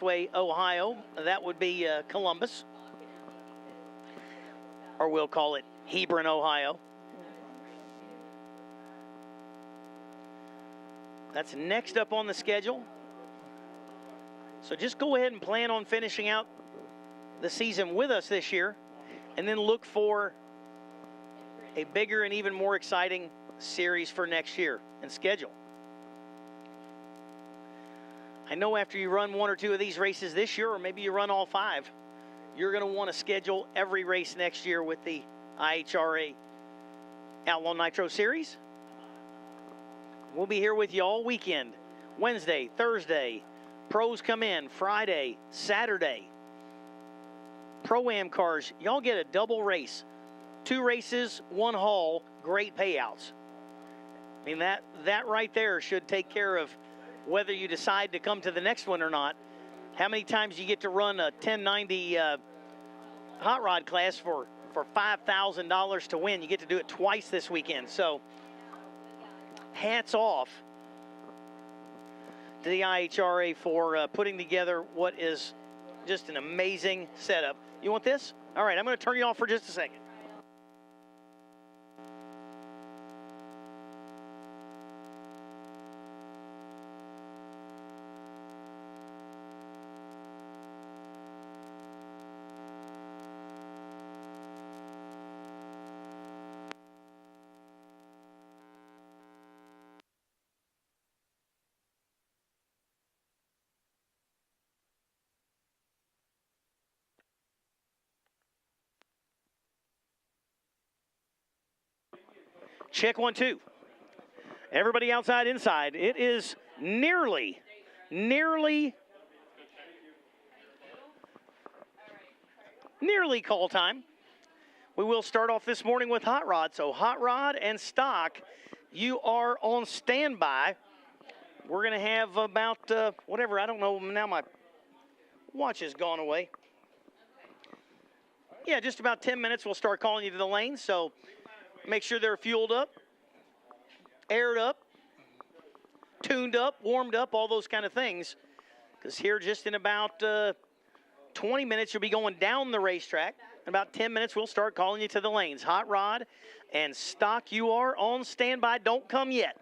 Dragway, Ohio. That would be Columbus, or we'll call it Hebron, Ohio. That's next up on the schedule. So just go ahead and plan on finishing out the season with us this year, and then look for a bigger and even more exciting series for next year and schedule. I know after you run one or two of these races this year, or maybe you run all 5, you're going to want to schedule every race next year with the IHRA Outlaw Nitro Series. We'll be here with you all weekend. Wednesday, Thursday, pros come in. Friday, Saturday. Pro-Am cars, y'all get a double race. 2 races, 1 haul, great payouts. I mean, that right there should take care of whether you decide to come to the next one or not. How many times you get to run a 1090 hot rod class for $5,000 to win? You get to do it twice this weekend. So hats off to the IHRA for putting together what is just an amazing setup. You want this? All right, I'm going to turn you off for just a second. Check 1, 2. Everybody outside, inside. It is nearly call time. We will start off this morning with Hot Rod. So Hot Rod and Stock, you are on standby. We're going to have about, whatever, I don't know, now my watch has gone away. Yeah, just about 10 minutes we'll start calling you to the lane. So make sure they're fueled up, aired up, tuned up, warmed up, all those kind of things. Because here just in about 20 minutes, you'll be going down the racetrack. In about 10 minutes, we'll start calling you to the lanes. Hot Rod and Stock, you are on standby. Don't come yet.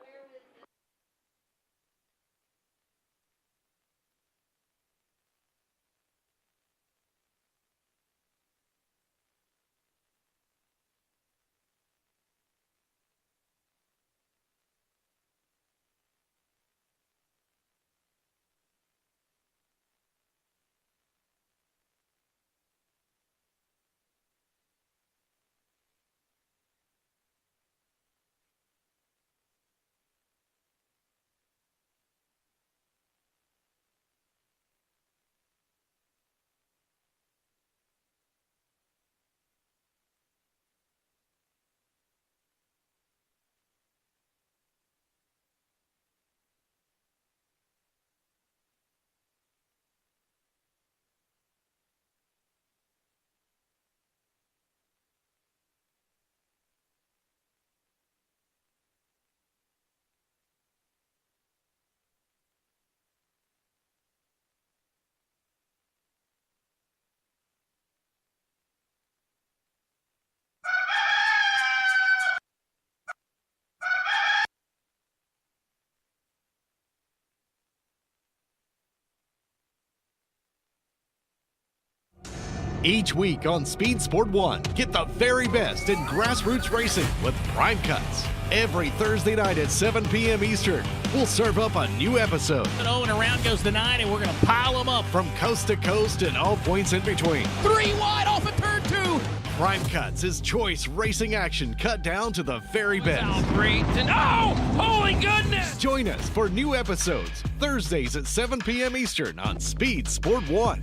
Each week on Speed Sport 1, get the very best in grassroots racing with Prime Cuts. Every Thursday night at 7 p.m. Eastern, we'll serve up a new episode. And around goes the 9, and we're going to pile them up. From coast to coast and all points in between. 3 wide off of turn 2. Prime Cuts is choice racing action cut down to the very best. Oh, great. And oh, holy goodness! Join us for new episodes, Thursdays at 7 p.m. Eastern on Speed Sport 1.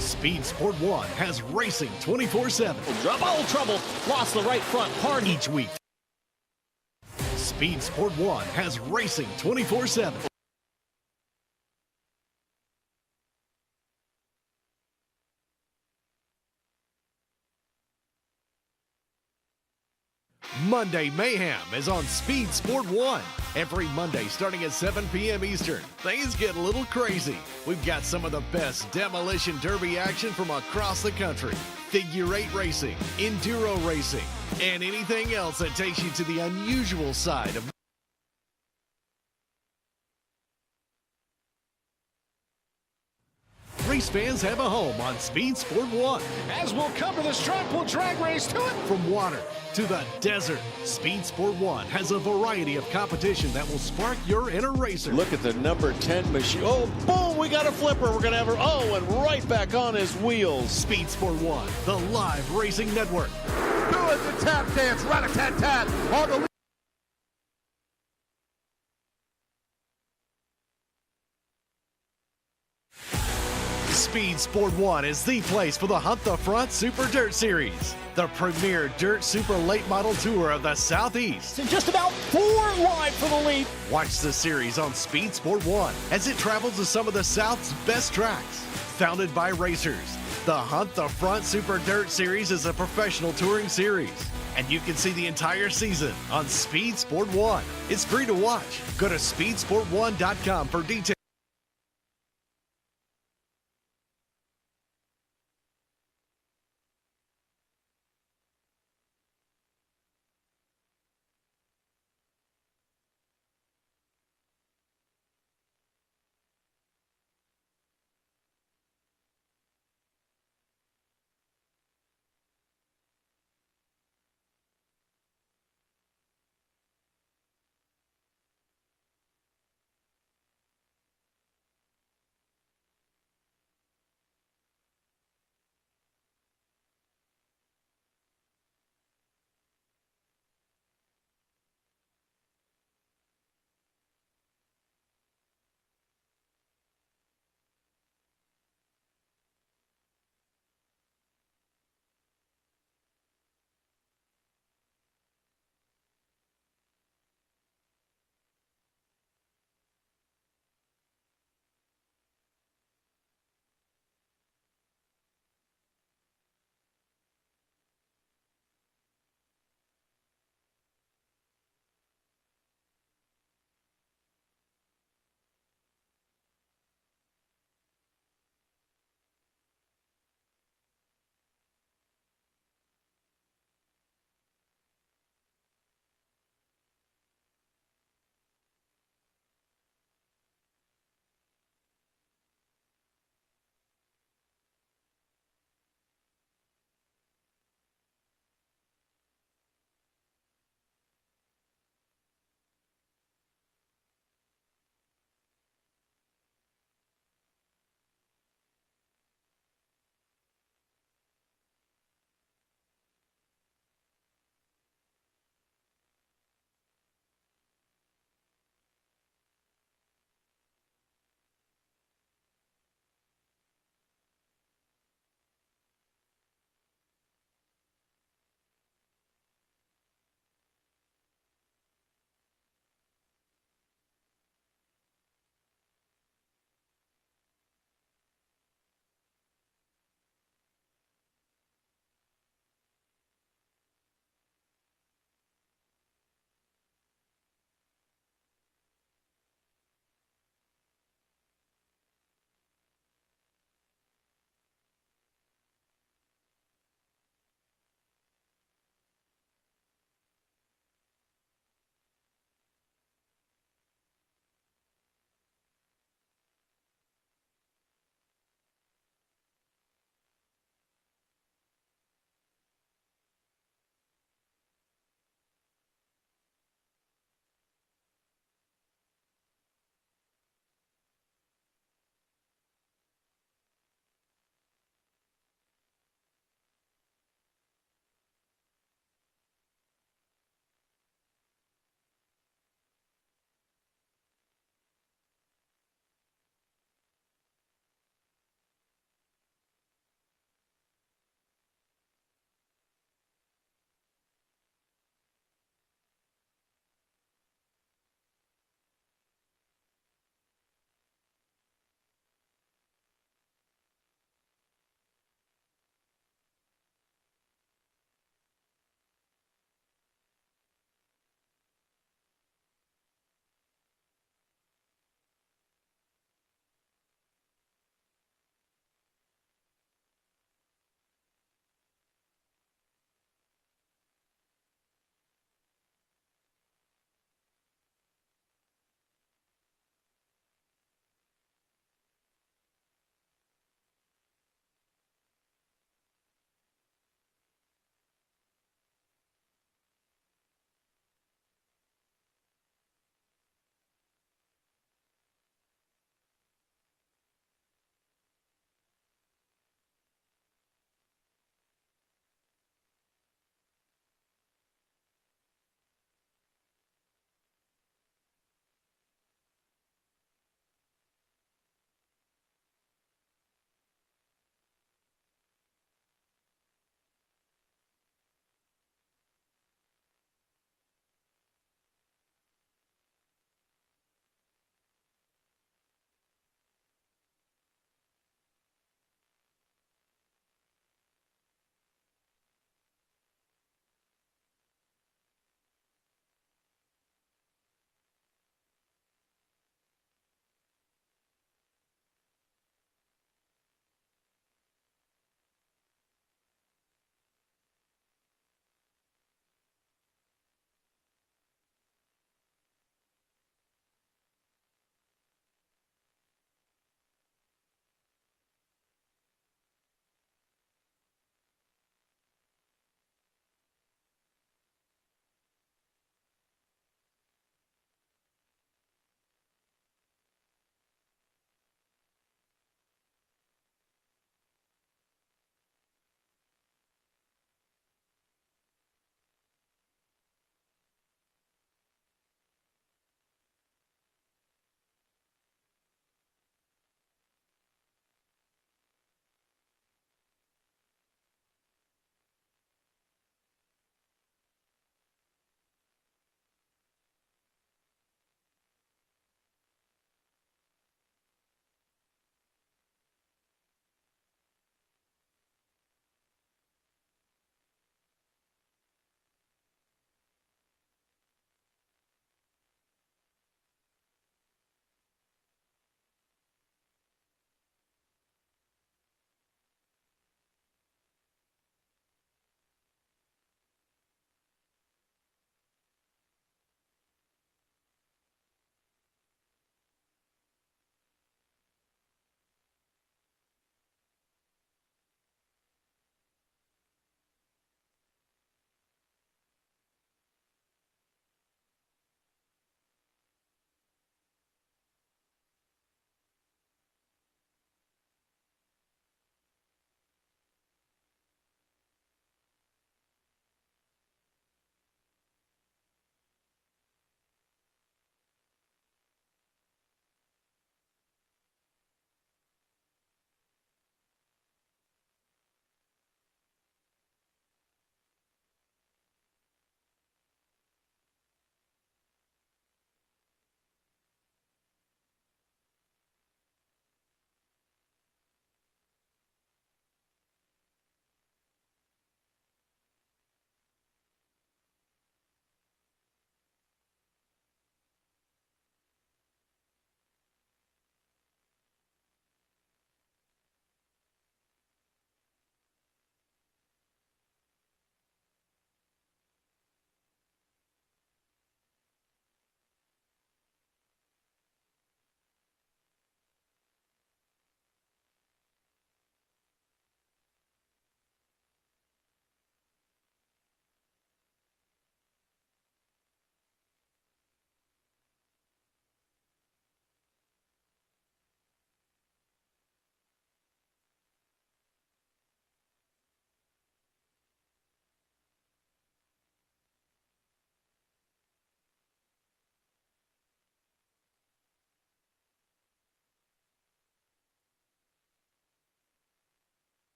Speed Sport 1 has racing 24/7. Trouble. Lost the right front hard Each week. Speed Sport 1 has racing 24/7. Monday Mayhem is on Speed Sport 1. Every Monday starting at 7 p.m. Eastern. Things get a little crazy. We've got some of the best demolition derby action from across the country. Figure 8 racing, enduro racing, and anything else that takes you to the unusual side of race fans have a home on Speed Sport 1. As we'll cover this track, we'll drag race to it. From water to the desert, Speed Sport 1 has a variety of competition that will spark your inner racer. Look at the number 10 machine. Oh, boom, we got a flipper. We're going to have her. Oh, and right back on his wheels. Speed Sport 1, the live racing network. Doing the tap dance, rat-a-tat-tat on the Speed Sport 1 is the place for the Hunt the Front Super Dirt Series, the premier dirt super late model tour of the Southeast. And just about 4 wide for the lead. Watch the series on Speed Sport 1 as it travels to some of the South's best tracks. Founded by racers, the Hunt the Front Super Dirt Series is a professional touring series, and you can see the entire season on Speed Sport 1. It's free to watch. Go to speedsport1.com for details.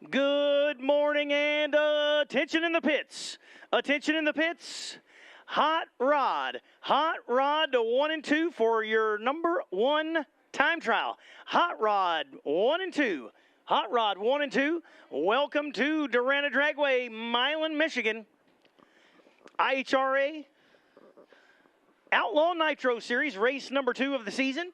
Good morning and attention in the pits. Attention in the pits. Hot Rod to 1 and 2 for your number 1 time trial. Hot Rod 1 and 2. Hot Rod 1 and 2. Welcome to Darana Dragway, Milan, Michigan. IHRA Outlaw Nitro Series, race number 2 of the season.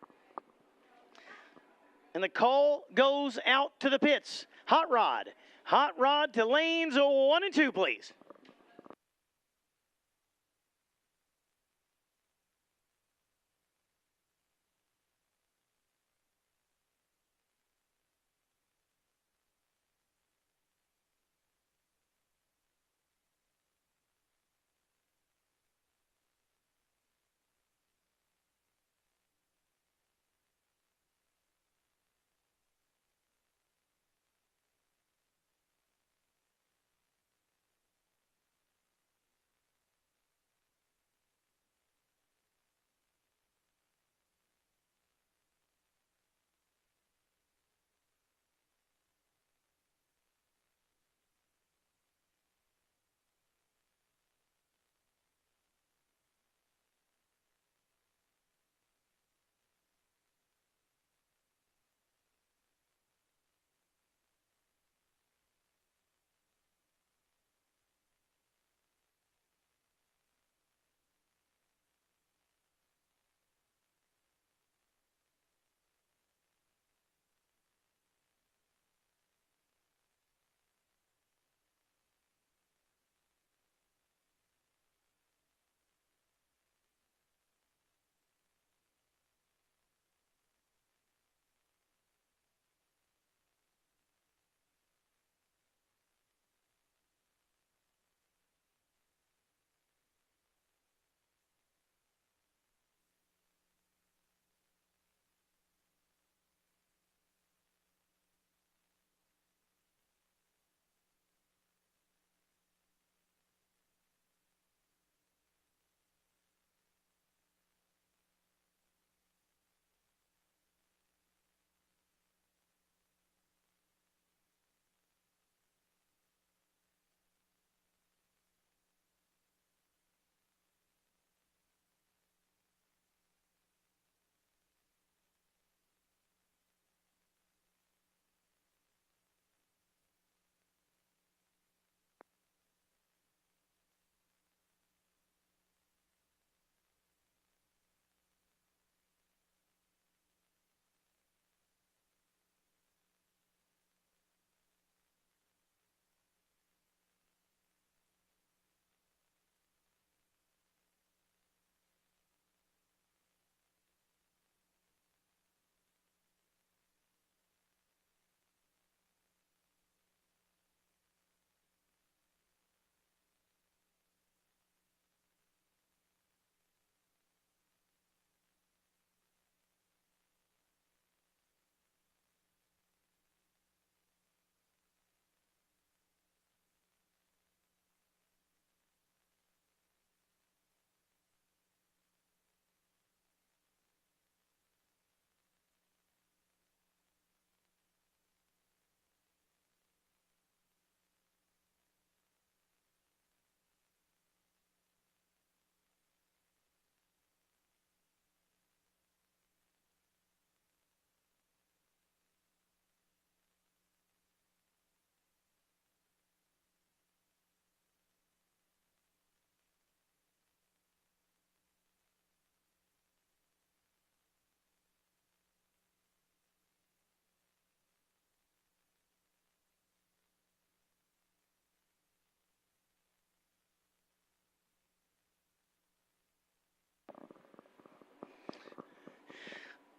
And the call goes out to the pits. Hot Rod to lanes 1 and 2, please.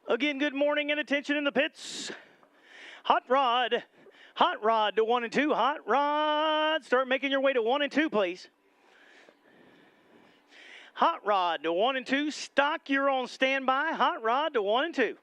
Again, good morning and attention in the pits. Hot Rod to 1 and 2. Hot Rod, start making your way to 1 and 2, please. Hot Rod to 1 and 2. Stock, you're on standby. Hot Rod to 1 and 2.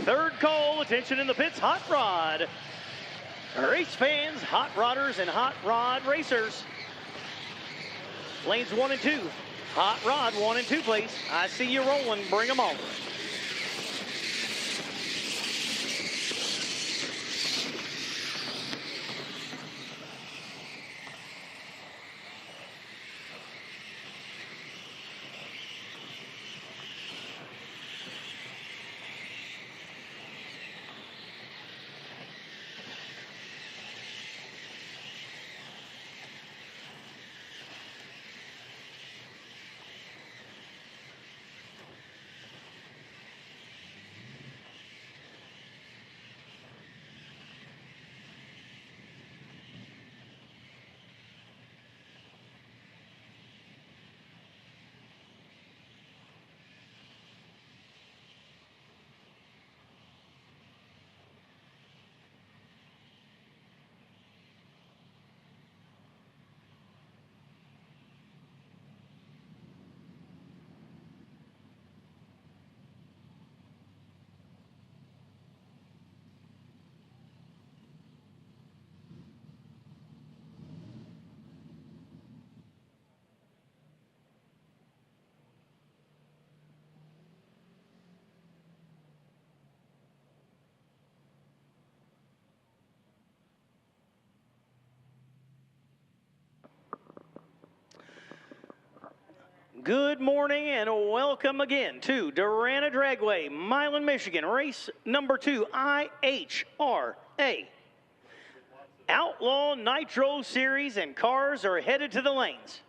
Third call, attention in the pits, hot rod. Race fans, hot rodders, and hot rod racers. Lanes 1 and 2. Hot rod 1 and 2, please. I see you rolling. Bring them on. Good morning and welcome again to Darana Dragway, Milan, Michigan, race number 2, IHRA. Outlaw Nitro Series, and cars are headed to the lanes.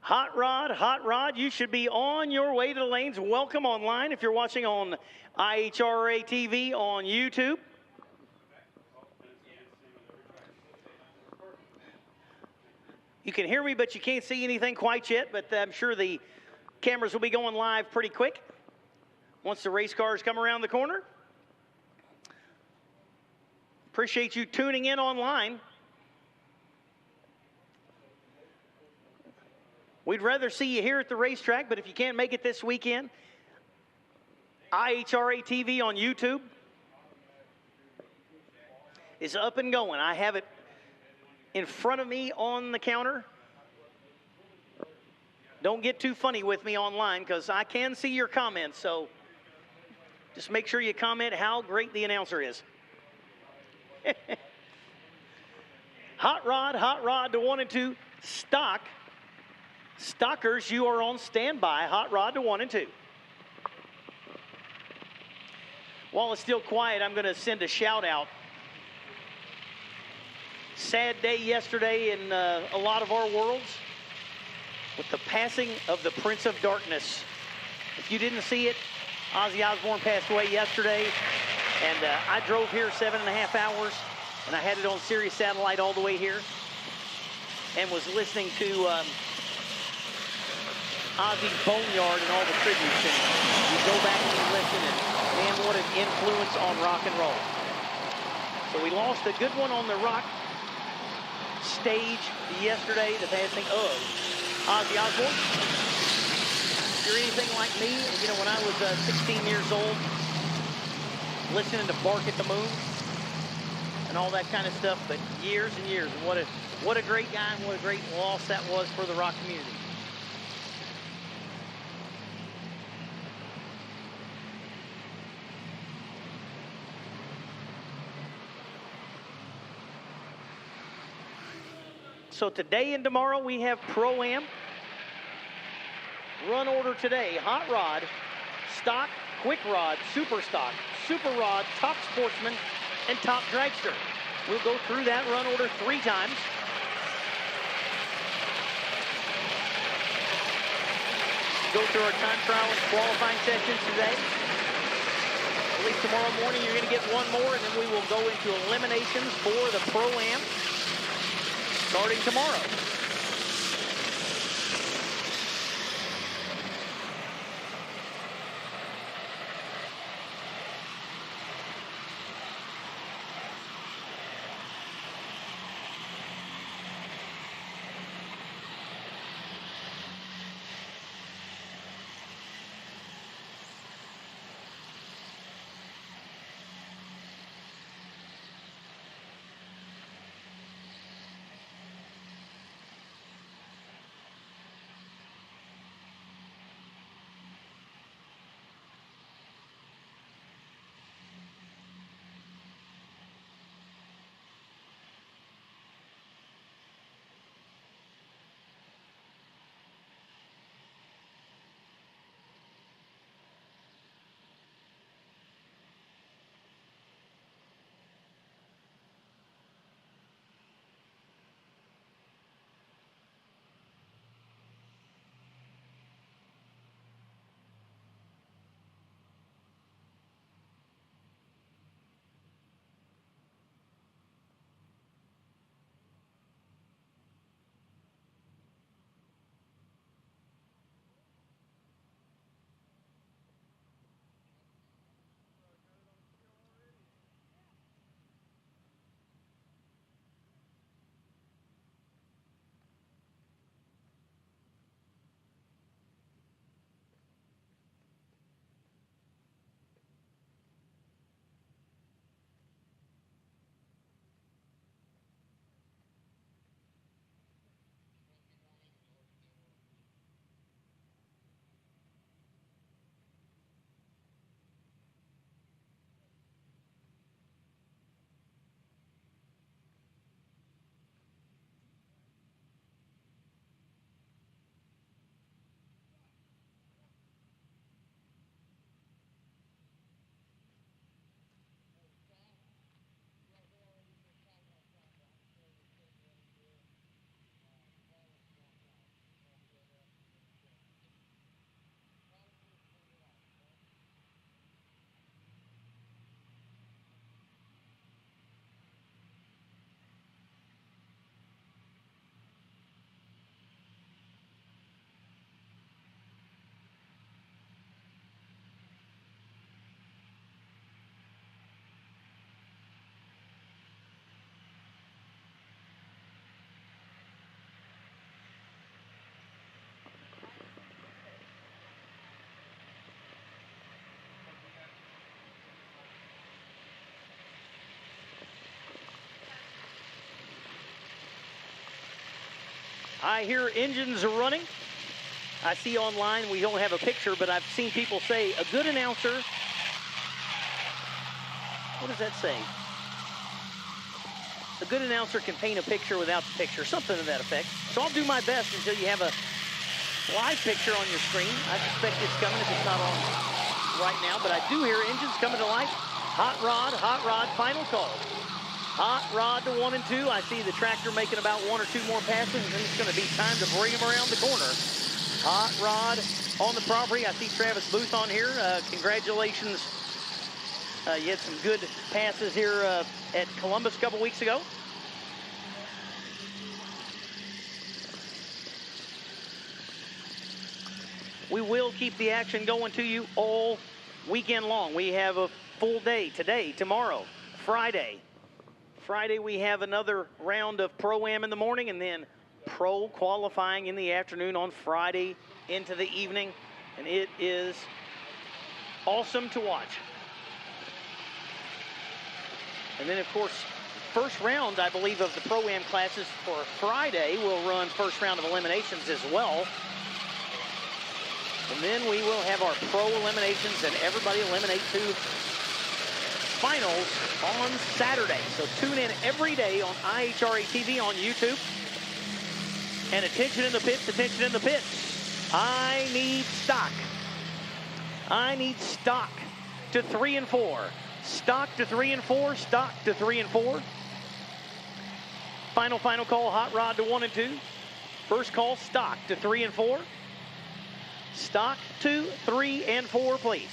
Hot rod, you should be on your way to the lanes. Welcome online if you're watching on IHRA TV on YouTube. You can hear me, but you can't see anything quite yet, but I'm sure the cameras will be going live pretty quick once the race cars come around the corner. Appreciate you tuning in online. We'd rather see you here at the racetrack, but if you can't make it this weekend, IHRA TV on YouTube is up and going. I have it in front of me on the counter. Don't get too funny with me online because I can see your comments, so just make sure you comment how great the announcer is. Hot rod to 1 and 2. Stockers, you are on standby. Hot rod to 1 and 2. While it's still quiet, I'm going to send a shout out. Sad day yesterday in a lot of our worlds with the passing of the Prince of Darkness. If you didn't see it, Ozzy Osbourne passed away yesterday, and I drove here 7.5 hours, and I had it on Sirius Satellite all the way here, and was listening to Ozzy's Boneyard and all the tributes, and you go back and you listen, and man, what an influence on rock and roll. So we lost a good one on the rock stage yesterday, the passing of Ozzy Osbourne. If you're anything like me, you know, when I was 16 years old, listening to Bark at the Moon and all that kind of stuff, but years and years, and what a great guy and what a great loss that was for the rock community. So today and tomorrow we have Pro-Am. Run order today, hot rod, stock, quick rod, super stock, super rod, top sportsman, and top dragster. We'll go through that run order 3 times. Go through our time trial and qualifying sessions today. At least tomorrow morning you're going to get one more, and then we will go into eliminations for the Pro-Am starting tomorrow. I hear engines are running. I see online we don't have a picture, but I've seen people say a good announcer. What does that say? A good announcer can paint a picture without the picture, something to that effect. So I'll do my best until you have a live picture on your screen. I suspect it's coming if it's not on right now, but I do hear engines coming to life. Hot rod, final call. Hot rod to 1 and 2. I see the tractor making about 1 or 2 more passes, and then it's going to be time to bring him around the corner. Hot rod on the property. I see Travis Booth on here. Congratulations. You had some good passes here at Columbus a couple weeks ago. We will keep the action going to you all weekend long. We have a full day today, tomorrow, Friday. Friday we have another round of Pro-Am in the morning, and then Pro qualifying in the afternoon on Friday into the evening. And it is awesome to watch. And then, of course, first round, I believe, of the Pro-Am classes for Friday will run first round of eliminations as well. And then we will have our Pro eliminations, and everybody eliminate to finals on Saturday. So tune in every day on IHRA TV on YouTube. And attention in the pits, attention in the pits. I need stock. I need stock to 3 and 4. Stock to 3 and 4, stock to 3 and 4. Final call, hot rod to 1 and 2. First call, stock to 3 and 4. Stock 2, 3, and 4, please.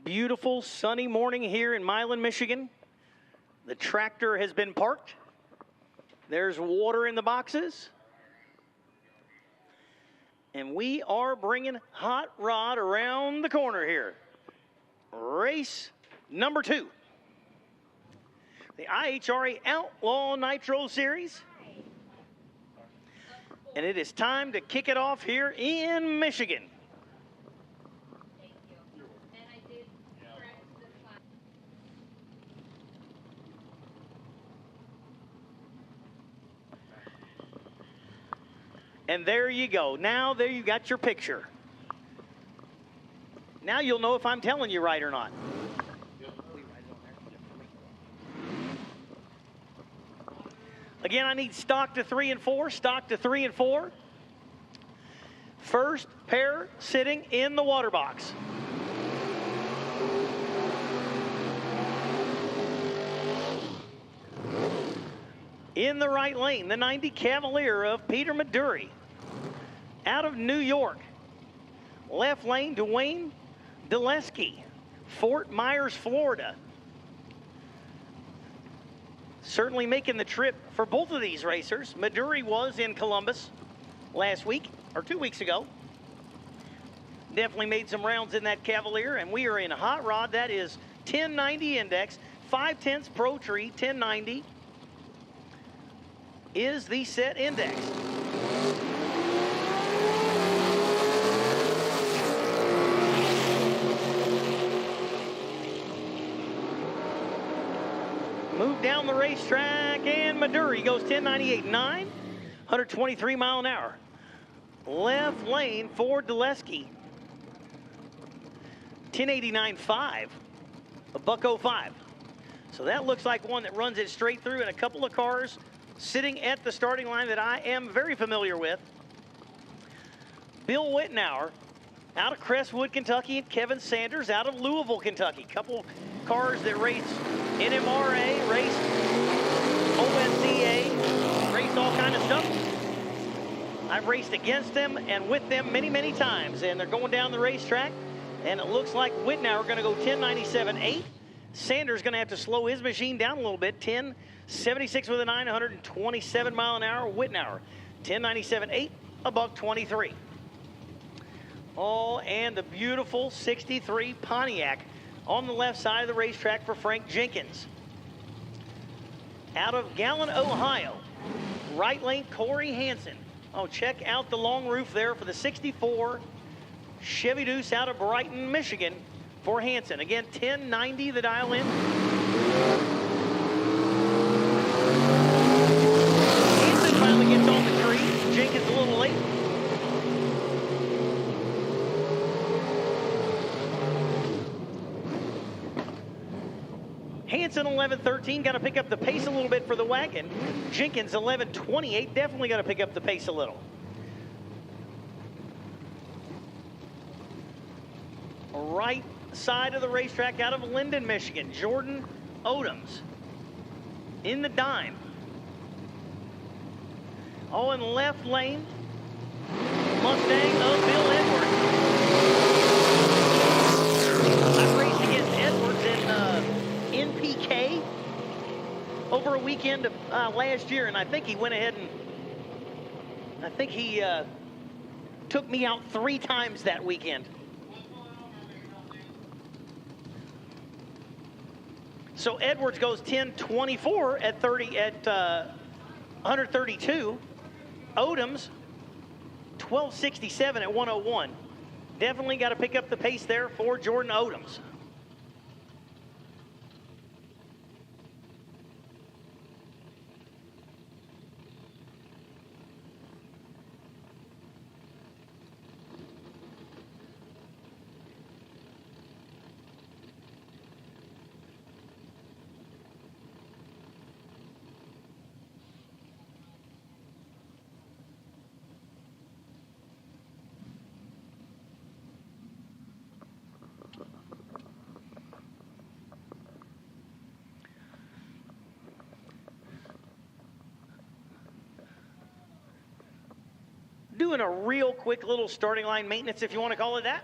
beautiful sunny morning here in Milan, Michigan. The tractor has been parked. There's water in the boxes. And we are bringing Hot Rod around the corner here. Race number 2. The IHRA Outlaw Nitro Series. And it is time to kick it off here in Michigan. And there you go. Now there you got your picture. Now you'll know if I'm telling you right or not. Again, I need stock to 3 and 4, stock to 3 and 4. First pair sitting in the water box. In the right lane, the 90 Cavalier of Peter Maduri out of New York. Left lane, Dwayne Deleski, Fort Myers, Florida. Certainly making the trip for both of these racers. Maduri was in Columbus last week, or 2 weeks ago. Definitely made some rounds in that Cavalier, and we are in Hot Rod. That is 1090 index, 5/10 Pro Tree, 1090 is the set index. Move down the racetrack, and Maduri goes 1098.9, 123 mile an hour. Left lane for Deleski, 1089.5, a $105. So that looks like one that runs it straight through, and a couple of cars sitting at the starting line that I am very familiar with. Bill Wittenauer out of Crestwood, Kentucky, and Kevin Sanders out of Louisville, Kentucky. Couple cars that race NMRA, race OSCA, race all kind of stuff. I've raced against them and with them many, many times, and they're going down the racetrack, and it looks like Wittenauer going to go 1097.8. Sanders going to have to slow his machine down a little bit, 1076 with a 9, 127 mile an hour. Wittenauer, 1097.8, a $123. Oh, and the beautiful 63 Pontiac on the left side of the racetrack for Frank Jenkins. Out of Gallon, Ohio, right lane, Corey Hansen. Oh, check out the long roof there for the 64 Chevy Deuce out of Brighton, Michigan for Hansen. Again, 1090 the dial in. Hansen finally gets on the tree. Jenkins a little late. Hansen 11:13, got to pick up the pace a little bit for the wagon. Jenkins 11:28, definitely got to pick up the pace a little. Right side of the racetrack out of Linden, Michigan, Jordan Odoms in the dime. Oh, in left lane, Mustang of Bill Edwards. I've raced against Edwards in NPK over a weekend of last year, and I think he went ahead and I think he took me out 3 times that weekend. So Edwards goes 1024 at 132. Odoms 1267 at 101. Definitely got to pick up the pace there for Jordan Odoms. Doing a real quick little starting line maintenance, if you want to call it that.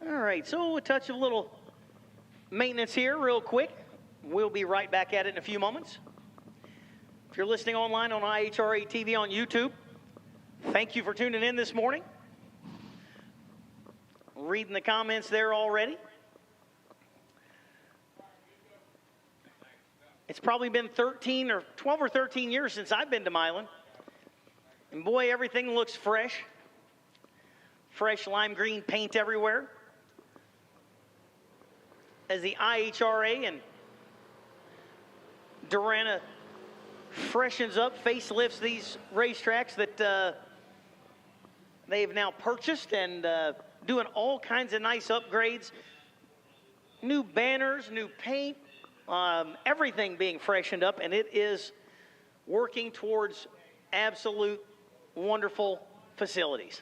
All right, so a touch of little maintenance here real quick. We'll be right back at it in a few moments. If you're listening online on IHRA TV on YouTube, thank you for tuning in this morning. Reading the comments there already. It's probably been 13 or 12 or 13 years since I've been to Milan. And boy, everything looks fresh. Fresh lime green paint everywhere. As the IHRA and Darana freshens up, facelifts these racetracks that they've now purchased and doing all kinds of nice upgrades. New banners, new paint, everything being freshened up, and it is working towards absolute wonderful facilities.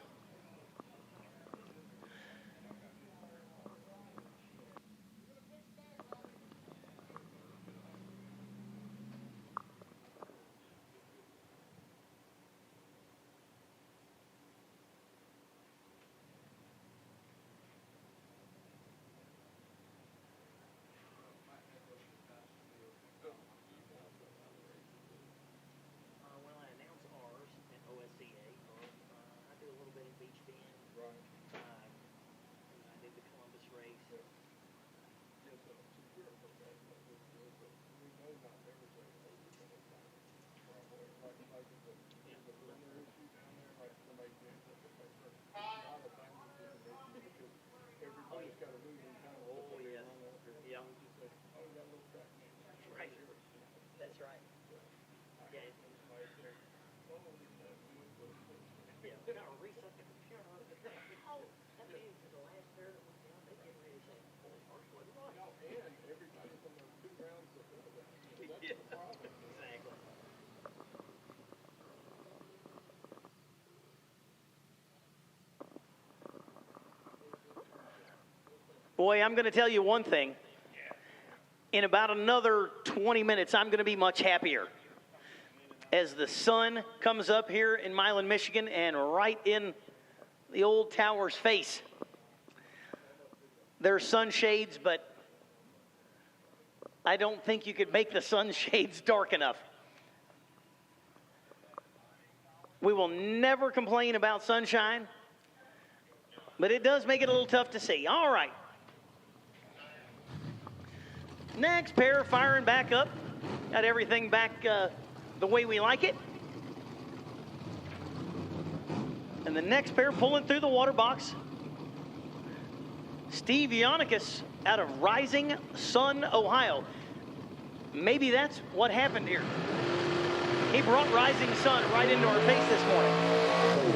Boy, I'm going to tell you one thing. In about another 20 minutes, I'm going to be much happier. As the sun comes up here in Milan, Michigan, and right in the old tower's face. There's sunshades, but I don't think you could make the sunshades dark enough. We will never complain about sunshine, but it does make it a little tough to see. All right. Next pair firing back up. Got everything back the way we like it. And the next pair pulling through the water box. Steve Yannickas out of Rising Sun, Ohio. Maybe that's what happened here. He brought Rising Sun right into our face this morning.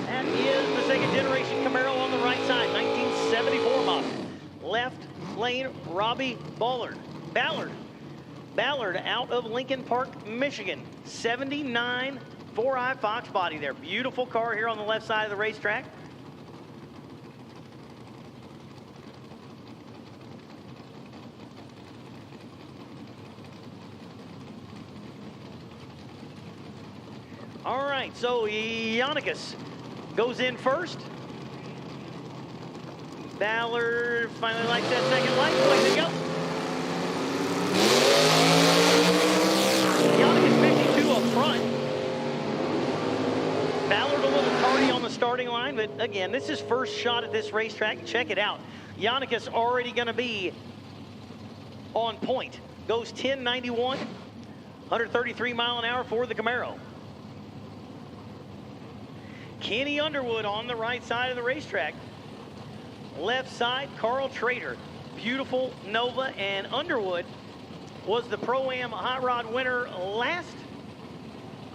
That is the second generation Camaro on the right side, 1974 model. Left lane, Robbie Ballard out of Lincoln Park, Michigan. 79 4i Fox body there. Beautiful car here on the left side of the racetrack. All right, so Yannickas goes in first. Ballard finally likes that second light. Way to go. Yannickas 52 up front. Ballard a little tardy on the starting line, but again, this is first shot at this racetrack. Check it out. Yannickas already going to be on point. Goes 10.91, 133 mile an hour for the Camaro. Kenny Underwood on the right side of the racetrack. Left side, Carl Trader. Beautiful Nova, and Underwood was the Pro-Am Hot Rod winner last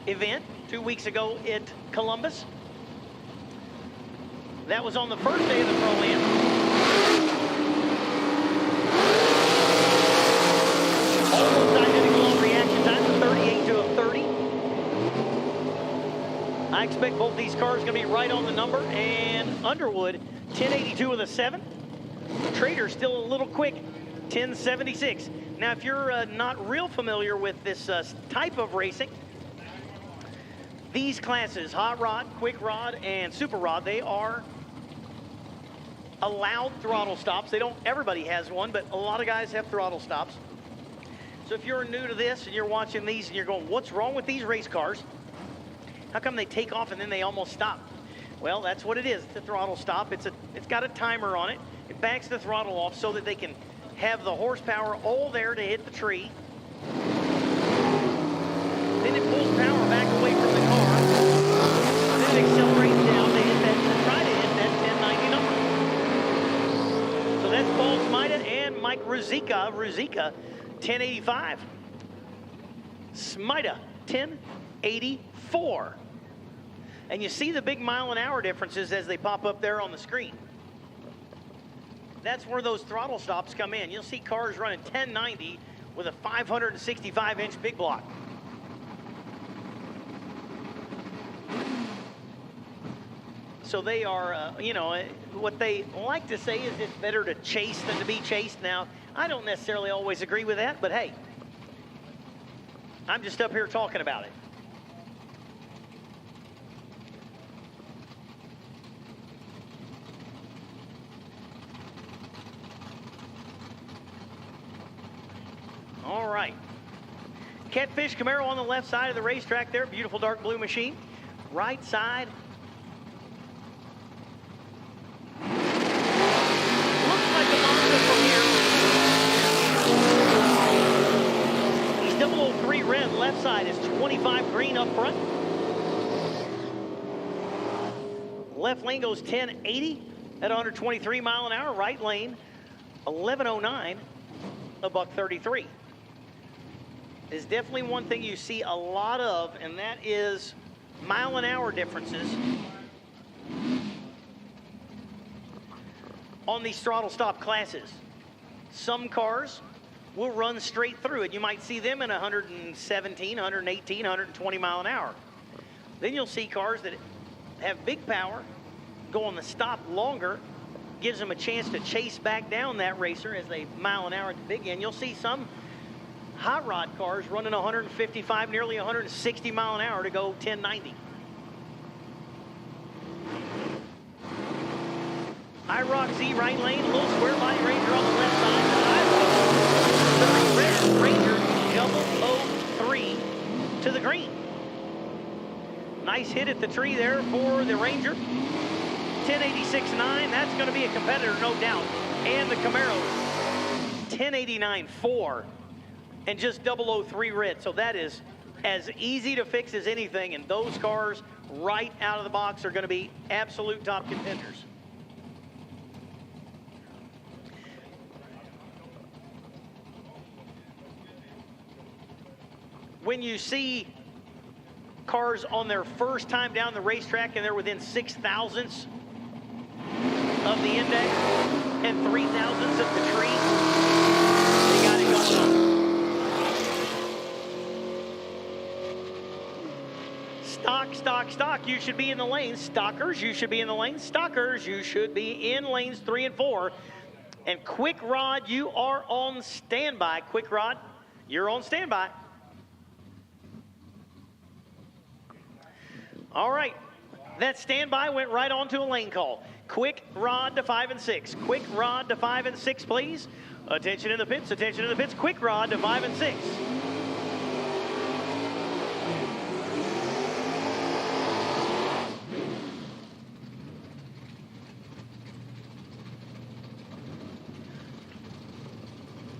event 2 weeks ago at Columbus. That was on the first day of the Pro-Am. Almost identical on reaction time, 38 to a 30. I expect both these cars going to be right on the number, and Underwood 1082 with a 7. Trader still a little quick, 1076. Now, if you're not real familiar with this type of racing, these classes, Hot Rod, Quick Rod, and Super Rod, they are allowed throttle stops. Everybody has one, but a lot of guys have throttle stops. So if you're new to this and you're watching these and you're going, what's wrong with these race cars? How come they take off and then they almost stop? Well, that's what it is. It's a throttle stop. It's got a timer on it. It backs the throttle off so that they can have the horsepower all there to hit the tree. Then it pulls power back away from the car. Then it accelerates down to try to hit that 1090 number. So that's Paul Smida and Mike Ruzicka. 1085. Smida, 1084. And you see the big mile-an-hour differences as they pop up there on the screen. That's where those throttle stops come in. You'll see cars running 1090 with a 565-inch big block. So they are, what they like to say is it's better to chase than to be chased. Now, I don't necessarily always agree with that, but hey, I'm just up here talking about it. All right. Catfish Camaro on the left side of the racetrack there. Beautiful dark blue machine. Right side. Looks like a Mazda from here. He's 003 red. Left side is 25 green up front. Left lane goes 1080 at 123 mile an hour. Right lane 1109, $133. Is definitely one thing you see a lot of, and that is mile an hour differences on these throttle stop classes. Some cars will run straight through it. You might see them in 117, 118, 120 mile an hour. Then you'll see cars that have big power go on the stop longer, gives them a chance to chase back down that racer as they mile an hour at the big end. You'll see some hot rod cars running 155, nearly 160 mile an hour to go 1090. IHRA Z right lane, a little square body Ranger on the left side. The red Ranger 003 to the green. Nice hit at the tree there for the Ranger. 1086.9, that's going to be a competitor, no doubt. And the Camaro, 1089.4. And just 003 red. So that is as easy to fix as anything. And those cars right out of the box are going to be absolute top contenders. When you see cars on their first time down the racetrack and they're within 6,000ths of the index and 3,000ths of the tree, they got it going on. Stock, you should be in the lanes. Stockers, you should be in the lanes. Stockers, you should be in lanes 3 and 4. And Quick Rod, you are on standby. Quick Rod, you're on standby. All right, that standby went right on to a lane call. Quick Rod to 5 and 6. Quick Rod to 5 and 6, please. Attention in the pits, attention in the pits. Quick Rod to 5 and 6.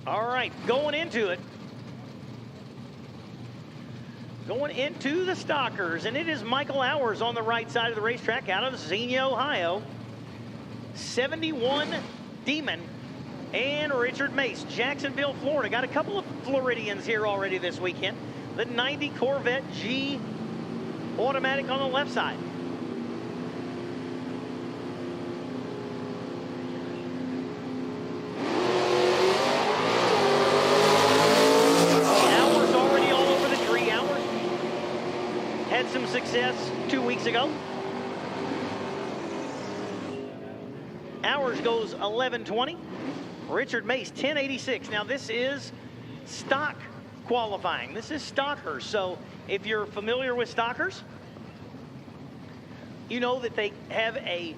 All right, going into it. Going into the Stockers, and it is Michael Hours on the right side of the racetrack out of Xenia, Ohio. 71 Demon and Richard Mace, Jacksonville, Florida. Got a couple of Floridians here already this weekend. The 90 Corvette G automatic on the left side. Some success 2 weeks ago. Hours goes 11:20. Richard Mace 1086. Now this is stock qualifying. This is stockers. So if you're familiar with stockers, you know that they have a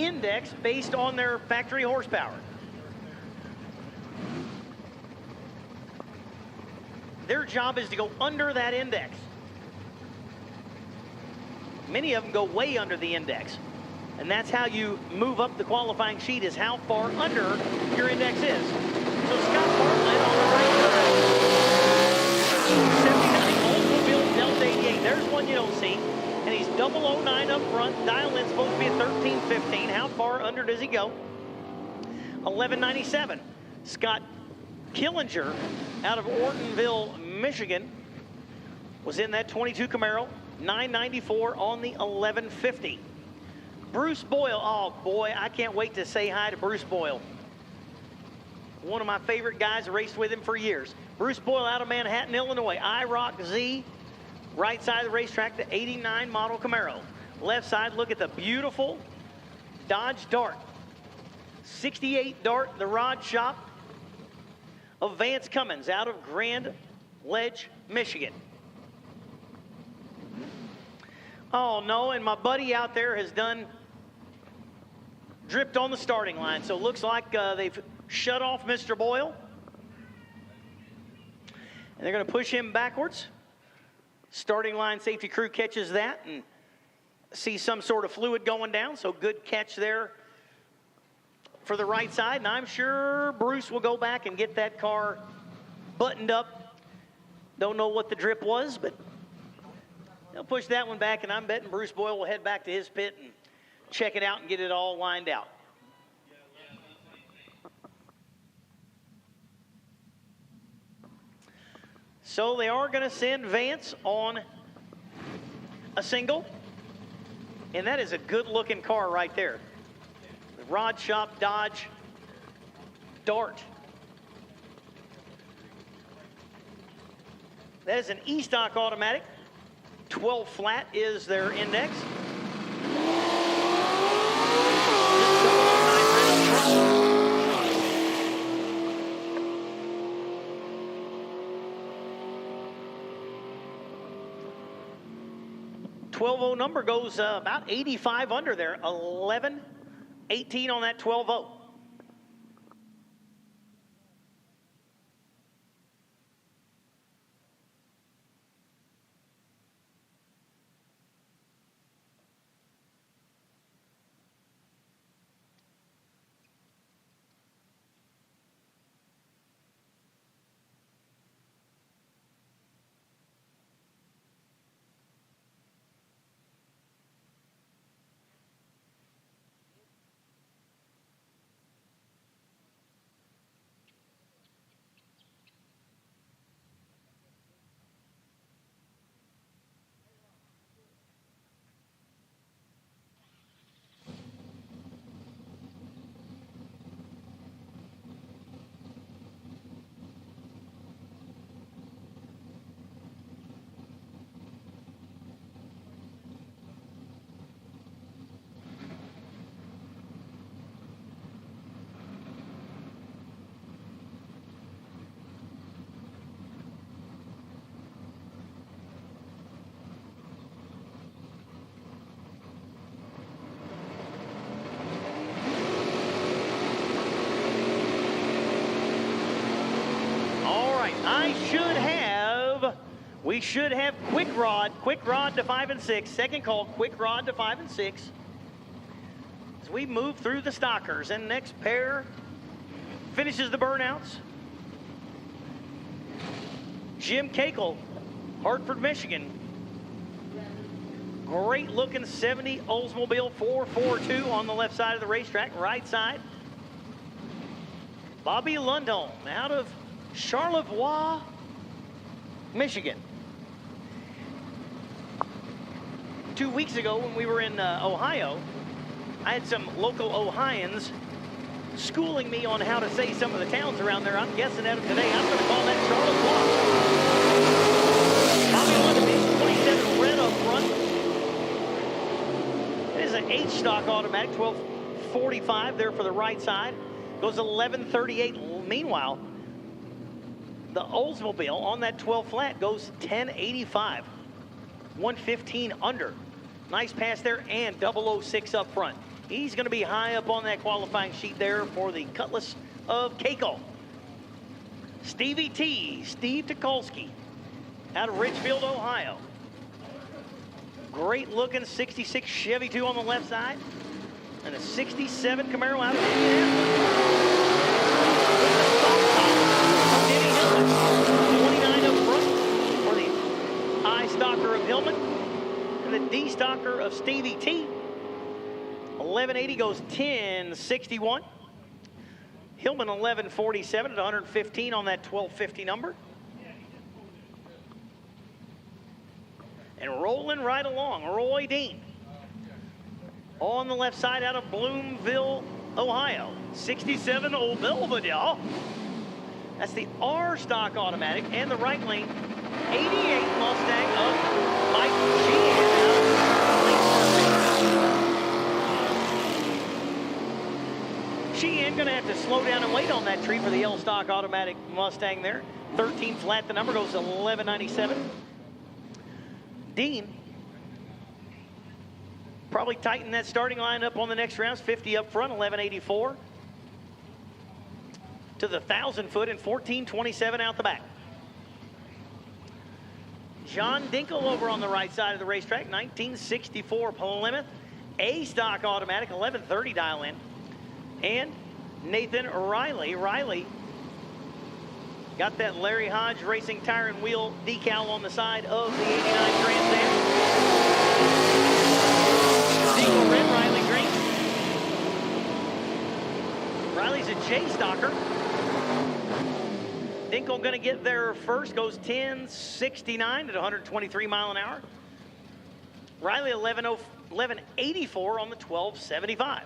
index based on their factory horsepower. Their job is to go under that index. Many of them go way under the index. And that's how you move up the qualifying sheet, is how far under your index is. So Scott Bartlett on the right side. 79 Oldsmobile Delta 88. There's one you don't see. And he's 009 up front. Dial in supposed to be a 1315. How far under does he go? 1197. Scott Killinger out of Ortonville, Michigan, was in that 22 Camaro. 994 on the 1150. Bruce Boyle, oh boy, I can't wait to say hi to Bruce Boyle. One of my favorite guys, raced with him for years. Bruce Boyle out of Manhattan, Illinois. IHRA Z, right side of the racetrack, the 89 model Camaro. Left side, look at the beautiful Dodge Dart. 68 Dart, the rod shop of Vance Cummins out of Grand Ledge, Michigan. Oh no, and my buddy out there has dripped on the starting line. So it looks like they've shut off Mr. Boyle. And they're gonna push him backwards. Starting line safety crew catches that and sees some sort of fluid going down. So good catch there for the right side. And I'm sure Bruce will go back and get that car buttoned up. Don't know what the drip was, but they'll push that one back, and I'm betting Bruce Boyle will head back to his pit and check it out and get it all lined out. So they are going to send Vance on a single, and that is a good-looking car right there. The Rod Shop Dodge Dart. That is an E-stock automatic. 12 flat is their index. .12.0 number goes about 85 under there. 11.18 on that 12.0. We should have quick rod to 5 and 6. Second call, quick rod to 5 and 6. As we move through the stockers, and next pair finishes the burnouts. Jim Cakel, Hartford, Michigan. Great looking 70 Oldsmobile 442 on the left side of the racetrack, right side. Bobby Lundholm out of Charlevoix, Michigan. 2 weeks ago when we were in Ohio, I had some local Ohioans schooling me on how to say some of the towns around there. I'm guessing at them today. I'm going to call that Charlotte. Bobby Lundholm, 27 red up front. It is an H-stock automatic, 1245 there for the right side. Goes 1138. Meanwhile, the Oldsmobile on that 12 flat goes 1085. 115 under. Nice pass there, and 006 up front. He's going to be high up on that qualifying sheet there for the Cutlass of Keiko. Stevie T, Steve Tukolsky, out of Ridgefield, Ohio. Great looking 66 Chevy 2 on the left side. And a 67 Camaro out of Indianapolis. 29 up front for the I Stalker of Hillman. And the D Stalker of Stevie T. 1180 goes 1061. Hillman 1147 at 115 on that 1250 number. And rolling right along, Roy Dean. On the left side out of Bloomville, Ohio. 67 Old Belvedere. That's the R stock automatic. And the right lane, 88 Mustang of Mike Sheehan. Sheehan gonna have to slow down and wait on that tree for the L stock automatic Mustang there. 13 flat, the number goes to 1197. Dean probably tighten that starting line up on the next rounds. 50 up front, 1184 to the 1,000-foot and 1427 out the back. John Dinkle over on the right side of the racetrack, 1964 Plymouth A stock automatic, 1130 dial in. And Nathan Riley. Riley got that Larry Hodge Racing Tire and Wheel decal on the side of the 89 Trans Am. Dinkle red, Riley green. Riley's a J stalker. Dinkle gonna get there first, goes 1069 at 123 mile an hour. Riley 1184 on the 1275.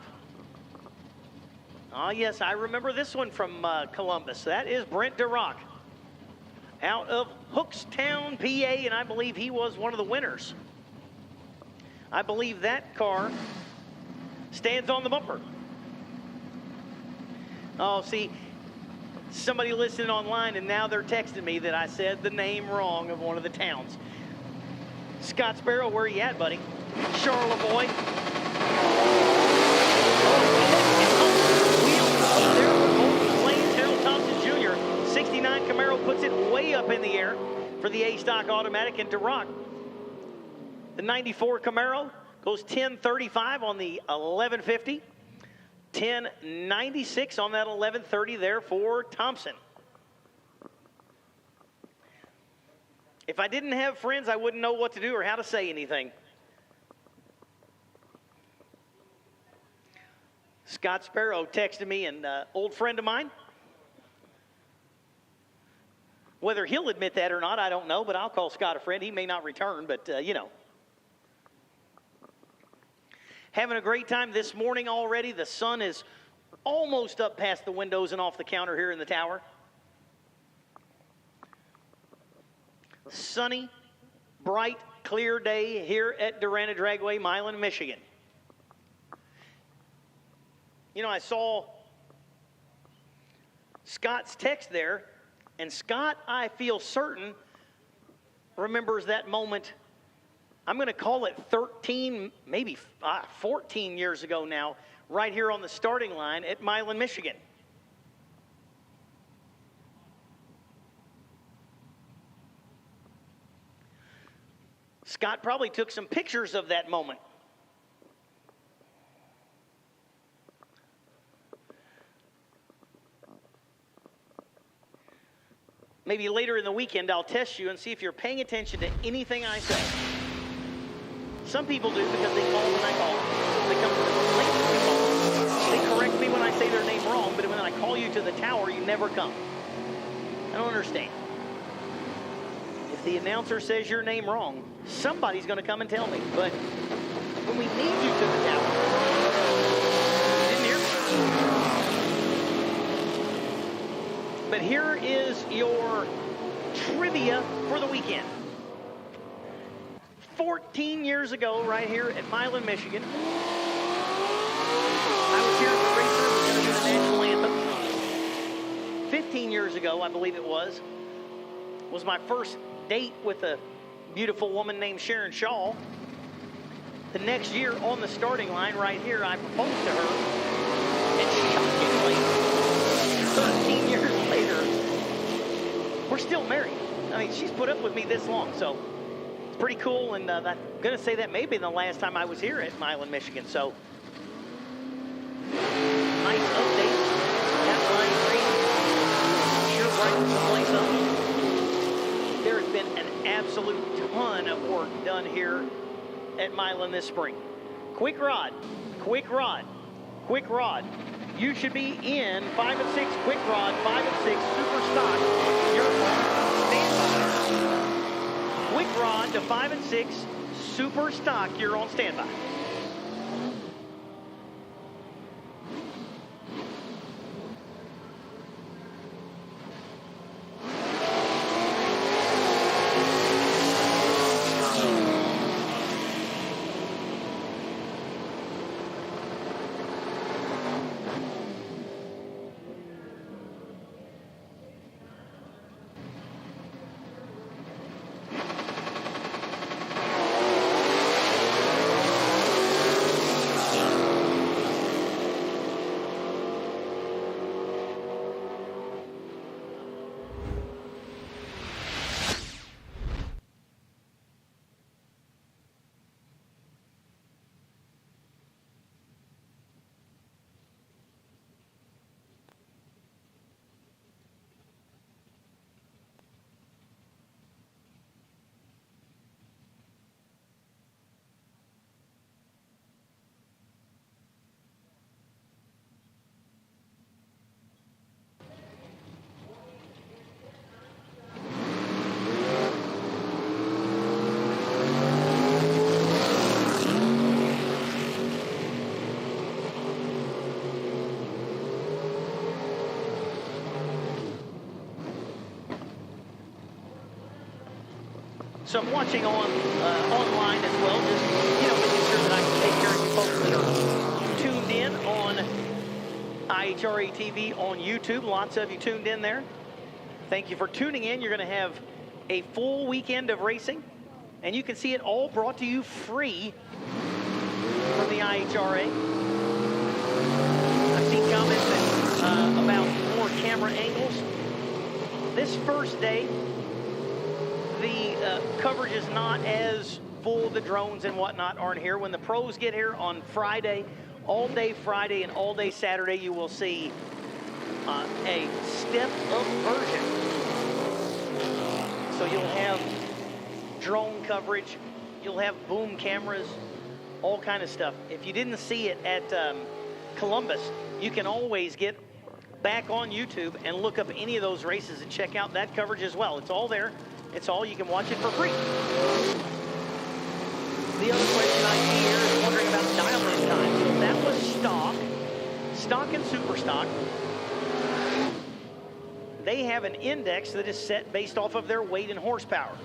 Oh, yes, I remember this one from Columbus. That is Brent DeRock out of Hookstown, PA, and I believe he was one of the winners. I believe that car stands on the bumper. Oh, see, somebody listening online, and now they're texting me that I said the name wrong of one of the towns. Scott Sparrow, where you at, buddy? Charlevoix. Harold Thompson Jr. 69 Camaro puts it way up in the air for the A stock automatic. And DeRock, the 94 Camaro goes 1035 on the 1150. 1096 on that 1130 there for Thompson. If I didn't have friends, I wouldn't know what to do or how to say anything. Scott Sparrow texted me, an old friend of mine. Whether he'll admit that or not, I don't know, but I'll call Scott a friend. He may not return, but you know. Having a great time this morning already. The sun is almost up past the windows and off the counter here in the tower. Sunny, bright, clear day here at Darana Dragway, Milan, Michigan. You know, I saw Scott's text there, and Scott, I feel certain, remembers that moment. I'm going to call it 13, maybe 14 years ago now, right here on the starting line at Milan, Michigan. Scott probably took some pictures of that moment. Maybe later in the weekend, I'll test you and see if you're paying attention to anything I say. Some people do because they call when I call. They come to the complaint when we call. They correct me when I say their name wrong, but when I call you to the tower, you never come. I don't understand. If the announcer says your name wrong, somebody's going to come and tell me. But when we need you to the tower, you didn't hear me. But here is your trivia for the weekend. 14 years ago, right here at Milan, Michigan, I was here at the racer, we were going to do the national anthem. 15 years ago, I believe it was my first date with a beautiful woman named Sharon Shaw. The next year on the starting line right here, I proposed to her, and shockingly, 13 years later, we're still married. I mean, she's put up with me this long, so it's pretty cool, and I'm going to say that may be the last time I was here at Milan, Michigan, so nice update. That line sure brightens the place up. There has been an absolute ton of work done here at Milan this spring. Quick rod, quick rod, quick rod. You should be in 5 and 6 quick rod, 5 and 6 super stock. You're on standby. Quick rod to 5 and 6 super stock. You're on standby. So I'm watching online as well, just, making sure that I can take care of you folks that are tuned in on IHRA TV on YouTube. Lots of you tuned in there. Thank you for tuning in. You're going to have a full weekend of racing, and you can see it all brought to you free from the IHRA. I've seen comments about more camera angles. This first day, the coverage is not as full. The drones and whatnot aren't here. When the pros get here on Friday, all day Friday and all day Saturday, you will see a step-up version. So you'll have drone coverage, you'll have boom cameras, all kind of stuff. If you didn't see it at Columbus, you can always get back on YouTube and look up any of those races and check out that coverage as well. It's all there. It's all, you can watch it for free. The other question I see here is wondering about dial-in time. So that was stock and super stock. They have an index that is set based off of their weight and horsepower.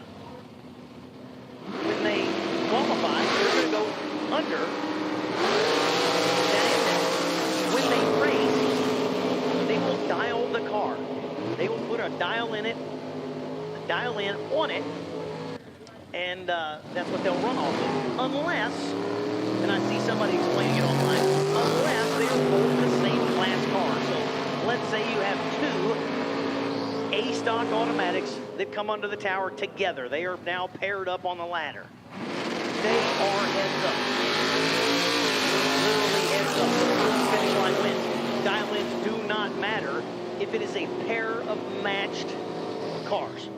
When they qualify, they're going to go under that index. When they race, they will dial the car. They will put a dial in it, dial in on it, and that's what they'll run off of. Unless, and I see somebody explaining it online, unless they're both the same class car. So let's say you have two A-stock automatics that come under the tower together. They are now paired up on the ladder. They are heads up. Literally heads up. Finish line wins. Dial-ins do not matter if it is a pair of matched cars.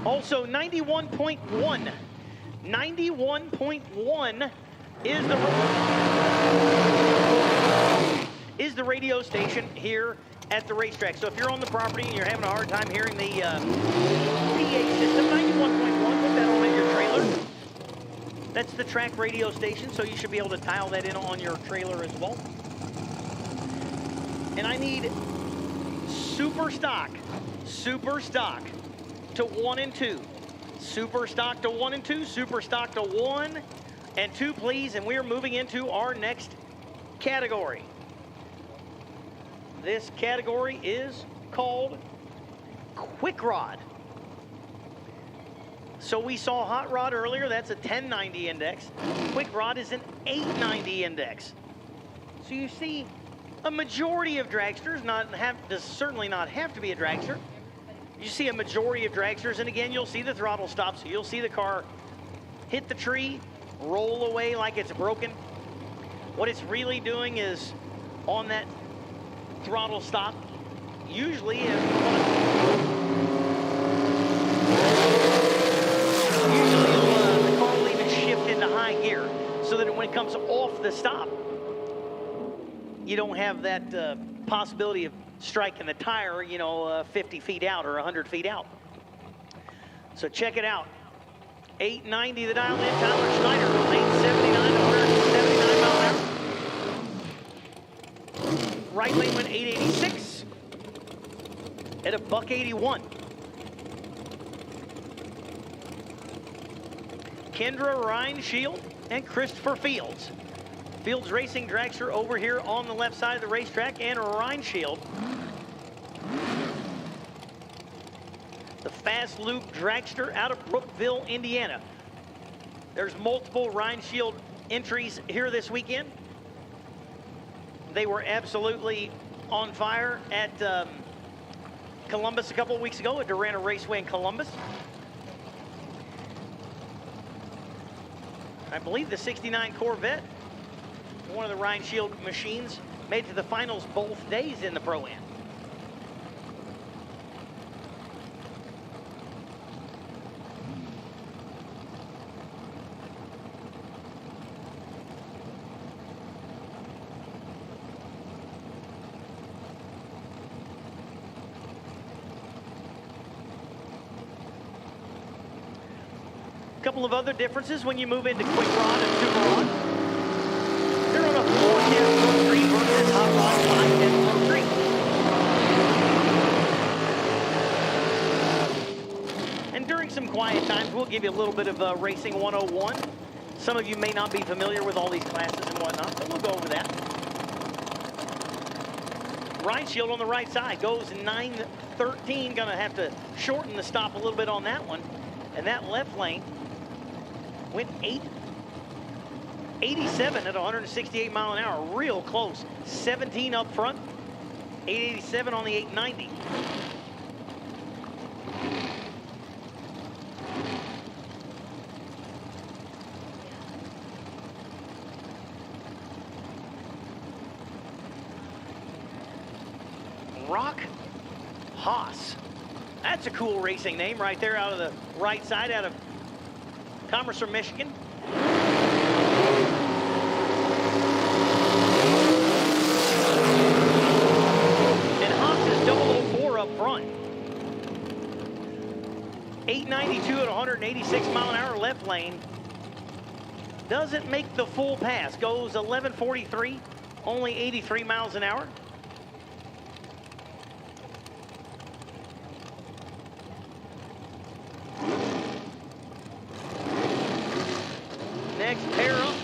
Also, 91.1. 91.1 is the radio station here at the racetrack. So if you're on the property and you're having a hard time hearing the PA system, 91.1, put that on at your trailer. That's the track radio station, so you should be able to dial that in on your trailer as well. And I need super stock to 1 and 2. Super stock to 1 and 2. Super stock to 1 and 2, please. And we're moving into our next category. This category is called Quick Rod. So we saw Hot Rod earlier. That's a 1090 index. Quick Rod is an 890 index. So you see a majority of dragsters, does certainly not have to be a dragster. You see a majority of dragsters, and again, you'll see the throttle stop, so you'll see the car hit the tree, roll away like it's broken. What it's really doing is on that throttle stop, usually the car will even shift into high gear so that when it comes off the stop, you don't have that possibility of striking the tire, 50 feet out or 100 feet out. So check it out. 890 the dial in. Tyler Schneider goes 879 to 179 miles an hour. Right lane went 886 at a $181. Kendra Reinshield and Christopher Fields. Fields Racing Dragster over here on the left side of the racetrack, and Reinshield, the Fast Loop Dragster out of Brookville, Indiana. There's multiple Reinshield entries here this weekend. They were absolutely on fire at Columbus a couple of weeks ago at Darana Raceway in Columbus. I believe the 69 Corvette, one of the Reinshield machines, made it to the finals both days in the Pro-Am. A couple of other differences when you move into Quick Rod and Super Rod. They're on a 410 Pro 3 versus Hot Rod 510 Pro 3. And during some quiet times, we'll give you a little bit of Racing 101. Some of you may not be familiar with all these classes and whatnot, but we'll go over that. Reinshield on the right side goes 913. Gonna have to shorten the stop a little bit on that one. And that left lane went 887 at 168 mile an hour, real close. 17 up front, 887 on the 890. Rock Haas. That's a cool racing name right there out of the right side, out of Commerce, Michigan. And Haas is 004 up front. 892 at 186 mile an hour left lane. Doesn't make the full pass. Goes 1143, only 83 miles an hour. Next pair up.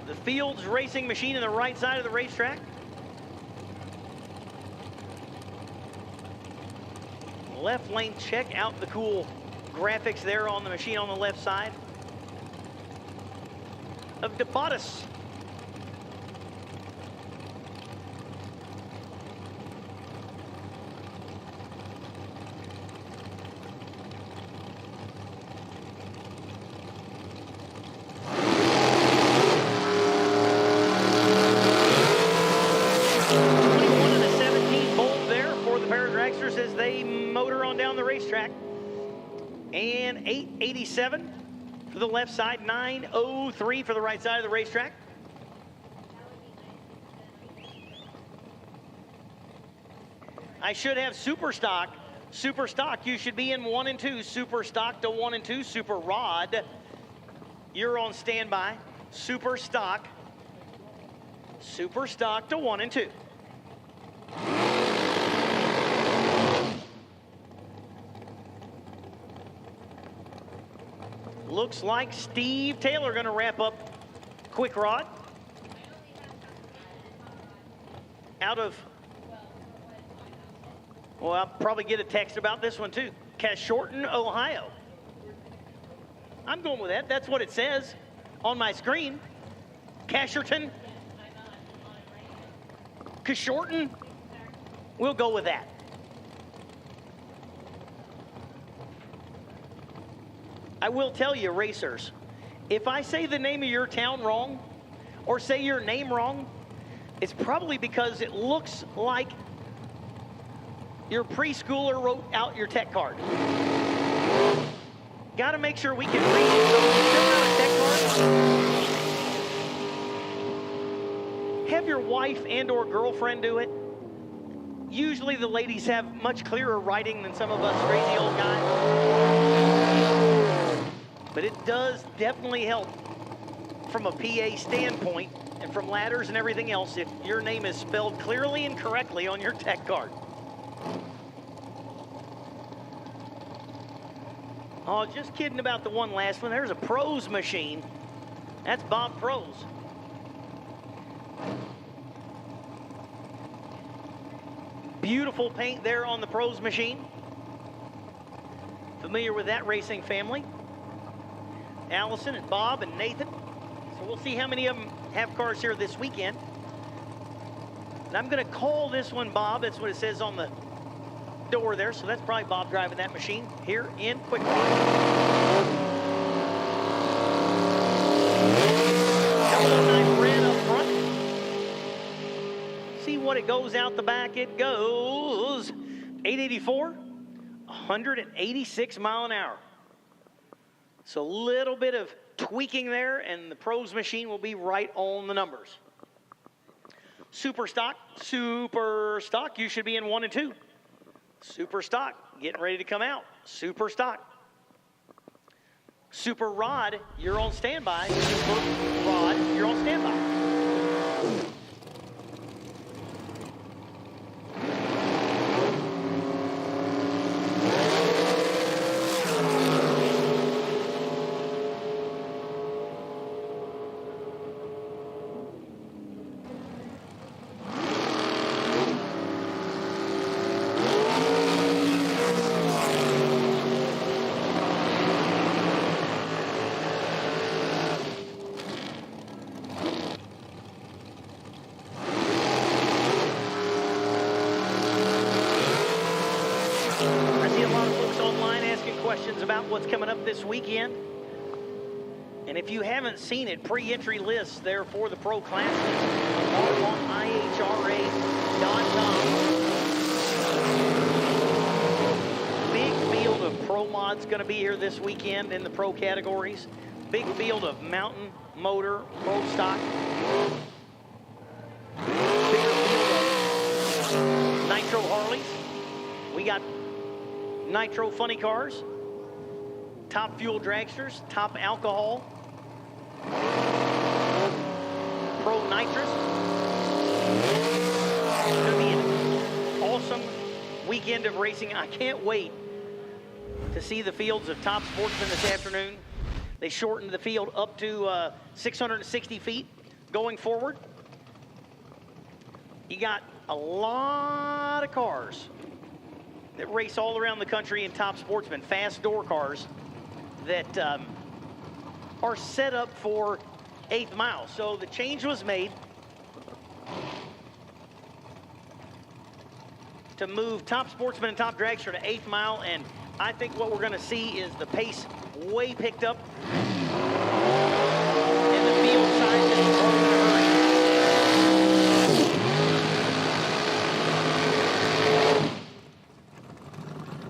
The Fields Racing machine on the right side of the racetrack. Left lane, check out the cool graphics there on the machine on the left side of DeBottis. As they motor on down the racetrack. And 887 for the left side, 903 for the right side of the racetrack. I should have super stock. Super stock, you should be in 1 and 2. Super stock to 1 and 2. Super rod, you're on standby. Super stock to 1 and 2. looks like Steve Taylor going to wrap up Quick Rod. Out of, well, I'll probably get a text about this one too. Cashorton, Ohio. I'm going with that. That's what it says on my screen. Cashorton. Cashorton. We'll go with that. I will tell you, racers, if I say the name of your town wrong or say your name wrong, it's probably because it looks like your preschooler wrote out your tech card. Got to make sure we can read it. So when you fill out a tech card, have your wife and or girlfriend do it. Usually the ladies have much clearer writing than some of us crazy old guys. But it does definitely help from a PA standpoint and from ladders and everything else if your name is spelled clearly and correctly on your tech card. Oh, just kidding about the one last one. There's a Pros machine. That's Bob Pros. Beautiful paint there on the Pros machine. Familiar with that racing family. Allison and Bob and Nathan. So we'll see how many of them have cars here this weekend. And I'm going to call this one Bob. That's what it says on the door there. So that's probably Bob driving that machine here in Quick Rod. Nice red up front. See what it goes out the back. It goes 884, 186 mile an hour. So a little bit of tweaking there, and the Pros machine will be right on the numbers. Super stock, you should be in 1 and 2. Super stock, getting ready to come out. Super stock. Super Rod, you're on standby. Super Rod, you're on standby. About what's coming up this weekend. And if you haven't seen it, pre-entry lists there for the Pro Classes are on IHRA.com. Big field of Pro Mods going to be here this weekend in the Pro categories. Big field of Mountain, Motor, Pro Stock. Bigger field of Nitro Harleys. We got Nitro funny cars. Top fuel dragsters, top alcohol, Pro nitrous. It's going to be an awesome weekend of racing. I can't wait to see the fields of Top Sportsman this afternoon. They shortened the field up to 660 feet going forward. You got a lot of cars that race all around the country in Top Sportsman, fast door cars that are set up for 8th mile. So the change was made to move Top Sportsman and Top Dragster to 8th mile, and I think what we're going to see is the pace way picked up and the field size is going to hurt.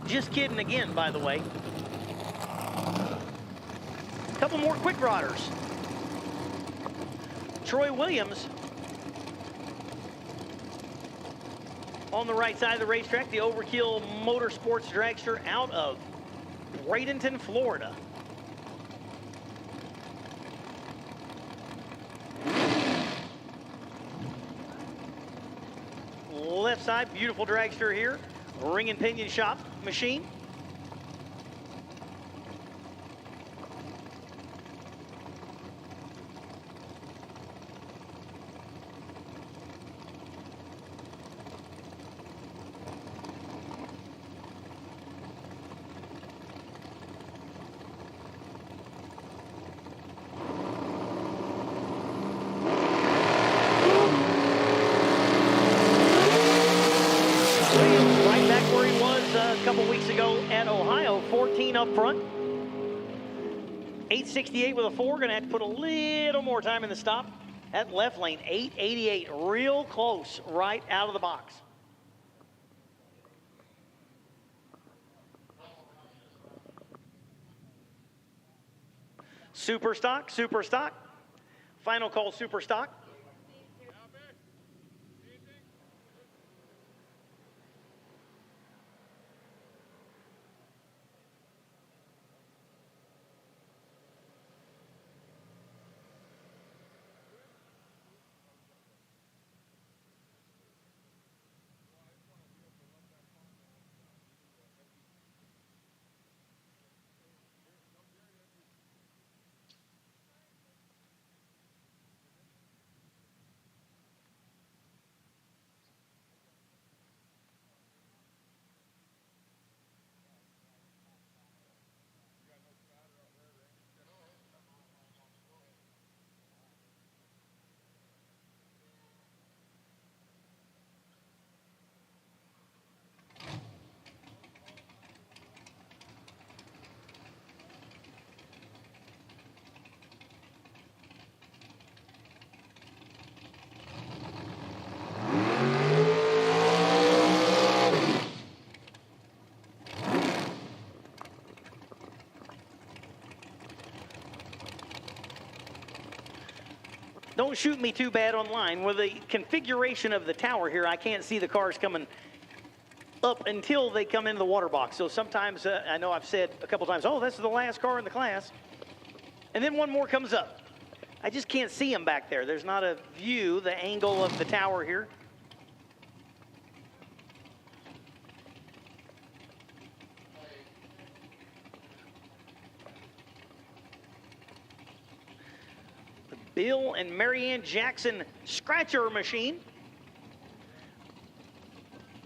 Just kidding again, by the way. Couple more quick rodders. Troy Williams on the right side of the racetrack, the Overkill Motorsports Dragster out of Bradenton, Florida. Left side, beautiful dragster here. Ring and pinion shop machine. a couple weeks ago at Ohio, 14 up front. 868 with a 4, going to have to put a little more time in the stop. That left lane, 888, real close right out of the box. Super stock, super stock. Final call, super stock. Don't shoot me too bad online. With the configuration of the tower here, I can't see the cars coming up until they come into the water box. So sometimes, I know I've said a couple times, oh, this is the last car in the class. And then one more comes up. I just can't see them back there. There's not a view, the angle of the tower here. Bill and Marianne Jackson scratcher machine.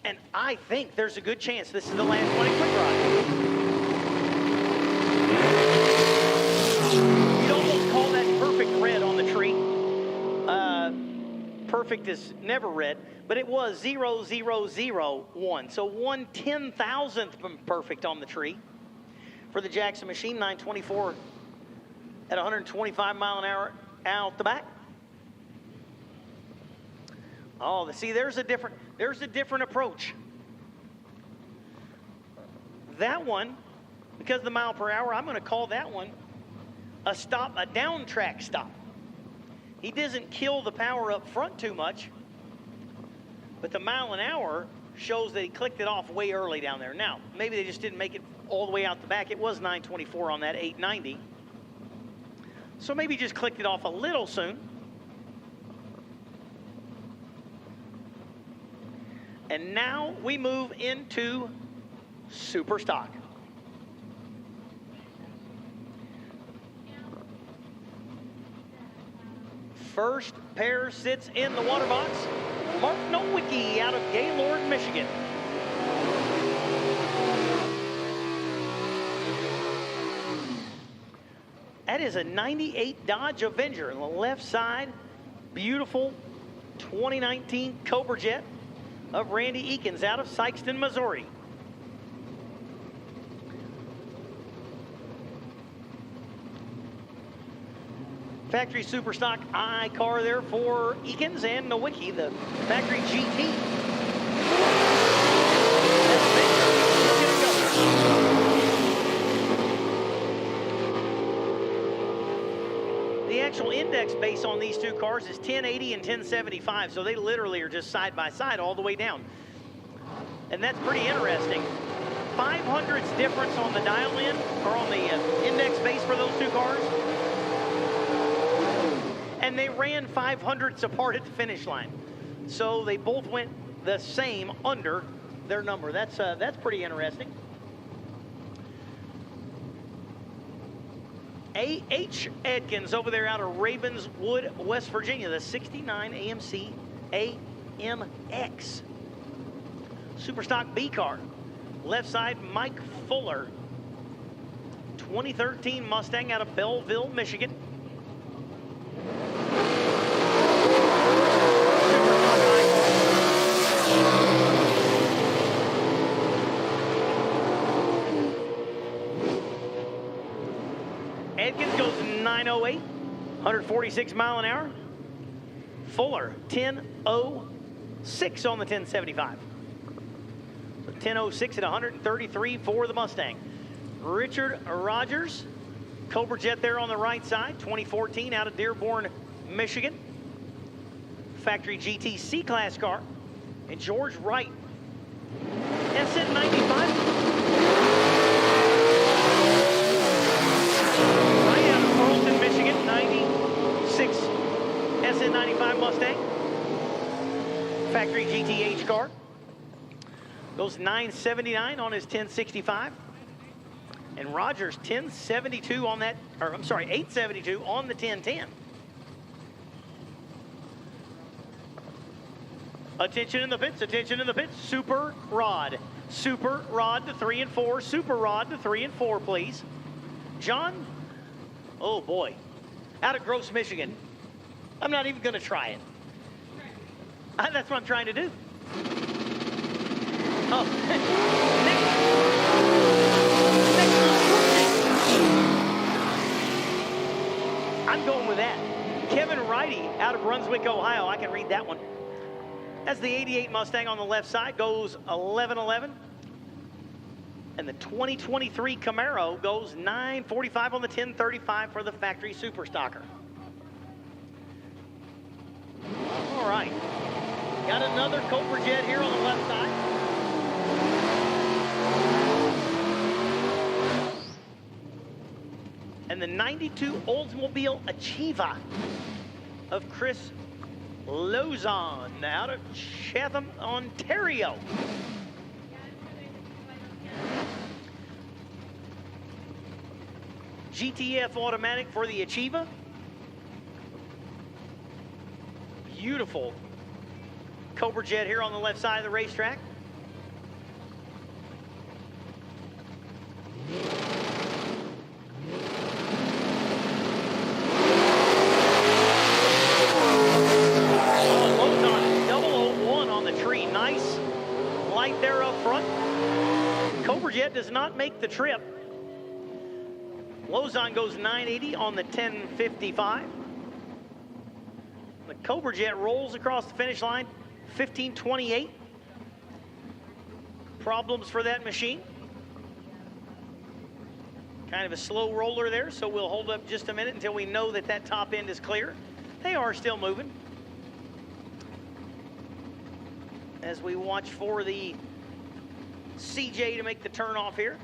And I think there's a good chance this is the last one in quick ride. You'd almost call that perfect red on the tree. Perfect is never red, but it was 0001. So 1/10,000th perfect on the tree for the Jackson machine, 924 at 125 mile an hour. Out the back. Oh, see, there's a different approach. That one, because of the mile per hour, I'm going to call that one a stop, a down track stop. He doesn't kill the power up front too much, but the mile an hour shows that he clicked it off way early down there. Now, maybe they just didn't make it all the way out the back. It was 924 on that 890. So maybe just clicked it off a little soon. And now we move into super stock. First pair sits in the water box. Mark Nowicki out of Gaylord, Michigan. That is a 98 Dodge Avenger on the left side. Beautiful 2019 Cobra Jet of Randy Eakins out of Sikeston, Missouri. Factory super stock I car there for Eakins and Nowicki, the factory GT. The actual index base on these two cars is 1080 and 1075, so they literally are just side by side all the way down. And that's pretty interesting. 500ths difference on the dial in, or on the index base for those two cars. And they ran 500ths apart at the finish line. So they both went the same under their number. That's pretty interesting. A.H. Adkins over there out of Ravenswood, West Virginia, the 69 AMC AMX. Superstock B car. Left side, Mike Fuller. 2013 Mustang out of Belleville, Michigan. 9:08, 146 mile an hour. Fuller, 10:06 on the 1075. 10:06 at 133 for the Mustang. Richard Rogers, Cobra Jet there on the right side, 2014 out of Dearborn, Michigan. Factory GT C-Class car. And George Wright, SN95. Right out of Carlton, Michigan, 96 SN95 Mustang. Factory GTH car. Goes 979 on his 1065. And Rogers 1072 on that, or I'm sorry, 872 on the 1010. Attention in the pits, attention in the pits. Super Rod to 3 and 4. Super Rod to 3 and 4, please. John, oh boy, out of Gross, Michigan. I'm not even going to try it. That's what I'm trying to do. Oh, I'm going with that. Kevin Righty out of Brunswick, Ohio. I can read that one. That's the 88 Mustang on the left side, goes 11:11. And the 2023 Camaro goes 9:45 on the 1035 for the factory Super Stocker. All right. Got another Cobra Jet here on the left side. And the 92 Oldsmobile Achieva of Chris Lozon out of Chatham, Ontario. GTF automatic for the Achieva. Beautiful Cobra Jet here on the left side of the racetrack. There up front. Cobra Jet does not make the trip. Lozon goes 980 on the 1055. The Cobra Jet rolls across the finish line 1528. Problems for that machine. Kind of a slow roller there, so we'll hold up just a minute until we know that that top end is clear. They are still moving. As we watch for the CJ to make the turn off here.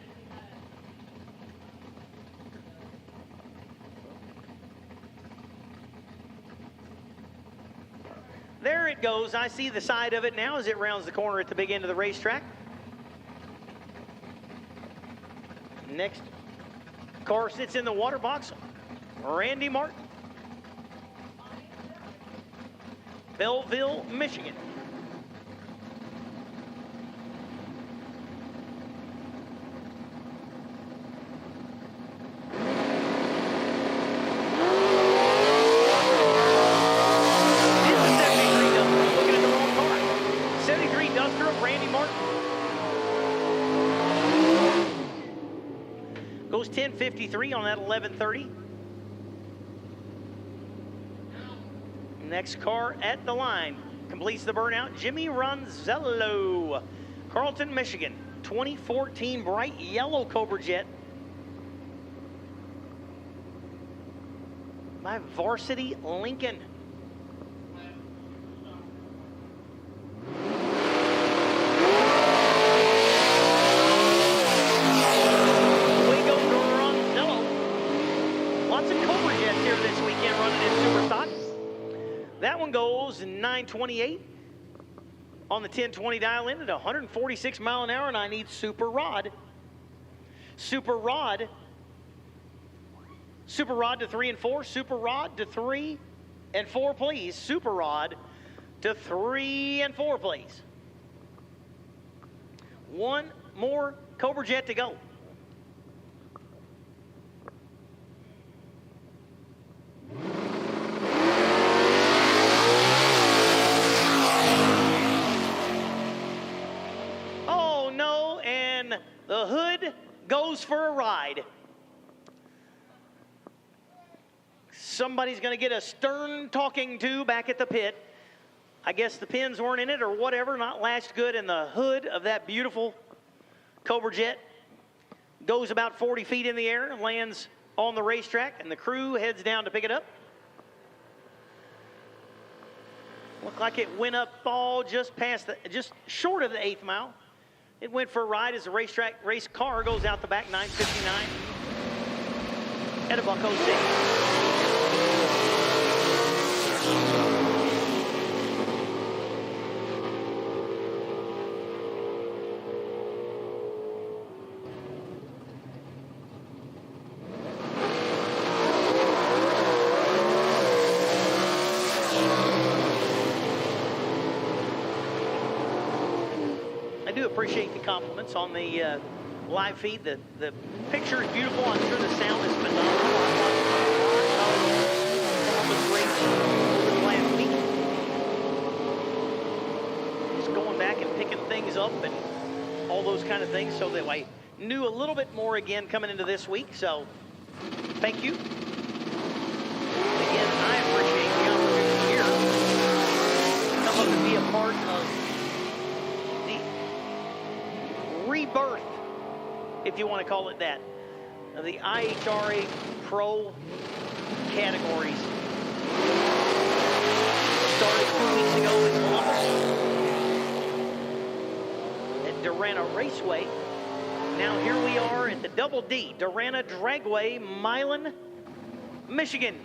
There it goes. I see the side of it now as it rounds the corner at the big end of the racetrack. Next car sits in the water box. Randy Martin. Belleville, Michigan. Goes 10:53 on that 11:30. Next car at the line completes the burnout. Jimmy Ronzello, Carlton, Michigan, 2014 bright yellow Cobra Jet. My Varsity Lincoln. That one goes 928 on the 1020 dial in at 146 mile an hour, and I need Super Rod. Super Rod to 3 and 4. Super Rod to 3 and 4, please. Super Rod to 3 and 4, please. One more Cobra Jet to go. The hood goes for a ride. Somebody's going to get a stern talking to back at the pit. I guess the pins weren't in it or whatever, not latched good, and the hood of that beautiful Cobra Jet goes about 40 feet in the air, lands on the racetrack, and the crew heads down to pick it up. Looked like it went up all just short of the 8th mile. It went for a ride as the race car goes out the back, 9:59 at a Bucko stage. I do appreciate the compliments on the live feed. The picture is beautiful. I'm sure the sound is phenomenal. Over the last week. Just going back and picking things up and all those kind of things, so that I knew a little bit more again coming into this week. So thank you. Again, I appreciate the opportunity here to come up and be a part of rebirth, if you want to call it that, of the IHRA Pro categories. Started 2 weeks ago in Columbus at Darana Raceway. Now here we are at the Double D, Darana Dragway, Milan, Michigan.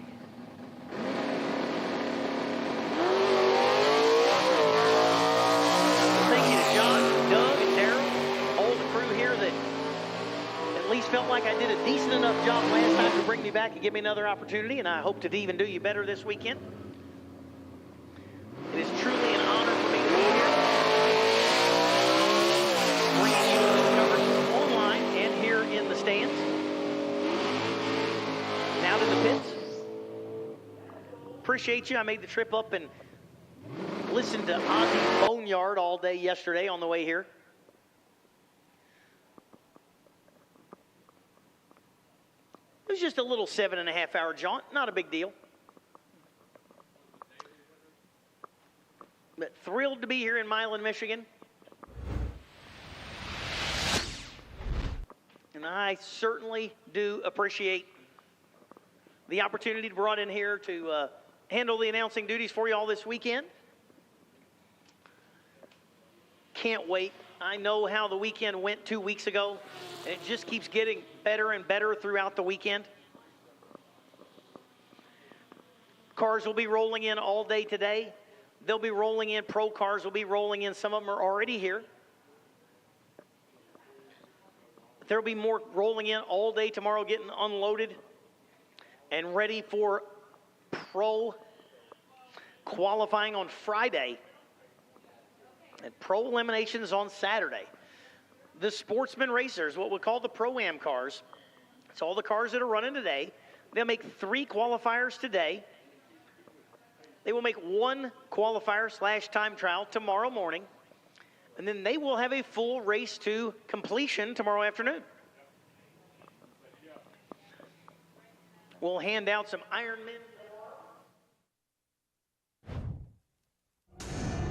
Thank you to John, Doug, and Daryl, all the crew here that at least felt like I did a decent enough job last time to bring me back and give me another opportunity, and I hope to even do you better this weekend. It is truly an honor for me to be here, bringing you this coverage online and here in the stands. Now to the pits. Appreciate you. I made the trip up and listened to Ozzy's Boneyard all day yesterday on the way here. It was just a little 7.5-hour jaunt, not a big deal. But thrilled to be here in Milan, Michigan. And I certainly do appreciate the opportunity to be brought in here to handle the announcing duties for you all this weekend. Can't wait. I know how the weekend went 2 weeks ago, and it just keeps getting better and better throughout the weekend. Cars will be rolling in all day today. They'll be rolling in. Pro cars will be rolling in. Some of them are already here. There will be more rolling in all day tomorrow, getting unloaded and ready for pro qualifying on Friday and pro eliminations on Saturday. The Sportsman racers, what we call the Pro-Am cars, it's all the cars that are running today. They'll make 3 qualifiers today. They will make 1 qualifier / time trial tomorrow morning. And then they will have a full race to completion tomorrow afternoon. We'll hand out some Ironmen.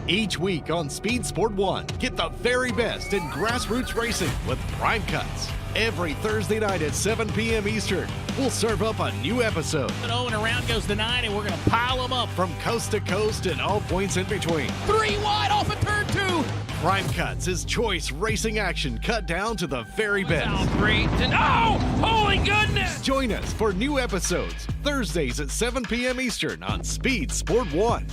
Each week on Speed Sport 1, get the very best in grassroots racing with Prime Cuts. Every Thursday night at 7 p.m. Eastern, we'll serve up a new episode. And around goes the 9, and we're going to pile them up. From coast to coast and all points in between. 3 wide off of turn 2. Prime Cuts is choice racing action cut down to the very best. Oh, great. And holy goodness! Join us for new episodes Thursdays at 7 p.m. Eastern on Speed Sport 1.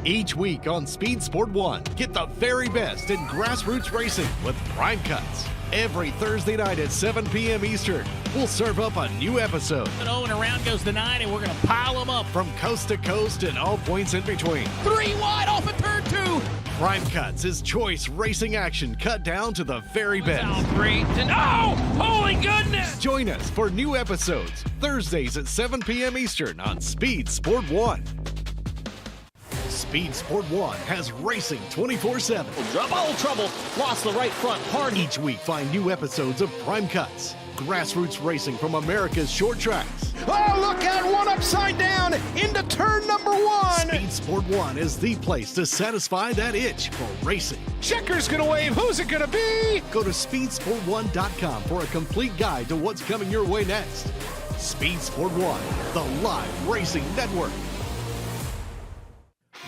Each week on Speed Sport 1, get the very best in grassroots racing with Prime Cuts. Every Thursday night at 7 p.m. Eastern, we'll serve up a new episode. And around goes the 9, and we're going to pile them up. From coast to coast and all points in between. 3 wide off of turn 2. Prime Cuts is choice racing action cut down to the very best. Oh, great. And holy goodness! Join us for new episodes Thursdays at 7 p.m. Eastern on Speed Sport 1. Speed Sport 1 has racing 24/7. Trouble, lost the right front hard. Each week, find new episodes of Prime Cuts. grassroots racing from America's short tracks. Oh, look out, one upside down into turn number 1. Speed Sport 1 is the place to satisfy that itch for racing. Checker's gonna wave, who's it gonna be? Go to speedsport1.com for a complete guide to what's coming your way next. Speed Sport 1, the live racing network.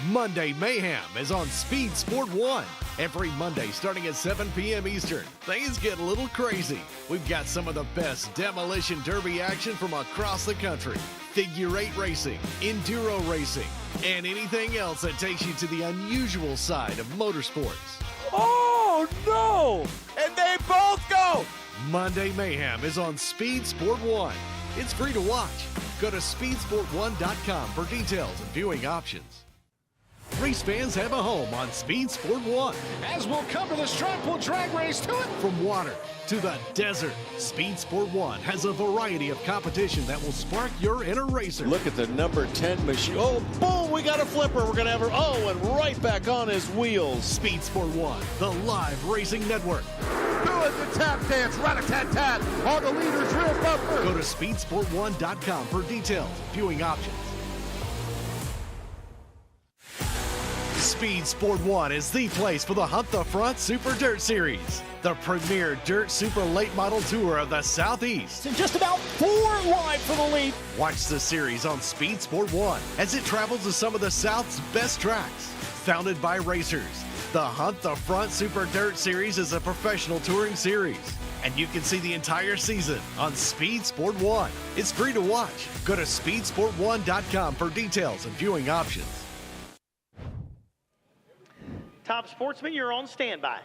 Monday Mayhem is on Speed Sport 1. Every Monday starting at 7 p.m. Eastern. Things get a little crazy. We've got some of the best demolition derby action from across the country. Figure 8 racing, enduro racing, and anything else that takes you to the unusual side of motorsports. Oh, no! And they both go! Monday Mayhem is on Speed Sport 1. It's free to watch. Go to speedsport1.com for details and viewing options. Race fans have a home on Speed Sport 1. As we'll come to the strap, we'll drag race to it. From water to the desert, Speed Sport 1 has a variety of competition that will spark your inner racer. Look at the number 10 machine. Oh, boom, we got a flipper. We're going to have her. Oh, and right back on his wheels. Speed Sport 1, the live racing network. Doing the tap dance, rat-a-tat-tat on the leader's rear bumper. Go to speedsport1.com for details, viewing options. Speed Sport 1 is the place for the Hunt the Front Super Dirt Series, the premier dirt super late model tour of the Southeast. And just about 4 wide for the lead. Watch the series on Speed Sport 1 as it travels to some of the South's best tracks. Founded by racers, the Hunt the Front Super Dirt Series is a professional touring series, and you can see the entire season on Speed Sport 1. It's free to watch. Go to speedsport1.com for details and viewing options. Top Sportsman, you're on standby.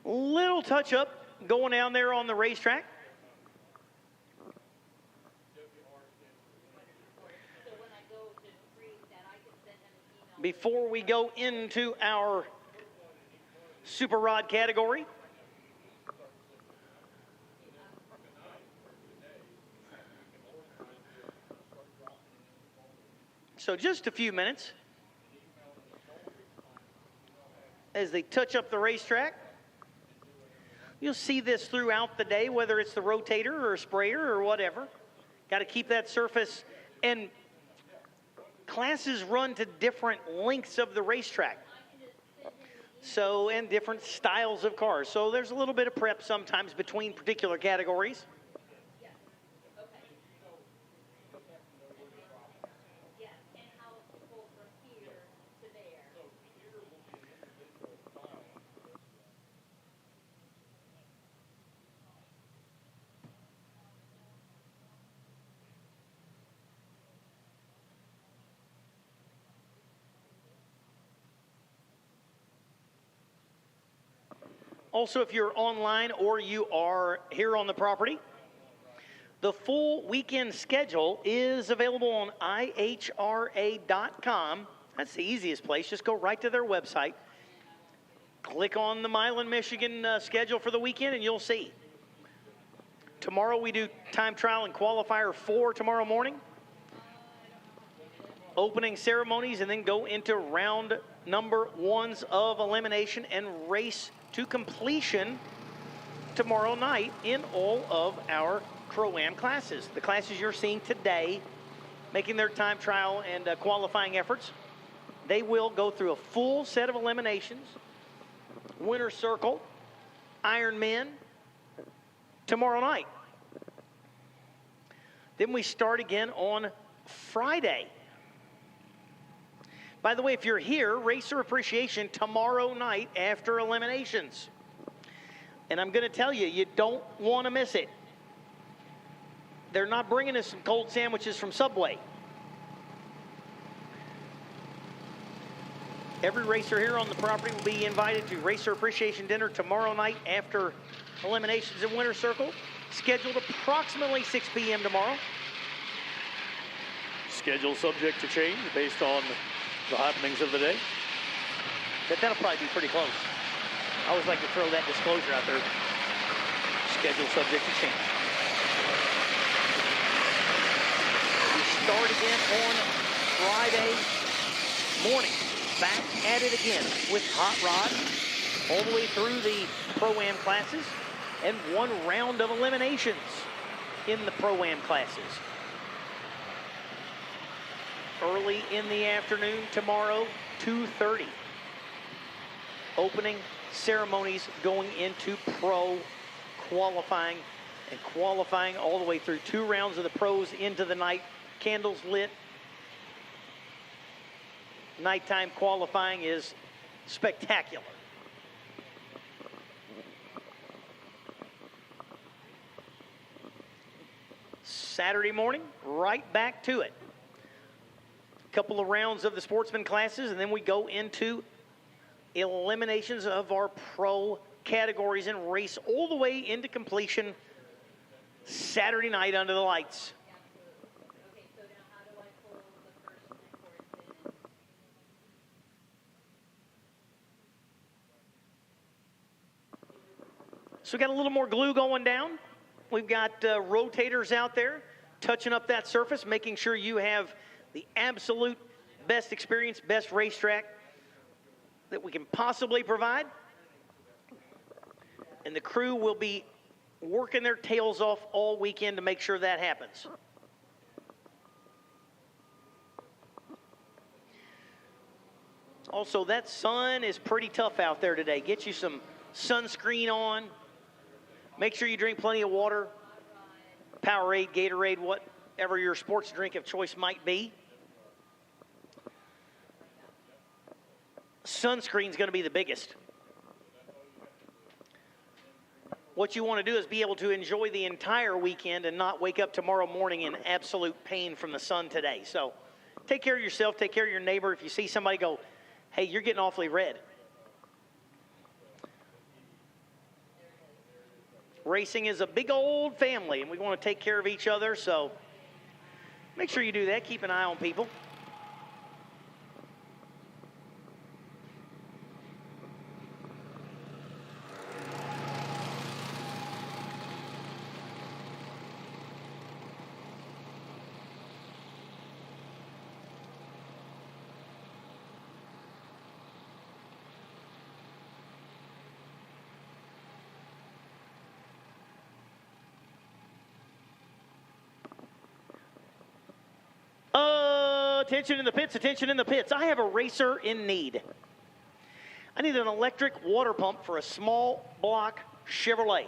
Little touch up going down there on the racetrack. Before we go into our super rod category, so just a few minutes as they touch up the racetrack. You'll see this throughout the day, whether it's the rotator or a sprayer or whatever. Got to keep that surface, and classes run to different lengths of the racetrack. So, and different styles of cars. So there's a little bit of prep sometimes between particular categories. Also, if you're online or you are here on the property, the full weekend schedule is available on IHRA.com. That's the easiest place. Just go right to their website. Click on the Milan, Michigan schedule for the weekend and you'll see. Tomorrow we do time trial and qualifier 4 tomorrow morning. Opening ceremonies, and then go into round number 1s of elimination and race to completion tomorrow night in all of our Pro-Am classes. The classes you're seeing today making their time trial and qualifying efforts, they will go through a full set of eliminations, winner's circle, Ironman, tomorrow night. Then we start again on Friday. By the way, if you're here, Racer Appreciation tomorrow night after eliminations. And I'm going to tell you, you don't want to miss it. They're not bringing us some cold sandwiches from Subway. Every racer here on the property will be invited to Racer Appreciation Dinner tomorrow night after eliminations in Winner's Circle, scheduled approximately 6 p.m. tomorrow. Schedule subject to change based on the happenings of the day. That'll probably be pretty close. I always like to throw that disclosure out there. Schedule subject to change. We start again on Friday morning. Back at it again with Hot Rod all the way through the Pro-Am classes and 1 round of eliminations in the Pro-Am classes. Early in the afternoon tomorrow, 2:30. Opening ceremonies going into pro qualifying, and qualifying all the way through 2 rounds of the pros into the night. Candles lit. Nighttime qualifying is spectacular. Saturday morning, right back to it. Couple of rounds of the Sportsman classes, and then we go into eliminations of our pro categories and race all the way into completion Saturday night under the lights. Okay, so now how do I pull the person and course in? So we got a little more glue going down. We've got rotators out there touching up that surface, making sure you have the absolute best experience, best racetrack that we can possibly provide. And the crew will be working their tails off all weekend to make sure that happens. Also, that sun is pretty tough out there today. Get you some sunscreen on. Make sure you drink plenty of water. Powerade, Gatorade, whatever your sports drink of choice might be. Sunscreen's going to be the biggest. What you want to do is be able to enjoy the entire weekend and not wake up tomorrow morning in absolute pain from the sun today. So take care of yourself, take care of your neighbor. If you see somebody go, hey, you're getting awfully red. Racing is a big old family, and we want to take care of each other, so make sure you do that. Keep an eye on people. Attention in the pits, attention in the pits. I have a racer in need. I need an electric water pump for a small block Chevrolet.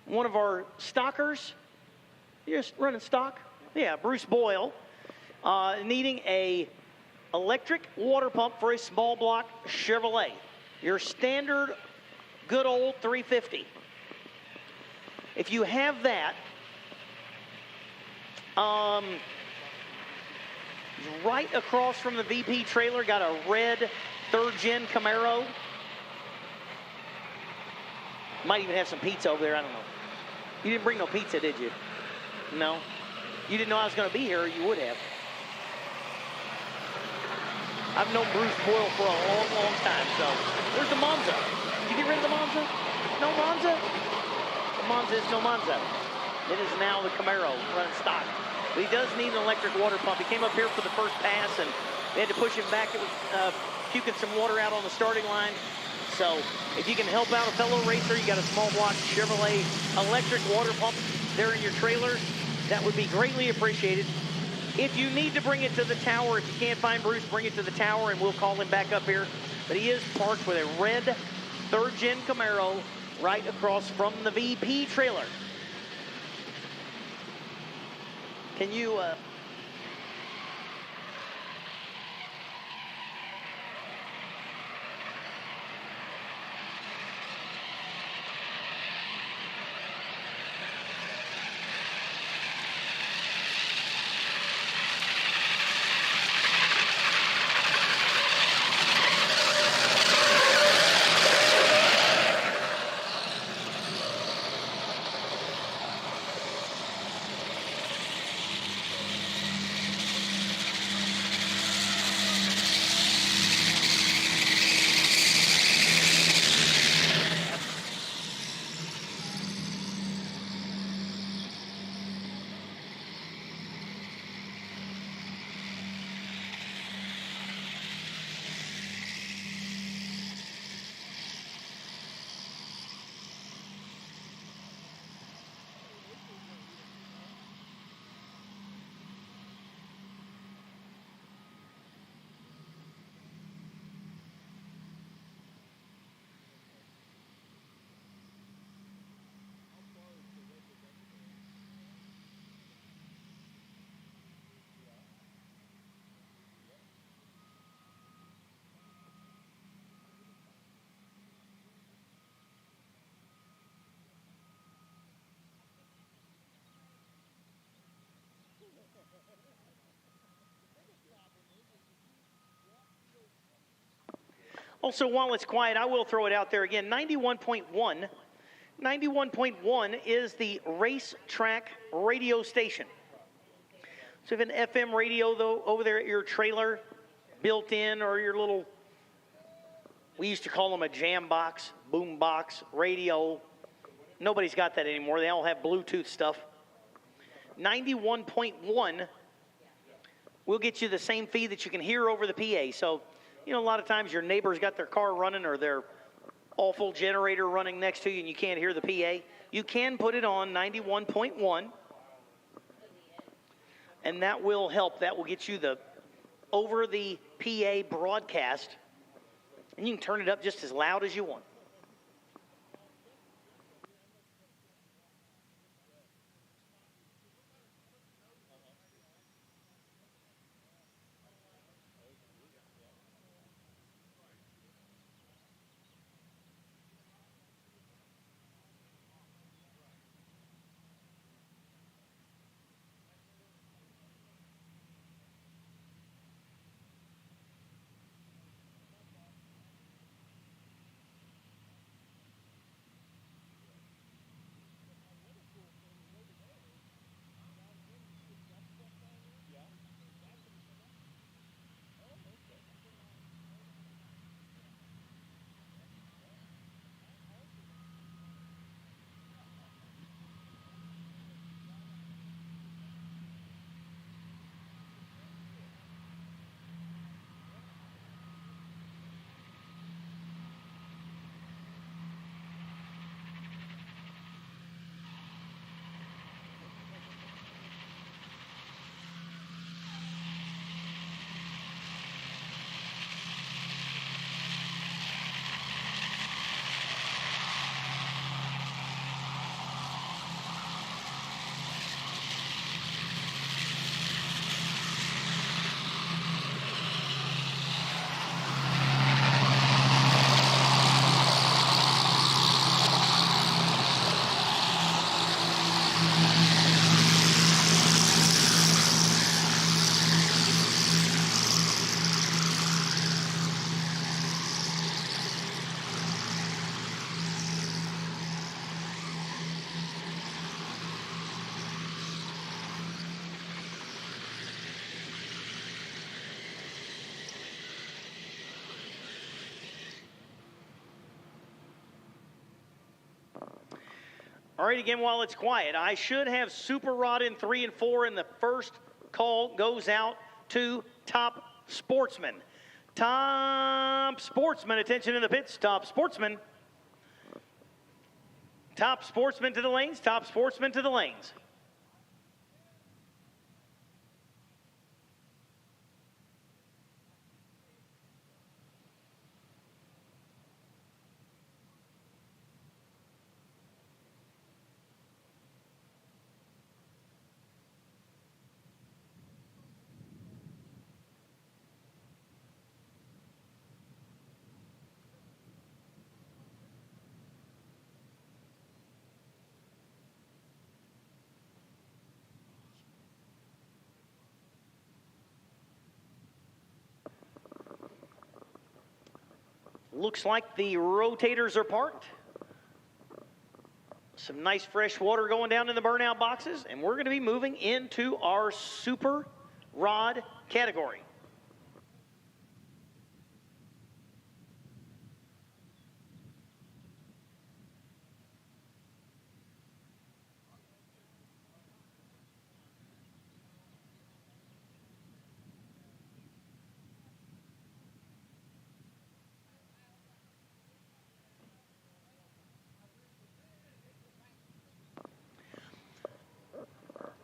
One of our stockers, you're just running stock? Yeah, Bruce Boyle, needing a electric water pump for a small block Chevrolet. Your standard good old 350. If you have that, right across from the VP trailer, got a red 3rd gen Camaro. Might even have some pizza over there, I don't know. You didn't bring no pizza, did you? No? You didn't know I was going to be here, or you would have. I've known Bruce Boyle for a long, long time. So where's the Monza? Did you get rid of the Monza? No Monza? The Monza is no Monza. It is now the Camaro running stock. But he does need an electric water pump. He came up here for the first pass, and they had to push him back. It was puking some water out on the starting line. So if you can help out a fellow racer, you got a small block Chevrolet electric water pump there in your trailer, that would be greatly appreciated. If you need to bring it to the tower, if you can't find Bruce, bring it to the tower and we'll call him back up here. But he is parked with a red third-gen Camaro right across from the VP trailer. Can you... Also, while it's quiet, I will throw it out there again. 91.1. 91.1 is the racetrack radio station. So if an FM radio, though, over there at your trailer, built in, or your little, we used to call them a jam box, boom box, radio. Nobody's got that anymore. They all have Bluetooth stuff. 91.1 will get you the same feed that you can hear over the PA. So, you know, a lot of times your neighbor's got their car running or their awful generator running next to you and you can't hear the PA. You can put it on 91.1, and that will help. That will get you the over the PA broadcast, and you can turn it up just as loud as you want. All right, again, while it's quiet, I should have Super Rod in 3 and 4, and the first call goes out to Top Sportsman. Top Sportsman, attention in the pits. Top Sportsman. Top Sportsman to the lanes. Top Sportsman to the lanes. Looks like the rotators are parked. Some nice fresh water going down in the burnout boxes, and we're going to be moving into our Super Rod category.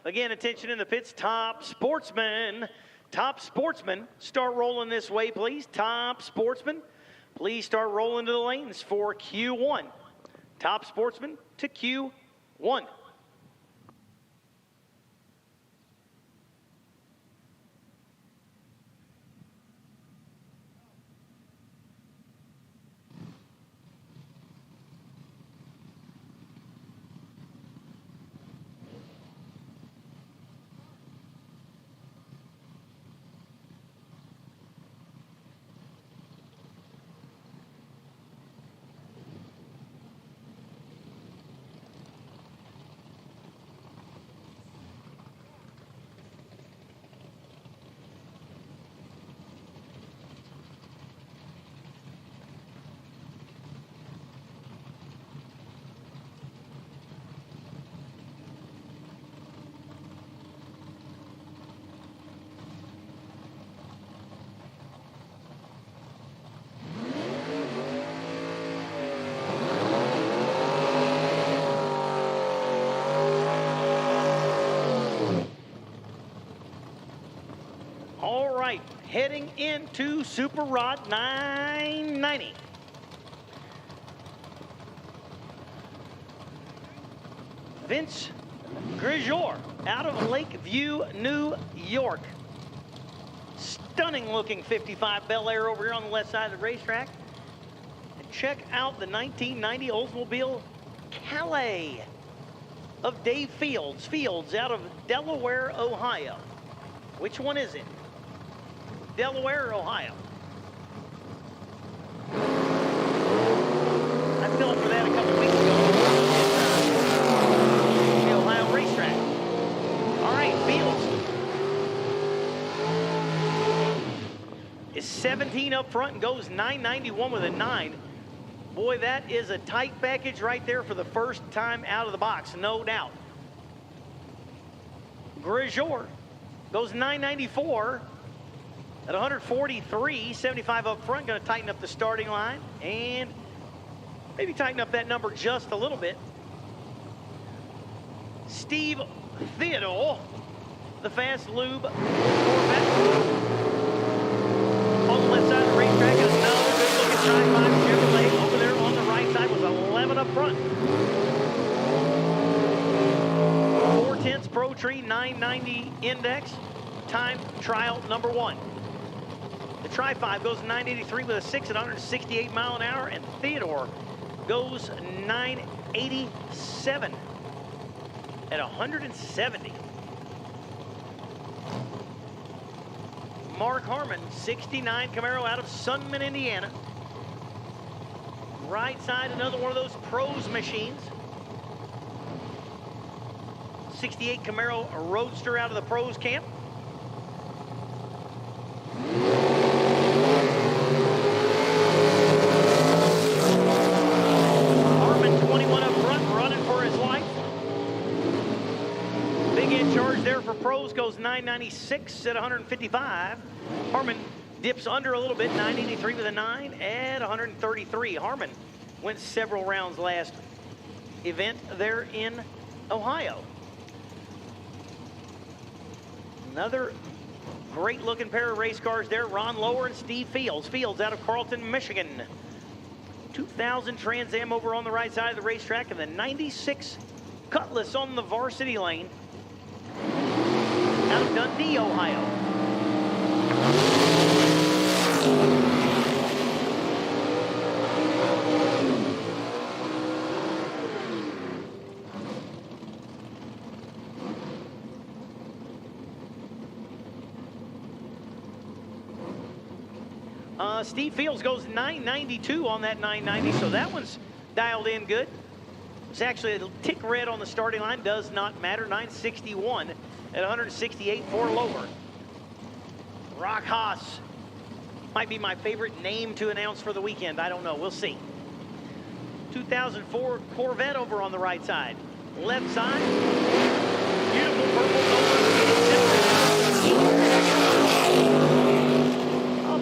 Again, attention in the pits, Top Sportsman. Top Sportsman, start rolling this way, please. Top Sportsman, please start rolling to the lanes for Q1. Top Sportsman to Q1. Heading into Super Rod 990. Vince Grigor out of Lakeview, New York. Stunning looking 55 Bel Air over here on the left side of the racetrack. And check out the 1990 Oldsmobile Calais of Dave Fields. Fields out of Delaware, Ohio. Which one is it? Delaware or Ohio? I filled for that a couple weeks ago. The Ohio racetrack. All right, Fields is 17 up front and goes 991 with a 9. Boy, that is a tight package right there for the first time out of the box, no doubt. Grigor goes 994. At 143, 75 up front, going to tighten up the starting line and maybe tighten up that number just a little bit. Steve Theodore, the Fast Lube Corvette. On the left side of the racetrack, and another good-looking Tri-5 Chevrolet over there on the right side was 11 up front. 4/10 Pro Tree 990 Index, time trial number 1. The Tri-5 goes 983 with a 6 at 168 mile an hour, and Theodore goes 987 at 170. Mark Harmon, 69 Camaro out of Sunman, Indiana. Right side, another one of those pros machines. 68 Camaro Roadster out of the pros camp. Harmon, 21 up front, running for his life. Pros goes 996 at 155. Harmon dips under a little bit, 983 with a 9 at 133. Harmon went several rounds last event there in Ohio. Another great looking pair of race cars there, Ron Lower and Steve Fields. Fields out of Carlton, Michigan. 2000 Trans Am over on the right side of the racetrack, and the 96 Cutlass on the varsity lane out of Dundee, Ohio. Steve Fields goes 992 on that 990, so that one's dialed in good. It's actually a tick red on the starting line, does not matter. 961 at 168 for Lower. Rock Haas might be my favorite name to announce for the weekend. I don't know, we'll see. 2004 Corvette over on the right side. Left side, beautiful purple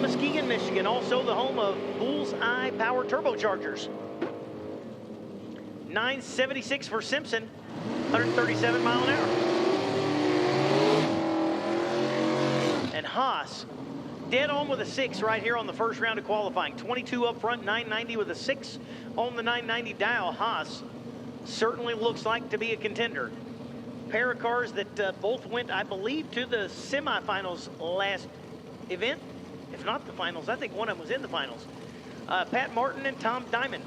Muskegon, Michigan, also the home of Bullseye Power Turbochargers. 976 for Simpson, 137 mile an hour. And Haas, dead on with a 6 right here on the first round of qualifying. 22 up front, 990 with a 6 on the 990 dial. Haas certainly looks like to be a contender. Pair of cars that both went, I believe, to the semifinals last event. If not the finals, I think one of them was in the finals. Pat Martin and Tom Diamond.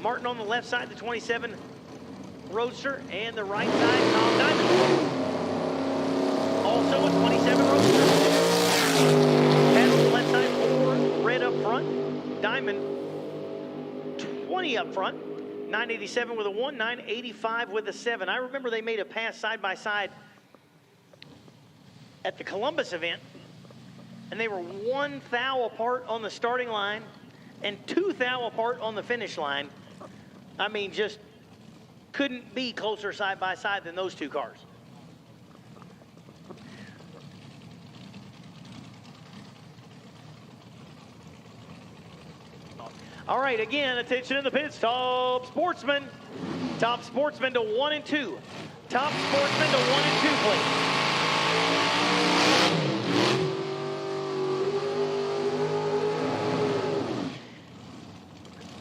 Martin on the left side, the 27 Roadster, and the right side, Tom Diamond. Also a 27 Roadster. Pat on the left side, 4 red up front. Diamond, 20 up front. 987 with a 1, 985 with a 7. I remember they made a pass side by side at the Columbus event, and they were 1 thou apart on the starting line and 2 thou apart on the finish line. I mean, just couldn't be closer side by side than those two cars. All right, again, attention in the pits. Top Sportsman. Top Sportsman to 1 and 2. Top Sportsman to 1 and 2, please.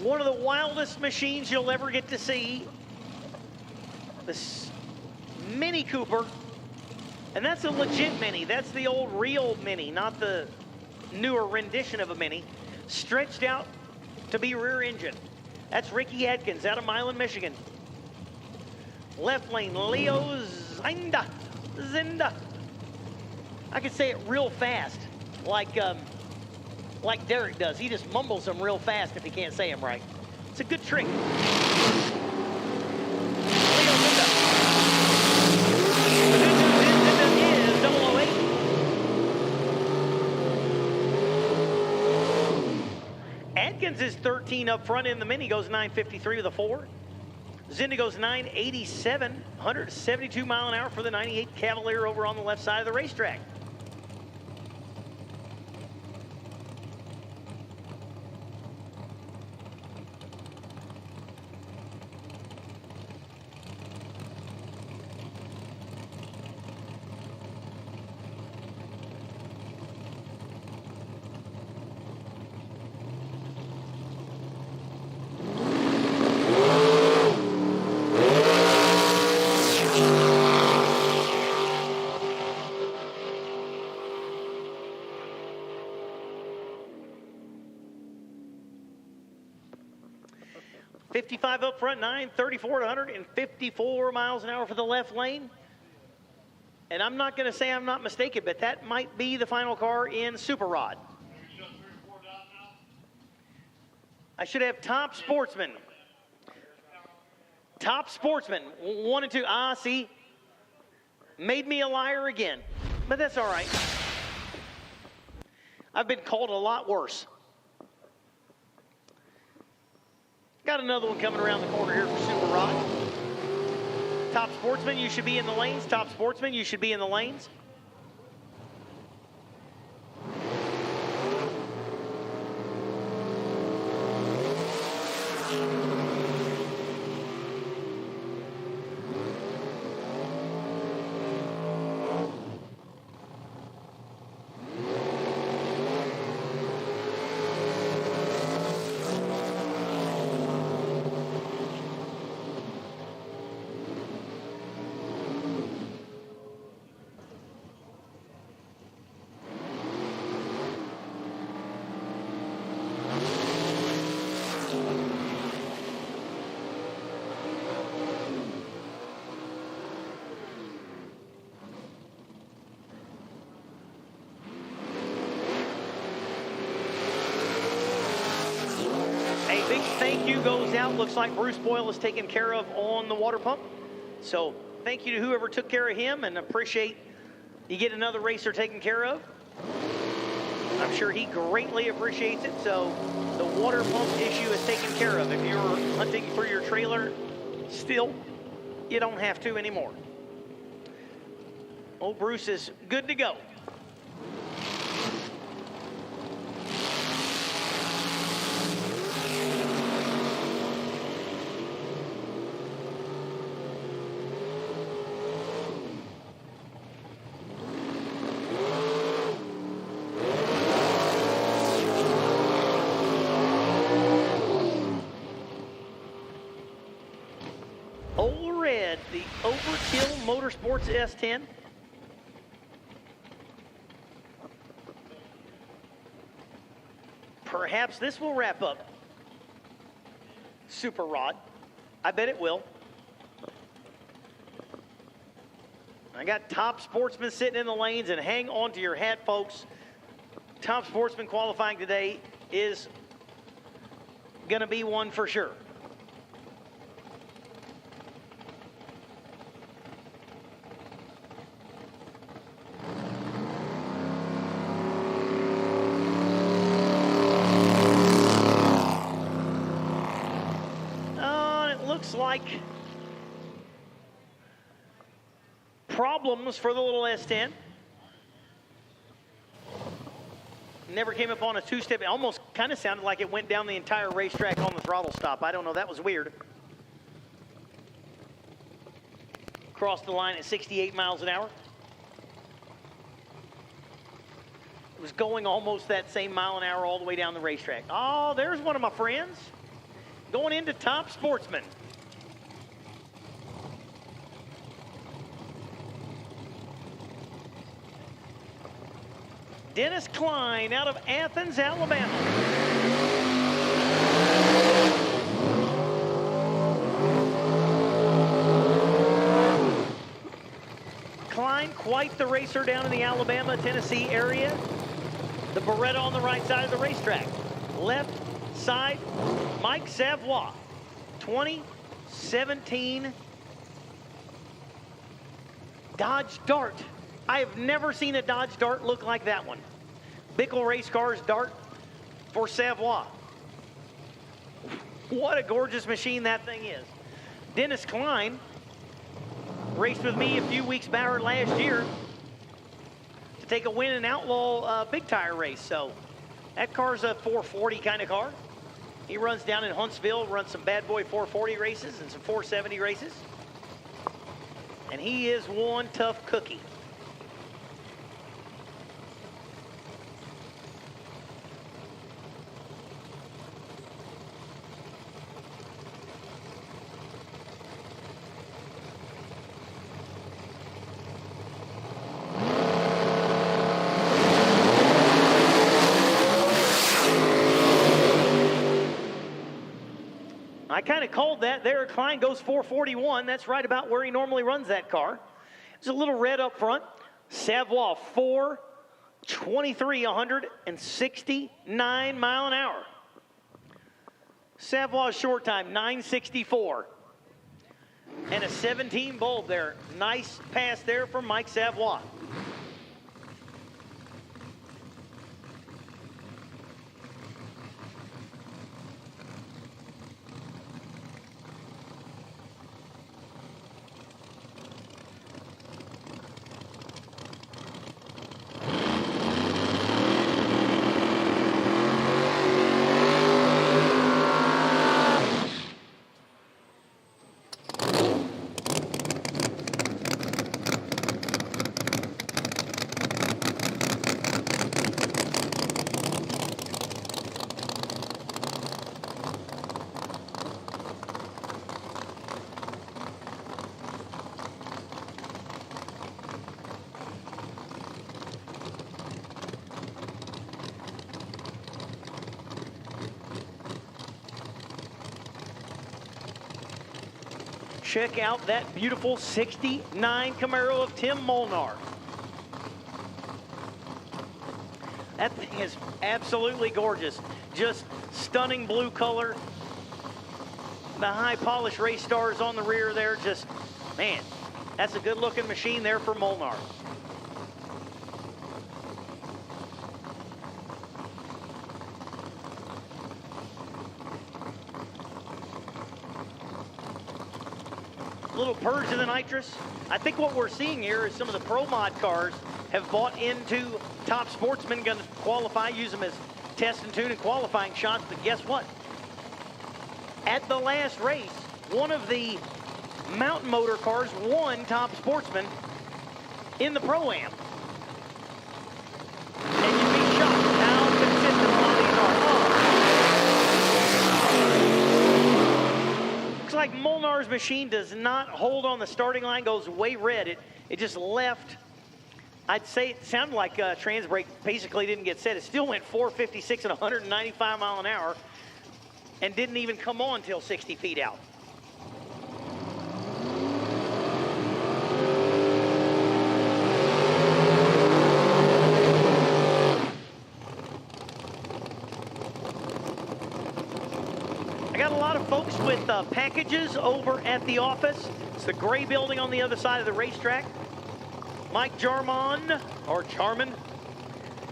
One of the wildest machines you'll ever get to see. This Mini Cooper. And that's a legit Mini. That's the old real Mini, not the newer rendition of a Mini. Stretched out to be rear engine. That's Ricky Adkins out of Milan, Michigan. Left lane, Leo Zinda. I could say it real fast, like Derek does. He just mumbles them real fast if he can't say them right. It's a good trick. Leo Zinda. Zinda is 008. Adkins is 13 up front in the Mini, goes 953 with a 4. Zinda goes 987, 172 mile an hour for the 98 Cavalier over on the left side of the racetrack. .55 up front, 934 to 154 miles an hour for the left lane. And I'm not going to say I'm not mistaken, but that might be the final car in Super Rod. I should have Top Sportsman. Top Sportsman, 1 and 2. Ah, see, made me a liar again, but that's all right. I've been called a lot worse. Got another one coming around the corner here for Super Rod. Top Sportsman, you should be in the lanes. Top Sportsman, you should be in the lanes. A big thank you goes out. Looks like Bruce Boyle is taken care of on the water pump. So thank you to whoever took care of him, and appreciate you get another racer taken care of. I'm sure he greatly appreciates it. So the water pump issue is taken care of. If you're hunting for your trailer still, you don't have to anymore. Old Bruce is good to go. The Overkill Motorsports S10. Perhaps this will wrap up Super Rod. I bet it will. I got Top Sportsman sitting in the lanes, and hang on to your hat, folks. Top Sportsman qualifying today is going to be one for sure. Looks like problems for the little S10. Never came up on a two-step. It almost kind of sounded like it went down the entire racetrack on the throttle stop. I don't know, that was weird. Crossed the line at 68 miles an hour. It was going almost that same mile an hour all the way down the racetrack. Oh, there's one of my friends going into Top Sportsman. Dennis Klein out of Athens, Alabama. Klein, quite the racer down in the Alabama, Tennessee area. The Beretta on the right side of the racetrack. Left side, Mike Savoy, 2017 Dodge Dart. I have never seen a Dodge Dart look like that one. Bickle Race Cars Dart for Savoy. What a gorgeous machine that thing is. Dennis Klein raced with me a few weeks back last year to take a win in Outlaw big tire race. So that car's a 440 kind of car. He runs down in Huntsville, runs some bad boy 440 races and some 470 races. And he is one tough cookie. I kind of called that there. Klein goes 441. That's right about where he normally runs that car. There's a little red up front. Savoy 423, 169 mile an hour. Savoy's short time, 964. And a 17 bulb there. Nice pass there from Mike Savoy. check out that beautiful 69 Camaro of Tim Molnar. That thing is absolutely gorgeous. Just stunning blue color. The high polished race stars on the rear there. Just, man, that's a good looking machine there for Molnar. Little purge of the nitrous. I think what we're seeing here is some of the Pro Mod cars have bought into Top Sportsman, going to qualify, use them as test and tune and qualifying shots. But guess what? At the last race, one of the Mountain Motor cars won Top Sportsman in the Pro-Am. And you'd be shocked how consistent a lot of these are. Looks like Molnar's machine does not hold on the starting line, goes way red. It just left. I'd say it sounded like trans brake basically didn't get set. It still went 456 at 195 mile an hour and didn't even come on till 60 feet out. I got a lot of folks with packages over at the office. It's the gray building on the other side of the racetrack. Mike Jarman, or Charman,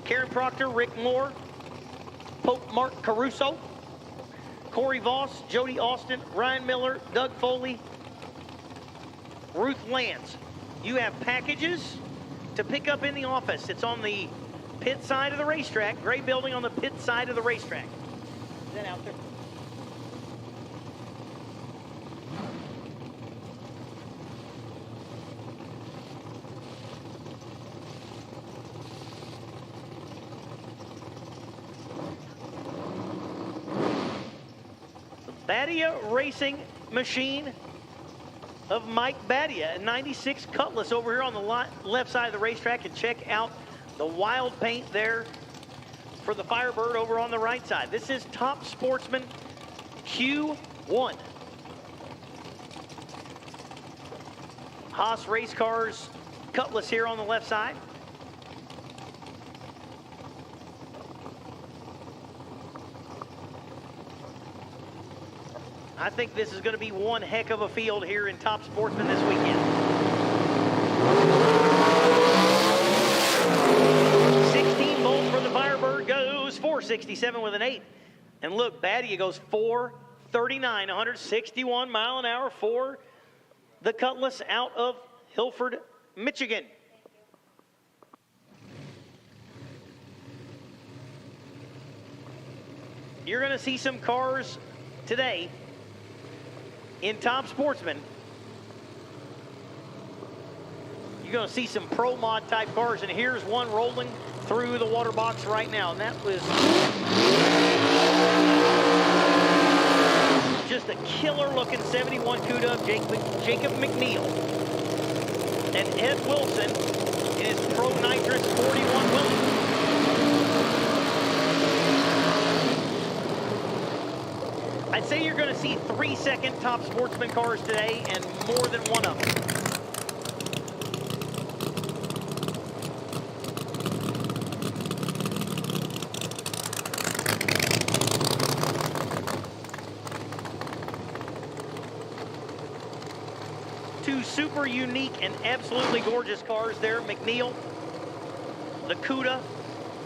Karen Proctor, Rick Moore, Pope Mark Caruso, Corey Voss, Jody Austin, Ryan Miller, Doug Foley, Ruth Lance. You have packages to pick up in the office. It's on the pit side of the racetrack, gray building on the pit side of the racetrack. Is that out there? Badia Racing machine of Mike Badia, a 96 Cutlass over here on the left side of the racetrack, and check out the wild paint there for the Firebird over on the right side. This is Top Sportsman Q1. Haas Race Cars Cutlass here on the left side. I think this is going to be one heck of a field here in Top Sportsman this weekend. 16 volt for the Firebird, goes 467 with an 8. And look, Badia goes 439, 161 mile an hour for the Cutlass out of Hilford, Michigan. You're going to see some cars today in Top Sportsman. You're going to see some Pro Mod type cars, and here's one rolling through the water box right now, and that was just a killer looking 71 CUDA of Jacob McNeil and Ed Wilson in his Pro Nitrous 41 Wilson. I'd say you're going to see 3-second Top Sportsman cars today, and more than one of them. Two super unique and absolutely gorgeous cars there. McNeil, the CUDA,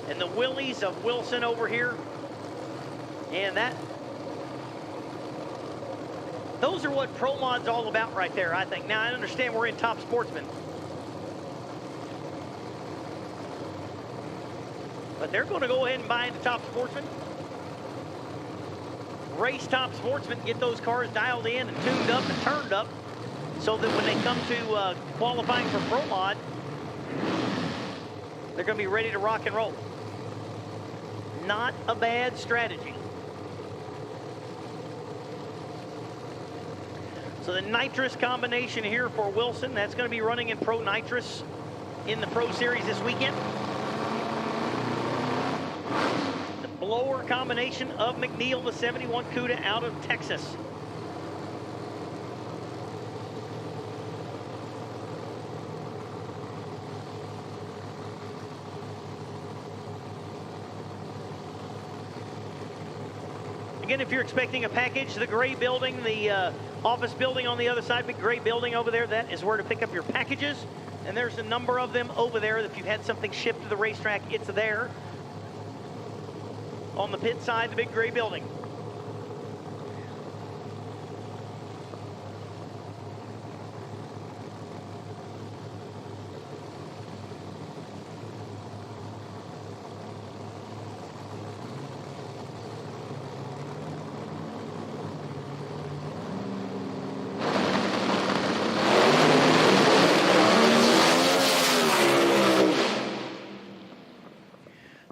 and the Willies of Wilson over here. And those are what Pro Mod's all about right there, I think. Now, I understand we're in Top Sportsman. But they're going to go ahead and buy into Top Sportsman. Race Top Sportsman, get those cars dialed in and tuned up and turned up so that when they come to qualifying for Pro Mod, they're going to be ready to rock and roll. Not a bad strategy. So the nitrous combination here for Wilson, that's going to be running in Pro Nitrous in the Pro Series this weekend. The blower combination of McNeil, the 71 CUDA out of Texas. again, if you're expecting a package, the gray building, the office building on the other side, big gray building over there, that is where to pick up your packages. And there's a number of them over there. If you've had something shipped to the racetrack, it's there. On the pit side, the big gray building.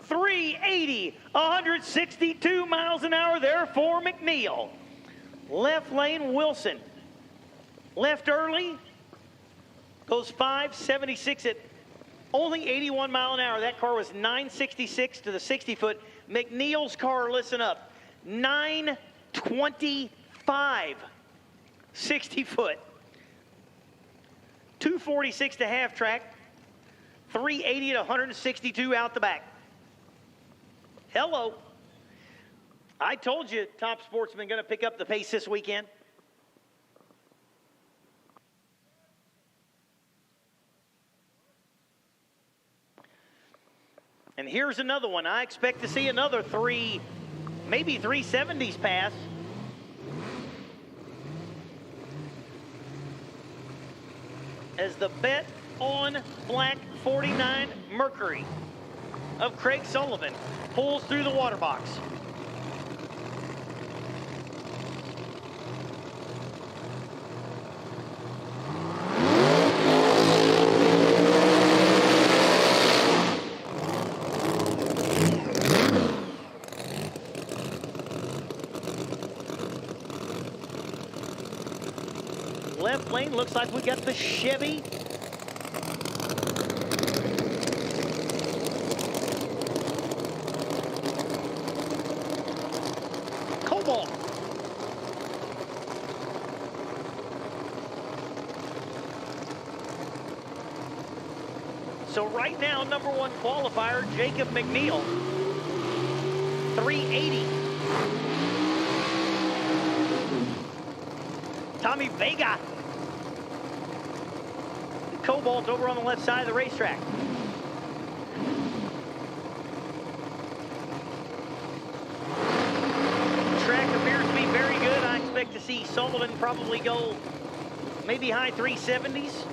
.380, 162 miles an hour there for McNeil. Left lane, Wilson. Left early, goes 576 at only 81 mile an hour. That car was 966 to the 60-foot. McNeil's car, listen up, 925, 60-foot. 246 to half track, 380 to 162 out the back. Hello. I told you Top Sportsman going to pick up the pace this weekend. And here's another one. I expect to see another maybe 370s pass. As the bet on Black 49 Mercury of Craig Sullivan pulls through the water box. Left lane looks like we got the Chevy. So right now, number one qualifier, Jacob McNeil, 380. Tommy Vega, the Cobalt over on the left side of the racetrack. Track appears to be very good. I expect to see Sullivan probably go maybe high 370s.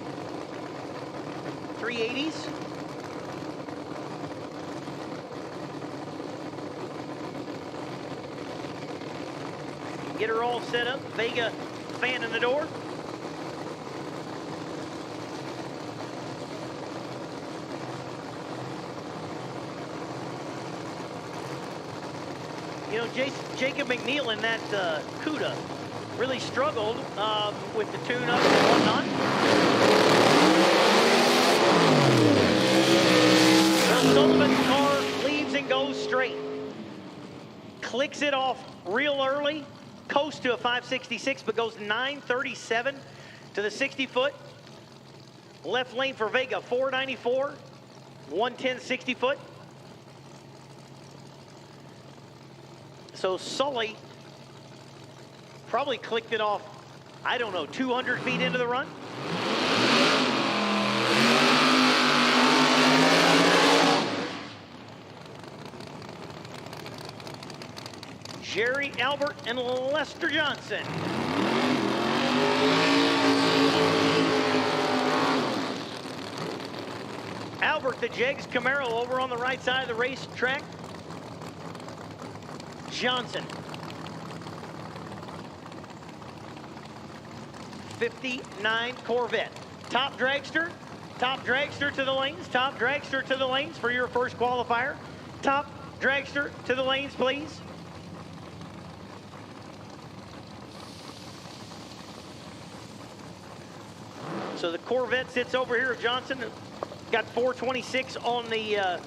380s. Get her all set up. Vega fan in the door. You know, Jacob McNeil in that CUDA really struggled with the tune-up and whatnot. Sullivan's car leaves and goes straight. Clicks it off real early. Coast to a 566, but goes 937 to the 60-foot. Left lane for Vega, 494, 110 60-foot. So Sully probably clicked it off, I don't know, 200 feet into the run. Jerry Albert and Lester Johnson. Albert, the Jegs Camaro over on the right side of the racetrack. Johnson. 59 Corvette. Top Dragster to the lanes, top Dragster to the lanes for your first qualifier. Top Dragster to the lanes, please. So the Corvette sits over here of Johnson. Got 426 on the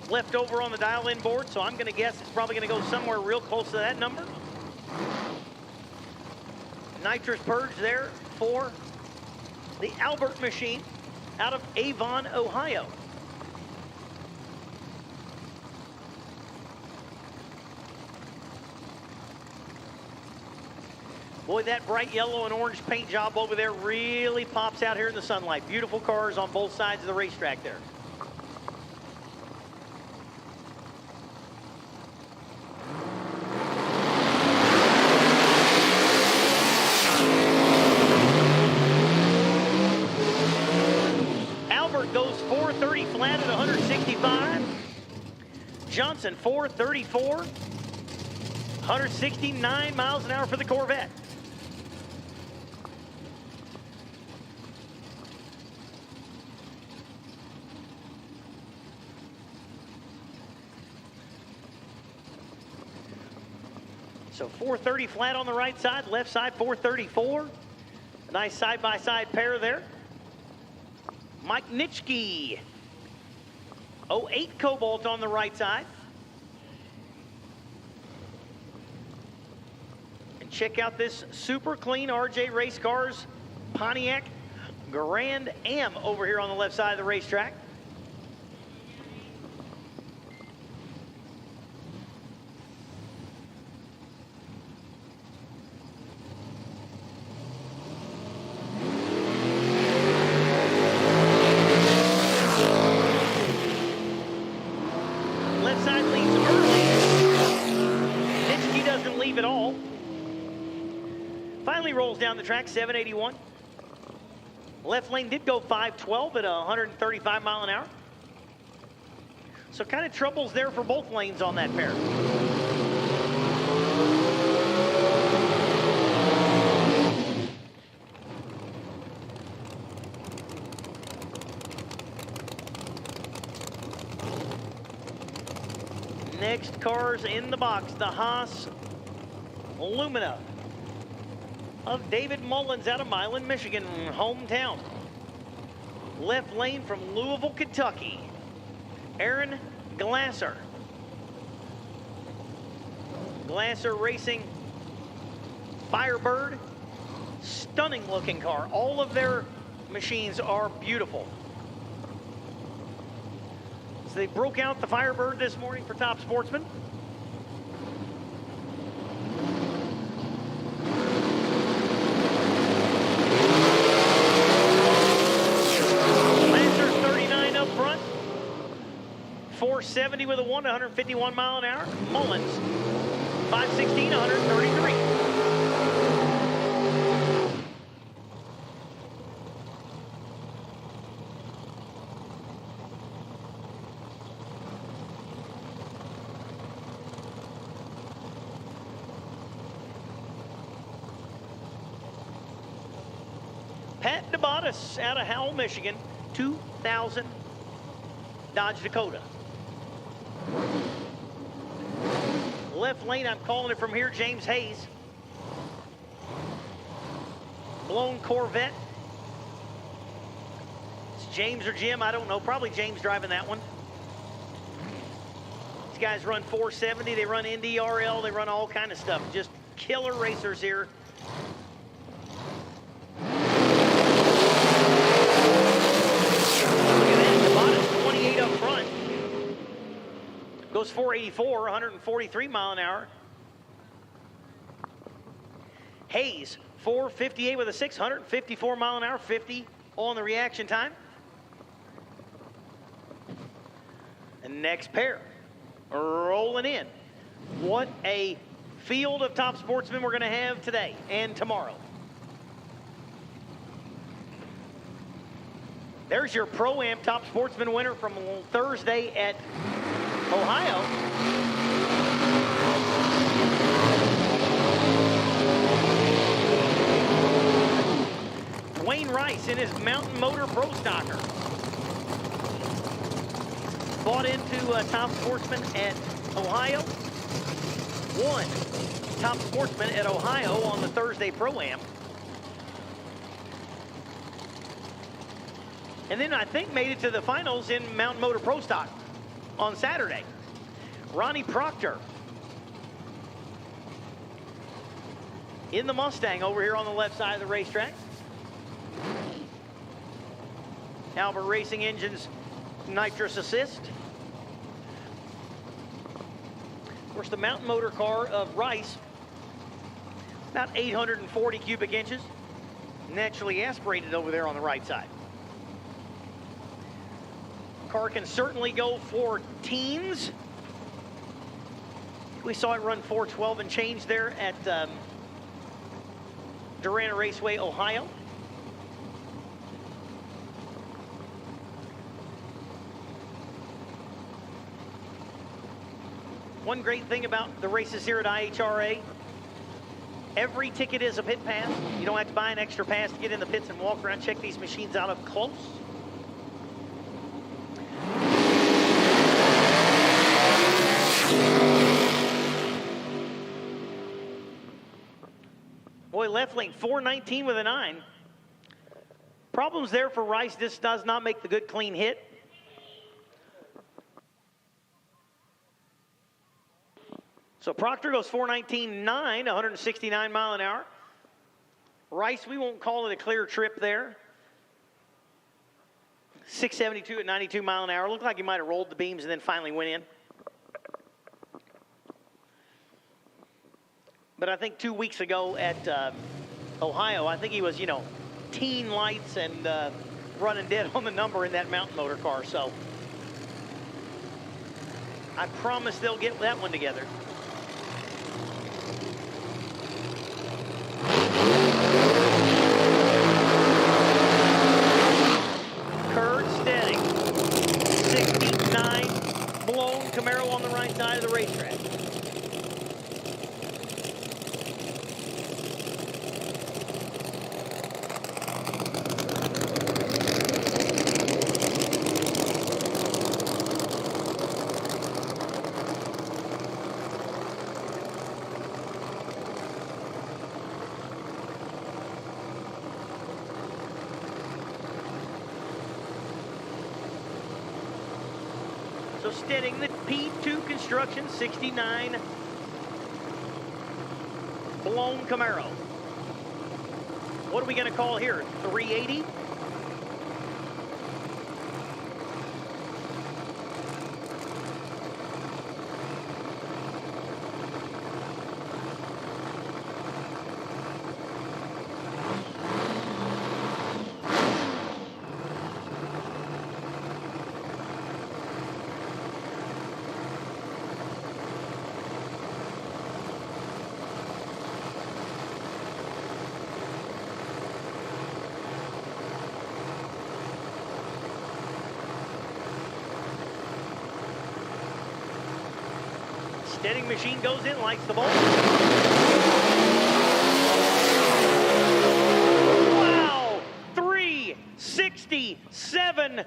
left over on the dial-in board, so I'm going to guess it's probably going to go somewhere real close to that number. Nitrous purge there for the Albert machine out of Avon, Ohio. Boy, that bright yellow and orange paint job over there really pops out here in the sunlight. Beautiful cars on both sides of the racetrack there. Albert goes 430 flat at 165. Johnson 434, 169 miles an hour for the Corvette. So 430 flat on the right side, left side 434. A nice side-by-side pair there. Mike Nitschke, 08 Cobalt on the right side. And check out this super clean RJ Race Cars Pontiac Grand Am over here on the left side of the racetrack. Rolls down the track, 781. Left lane did go 512 at 135 mile an hour. So kind of troubles there for both lanes on that pair. Next cars in the box, the Haas Lumina of David Mullins out of Milan, Michigan, hometown. Left lane from Louisville, Kentucky, Aaron Glasser. Glasser racing Firebird. Stunning looking car. All of their machines are beautiful. So they broke out the Firebird this morning for Top Sportsman. Lancer's 39 up front. 470 with a 151 mile an hour. Mullins, 516, 133. Pat DeBottis out of Howell, Michigan, 2000 Dodge Dakota. Left lane, I'm calling it from here, James Hayes. Blown Corvette. It's James or Jim, I don't know, probably James driving that one. These guys run 470, they run NDRL, they run all kind of stuff. Just killer racers here. Goes 484, 143 mile an hour. Hayes, 458 with a 654 mile an hour, 50 on the reaction time. And next pair, rolling in. What a field of Top Sportsmen we're going to have today and tomorrow. There's your Pro-Am Top Sportsman winner from Thursday at Ohio. Wayne Rice in his Mountain Motor Pro Stocker. Bought into Top Sportsman at Ohio. Won Top Sportsman at Ohio on the Thursday Pro-Am. And then I think made it to the finals in Mountain Motor Pro Stock on Saturday. Ronnie Proctor in the Mustang over here on the left side of the racetrack. Albert Racing Engines nitrous assist. Of course, the Mountain Motor car of Rice About 840 cubic inches. Naturally aspirated over there on the right side. Car can certainly go for teens. We saw it run 412 and change there at Darana Raceway, Ohio. One great thing about the races here at IHRA, every ticket is a pit pass. You don't have to buy an extra pass to get in the pits and walk around, check these machines out up close. Boy, left lane, 419 with a 9. Problems there for Rice. This does not make the good clean hit. So Proctor goes 419.9, 169 mile an hour. Rice, we won't call it a clear trip there. 672 at 92 mile an hour. Looked like he might have rolled the beams and then finally went in. But I think 2 weeks ago at Ohio, I think he was, teen lights and running dead on the number in that mountain motor car. So I promise they'll get that one together. Kurt steady. 69 blown Camaro on the right side of the racetrack. So steadying the P2 construction, 69 blown Camaro. What are we going to call here? 380? Steadying machine goes in, lights the bolt. Wow! 367,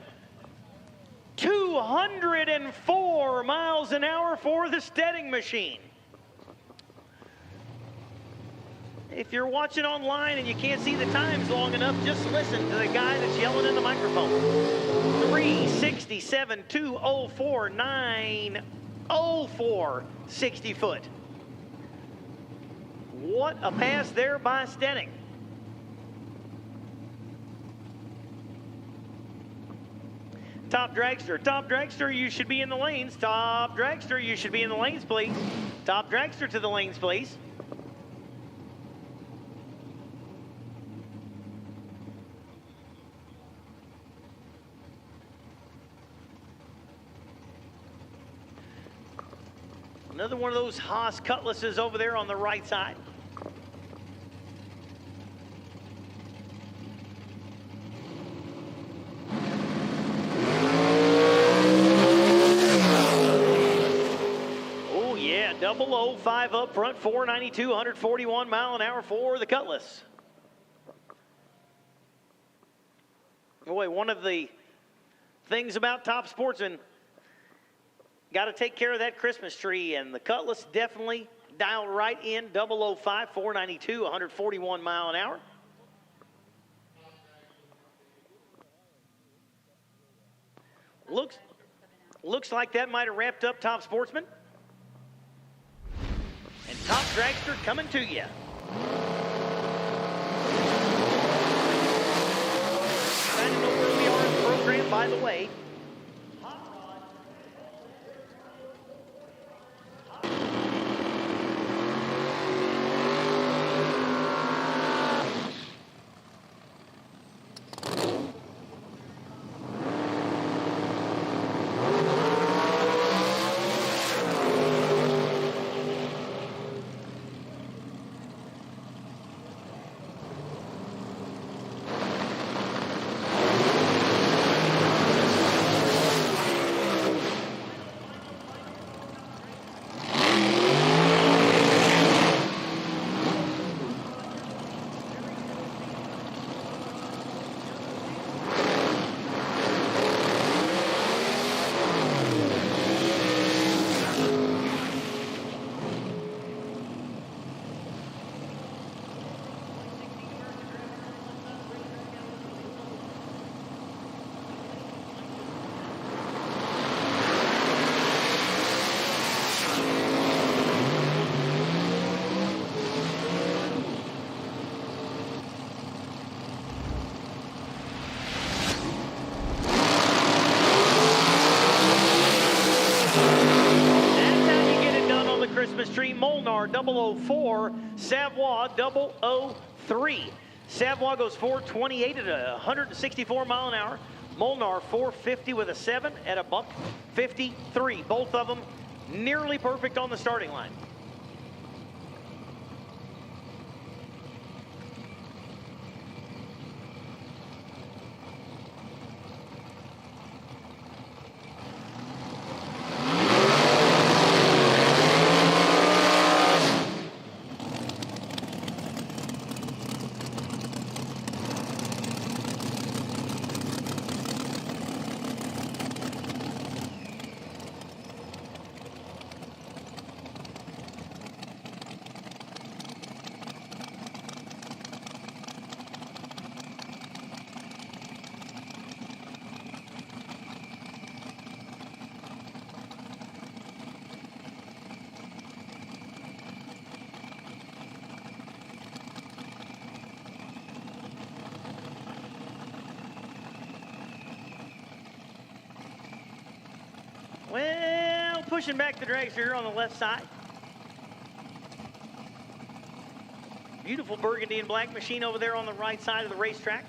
204 miles an hour for the steadying machine. If you're watching online and you can't see the times long enough, just listen to the guy that's yelling in the microphone. 367, 204, 904, 60 foot. What a pass there by Stenning. Top Dragster, you should be in the lanes. Top Dragster, you should be in the lanes, please. Top Dragster to the lanes, please. Another one of those Haas Cutlasses over there on the right side. Oh yeah, 005 up front, 492, 141 mile an hour for the Cutlass. Boy, one of the things about Top Sportsman, got to take care of that Christmas tree, and the Cutlass definitely dialed right in. 005, 492, 141 mile an hour. Looks like that might have wrapped up Top Sportsman. And Top Dragster coming to you. Trying to know where we are in the program, by the way. 004, Savoie 003. Savoie goes 428 at 164 mile an hour. Molnar 450 with a 7 at a buck 53. Both of them nearly perfect on the starting line. Well, pushing back the dragster here on the left side. Beautiful burgundy and black machine over there on the right side of the racetrack.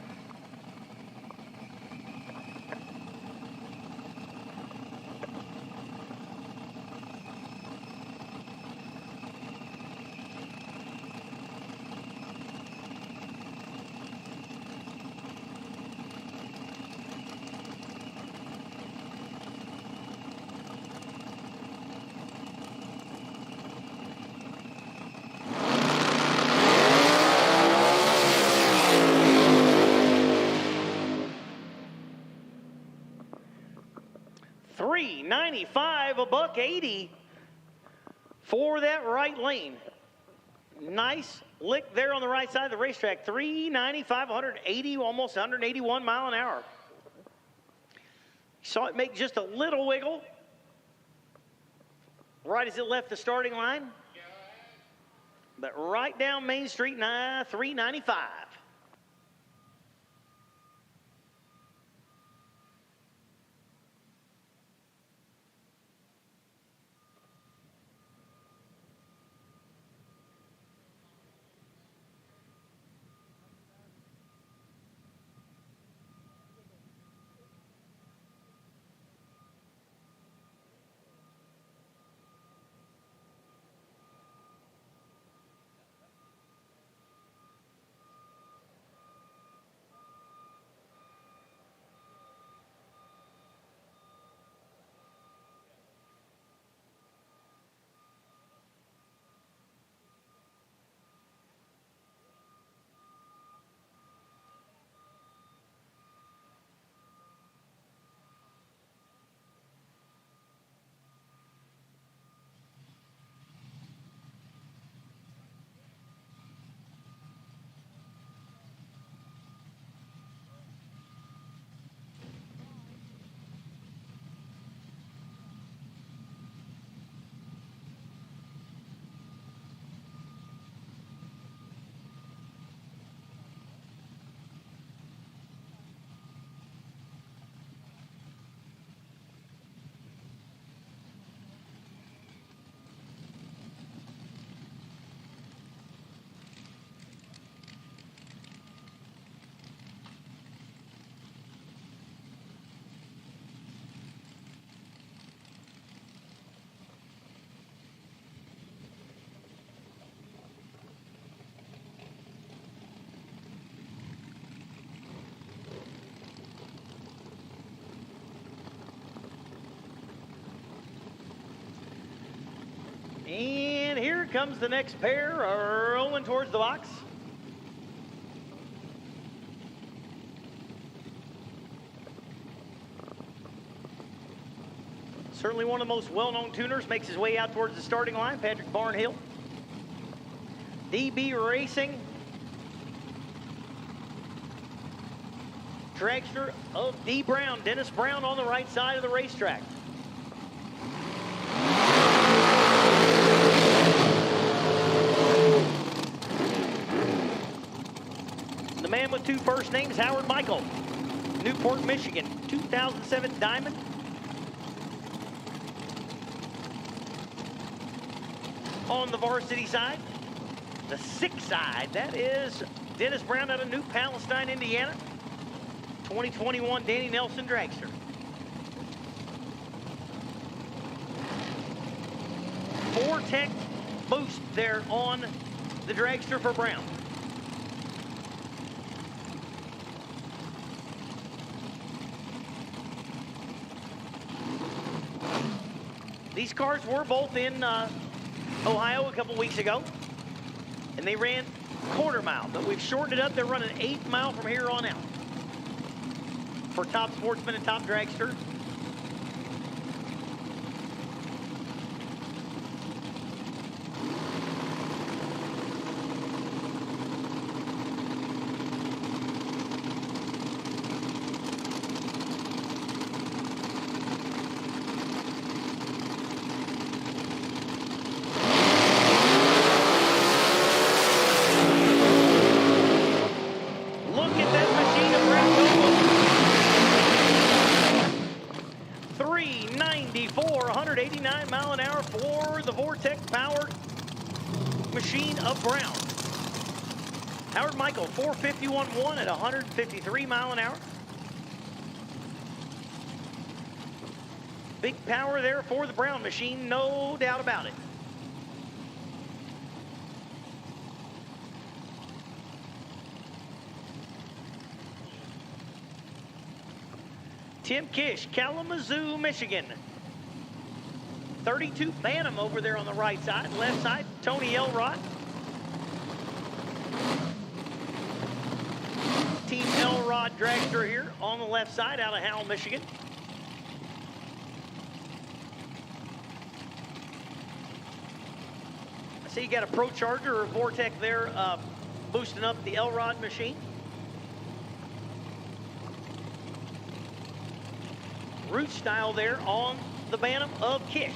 $395, a buck 80 for that right lane. Nice lick there on the right side of the racetrack. $395, 180, almost 181 mile an hour. Saw it make just a little wiggle right as it left the starting line. But right down Main Street, $395. And here comes the next pair rolling towards the box. Certainly one of the most well-known tuners, makes his way out towards the starting line, Patrick Barnhill. DB Racing. Dragster of D. Brown, Dennis Brown on the right side of the racetrack. The man with two first names, Howard Michael, Newport, Michigan, 2007 Diamond. on the varsity side. The 6 side, that is Dennis Brown out of New Palestine, Indiana. 2021 Danny Nelson Dragster. Vortec boost there on the Dragster for Brown. These cars were both in Ohio a couple weeks ago, and they ran quarter mile, but we've shortened it up. They're running 8 mile from here on out for Top Sportsman and Top Dragster. Look at that machine of Brown Gogo. 394, 189 mile an hour for the Vortec powered machine of Brown. Howard Michael, 451.1 at 153 mile an hour. Big power there for the Brown machine, no doubt about it. Tim Kish, Kalamazoo, Michigan. 32 Bantam over there on the right side. Left side, Tony Elrod. Team Elrod Dragster here on the left side out of Howell, Michigan. I see you got a Pro Charger or Vortec there boosting up the Elrod machine. Root style there on the Bantam of Kish.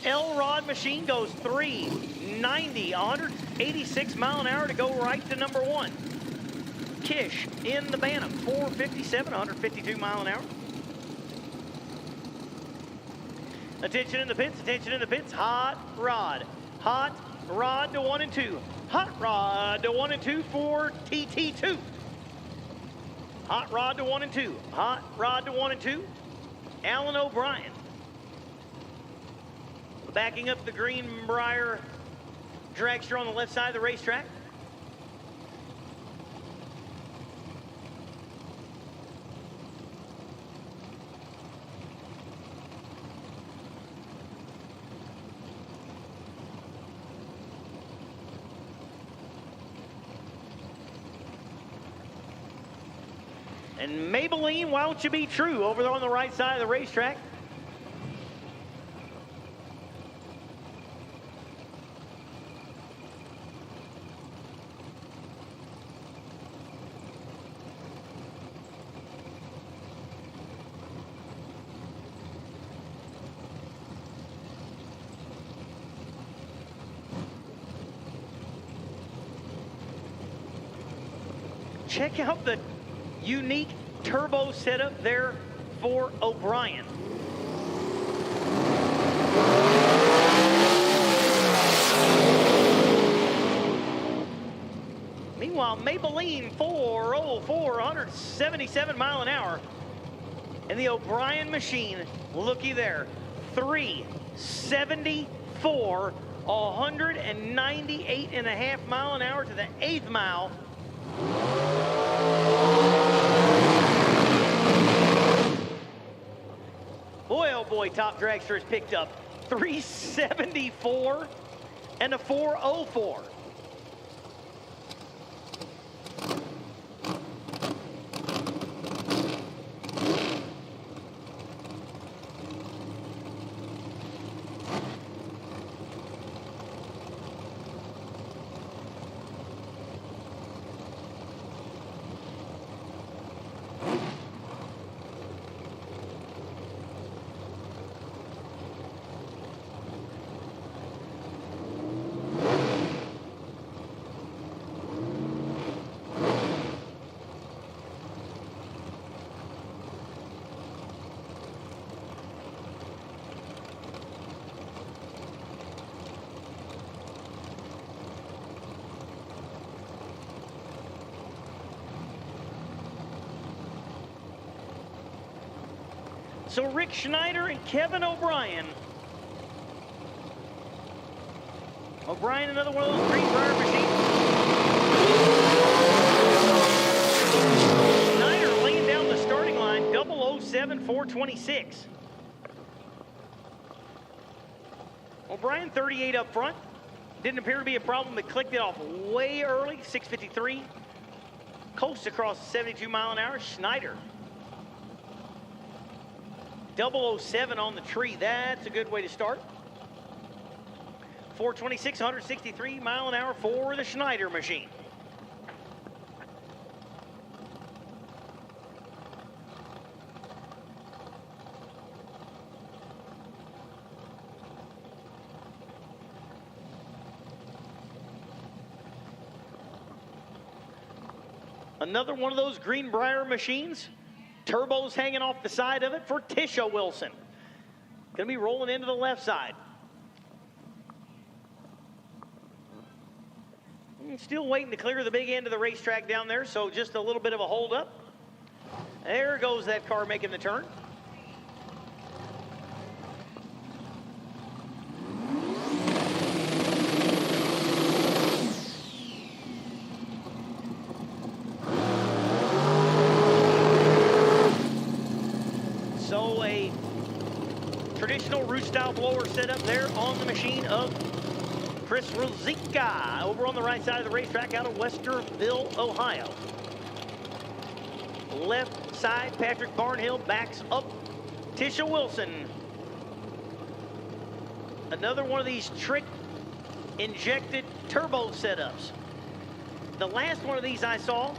Elrod machine goes 390, 186 mile an hour to go right to number 1. Kish in the Bantam, 457, 152 mile an hour. Attention in the pits, attention in the pits. Hot rod to 1 and 2. Hot rod to 1 and 2 for TT2. Hot rod to 1 and 2. Hot rod to 1 and 2. Alan O'Brien. Backing up the Greenbrier Dragster on the left side of the racetrack. And Maybelline, why don't you be true over there on the right side of the racetrack? Check out the unique turbo setup there for O'Brien. Meanwhile, Maybelline 404, 177 mile an hour. And the O'Brien machine, looky there, 374, 198.5 mile an hour to the 8th mile. Boy, oh boy, Top Dragster has picked up 374 and a 404. So Rick Schneider and Kevin O'Brien. O'Brien, another one of those Greenbrier machines. Schneider laying down the starting line, 007-426. O'Brien, 38 up front. Didn't appear to be a problem, but clicked it off way early, 6:53. Coast across 72 mile an hour. Schneider. 007 on the tree. That's a good way to start. 426, 163 mile an hour for the Schneider machine. Another one of those Greenbrier machines. Turbos hanging off the side of it for Tisha Wilson. Gonna be rolling into the left side. Still waiting to clear the big end of the racetrack down there, so just a little bit of a hold up. There goes that car making the turn. So a traditional root style blower set up there on the machine of Chris Ruzicka over on the right side of the racetrack out of Westerville, Ohio. Left side, Patrick Barnhill backs up Tisha Wilson. Another one of these trick injected turbo setups. The last one of these I saw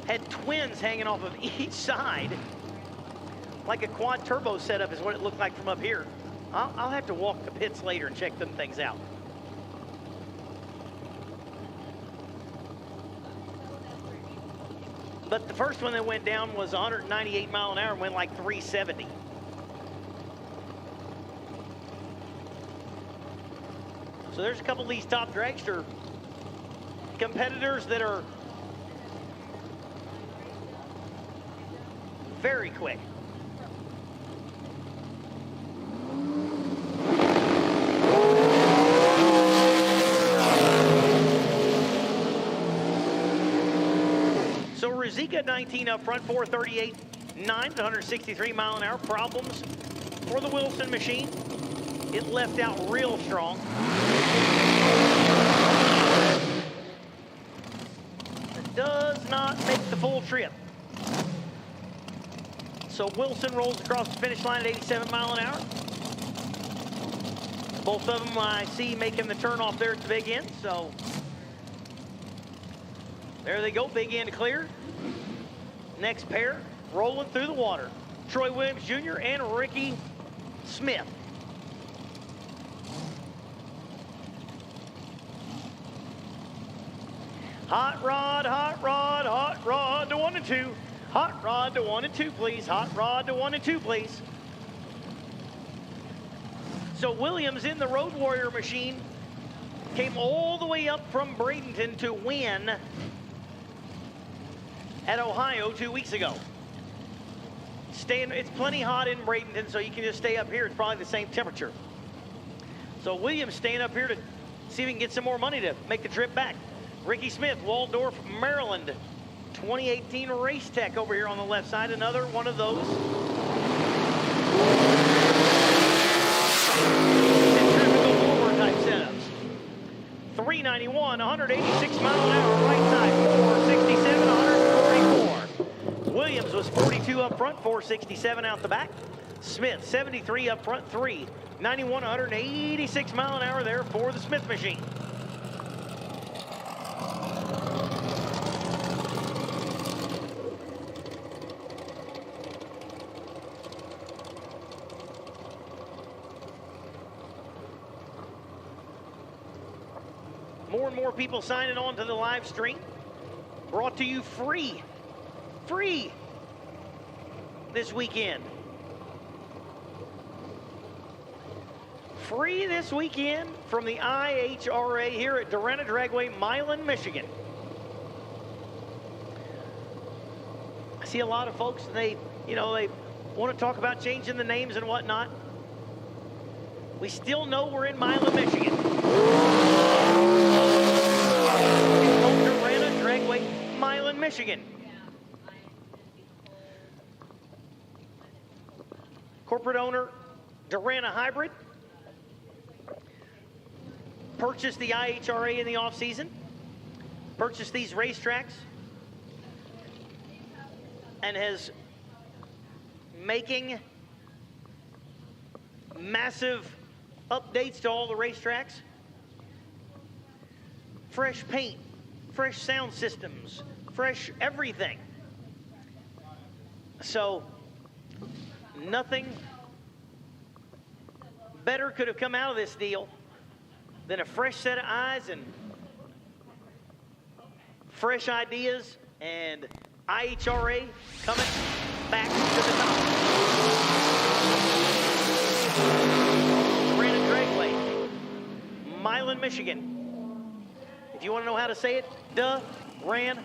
had twins hanging off of each side. Like a quad turbo setup is what it looked like from up here. I'll have to walk the pits later and check them things out. But the first one that went down was 198 mile an hour and went like 370. So there's a couple of these top dragster competitors that are very quick. So Ruzicka 19 up front, 438, 9 to 163 mile an hour. Problems for the Wilson machine. It left out real strong. It does not make the full trip. So Wilson rolls across the finish line at 87 mile an hour. Both of them I see making the turn off there at the big end, so there they go, big end clear. Next pair rolling through the water. Troy Williams Jr. and Ricky Smith. Hot rod, hot rod, hot rod to 1 and 2. Hot rod to 1 and 2, please. Hot rod to 1 and 2, please. So Williams in the Road Warrior machine came all the way up from Bradenton to win at Ohio 2 weeks ago. It's plenty hot in Bradenton, so you can just stay up here. It's probably the same temperature. So Williams staying up here to see if he can get some more money to make the trip back. Ricky Smith, Waldorf, Maryland. 2018 Race Tech over here on the left side. Another one of those. Centrifugal blower type setups. 391, 186 mile an hour right side. 467, 144. Williams was 42 up front, 467 out the back. Smith, 73 up front, 391, 186 mile an hour there for the Smith machine. More and more people signing on to the live stream. Brought to you free this weekend. Free this weekend from the IHRA here at Darana Dragway, Milan, Michigan. I see a lot of folks, they want to talk about changing the names and whatnot. We still know we're in Milan, Michigan. It's called Darana, Dragway, Milan, Michigan. Corporate owner, Darana Hybrid. Purchased the IHRA in the off-season. Purchased these racetracks. And has making massive updates to all the racetracks. Fresh paint, fresh sound systems, fresh everything. So nothing better could have come out of this deal than a fresh set of eyes and fresh ideas, and IHRA coming back to the top. Darana Dragway, Milan, Michigan. If you want to know how to say it, Darana.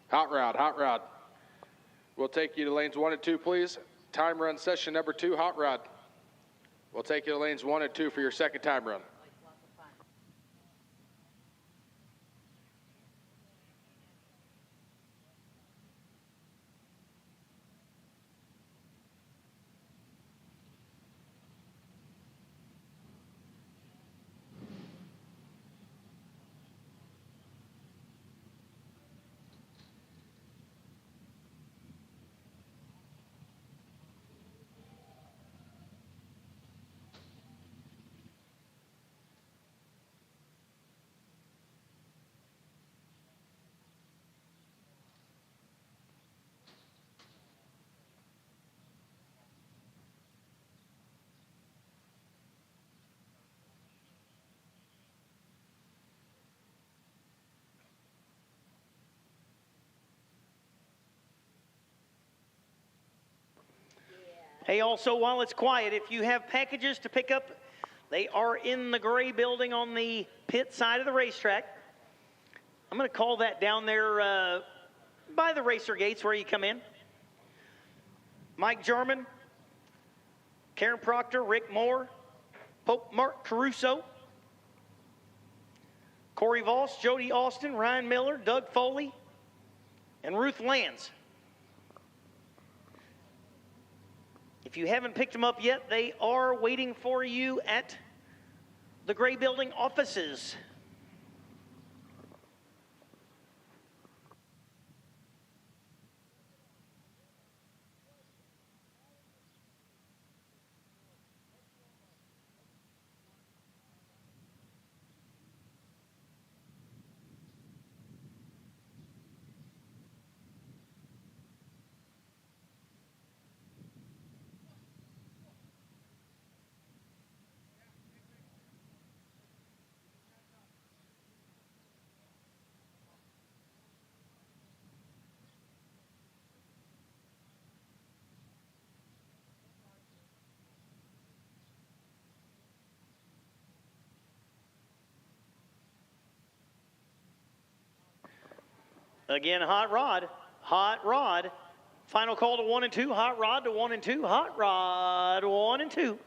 Hot rod. We'll take you to lanes 1 and 2, please. Time run session number 2, hot rod. We'll take you to lanes 1 and 2 for your second time run. Hey, also, while it's quiet, if you have packages to pick up, they are in the gray building on the pit side of the racetrack. I'm going to call that down there by the racer gates where you come in. Mike Jarman, Karen Proctor, Rick Moore, Pope Mark Caruso, Corey Voss, Jody Austin, Ryan Miller, Doug Foley, and Ruth Lands. If you haven't picked them up yet, they are waiting for you at the Gray Building offices. Again, hot rod, hot rod. Final call to 1 and 2, hot rod to 1 and 2, hot rod 1 and 2.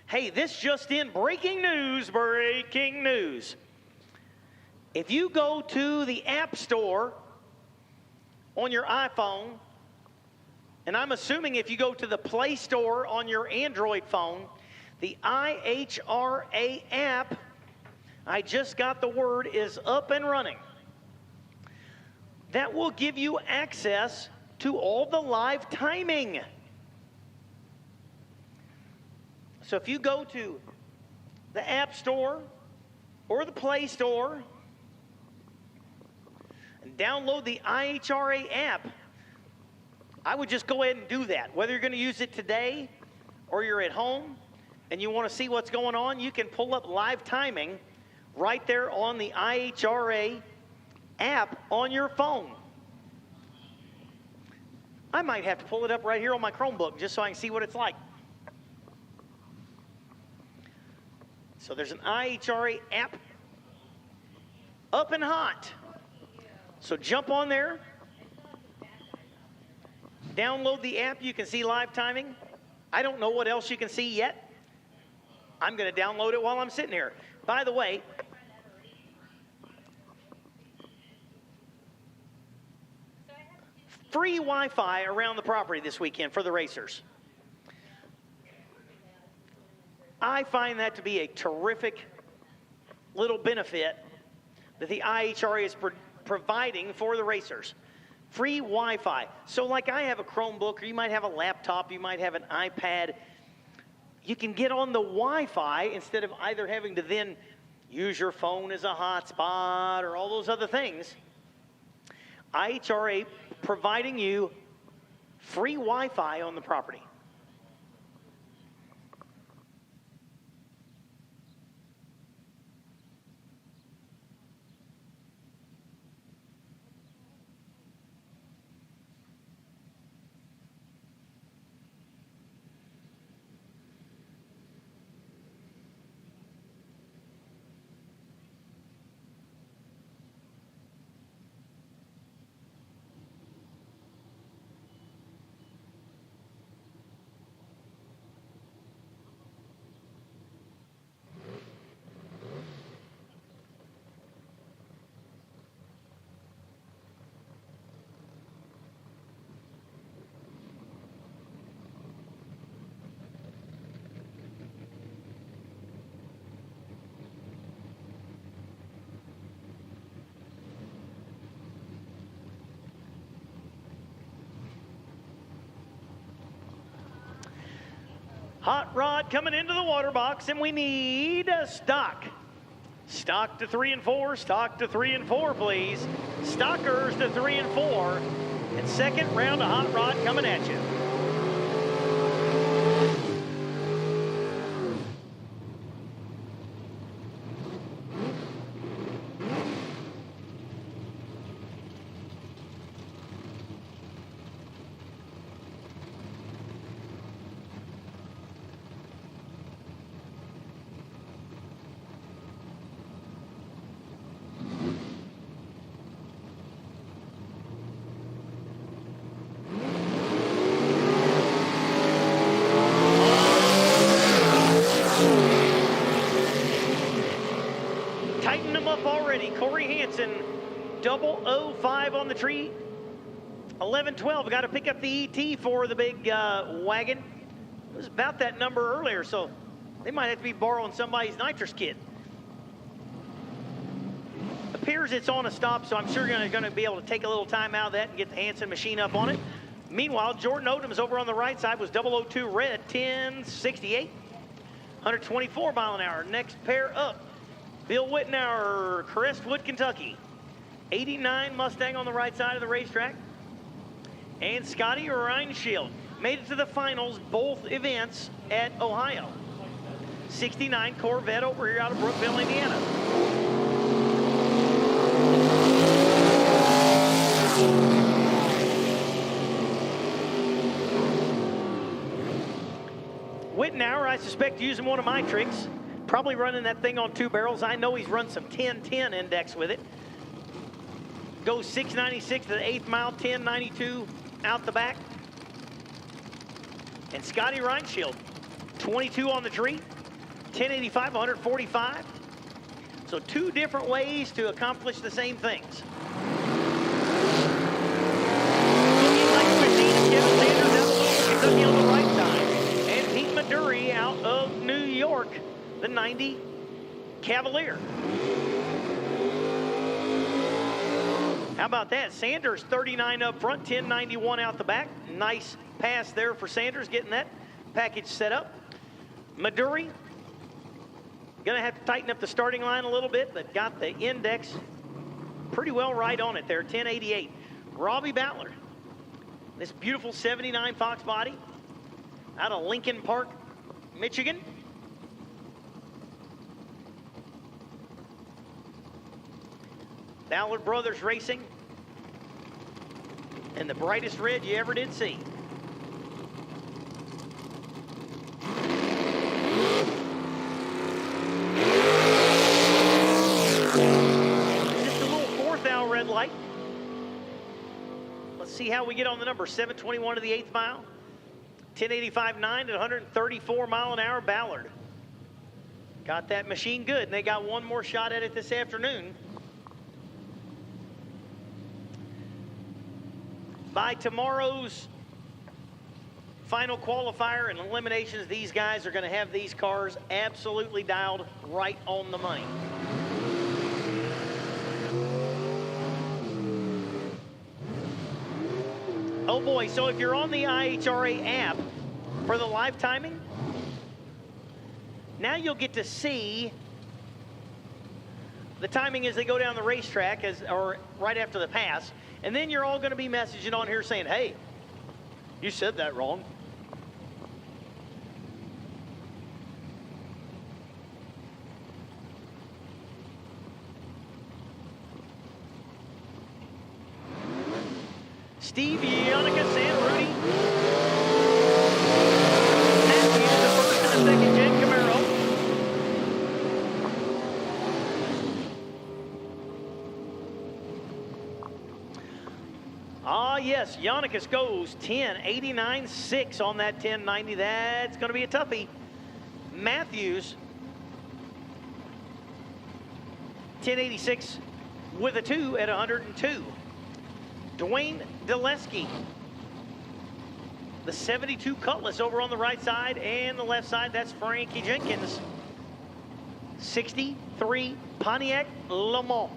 Hey, this just in, breaking news, breaking news. If you go to the App Store on your iPhone, and I'm assuming if you go to the Play Store on your Android phone, the IHRA app, I just got the word, is up and running. That will give you access to all the live timing. So if you go to the App Store or the Play Store and download the IHRA app, I would just go ahead and do that. Whether you're going to use it today or you're at home and you want to see what's going on, you can pull up live timing right there on the IHRA app on your phone. I might have to pull it up right here on my Chromebook just so I can see what it's like. So there's an IHRA app up and hot. So jump on there, download the app. You can see live timing. I don't know what else you can see yet. I'm going to download it while I'm sitting here. By the way, free Wi-Fi around the property this weekend for the racers. I find that to be a terrific little benefit that the IHRA is providing for the racers. Free Wi-Fi. So like I have a Chromebook, or you might have a laptop, you might have an iPad. You can get on the Wi-Fi instead of either having to then use your phone as a hotspot or all those other things. IHRA providing you free Wi-Fi on the property. Hot rod coming into the water box, and we need a stock. Stock to 3 and 4, stock to 3 and 4, please. Stockers to 3 and 4. And second round of hot rod coming at you. Tighten them up already. Corey Hansen, 005 on the tree. 11-12, got to pick up the ET for the big wagon. It was about that number earlier, so they might have to be borrowing somebody's nitrous kit. Appears it's on a stop, so I'm sure you're going to be able to take a little time out of that and get the Hansen machine up on it. Meanwhile, Jordan Odom's over on the right side was 002 red, 1068, 124 mile an hour. Next pair up. Bill Wittenauer, Crestwood, Kentucky. 89 Mustang on the right side of the racetrack. And Scotty Reinshield made it to the finals, both events at Ohio. 69 Corvette over here out of Brookville, Indiana. Wittenauer, I suspect, using one of my tricks. Probably running that thing on 2 barrels. I know he's run some 10-10 index with it. Goes 696 to the 8th mile, 1092 out the back. And Scotty Reinshield, 22 on the tree, 1085, 145. So 2 different ways to accomplish the same things. Looking like a machine is Kevin Sanders out of Kentucky on the right side. And Pete Maduri out of New York, the 90 Cavalier. How about that? Sanders 39 up front, 1091 out the back. Nice pass there for Sanders, getting that package set up. Maduri, gonna have to tighten up the starting line a little bit, but got the index pretty well right on it there, 1088. Robbie Ballard, this beautiful 79 Fox body out of Lincoln Park, Michigan. Ballard Brothers Racing, and the brightest red you ever did see. Just a little 4th hour red light. Let's see how we get on the number. 721 to the 8th mile. 1085.9 at 134 mile an hour. Ballard got that machine good, and they got one more shot at it this afternoon. By tomorrow's final qualifier and eliminations, these guys are going to have these cars absolutely dialed right on the money. Oh boy, so if you're on the IHRA app for the live timing, now you'll get to see the timing as they go down the racetrack, or right after the pass. And then you're all going to be messaging on here saying, hey, you said that wrong. Steve Yannicka, San Rudy. Matthews, the first and the second gen Camaro. Ah, yes, Yannickas goes 1089.6 on that 1090. That's going to be a toughie. Matthews, 1086 with a 2 at 102. Dwayne Deleski, the 72 Cutlass over on the right side, and the left side, that's Frankie Jenkins. 63 Pontiac Le Mans.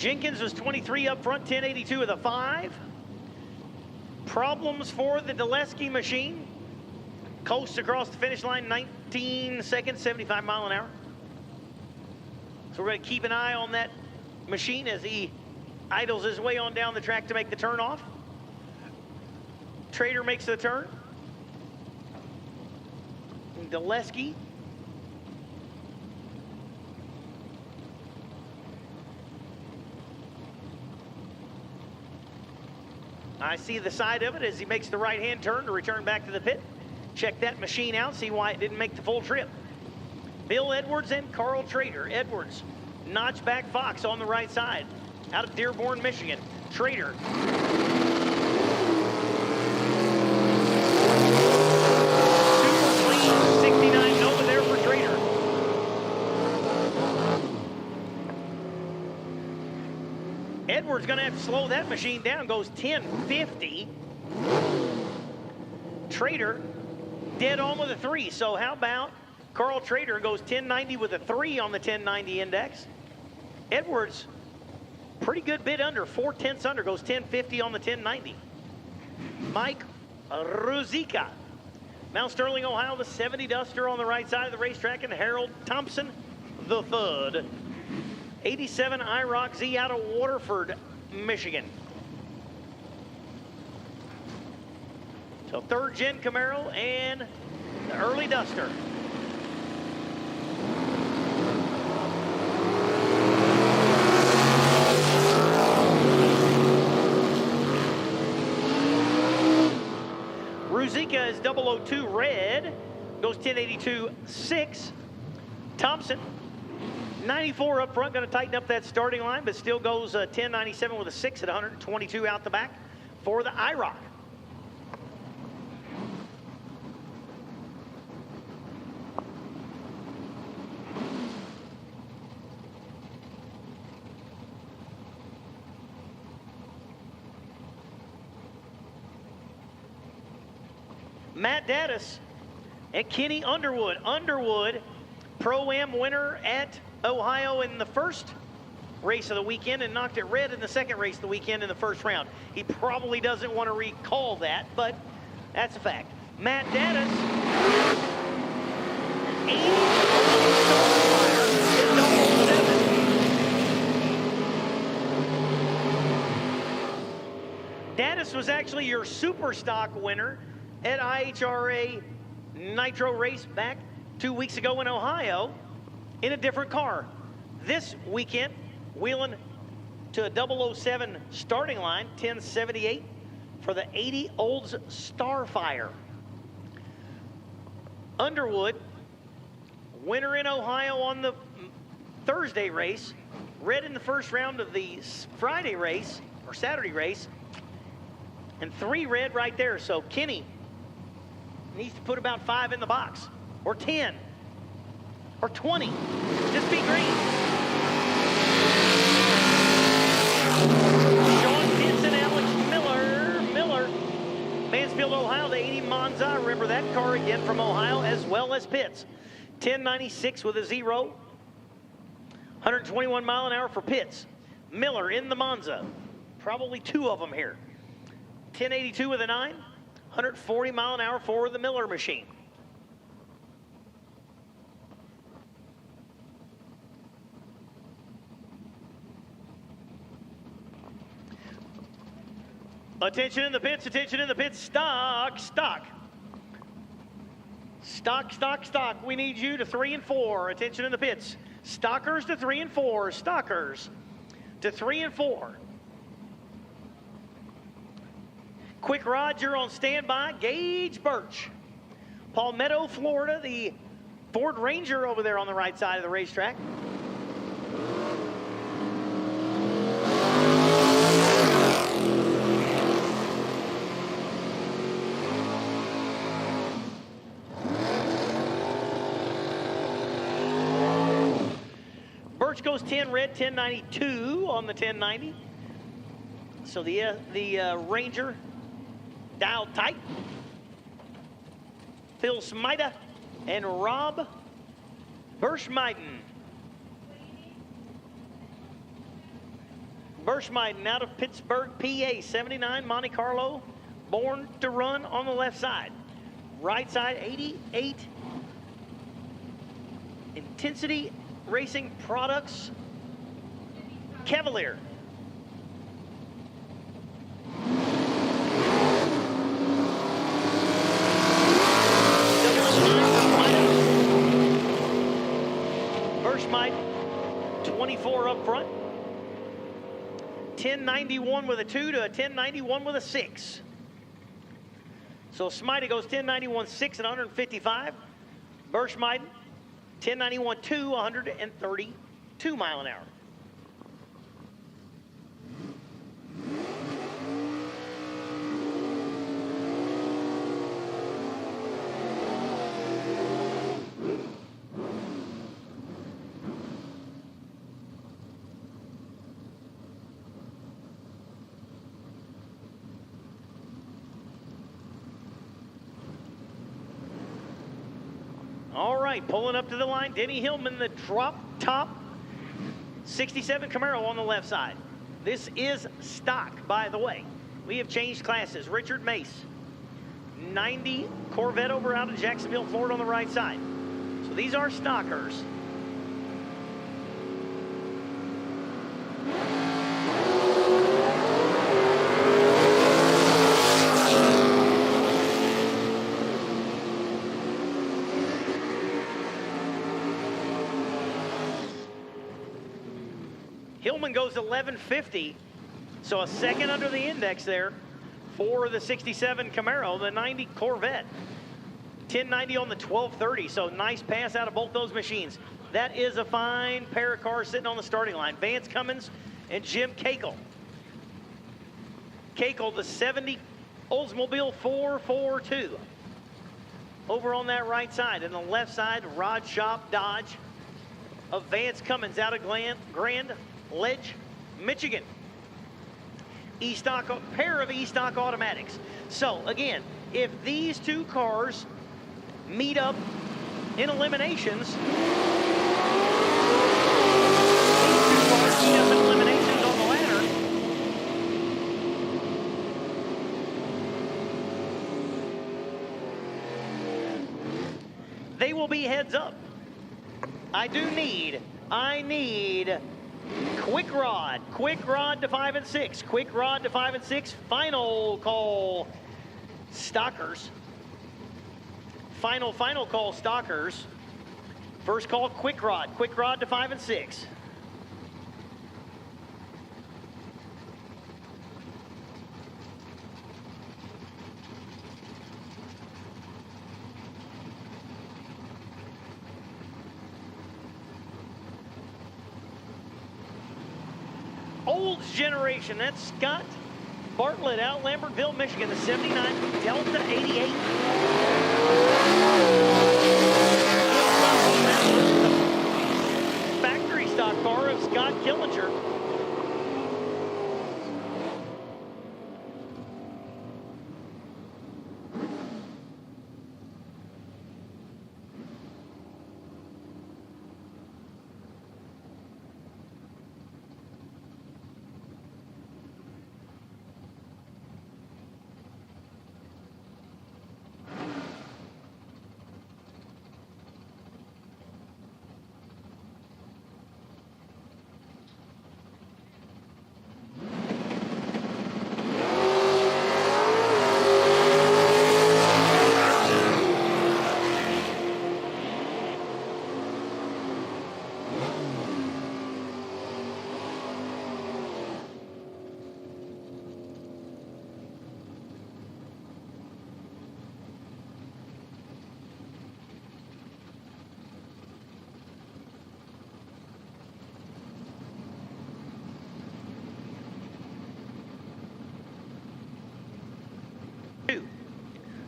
Jenkins was 23 up front, 1082 with a 5. Problems for the Dulesky machine. Coast across the finish line, 19 seconds, 75 mile an hour. So we're going to keep an eye on that machine as he idles his way on down the track to make the turn off. Trader makes the turn. Dulesky. I see the side of it as he makes the right-hand turn to return back to the pit. Check that machine out, see why it didn't make the full trip. Bill Edwards and Carl Trader. Edwards, notchback Fox on the right side, out of Dearborn, Michigan. Trader. Super clean, 69 Nova there for Trader. Edwards gonna have to slow that machine down, goes 1050. Trader dead on with a 3. So how about Carl Trader goes 1090 with a 3 on the 1090 index. Edwards, pretty good bit under, 4/10 under, goes 1050 on the 1090. Mike Ruzicka, Mount Sterling, Ohio, the 70 Duster on the right side of the racetrack, and Harold Thompson the third. 87 IHRA Z out of Waterford, Michigan. So third gen Camaro and the early Duster. Ruzicka is 002 red, goes 1082.6. Thompson, 94 up front, going to tighten up that starting line, but still goes 1097 with a 6 at 122 out the back for the IHRA. Matt Daddis and Kenny Underwood. Underwood, Pro-Am winner at Ohio in the first race of the weekend and knocked it red in the second race of the weekend in the first round. He probably doesn't want to recall that, but that's a fact. Matt Daddis, 80 Daddis was actually your super stock winner at IHRA Nitro race back 2 weeks ago in Ohio in a different car. This weekend, wheeling to a 007 starting line, 1078 for the 80 Olds Starfire. Underwood, winner in Ohio on the Thursday race, red in the first round of the Friday race, or Saturday race, and 3 red right there. So Kenny needs to put about 5 in the box, or 10, or 20. Just be green. Sean Pitts and Alex Miller, Mansfield, Ohio, the 80 Monza. Remember that car again from Ohio, as well as Pitts. 1096 with a 0. 121 mile an hour for Pitts. Miller in the Monza. Probably 2 of them here. 1082 with a 9. 140 mile an hour for the Miller machine. Attention in the pits, attention in the pits. Stock. We need you to 3 and 4. Attention in the pits. Stockers to 3 and 4. Stockers to 3 and 4. Quick Rod, you're on standby. Gage Birch. Palmetto, Florida, the Ford Ranger over there on the right side of the racetrack. Birch goes 10 red, 1092 on the 1090. So the Ranger dialed tight. Phil Smida and Rob Berschmeiden. Berschmeiden out of Pittsburgh, PA, 79 Monte Carlo, born to run on the left side. Right side, 88 Intensity Racing Products, Cavalier. Berschmeiden, 24 up front. 1091 with a 2 to a 1091 with a 6. So Smythe goes 1091 6 at 155. Berschmeiden 1091 2, 132 mile an hour. All right, pulling up to the line, Denny Hillman, the drop top 67 Camaro on the left side. This is stock, by the way. We have changed classes. Richard Mace, 90 Corvette over out of Jacksonville, Florida on the right side. So these are stockers. Hillman goes 1150, so a second under the index there for the 67 Camaro, the 90 Corvette. 1090 on the 1230, so nice pass out of both those machines. That is a fine pair of cars sitting on the starting line. Vance Cummins and Jim Cakel. Cakel, the 70 Oldsmobile 442. Over on that right side. And the left side, Rod Shop Dodge of Vance Cummins out of Grand Ledge, Michigan. E-stock, pair of E-stock automatics. So again, if these two cars meet up in eliminations, these two cars meet up in eliminations on the ladder, they will be heads up. I need quick rod to 5 and 6. Quick rod to 5 and 6. Final call, stockers. Final call, stockers. First call, quick rod to 5 and 6. Olds generation, that's Scott Bartlett out Lambertville, Michigan, the 79 Delta 88. Factory stock car of Scott Killinger.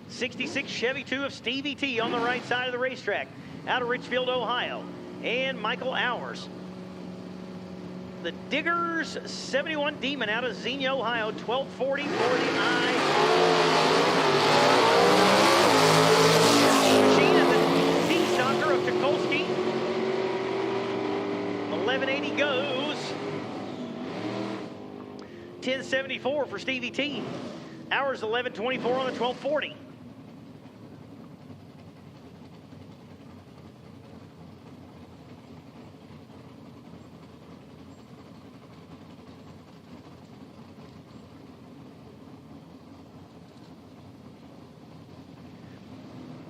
'66 Chevy 2 of Stevie T on the right side of the racetrack out of Richfield, Ohio. And Michael Hours. The Diggers 71 Demon out of Xenia, Ohio, 1240 for the machine of the D-Stocker of Tukolsky. 1180 goes 1074 for Stevie T. Hours 1124 on the 1240.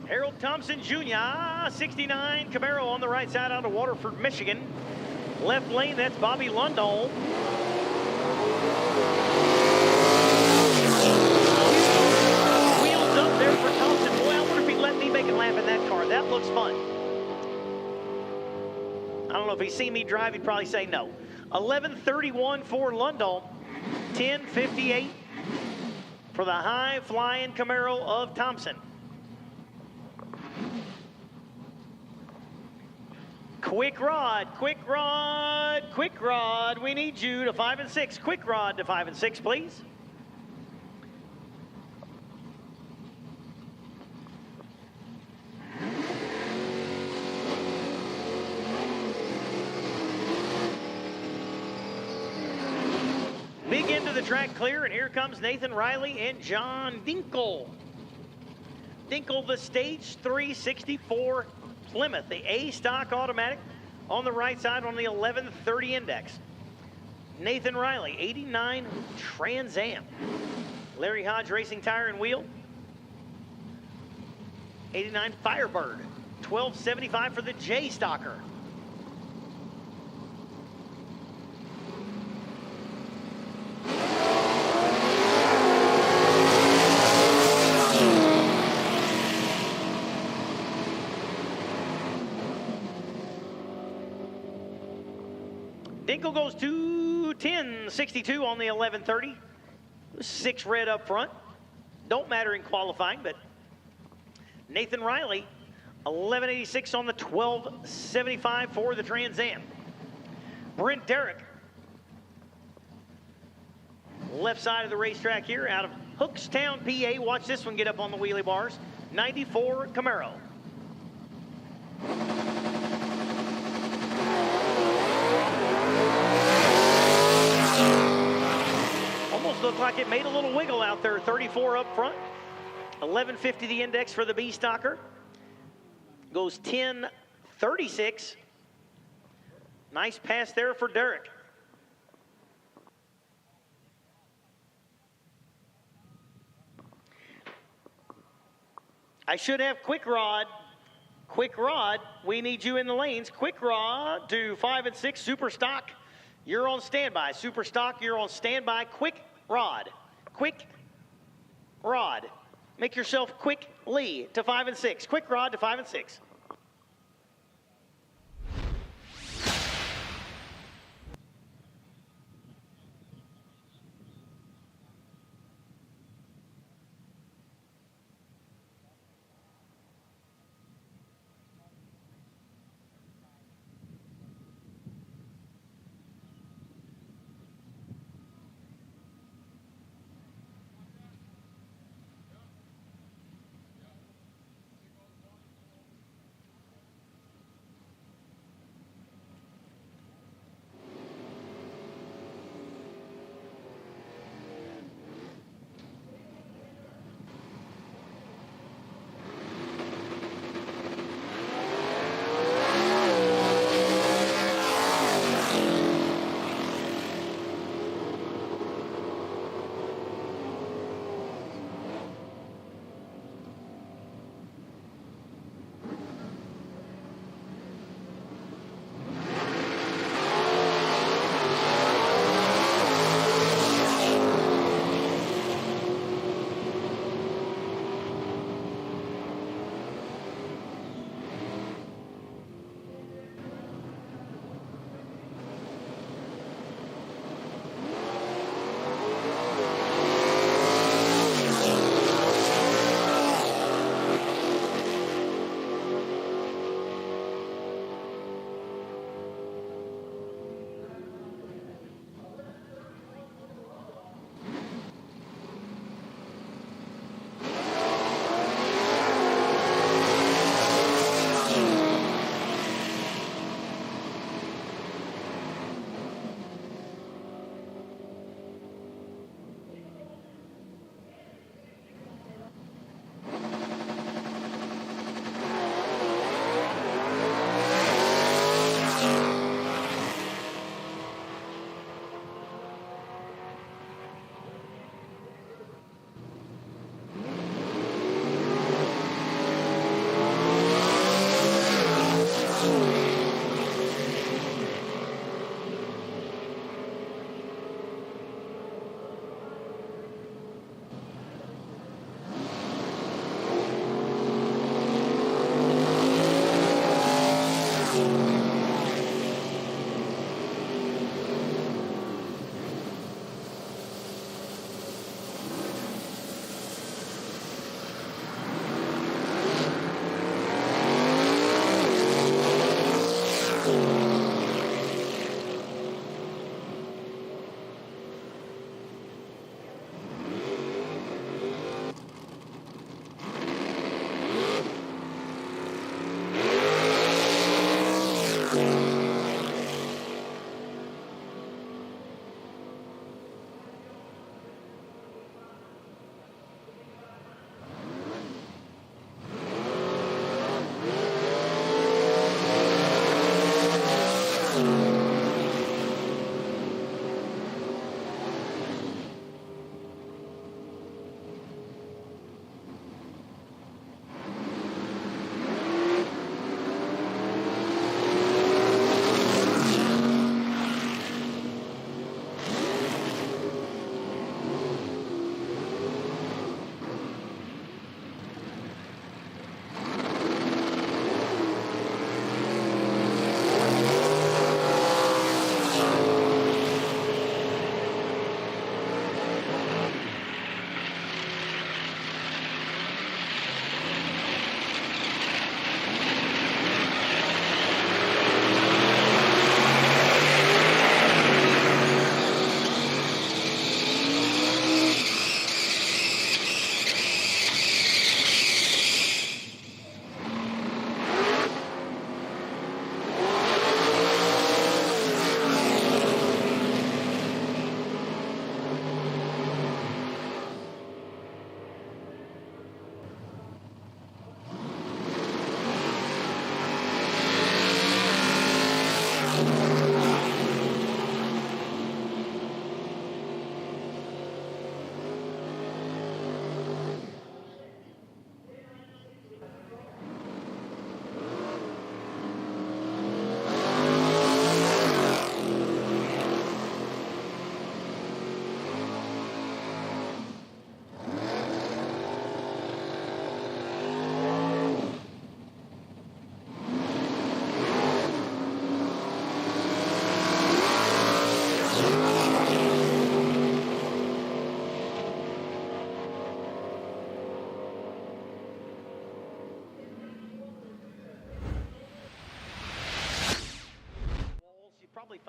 Harold Thompson Jr., 69 Camaro on the right side out of Waterford, Michigan. Left lane, that's Bobby Lundahl. Wheels up there for Thompson. Boy, I wonder if he'd let me make a lap in that car. That looks fun. I don't know if he's seen me drive, he'd probably say no. 11:31 for Lundahl. 10:58 for the high-flying Camaro of Thompson. Quick Rod, Quick Rod, Quick Rod. We need you to 5 and 6. Quick Rod to 5 and 6, please. Big end of the track clear, and here comes Nathan Riley and John Dinkel. Dinkel, the Stage 364 Plymouth, the A stock automatic on the right side on the 1130 index. Nathan Riley, 89 Trans Am. Larry Hodge Racing Tire and Wheel. 89 Firebird. 1275 for the J Stocker. Dinkel goes to 1062 on the 1130. 6 red up front. Don't matter in qualifying, but Nathan Riley, 1186 on the 1275 for the Trans Am. Brent Derrick, left side of the racetrack here out of Hookstown, PA. Watch this one get up on the wheelie bars. 94 Camaro. Almost looked like it made a little wiggle out there. 34 up front. 1150 the index for the B Stocker. Goes 1036. Nice pass there for Derrick. I should have Quick Rod. Quick Rod, we need you in the lanes. Quick Rod to 5 and 6. Super Stock, you're on standby. Super Stock, you're on standby. Quick Rod. Quick Rod. Make yourself quickly to 5 and 6. Quick Rod to 5 and 6.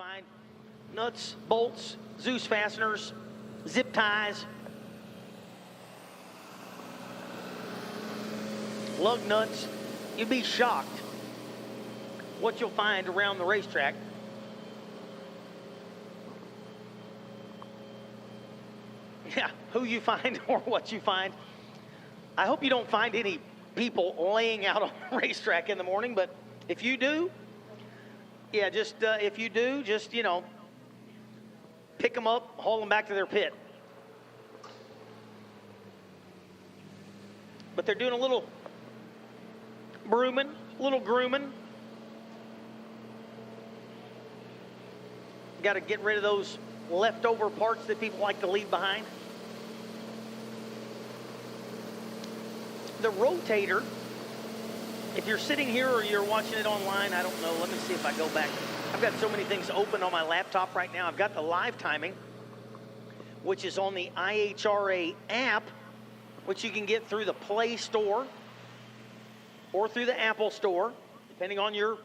find nuts, bolts, Zeus fasteners, zip ties, lug nuts. You'd be shocked what you'll find around the racetrack. Yeah, who you find or what you find. I hope you don't find any people laying out on the racetrack in the morning, but if you do, yeah, if you do, you know, pick them up, haul them back to their pit. But they're doing a little brooming, a little grooming. Got to get rid of those leftover parts that people like to leave behind. The rotator, if you're sitting here or you're watching it online, I don't know. Let me see if I go back. I've got so many things open on my laptop right now. I've got the live timing, which is on the IHRA app, which you can get through the Play Store or through the Apple Store, depending on your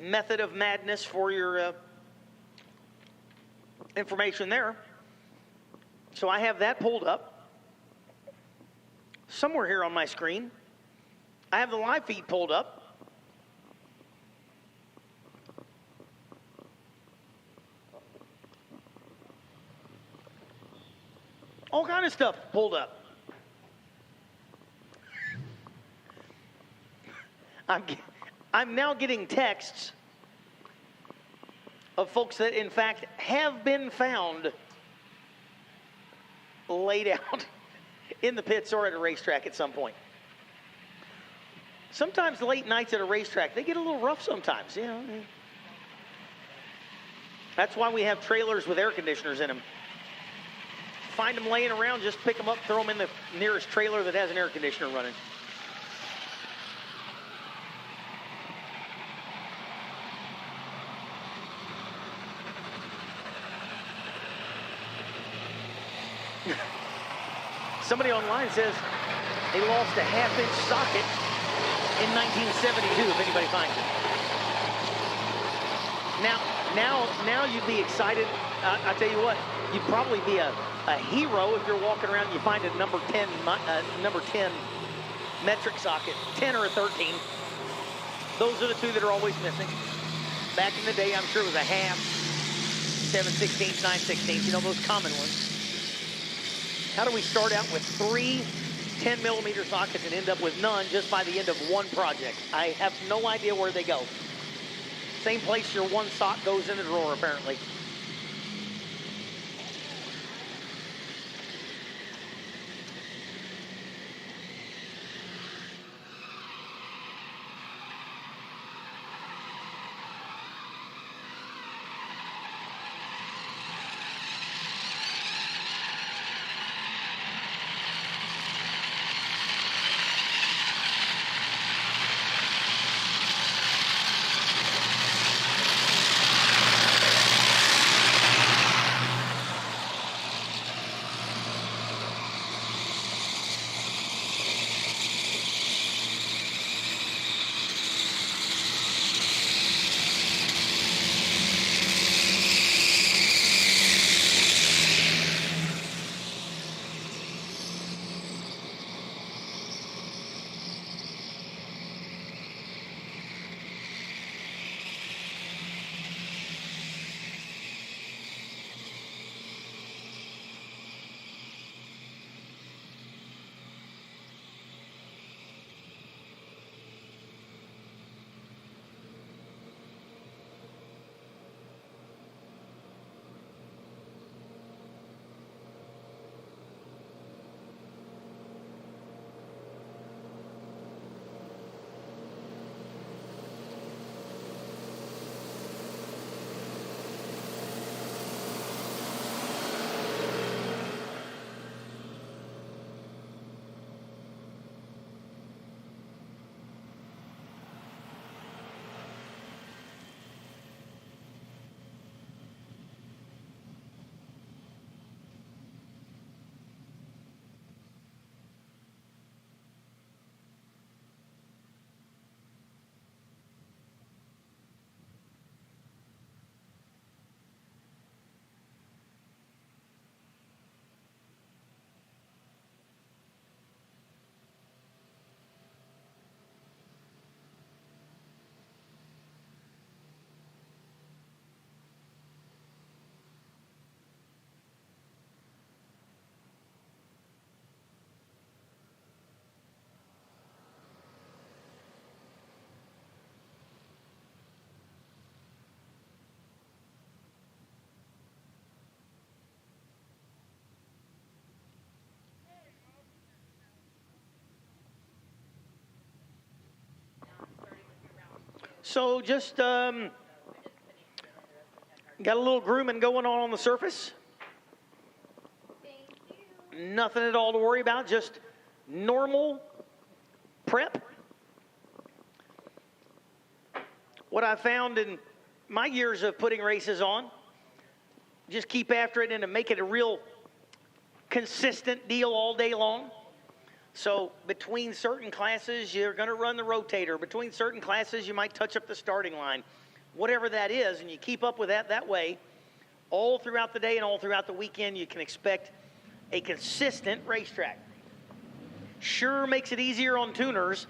method of madness for your information there. So I have that pulled up. Somewhere here on my screen, I have the live feed pulled up. All kind of stuff pulled up. I'm now getting texts of folks that, in fact, have been found laid out in the pits or at a racetrack at some point. Sometimes late nights at a racetrack, they get a little rough sometimes, you know. That's why we have trailers with air conditioners in them. Find them laying around, just pick them up, throw them in the nearest trailer that has an air conditioner running. Somebody online says they lost a half-inch socket in 1972, if anybody finds it. Now you'd be excited. I tell you what, you'd probably be a hero if you're walking around and you find a number 10 metric socket, 10 or a 13. Those are the two that are always missing. Back in the day, I'm sure it was a half, 7/16, 9/16, you know, those common ones. How do we start out with 3 10-millimeter sockets and end up with none just by the end of one project? I have no idea where they go. Same place your one sock goes in the drawer, apparently. So just got a little grooming going on the surface. Nothing at all to worry about, just normal prep. What I found in my years of putting races on, just keep after it and to make it a real consistent deal all day long. So between certain classes, you're going to run the rotator. Between certain classes, you might touch up the starting line. Whatever that is, and you keep up with that way, all throughout the day and all throughout the weekend, you can expect a consistent racetrack. Sure makes it easier on tuners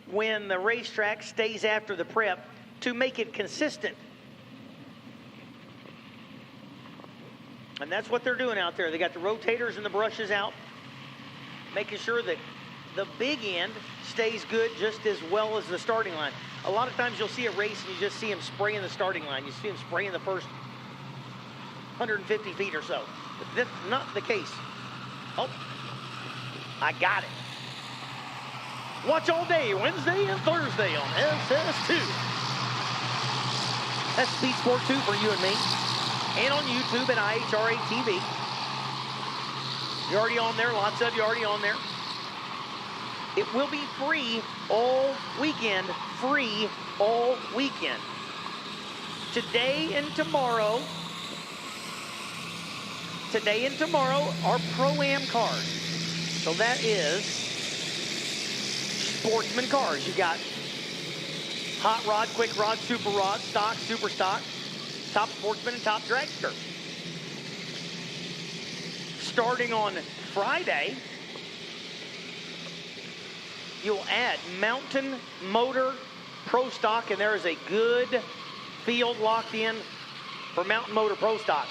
when the racetrack stays after the prep to make it consistent. And that's what they're doing out there. They got the rotators and the brushes out, making sure that the big end stays good just as well as the starting line. A lot of times you'll see a race and you just see them spraying the starting line. You see them spraying the first 150 feet or so. But that's not the case. Oh, I got it. Watch all day, Wednesday and Thursday on SS2. That's Speed Sport 2 for you and me. And on YouTube and IHRA TV. You're already on there. Lots of you already on there. It will be free all weekend. Free all weekend. Today and tomorrow are Pro-Am cars. So that is Sportsman cars. You got Hot Rod, Quick Rod, Super Rod, Stock, Super Stock, Top Sportsman, and Top Dragster. Starting on Friday, you'll add Mountain Motor Pro Stock, and there is a good field locked in for Mountain Motor Pro Stock.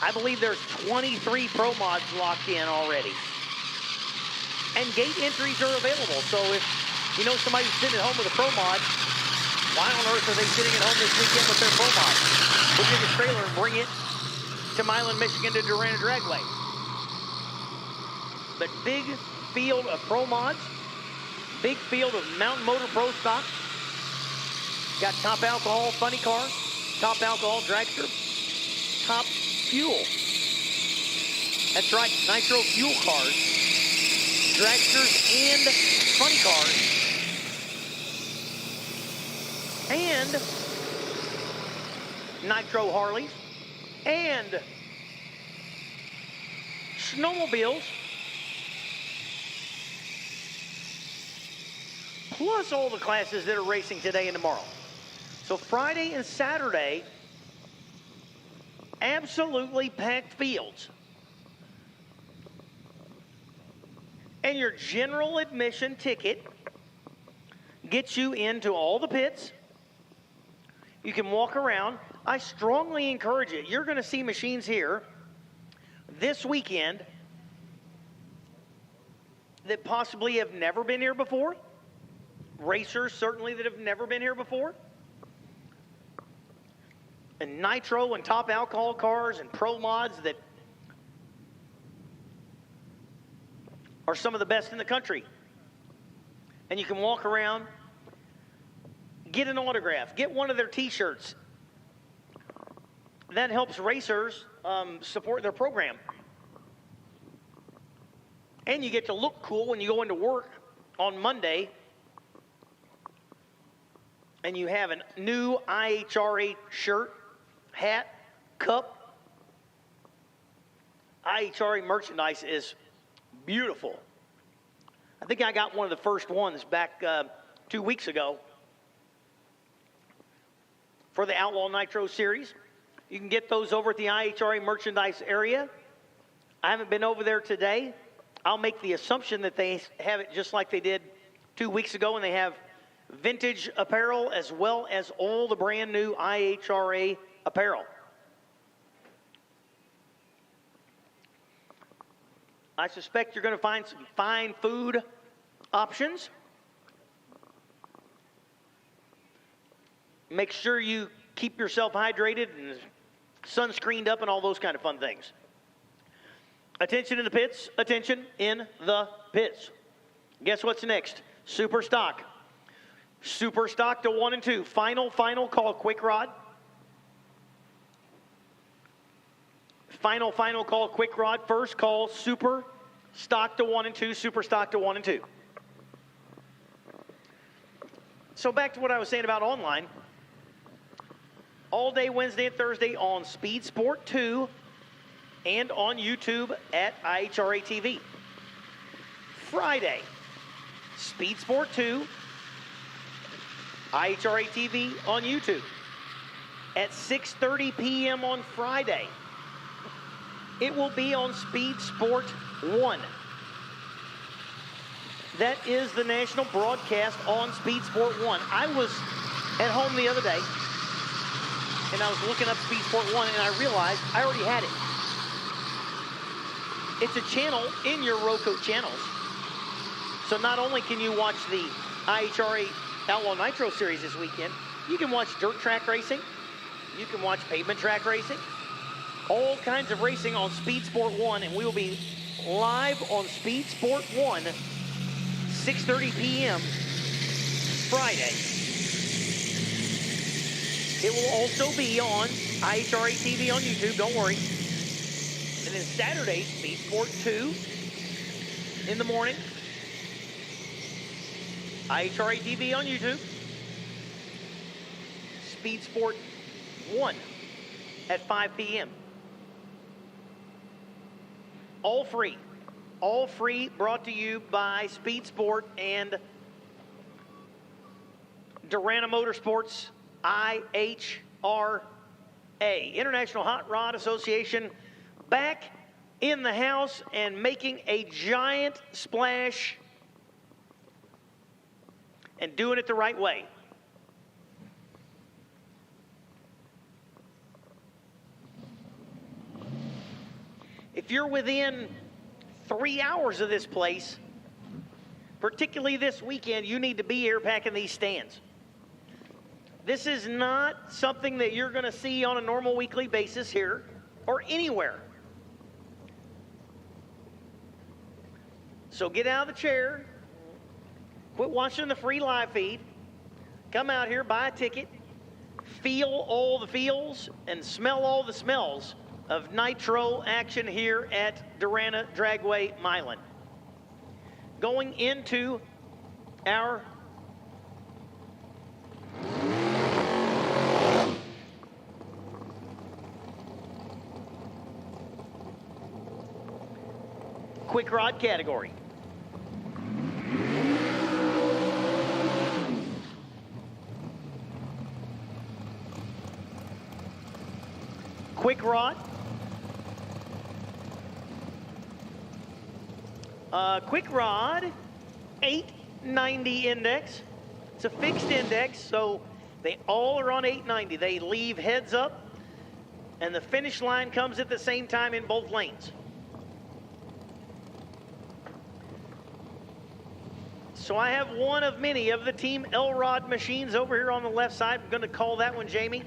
I believe there's 23 Pro Mods locked in already. And gate entries are available. So if you know somebody who's sitting at home with a Pro Mod, why on earth are they sitting at home this weekend with their Pro Mod? We'll get a trailer and bring it to Milan, Michigan to Darana Dragway. But big field of Pro Mods, big field of Mountain Motor Pro Stock. Got Top Alcohol Funny Car, Top Alcohol Dragster, Top Fuel. That's right, Nitro Fuel cars, Dragsters and Funny cars. And Nitro Harleys and snowmobiles, plus all the classes that are racing today and tomorrow. So Friday and Saturday, absolutely packed fields. And your general admission ticket gets you into all the pits. You can walk around. I strongly encourage it. You're going to see machines here this weekend that possibly have never been here before. Racers, certainly, that have never been here before. And Nitro and Top Alcohol cars and Pro Mods that are some of the best in the country. And you can walk around, get an autograph, get one of their t-shirts. That helps racers support their program. And you get to look cool when you go into work on Monday and you have a new IHRA shirt, hat, cup. IHRA merchandise is beautiful. I think I got one of the first ones back 2 weeks ago for the Outlaw Nitro series. You can get those over at the IHRA merchandise area. I haven't been over there today. I'll make the assumption that they have it just like they did 2 weeks ago, and they have vintage apparel as well as all the brand new IHRA apparel. I suspect you're going to find some fine food options. Make sure you keep yourself hydrated and sunscreened up and all those kind of fun things. Attention in the pits. Attention in the pits. Guess what's next? Super stock. Super stock to 1 and 2. Final call, quick rod. Final call, quick rod. First call, super stock to 1 and 2. Super stock to 1 and 2. So back to what I was saying about online. All day Wednesday and Thursday on Speed Sport 2 and on YouTube at IHRA TV. Friday, Speed Sport 2, IHRA TV on YouTube at 6:30 p.m. on Friday. It will be on Speed Sport 1. That is the national broadcast on Speed Sport 1. I was at home the other day, and I was looking up Speed Sport 1, and I realized I already had it. It's a channel in your Roku channels. So not only can you watch the IHRA Outlaw Nitro Series this weekend, you can watch dirt track racing, you can watch pavement track racing, all kinds of racing on Speed Sport 1, and we will be live on Speed Sport 1, 6:30 p.m. Friday. It will also be on IHRA TV on YouTube, don't worry. And then Saturday, Speed Sport 2 in the morning. IHRA TV on YouTube. Speed Sport 1 at 5 p.m. All free. All free, brought to you by Speed Sport and Darana Motorsports, IHRA, International Hot Rod Association, back in the house and making a giant splash and doing it the right way. If you're within 3 hours of this place, particularly this weekend, you need to be here packing these stands. This is not something that you're going to see on a normal weekly basis here or anywhere. So get out of the chair, quit watching the free live feed, come out here, buy a ticket, feel all the feels and smell all the smells of Nitro action here at Darana, Dragway, Milan. Going into our quick rod category. Quick rod. Quick rod, 890 index. It's a fixed index, so they all are on 890. They leave heads up, and the finish line comes at the same time in both lanes. So I have one of many of the Team Elrod machines over here on the left side. I'm going to call that one Jamie.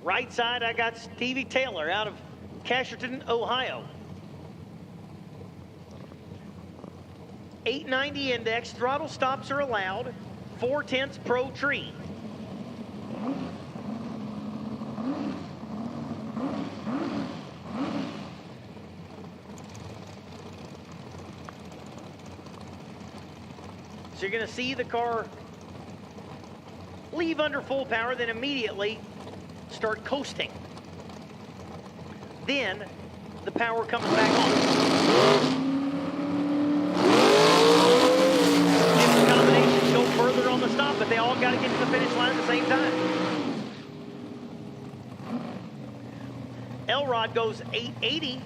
Right side, I got Stevie Taylor out of Casherton, Ohio. 890 index, throttle stops are allowed, 4/10 Pro Tree. So you're going to see the car leave under full power, then immediately start coasting. Then the power comes back on. Different combinations go further on the stop, but they all got to get to the finish line at the same time. Elrod goes 880.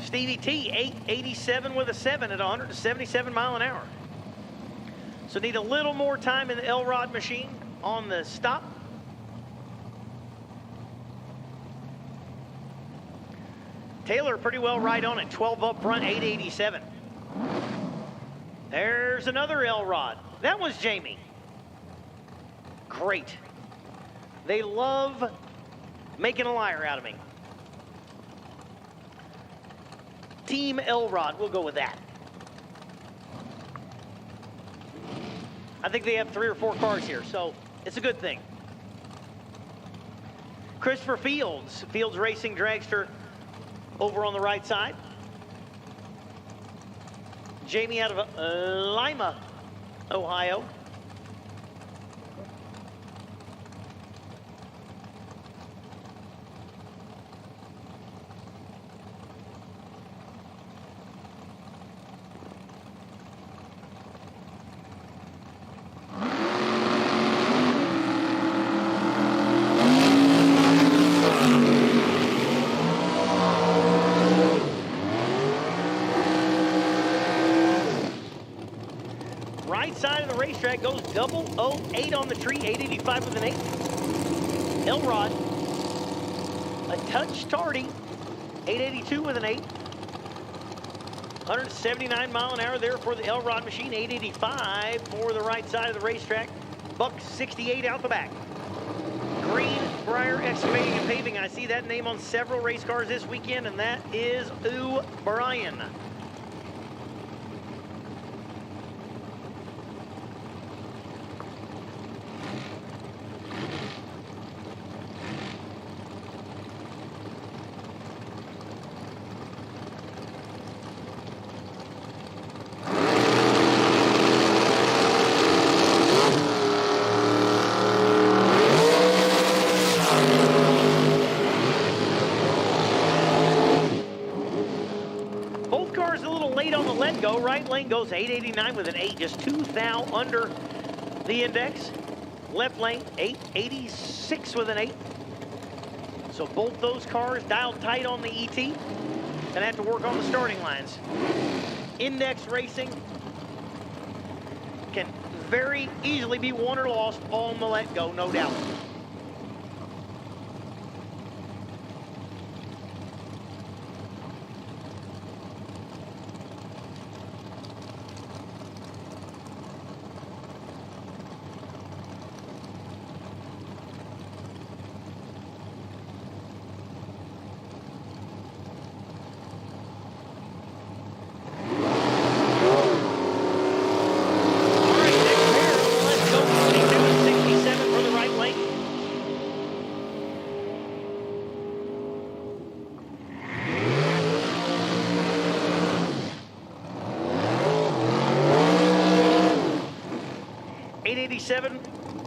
Stevie T, 887 with a 7 at 177 mile an hour. So need a little more time in the Elrod machine on the stop. Taylor pretty well right on it, 12 up front, 887. There's another Elrod. That was Jamie. Great. They love making a liar out of me. Team Elrod, we'll go with that. I think they have 3 or 4 cars here, so it's a good thing. Christopher Fields, Fields Racing Dragster over on the right side. Jamie out of Lima, Ohio. Right side of the racetrack goes 008 on the tree, 885 with an 8. Elrod, a touch tardy, 882 with an 8. 179 mile an hour there for the Elrod machine, 885 for the right side of the racetrack. Buck 68 out the back. Greenbrier Excavating and Paving. I see that name on several race cars this weekend, and that is O'Brien. Go right lane goes 889 with an 8, just 2 thou under the index. Left lane 886 with an 8. So both those cars dialed tight on the ET. Gonna have to work on the starting lines. Index racing can very easily be won or lost on the let go, no doubt.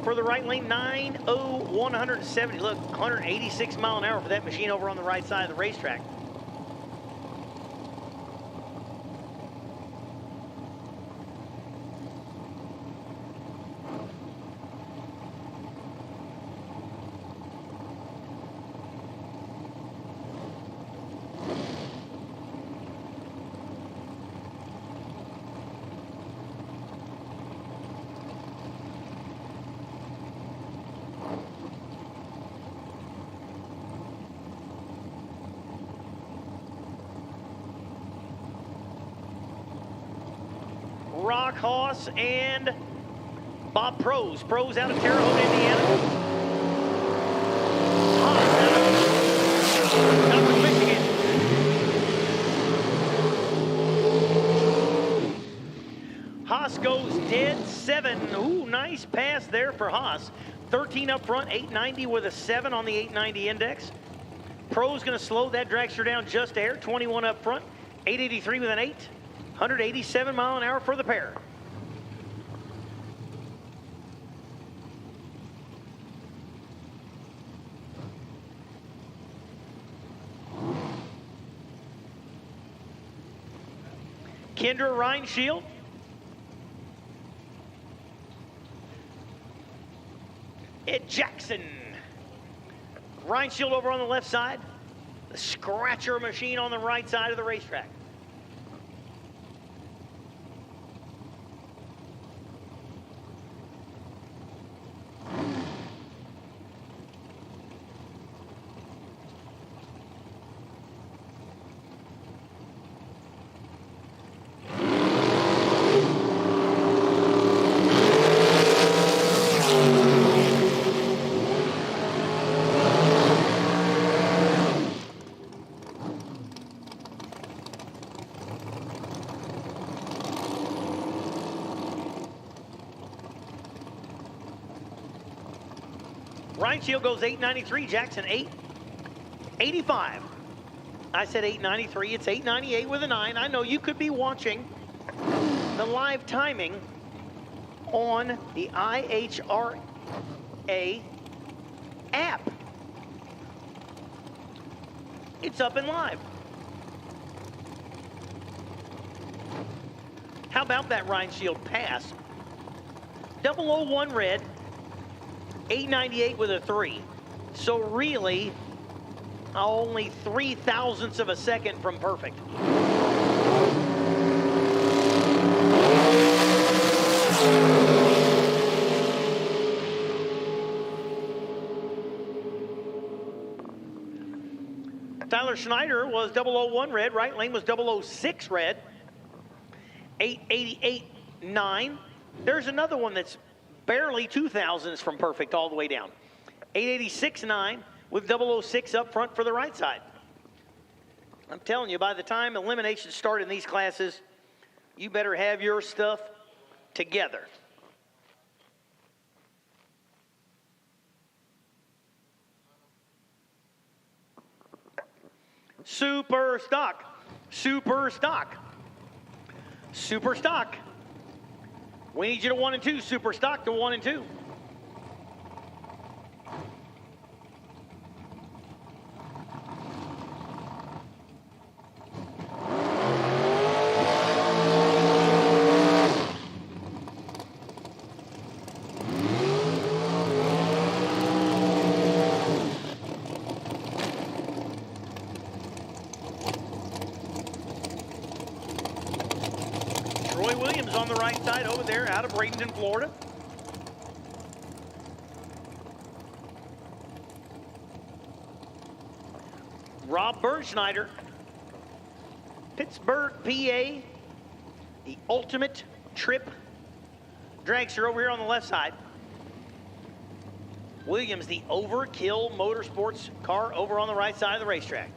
For the right lane, 90170. Look, 186 mile an hour for that machine over on the right side of the racetrack. Rock Hoss and Bob Prose. Prose out of Terre Haute, Indiana. Haas out of Michigan. Haas goes dead 7. Ooh, nice pass there for Haas. 13 up front, 890 with a 7 on the 890 index. Prose going to slow that dragster down just a hair. 21 up front, 883 with an 8. 187 mile an hour for the pair. Kendra Reinshield. Ed Jackson. Reinshield over on the left side. The scratcher machine on the right side of the racetrack. Ryan Shield goes 893. Jackson 885. I said 893. It's 898 with a 9. I know you could be watching the live timing on the IHRA app. It's up and live. How about that Ryan Shield pass? 001 red, 898 with a 3. So really, only 0.003 of a second from perfect. Tyler Schneider was 001 red. Right lane was 006 red. 888.9. There's another one that's barely 2,000s from perfect all the way down. 886.9 with 006 up front for the right side. I'm telling you, by the time eliminations start in these classes, you better have your stuff together. Super stock. Super stock. Super stock. We need you to 1 and 2. Super stock to 1 and 2. Troy Williams on the right side over there out of Bradenton, Florida. Rob Bernschneider, Pittsburgh, PA, the ultimate trip dragster over here on the left side. Williams, the Overkill Motorsports car over on the right side of the racetrack.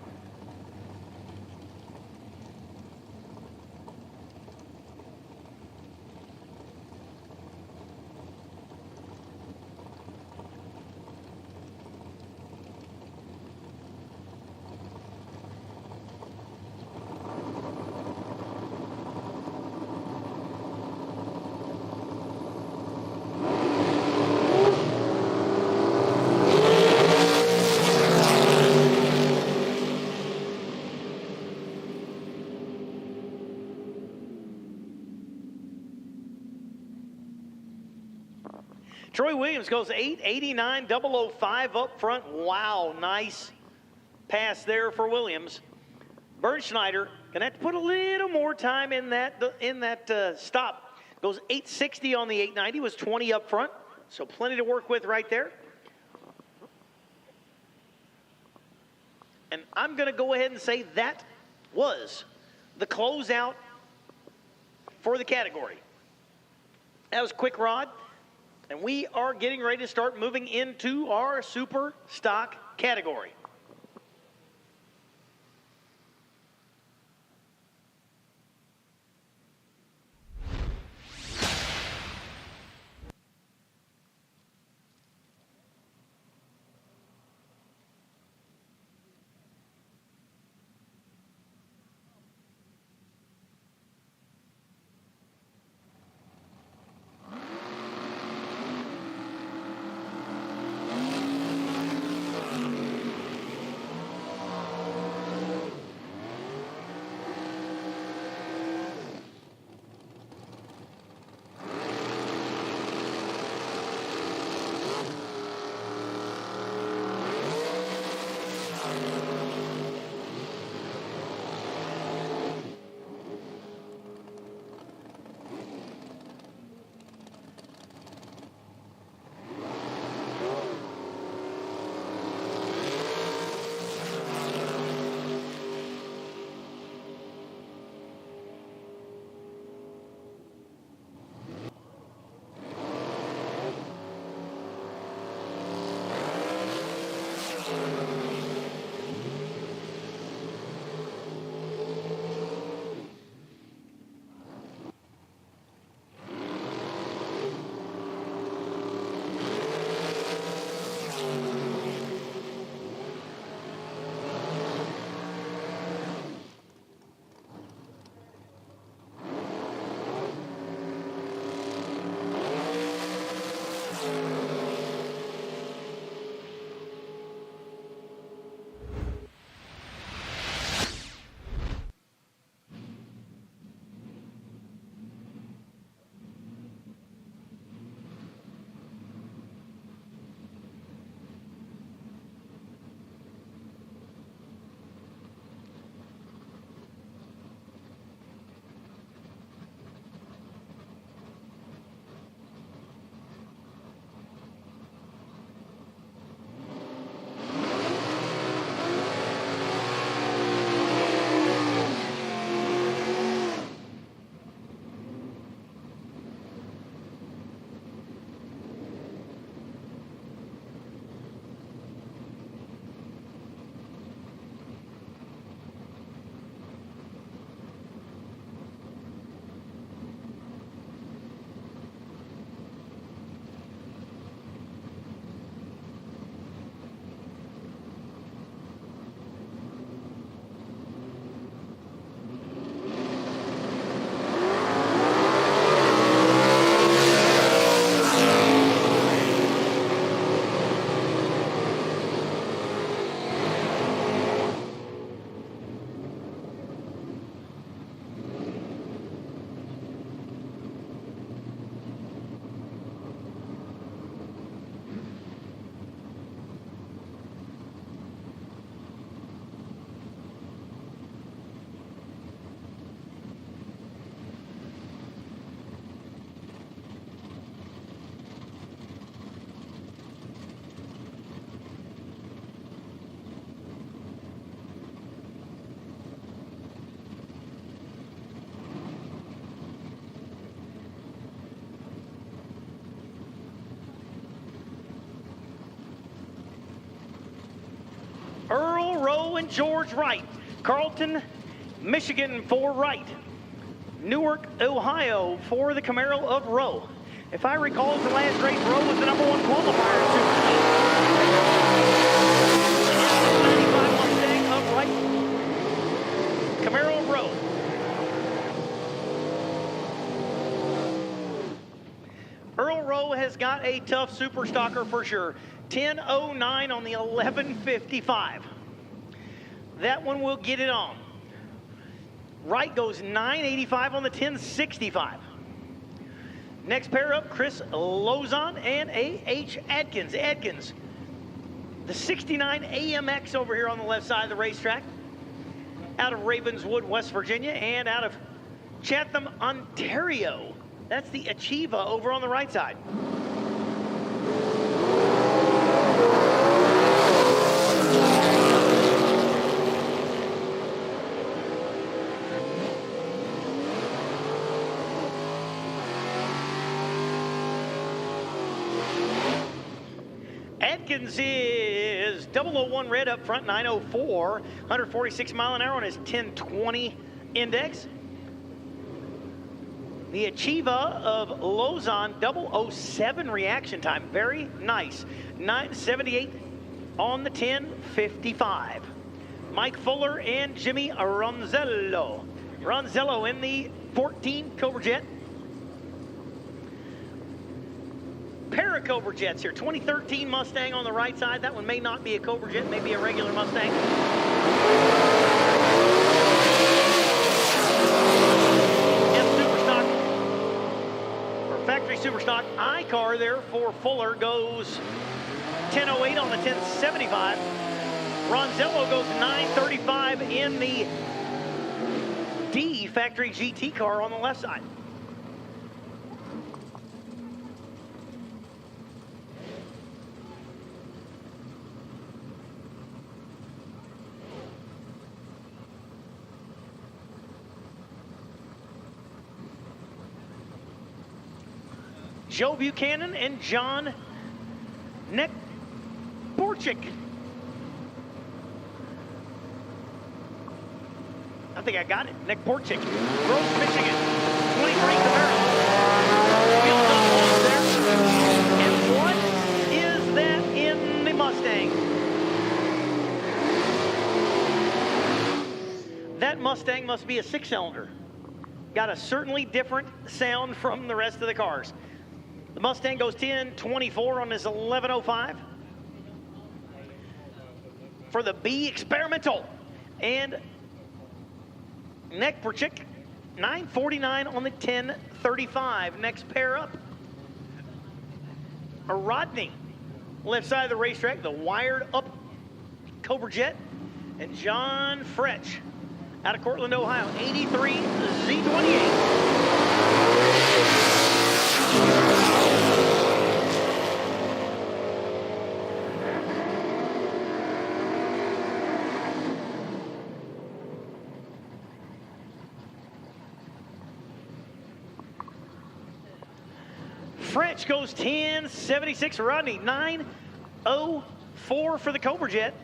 Troy Williams goes 889.005 up front. Wow, nice pass there for Williams. Bernschneider gonna have to put a little more time in that stop. Goes 860 on the 890, was 20 up front, so plenty to work with right there. And I'm gonna go ahead and say that was the closeout for the category. That was Quick Rod. And we are getting ready to start moving into our super stock category. Earl Rowe and George Wright. Carlton, Michigan for Wright. Newark, Ohio for the Camaro of Rowe. If I recall, the last race, Rowe was the #1 qualifier in Super Heat. 95 Mustang of Wright. Camaro of Rowe. Earl Rowe has got a tough super stocker for sure. 10:09 on the 11:55. That one will get it on. Wright goes 9:85 on the 10:65. Next pair up, Chris Lozon and A.H. Adkins. Adkins, the 69 AMX over here on the left side of the racetrack. Out of Ravenswood, West Virginia, and out of Chatham, Ontario. That's the Achieva over on the right side. Atkins is 001 red up front, 904, 146 mile an hour on his 1020 index. The Achieva of Lozon, 007 reaction time, very nice. 978 on the 1055. Mike Fuller and Jimmy Ronzello. Ronzello in the 14 Cobra Jet. Pair of Cobra Jets here. 2013 Mustang on the right side. That one may not be a Cobra Jet, maybe a regular Mustang. And Superstock, or factory Superstock I-car there for Fuller goes 10:08 on the 1075. Ronzello goes 9:35 in the D factory GT car on the left side. Joe Buchanan and John Nekporchik. I think I got it. Nekporchik, Rose, Michigan, 23 Camaro. Wheels up on there. And what is that in the Mustang? That Mustang must be a 6-cylinder. Got a certainly different sound from the rest of the cars. The Mustang goes 10:24 on his 11:05. For the B Experimental. And Nekporchik, 9:49 on the 10:35. Next pair up, a Rodney. Left side of the racetrack, the wired up Cobra Jet. And John Fretch out of Cortland, Ohio, 83 Z28. French goes 10:76. Rodney, 9:04 for the Cobra Jet.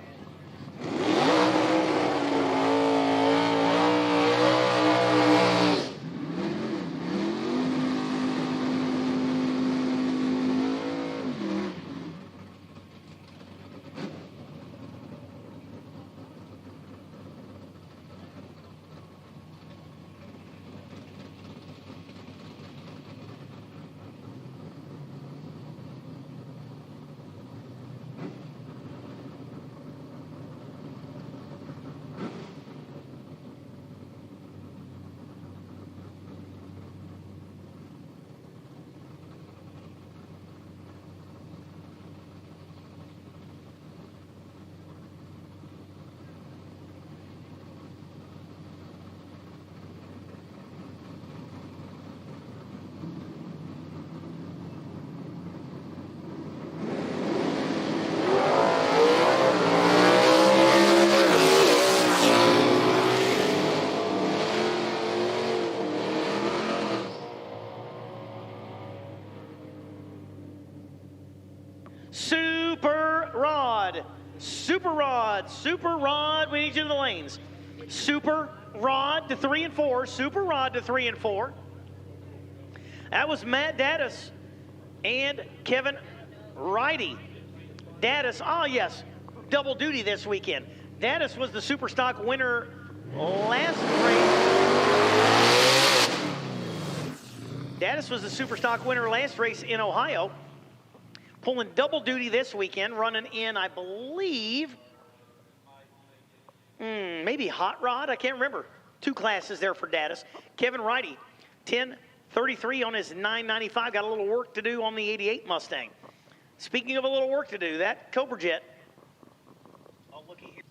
Rod. Super Rod, we need you to the lanes. Super Rod to 3 and 4. Super Rod to 3 and 4. That was Matt Daddis and Kevin Righty. Daddis, oh yes, double duty this weekend. Daddis was the Super Stock winner last race. Daddis was the Super Stock winner last race in Ohio. Pulling double duty this weekend, running in, I believe, maybe Hot Rod, I can't remember. 2 classes there for Daddis. Kevin Righty, 10:33 on his 995. Got a little work to do on the 88 Mustang. Speaking of a little work to do, that Cobra Jet. Oh, looky here.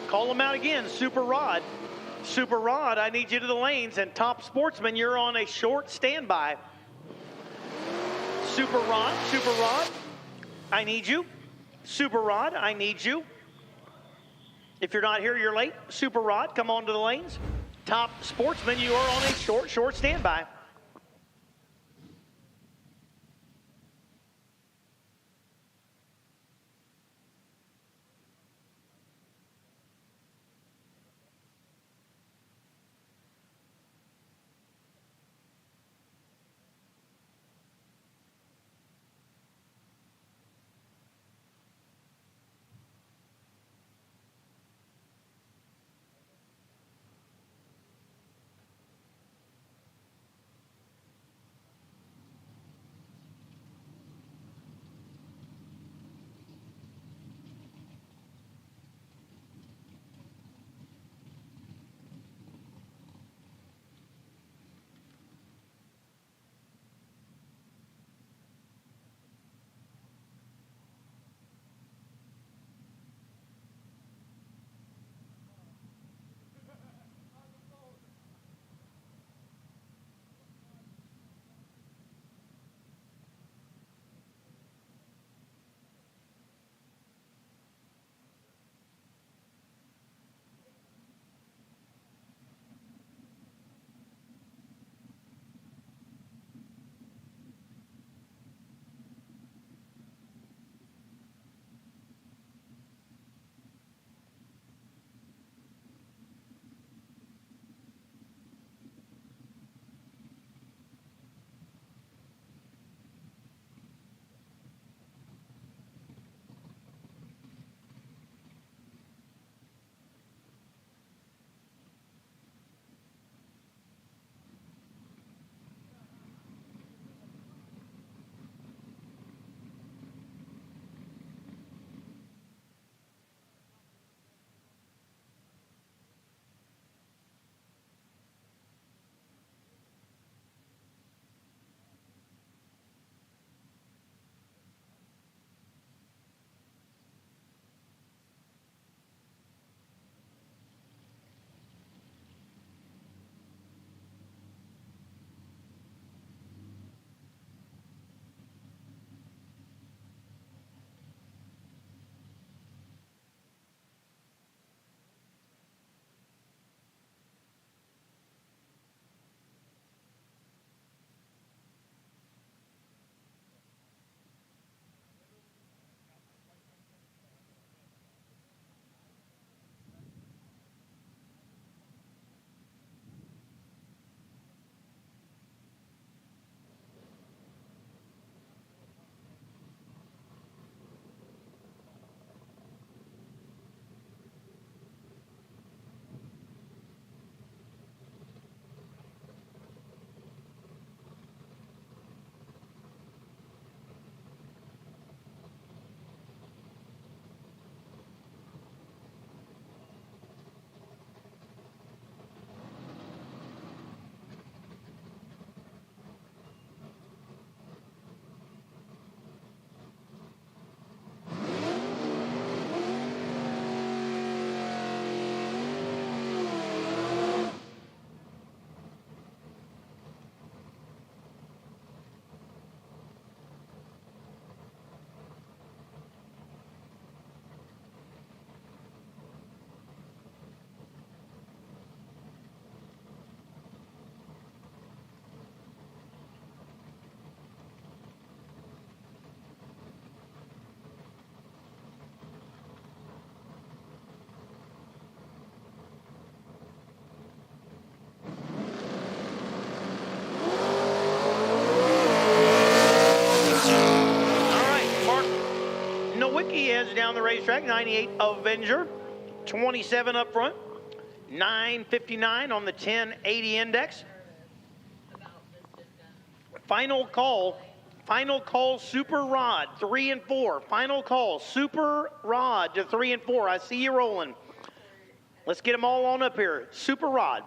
Call them out again, Super Rod. Super Rod, I need you to the lanes. And Top Sportsman, you're on a short standby. Super Rod, I need you. Super Rod, I need you. If you're not here, you're late. Super Rod, come on to the lanes. Top Sportsman, you are on a short standby. down the racetrack, 98 Avenger, 27 up front, 959 on the 1080 index. Final call, Super Rod, 3 and 4. Final call, Super Rod to 3 and 4. I see you rolling. Let's get them all on up here. Super Rod.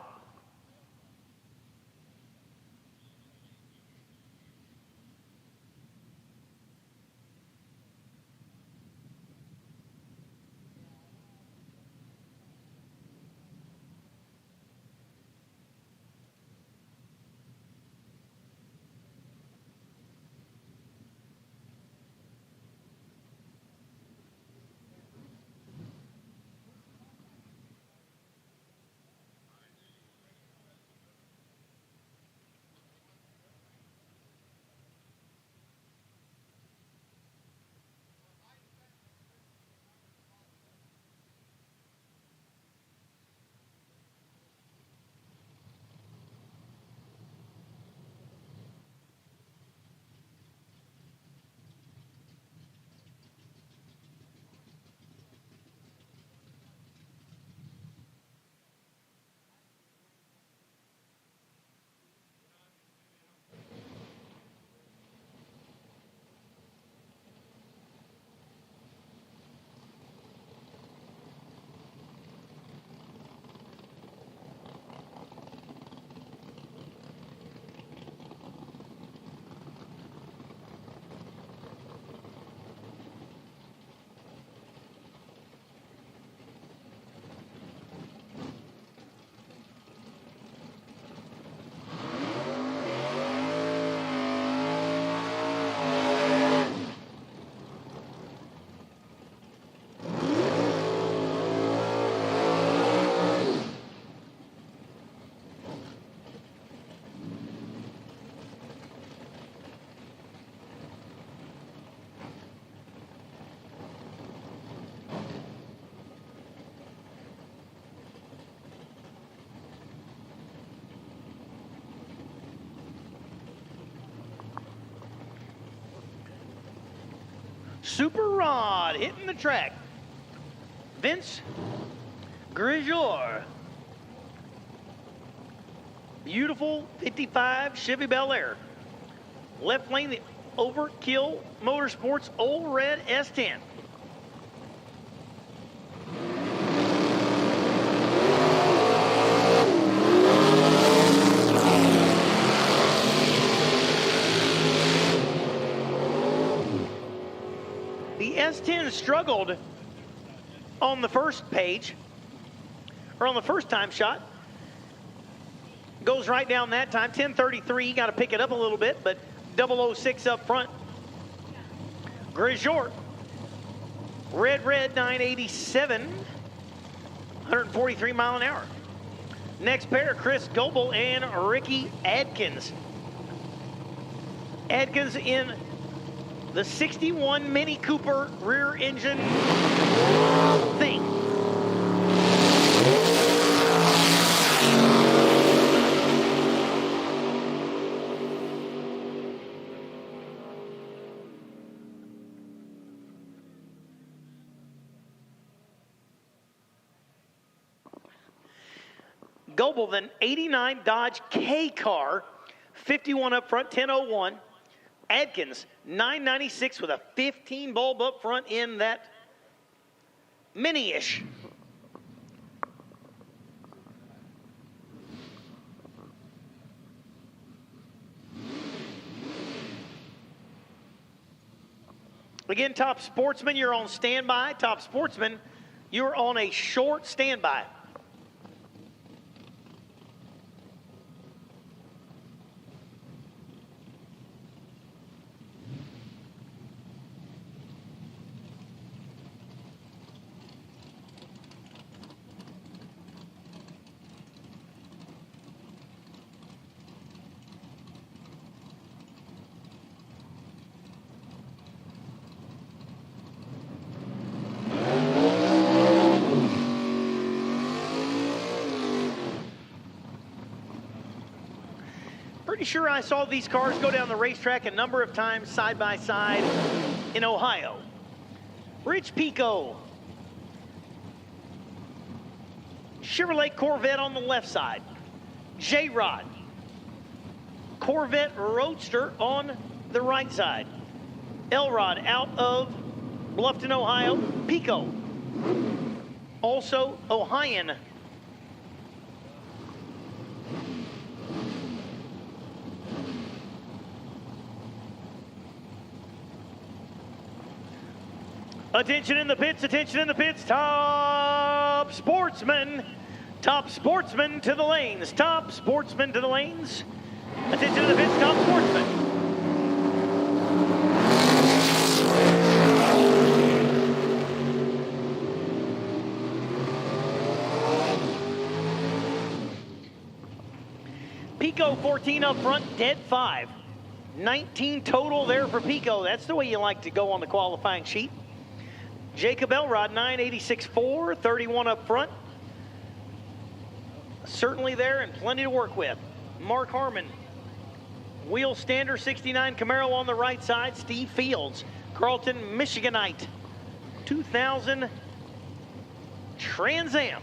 Super Rod hitting the track. Vince Grigor. Beautiful 55 Chevy Bel Air. Left lane, the Overkill Motorsports Old Red S10. The S10 struggled on the first page, or on the first time shot. Goes right down that time, 10:33, got to pick it up a little bit, but 006 up front. Grigor, red 987, 143 mile an hour. Next pair, Chris Goebel and Ricky Adkins. Adkins in the 61 Mini Cooper rear engine thing. Goebel, then 89 Dodge K car, 51 up front, 1001. Adkins, 996 with a 15 bulb up front in that mini-ish. Again, Top Sportsman, you're on standby. Top Sportsman, you're on a short standby. Pretty sure I saw these cars go down the racetrack a number of times side by side in Ohio. Rich Pico. Chevrolet Corvette on the left side. J-Rod. Corvette Roadster on the right side. Elrod out of Bluffton, Ohio. Pico. Also Ohioan. Attention in the pits, attention in the pits. Top Sportsman. Top Sportsman to the lanes. Top Sportsman to the lanes. Attention in the pits, Top Sportsman. Pico 14 up front, dead 5. 19 total there for Pico. That's the way you like to go on the qualifying sheet. Jacob Elrod, 986.4, 31 up front. Certainly there and plenty to work with. Mark Harmon, wheel stander, 69 Camaro on the right side. Steve Fields, Carlton Michiganite, 2000 Trans Am.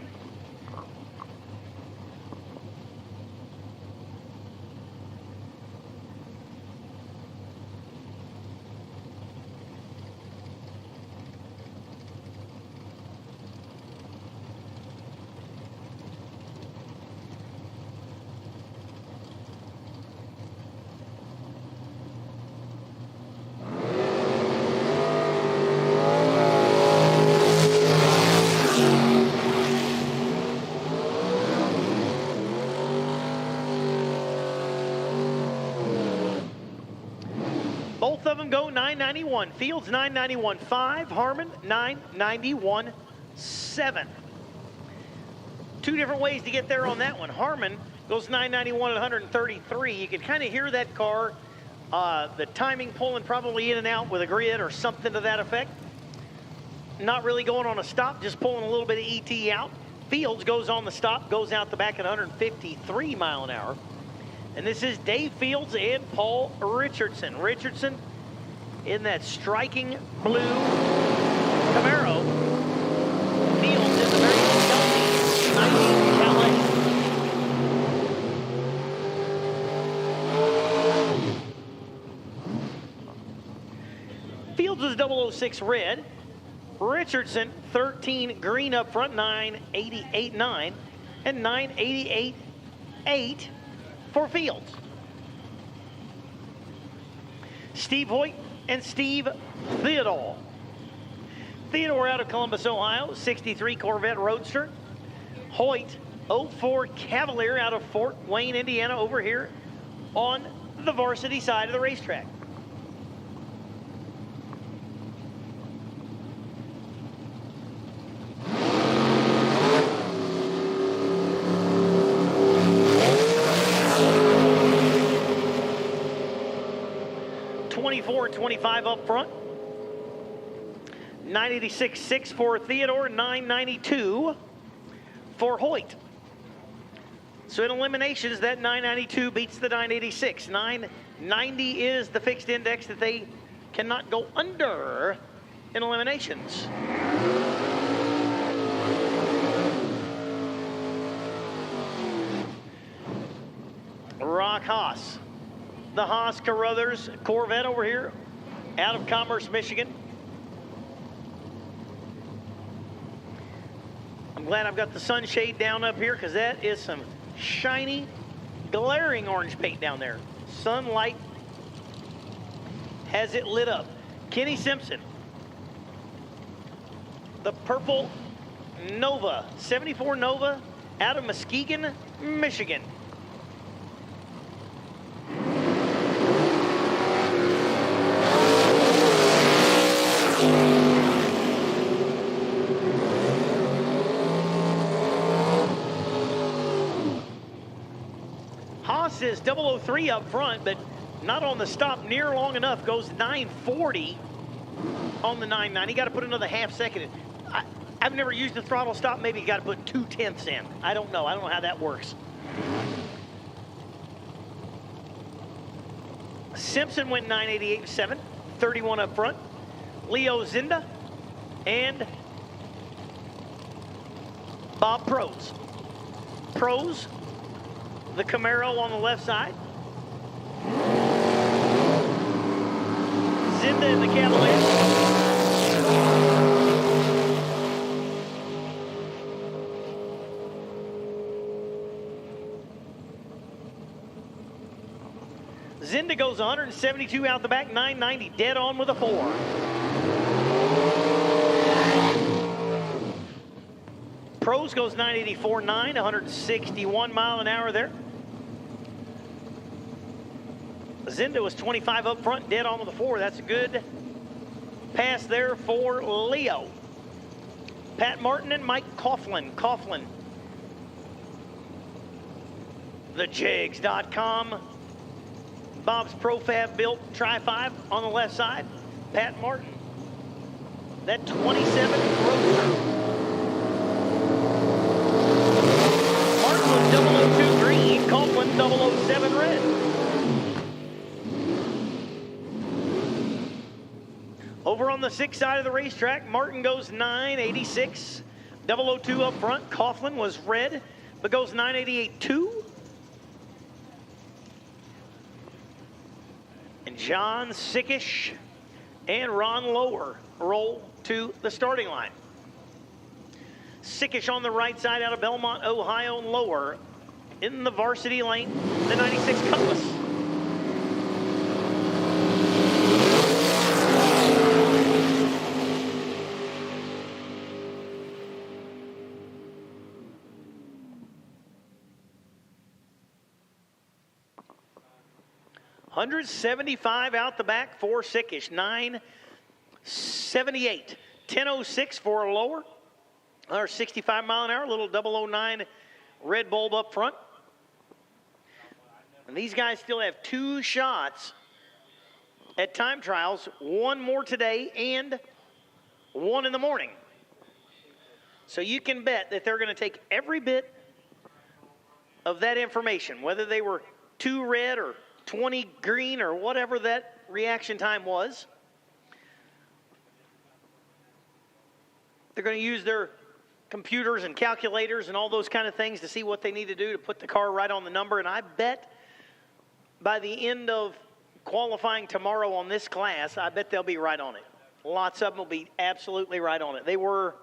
Both of them go 991. Fields 991.5, Harmon 991.7. Two different ways to get there on that one. Harmon goes 991 at 133. You can kind of hear that car, the timing pulling probably in and out with a grid or something to that effect. Not really going on a stop, just pulling a little bit of ET out. Fields goes on the stop, goes out the back at 153 mile an hour. And this is Dave Fields and Paul Richardson. Richardson in that striking blue Camaro. Fields in the very stealthy 90 Calais. Fields is 006 red. Richardson 13 green up front, 988.9 and 988.8 for Fields. Steve Hoyt and Steve Theodore. Theodore out of Columbus, Ohio, 63 Corvette Roadster. Hoyt, 04 Cavalier out of Fort Wayne, Indiana, over here on the varsity side of the racetrack. And 25 up front. 986.6 for Theodore, 992 for Hoyt. So in eliminations, that 992 beats the 986. 990 is the fixed index that they cannot go under in eliminations. Rock Haas. The Haas Carruthers Corvette over here out of Commerce, Michigan. I'm glad I've got the sunshade down up here because that is some shiny, glaring orange paint down there. Sunlight has it lit up. Kenny Simpson. The purple Nova, 74 Nova out of Muskegon, Michigan. Haas is 003 up front, but not on the stop near long enough. Goes 940 on the 990. Got to put another half second in. I've never used the throttle stop. Maybe you got to put 2/10 in. I don't know. I don't know how that works. Simpson went 988.7, 31 up front. Leo Zinda, and Bob Prose. Prose, the Camaro on the left side. Zinda in the Cavalier. Zinda goes 172 out the back, 990, dead on with a 4. Prose goes 984.9, 161 mile an hour there. Zinda was 25 up front, dead on with a 4. That's a good pass there for Leo. Pat Martin and Mike Coughlin. Coughlin. TheJags.com. Bob's Profab built Tri-5 on the left side. Pat Martin. That 27 Roadster. Martin was 002 green, Coughlin 007 red. Over on the 6 side of the racetrack, Martin goes 986, 002 up front. Coughlin was red, but goes 988.2. And John Sickish and Ron Lower roll to the starting line. Sickish on the right side out of Belmont, Ohio, and Lower in the varsity lane, the 96 Cutlass. $175 out the back for Sickish, 978, 1006 for Lower, or 65 mile an hour, little 009 red bulb up front. And these guys still have 2 shots at time trials, 1 more today and 1 in the morning. So you can bet that they're going to take every bit of that information, whether they were 2 red or 20 green or whatever that reaction time was. They're going to use their computers and calculators and all those kind of things to see what they need to do to put the car right on the number. And I bet by the end of qualifying tomorrow on this class, I bet they'll be right on it. Lots of them will be absolutely right on it. They were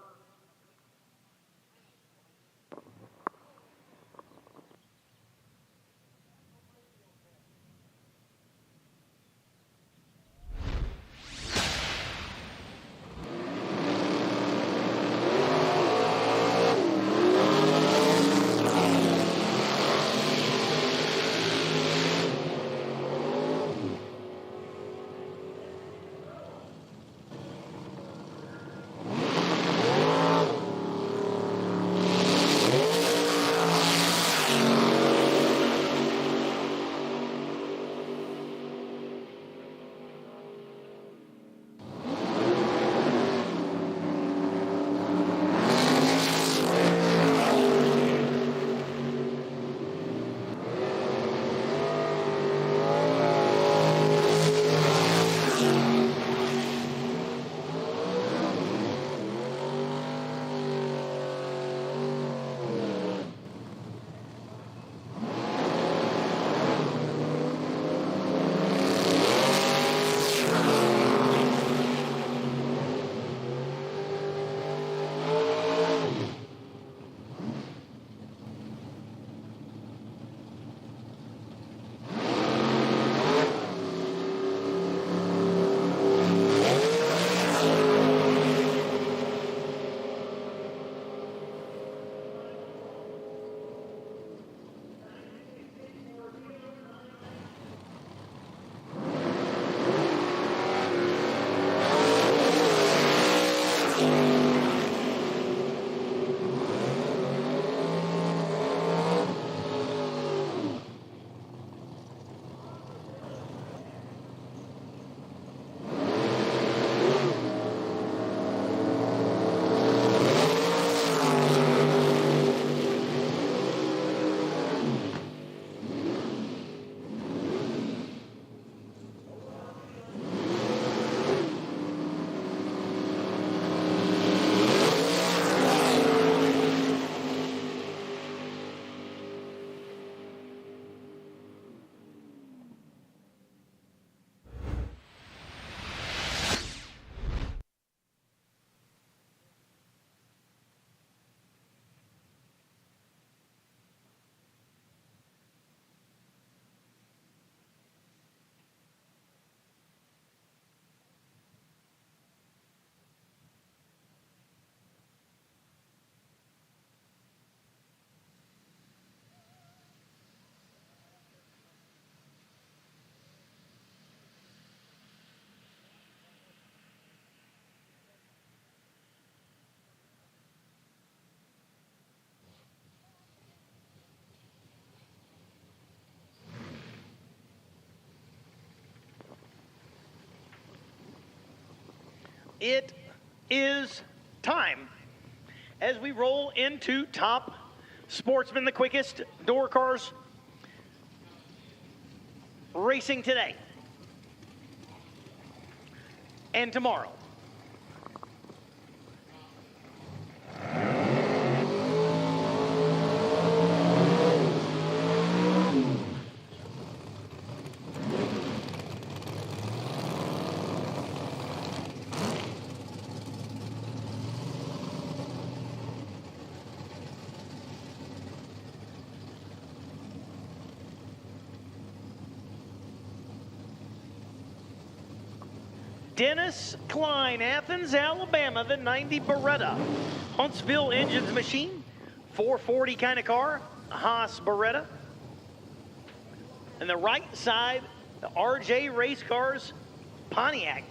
it is time as we roll into top Sportsman, the quickest door cars racing today and tomorrow. Dennis Klein, Athens, Alabama, the 90 Beretta. Huntsville Engines Machine, 440 kind of car, Haas Beretta. And the right side, the RJ Race Cars Pontiac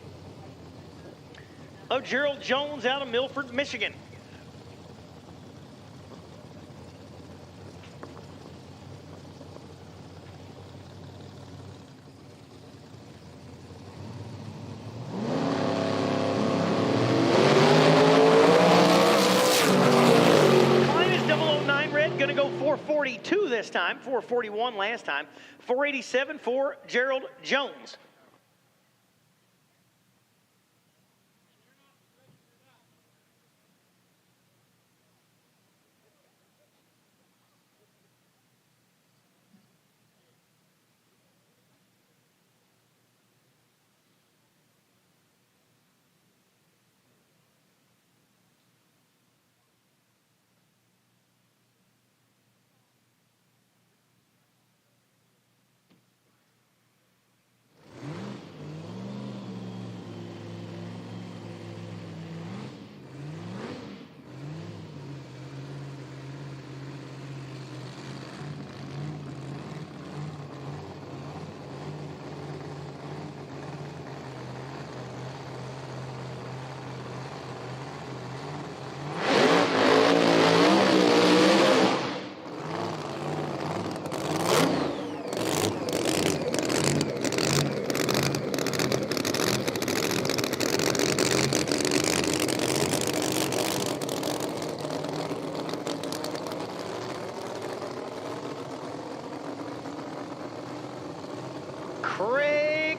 of Gerald Jones out of Milford, Michigan. Going to go 442 this time, 441 last time, 487 for Gerald Jones.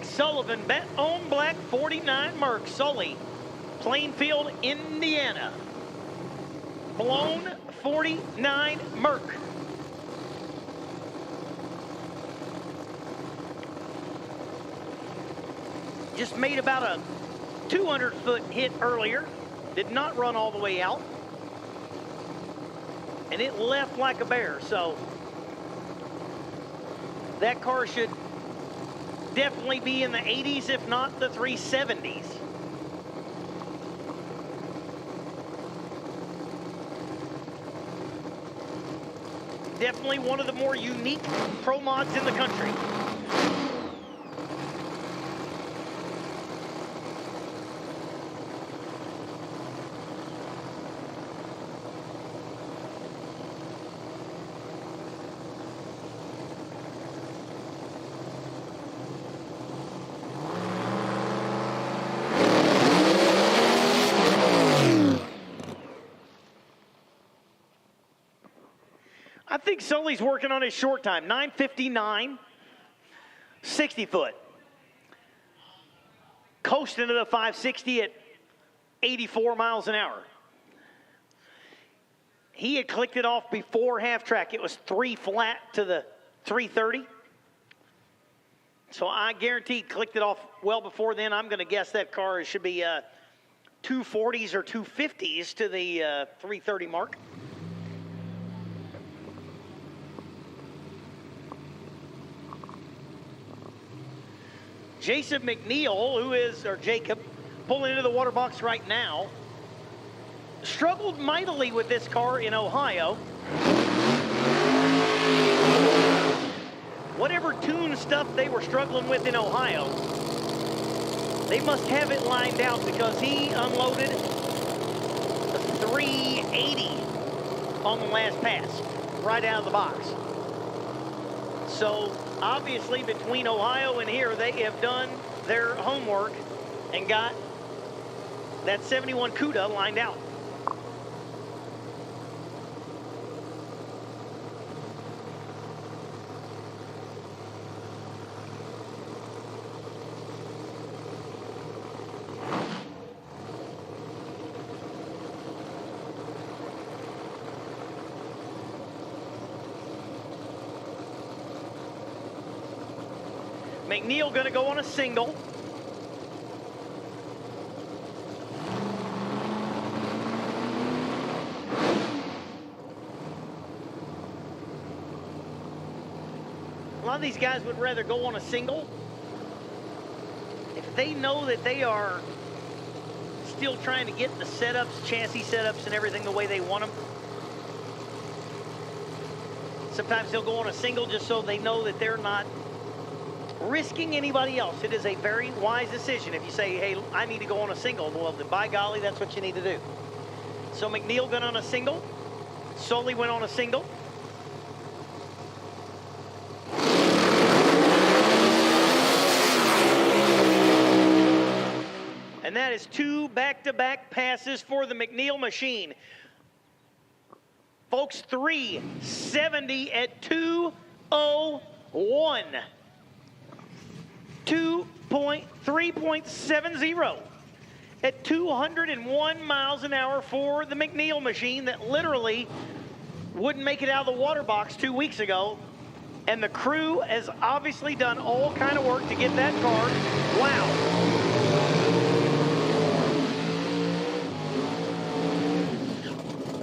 Sullivan, bet on black 49 Merc, Sully, Plainfield, Indiana. Blown 49 Merc. Just made about a 200-foot hit earlier. Did not run all the way out. And it left like a bear, so that car should definitely be in the 80s, if not the 370s. Definitely one of the more unique pro mods in the country. I think Sully's working on his short time, 9:59, 60 foot. Coasting to the 560 at 84 miles an hour. He had clicked it off before half track. It was 3 flat to the 330. So I guarantee clicked it off well before then. I'm going to guess that car should be 240s or 250s to the 330 mark. Jason McNeil, Jacob, pulling into the water box right now, struggled mightily with this car in Ohio. Whatever tune stuff they were struggling with in Ohio, they must have it lined out because he unloaded a 380 on the last pass, right out of the box. So obviously between Ohio and here, they have done their homework and got That 71 CUDA lined out. McNeil going to go on a single. A lot of these guys would rather go on a single if they know that they are still trying to get the setups, chassis setups, and everything the way they want them. Sometimes they'll go on a single just so they know that they're not risking anybody else. It is a very wise decision. If you say, hey, I need to go on a single, well, then by golly, that's what you need to do. So McNeil went on a single. Sully went on a single. And that is 2 back-to-back passes for the McNeil machine. Folks, 370 at 2:01. 3.70 at 201 miles an hour for the McNeil machine that literally wouldn't make it out of the water box 2 weeks ago. And the crew has obviously done all kind of work to get that car. Wow.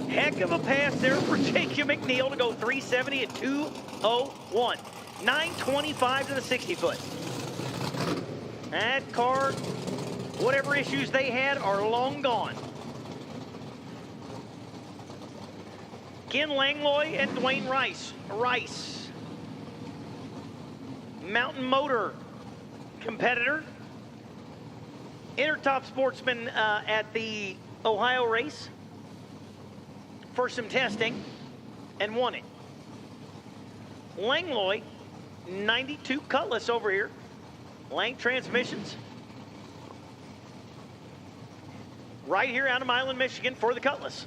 Heck of a pass there for Jacob McNeil to go 370 at 2:01. 925 to the 60-foot. That car, whatever issues they had, are long gone. Ken Langlois and Dwayne Rice. Mountain Motor competitor. Intertop Sportsman at the Ohio race for some testing and won it. Langlois, 92 Cutlass over here. Lang Transmissions. Right here out of Milan, Michigan for the Cutlass.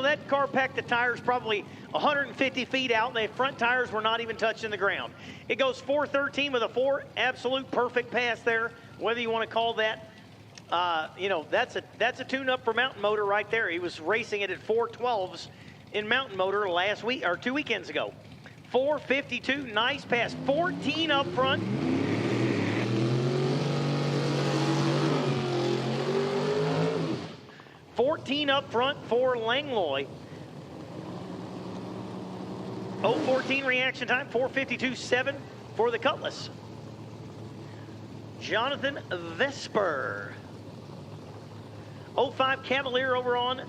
That car packed the tires probably 150 feet out, and the front tires were not even touching the ground. It goes 413 with a 4, absolute perfect pass there. Whether you want to call that, that's a tune-up for Mountain Motor right there. He was racing it at 412s in Mountain Motor last week or 2 weekends ago. 452, nice pass. 14 up front. Up front for Langlois. 0:14 reaction time, 4:52.7 for the Cutlass. Jonathan Vesper. 05 Cavalier over on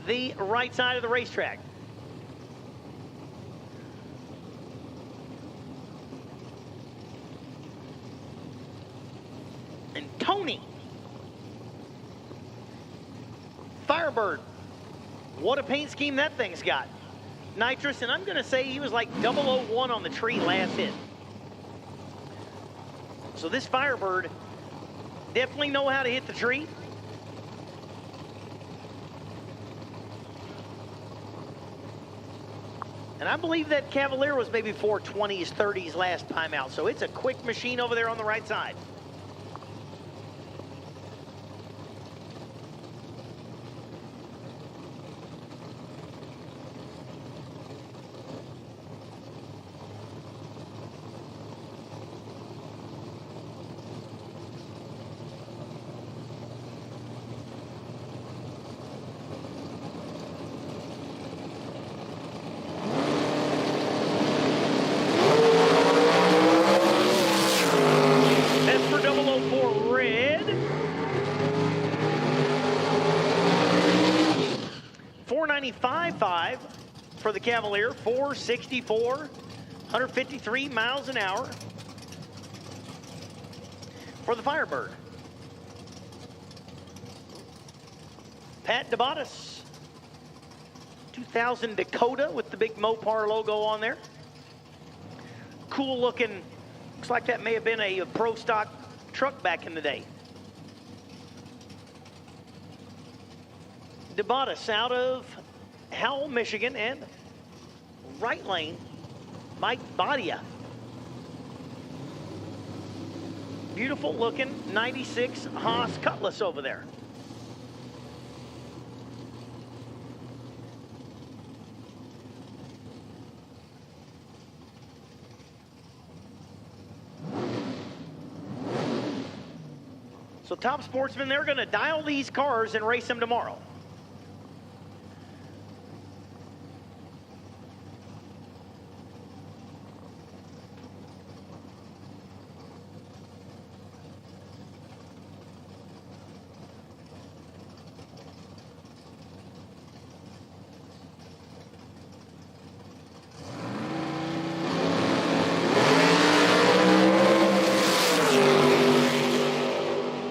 the right side of the racetrack. And Tony Firebird. What a paint scheme that thing's got. Nitrous, and I'm going to say he was like 001 on the tree last hit. So this Firebird definitely know how to hit the tree. And I believe that Cavalier was maybe 420s, 30s last time out. So it's a quick machine over there on the right side. 495.5 for the Cavalier, 464, 153 miles an hour for the Firebird. Pat DeBottis, 2000 Dakota with the big Mopar logo on there. Cool looking, looks like that may have been a pro stock truck back in the day. DeBottis out of Howell, Michigan, and right lane, Mike Badia. Beautiful looking 96 Haas Cutlass over there. So Top Sportsman, they're going to dial these cars and race them tomorrow.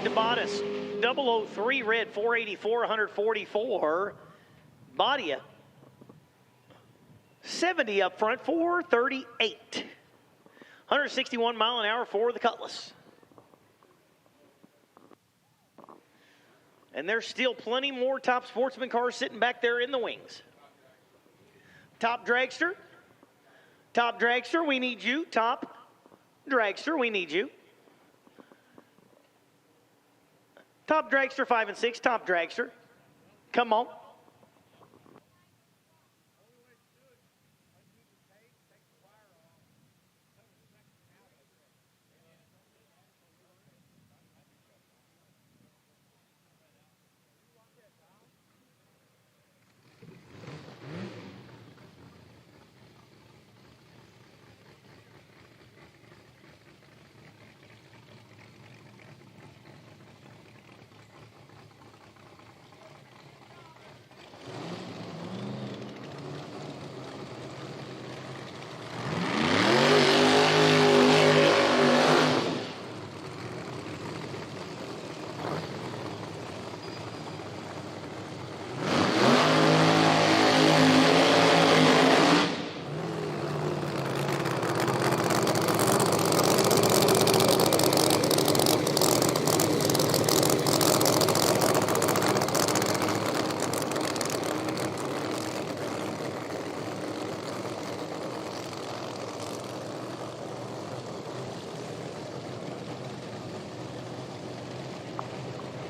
DeBottis, 003 red, 484, 144. Badia, 70 up front, 438. 161 mile an hour for the Cutlass. And there's still plenty more Top Sportsman cars sitting back there in the wings. Top Dragster. Top Dragster, we need you. Top Dragster, we need you. Top Dragster 5 and 6, Top Dragster. Come on.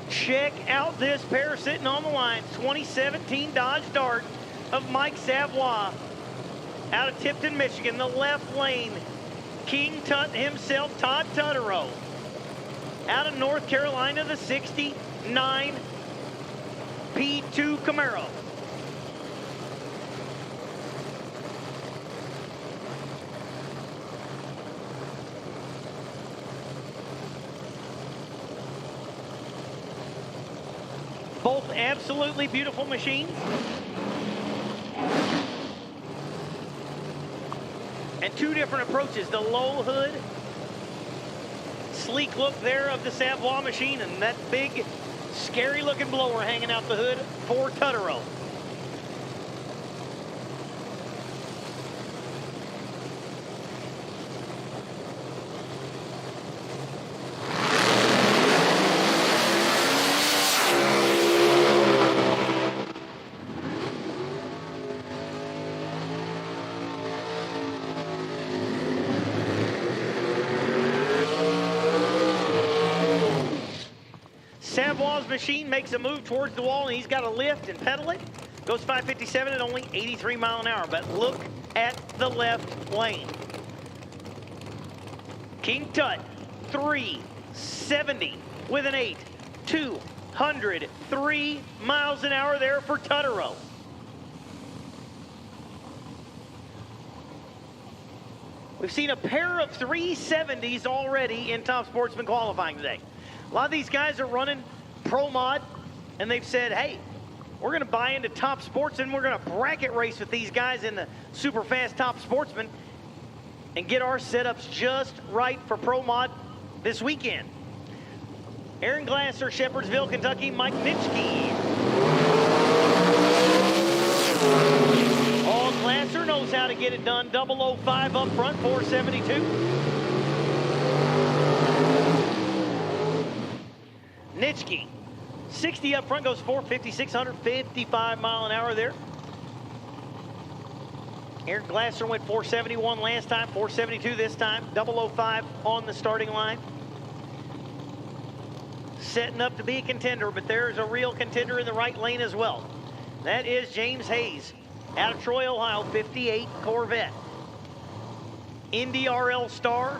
Check out this pair sitting on the line. 2017 Dodge Dart of Mike Savoy out of Tipton, Michigan. The left lane, King Tut himself, Todd Tutterow. Out of North Carolina, the 69 P2 Camaro. Both absolutely beautiful machines. And two different approaches. The low hood, sleek look there of the Savoy machine, and that big, scary looking blower hanging out the hood for Tutterow. Savoy's machine makes a move towards the wall, and he's got to lift and pedal it. Goes 557 at only 83 mile an hour, but look at the left lane. King Tut, 370 with an 8, 203 miles an hour there for Tutterow. We've seen a pair of 370s already in Top Sportsman qualifying today. A lot of these guys are running Pro Mod, and they've said, hey, We're going to buy into Top Sportsman. We're going to bracket race with these guys in the super fast Top Sportsman and get our setups just right for Pro Mod this weekend. Aaron Glasser, Shepherdsville, Kentucky. Mike Nitschke. Oh, Glasser knows how to get it done. 005 up front, 472. Nitschke, 60 up front, goes 450, 655 mile an hour there. Aaron Glasser went 471 last time, 472 this time. 005 on the starting line. Setting up to be a contender, but there's a real contender in the right lane as well. That is James Hayes out of Troy, Ohio, 58 Corvette. Indy RL star,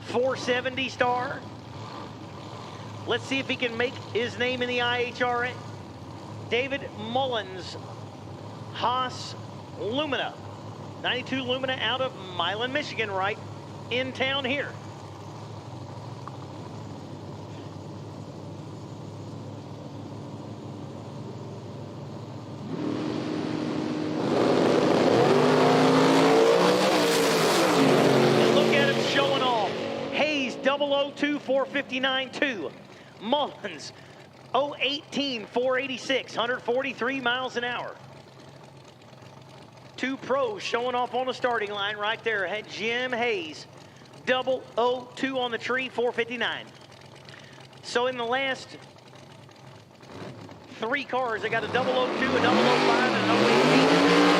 470 star. Let's see if he can make his name in the IHRA. David Mullins, Haas Lumina, 92 Lumina out of Milan, Michigan, right in town here. And look at him showing off. Hayes 002 459.2. Mullins 018 486, 143 miles an hour. Two pros showing off on the starting line right there. Had Jim Hayes 002 on the tree, 459. So in the last 3 cars, I got a 002, a 005, and an 018.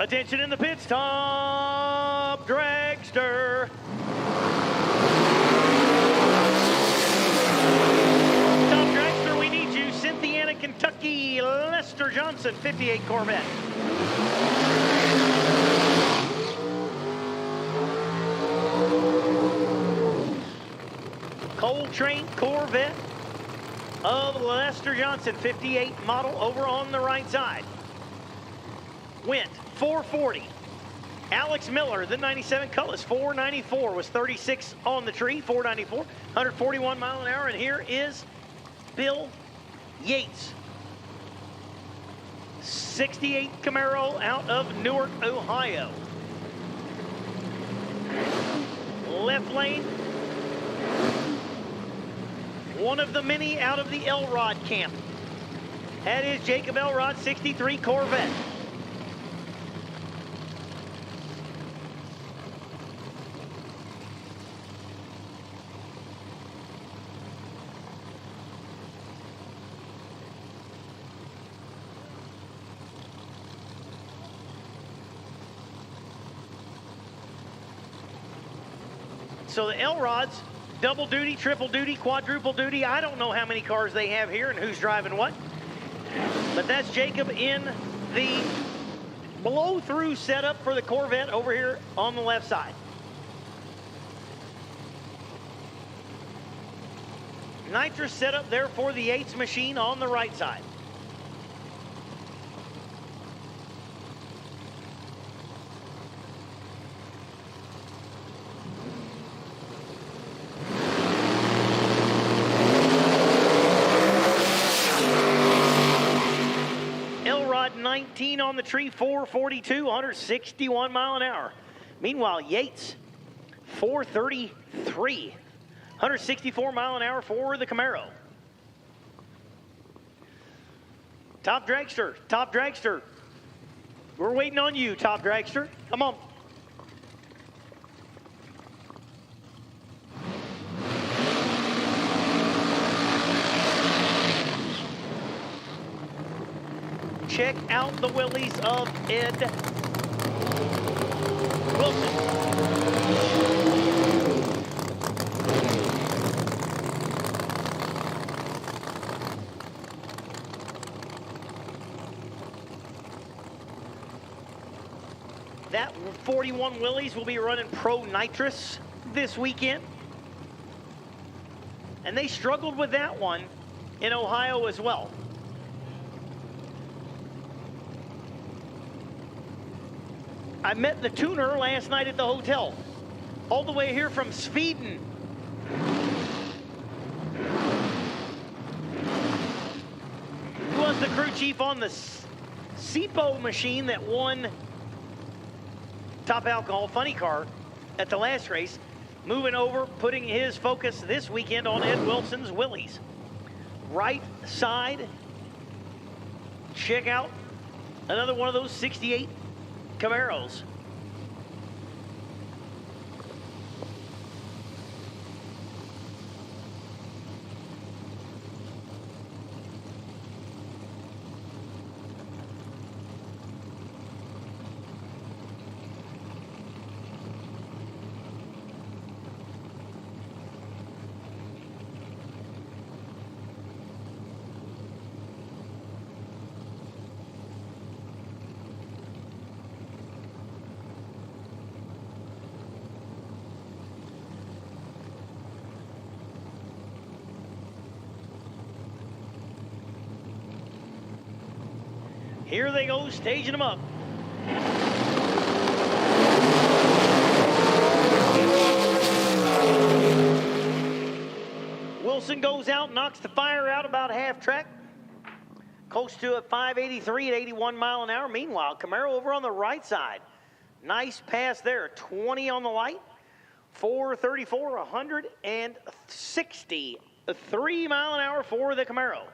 Attention in the pits, Top Dragster. Top Dragster, we need you. Cynthiana, Kentucky. Lester Johnson, 58 Corvette. Coltrane Corvette of Lester Johnson, 58 model, over on the right side. Went 440. Alex Miller, the 97 Cutlass, 494, was 36 on the tree, 494, 141 mile an hour. And here is Bill Yates, 68 Camaro out of Newark, Ohio. Left lane, one of the many out of the Elrod camp. That is Jacob Elrod, 63 Corvette. So the Elrods, double duty, triple duty, quadruple duty. I don't know how many cars they have here and who's driving what. But that's Jacob in the blow-through setup for the Corvette over here on the left side. Nitrous setup there for the Yates machine on the right side. Elrod 19 on the tree, 442, 161 mile an hour. Meanwhile, Yates 433, 164 mile an hour for the Camaro. Top Dragster, Top Dragster. We're waiting on you, Top Dragster. Come on. check out the Willies of Ed Wilson. That 41 Willies will be running Pro Nitrous this weekend. And they struggled with that one in Ohio as well. I met the tuner last night at the hotel, all the way here from Sweden. He was the crew chief on the SIPO machine that won Top Alcohol Funny Car at the last race. Moving over, putting his focus this weekend on Ed Wilson's Willies. Right side, check out another one of those 68 Camaros. Here they go, staging them up. Wilson goes out, knocks the fire out about half track. Close to a 583 at 81 mile an hour. Meanwhile, Camaro over on the right side. Nice pass there, 20 on the light. 434, 160. 3 mile an hour for the Camaro.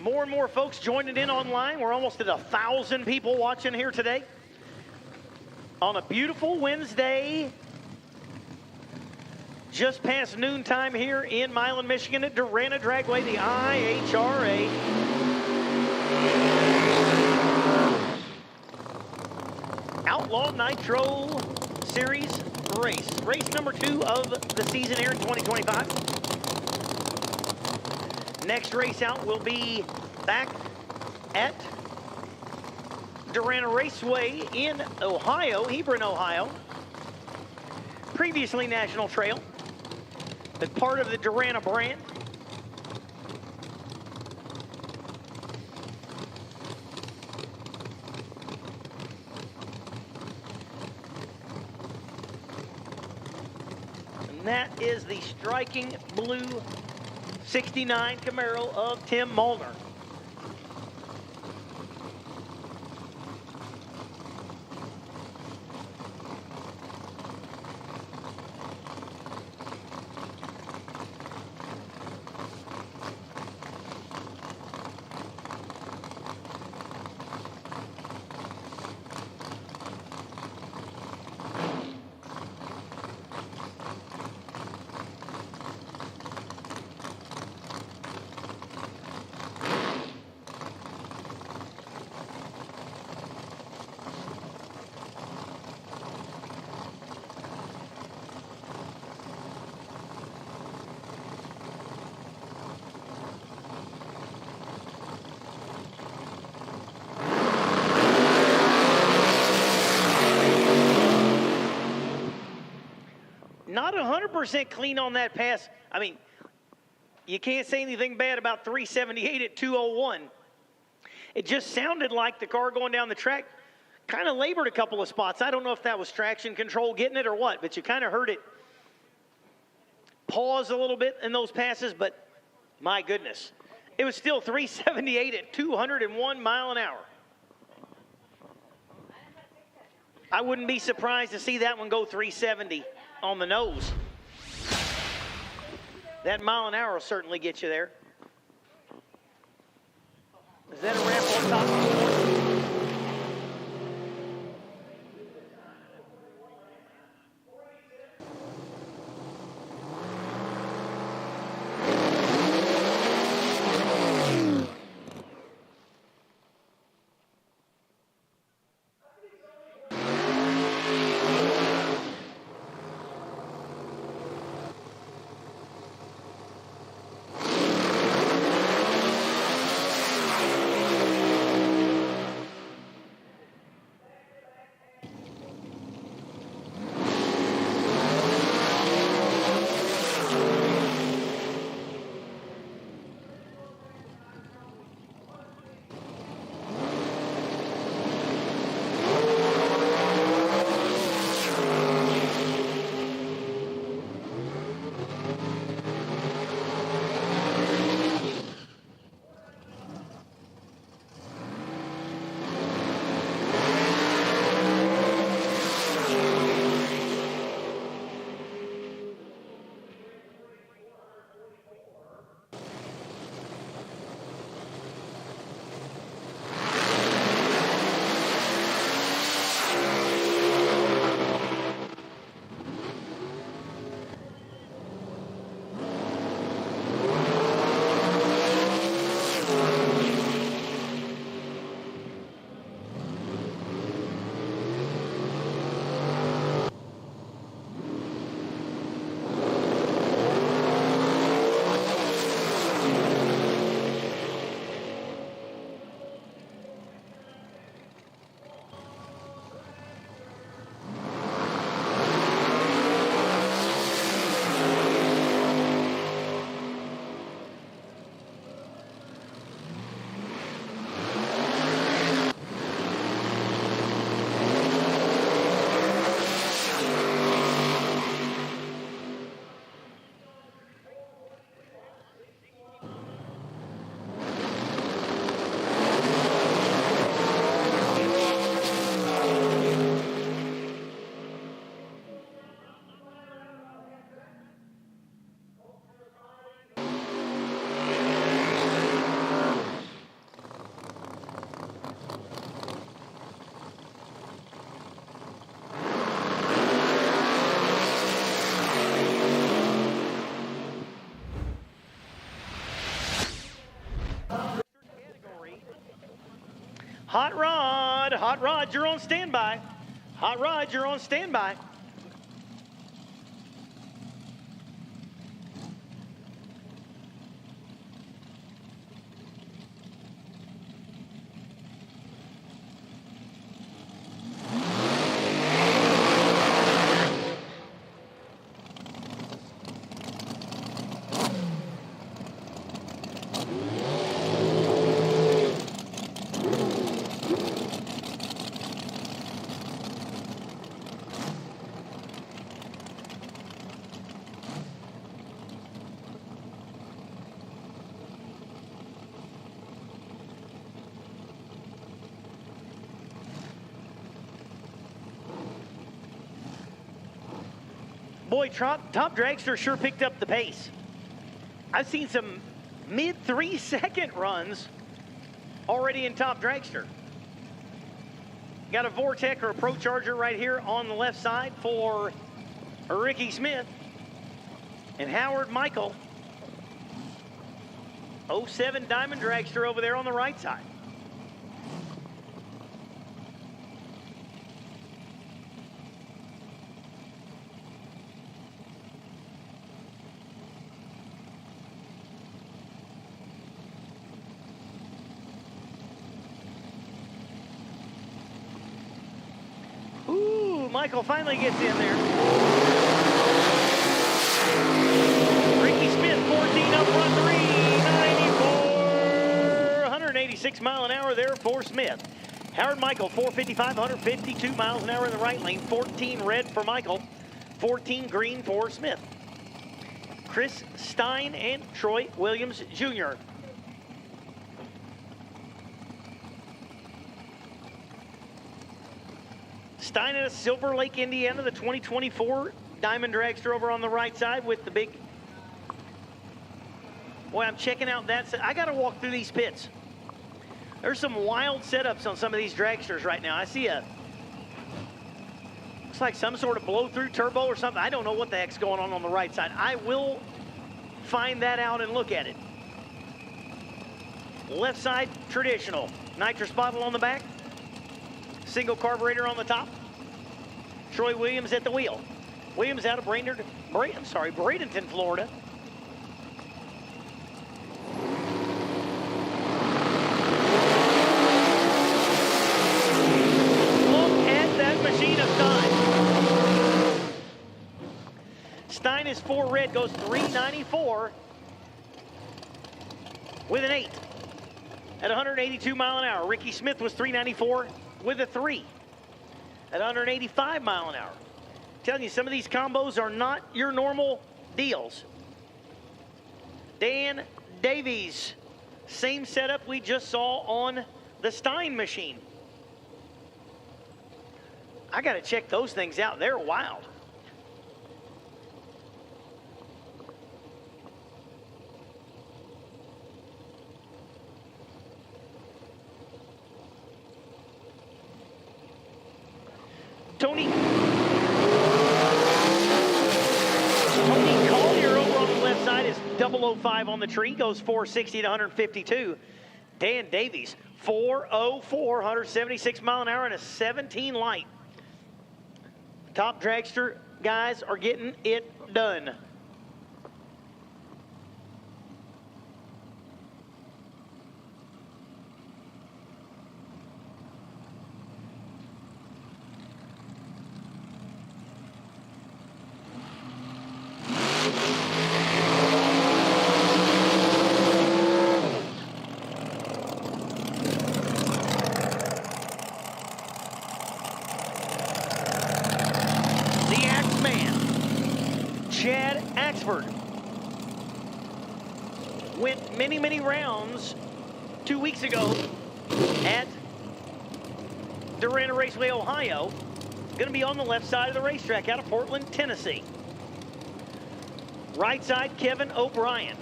More and more folks joining in online. We're almost at 1,000 people watching here today on a beautiful Wednesday, just past noontime here in Milan, Michigan at Darana Dragway, the IHRA. Outlaw Nitro Series race. Race number 2 of the season here in 2025. Next race out will be back at Darana Raceway in Ohio, Hebron, Ohio. Previously National Trail, but part of the Darana brand. And that is the striking blue 69 Camaro of Tim Molnar. Not 100% clean on that pass. I mean, you can't say anything bad about 378 at 201. It just sounded like the car going down the track kind of labored a couple of spots. I don't know if that was traction control getting it or what, but you kind of heard it pause a little bit in those passes, but my goodness. It was still 378 at 201 mile an hour. I wouldn't be surprised to see that one go 370 on the nose. That mile an hour will certainly get you there. Is that a ramp on top? Hot Rod, you're on standby. Hot Rod, you're on standby. Boy, Top Dragster sure picked up the pace. I've seen some mid 3-second runs already in Top Dragster. Got a Vortec or a Pro Charger right here on the left side for Ricky Smith and Howard Michael. 07 Diamond Dragster over there on the right side. Michael finally gets in there. Ricky Smith, 14 up front, 394. 186 mile an hour there for Smith. Howard Michael, 455, 152 miles an hour in the right lane. 14 red for Michael, 14 green for Smith. Chris Stein and Troy Williams Jr. Stein out of Silver Lake, Indiana, the 2024 Diamond Dragster over on the right side with the big... Boy, I'm checking out that. I got to walk through these pits. There's some wild setups on some of these Dragsters right now. I see looks like some sort of blow-through turbo or something. I don't know what the heck's going on the right side. I will find that out and look at it. Left side, traditional. Nitrous bottle on the back. Single carburetor on the top. Troy Williams at the wheel. Williams out of Bradenton, Florida. Look at that machine of Stein. Stein is 4 red, goes 394 with an 8 at 182 mile an hour. Ricky Smith was 394 with a 3 at 185 mile an hour. I'm telling you, some of these combos are not your normal deals. Dan Davies, same setup we just saw on the Stein machine. I got to check those things out. They're wild. Tony Collier over on the left side is 005 on the tree, goes 460 to 152. Dan Davies, 404, 176 mile an hour and a 17 light. Top Dragster guys are getting it done. Went many rounds 2 weeks ago at Darana Raceway, Ohio. Going to be on the left side of the racetrack out of Portland, Tennessee. Right side, Kevin O'Brien.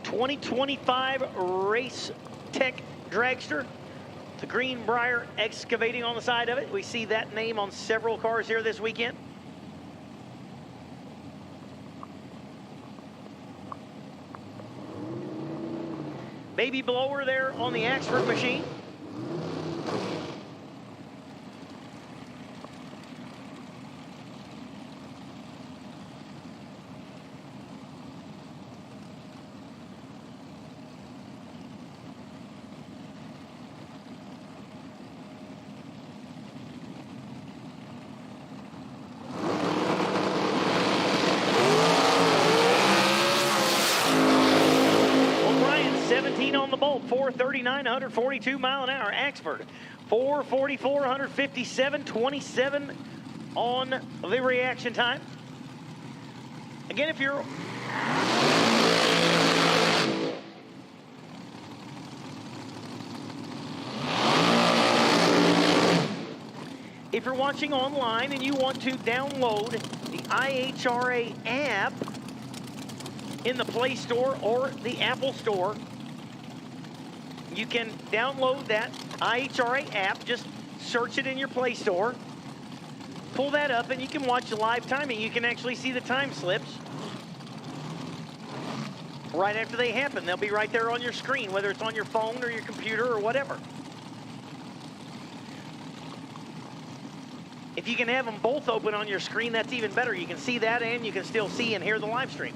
2025 Race Tech Dragster. The Greenbrier Excavating on the side of it. We see that name on several cars here this weekend. baby blower there on the Axford machine. On the bolt, 439, 142 mile an hour. Axford, 444, 157, 27 on the reaction time. Again, if you're watching online and you want to download the IHRA app in the Play Store or the Apple Store, you can download that IHRA app. Just search it in your Play Store. Pull that up and you can watch live timing. You can actually see the time slips right after they happen. They'll be right there on your screen, whether it's on your phone or your computer or whatever. If you can have them both open on your screen, that's even better. You can see that and you can still see and hear the live stream.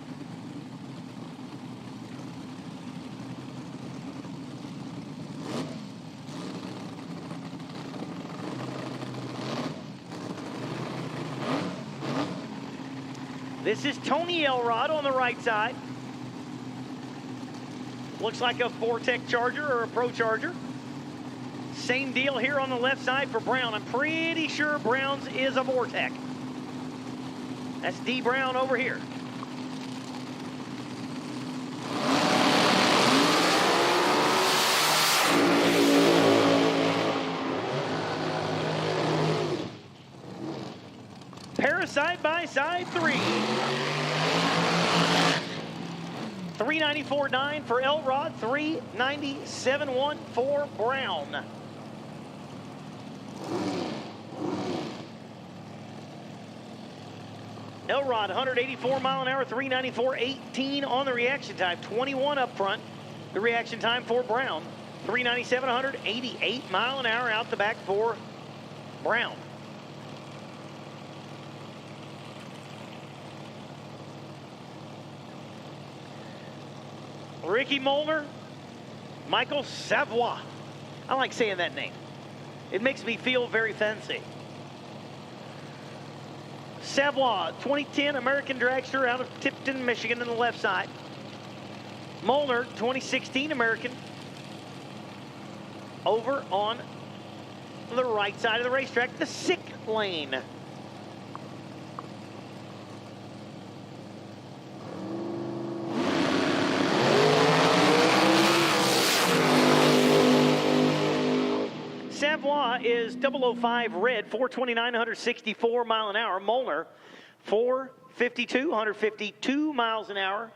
This is Tony Elrod on the right side. Looks like a Vortec Charger or a Pro Charger. Same deal here on the left side for Brown. I'm pretty sure Brown's is a Vortec. That's D. Brown over here. Side by side, 394.9 for Elrod, 397.1 for Brown. Elrod, 184 mile an hour, 394.18 on the reaction time, 21 up front. The reaction time for Brown, 397, 188 mile an hour out the back for Brown. Ricky Molnar, Michael Savoy. I like saying that name. It makes me feel very fancy. Savoy, 2010 American Dragster out of Tipton, Michigan on the left side. Molnar, 2016 American, over on the right side of the racetrack, the 6th lane. Savoy is 005 red, 429, 164 mile an hour. Molnar, 452, 152 miles an hour.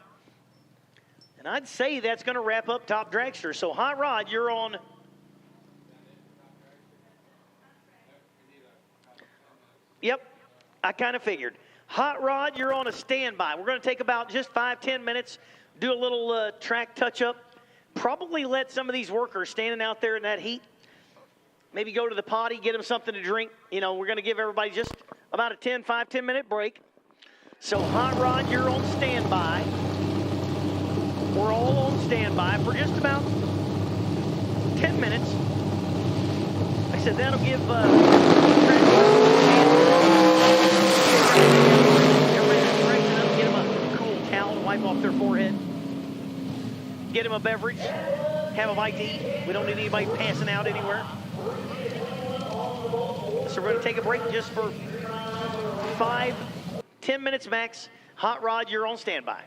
And I'd say that's going to wrap up Top Dragster. So, Hot Rod, you're on. Yep, I kind of figured. Hot Rod, you're on a standby. We're going to take about just 5-10 minutes, do a little track touch-up. Probably let some of these workers standing out there in that heat maybe go to the potty, get them something to drink. You know, we're going to give everybody just about a 5-10 minute break. So, Hot Rod, you're on standby. We're all on standby for just about 10 minutes. Like I said, that'll give get them a cool towel to wipe off their forehead. Get them a beverage. Have a bite to eat. We don't need anybody passing out anywhere. So we're going to take a break just for 5-10 minutes max. Hot Rod, you're on standby.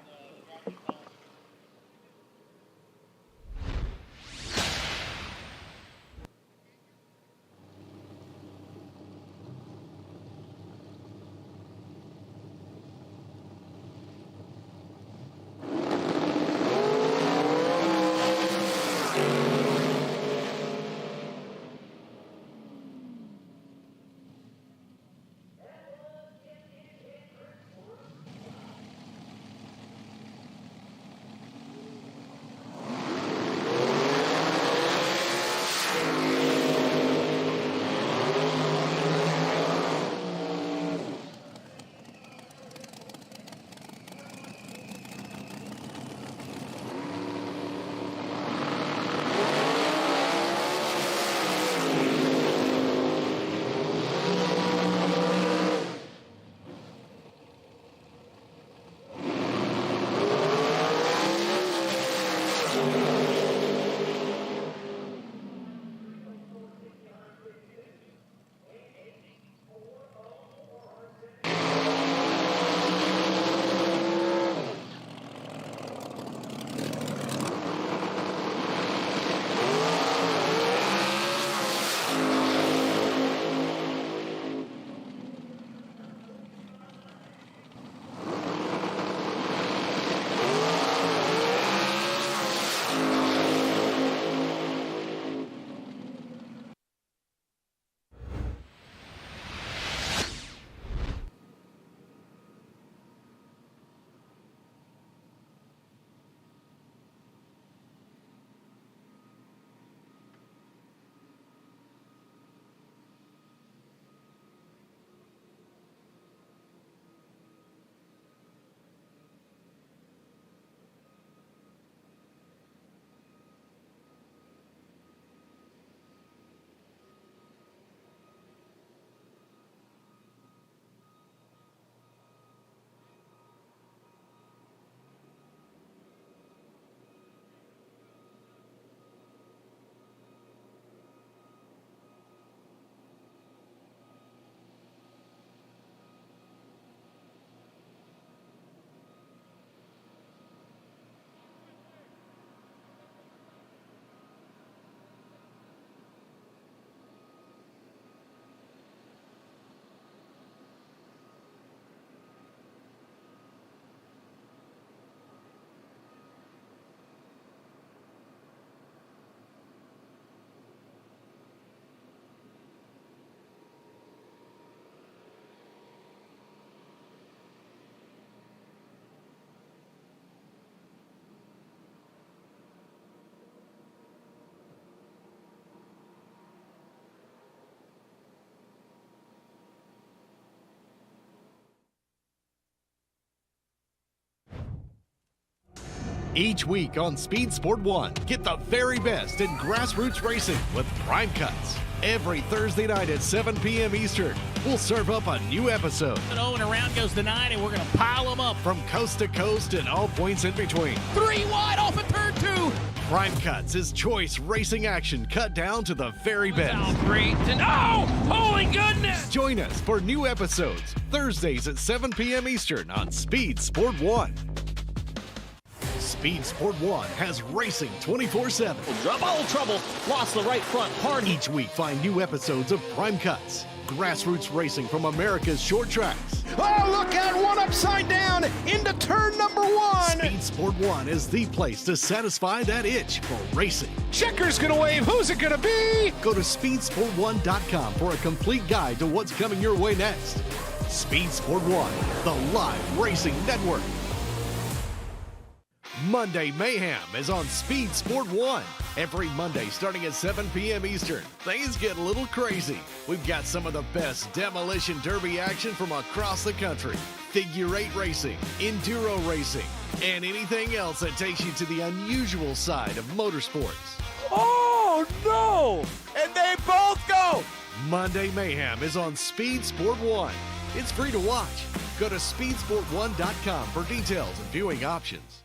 Each week on Speed Sport 1, get the very best in grassroots racing with Prime Cuts. Every Thursday night at 7 p.m. Eastern, we'll serve up a new episode. And around goes the 9, and we're going to pile them up. From coast to coast and all points in between. 3 wide off of turn 2. Prime Cuts is choice racing action cut down to the very best. Oh, great. And oh, holy goodness. Join us for new episodes Thursdays at 7 p.m. Eastern on Speed Sport 1. Speed Sport 1 has racing 24/7. Trouble. Lost the right front hard. Each week, find new episodes of Prime Cuts, grassroots racing from America's short tracks. Oh, look out, one upside down into turn number 1. Speed Sport 1 is the place to satisfy that itch for racing. Checker's gonna wave. Who's it gonna be? Go to speedsport1.com for a complete guide to what's coming your way next. Speed Sport 1, the live racing network. Monday Mayhem is on Speed Sport 1. Every Monday starting at 7 p.m. Eastern. Things get a little crazy. We've got some of the best demolition derby action from across the country. Figure 8 racing, enduro racing, and anything else that takes you to the unusual side of motorsports. Oh, no! And they both go! Monday Mayhem is on Speed Sport 1. It's free to watch. Go to speedsport1.com for details and viewing options.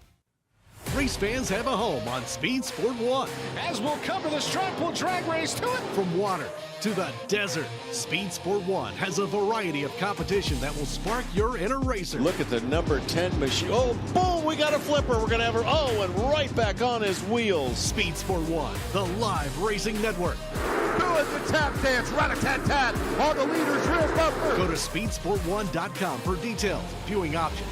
Race fans have a home on Speed Sport 1. As we'll cover the Strongpool drag race to it. From water to the desert, Speed Sport 1 has a variety of competition that will spark your inner racer. Look at the number 10 machine. Oh, boom, we got a flipper. We're going to have her. Oh, and right back on his wheels. Speed Sport 1, the live racing network. Doing the tap dance, rat-a-tat-tat. All the leaders real bumper. Go to speedsport1.com for details, viewing options.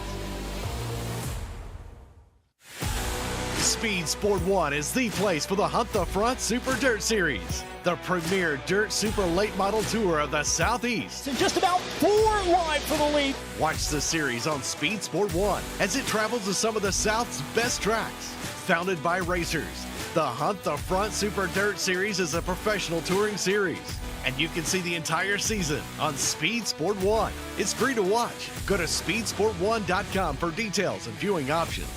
Speed Sport 1 is the place for the Hunt the Front Super Dirt Series, the premier dirt super late model tour of the Southeast. And just about 4 wide for the lead. Watch the series on Speed Sport 1 as it travels to some of the South's best tracks. Founded by racers, the Hunt the Front Super Dirt Series is a professional touring series, and you can see the entire season on Speed Sport 1. It's free to watch. Go to speedsport1.com for details and viewing options.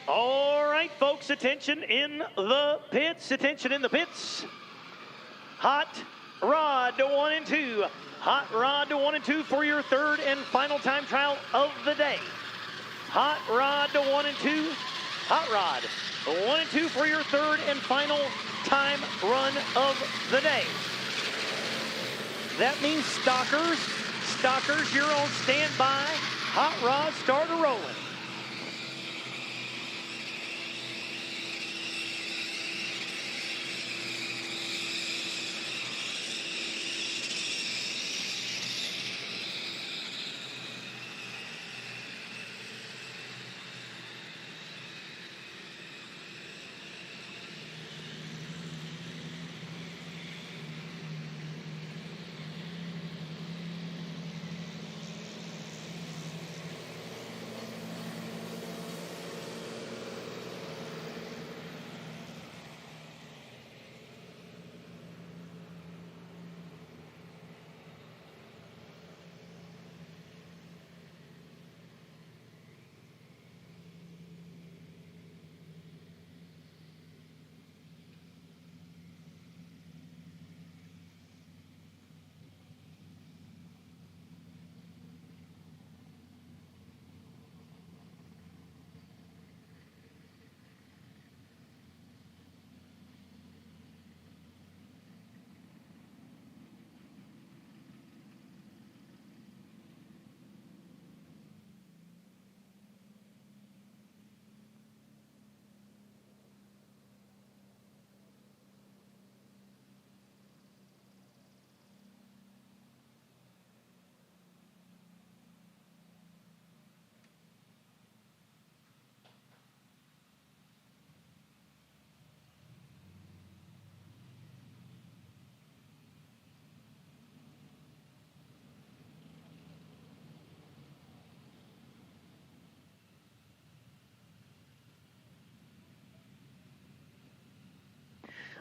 All right, folks, attention in the pits. Attention in the pits. Hot rod to 1 and 2. Hot rod to 1 and 2 for your third and final time trial of the day. Hot rod to 1 and 2. Hot rod 1 and 2 for your third and final time run of the day. That means Stockers, you're on standby. Hot rod starter rolling.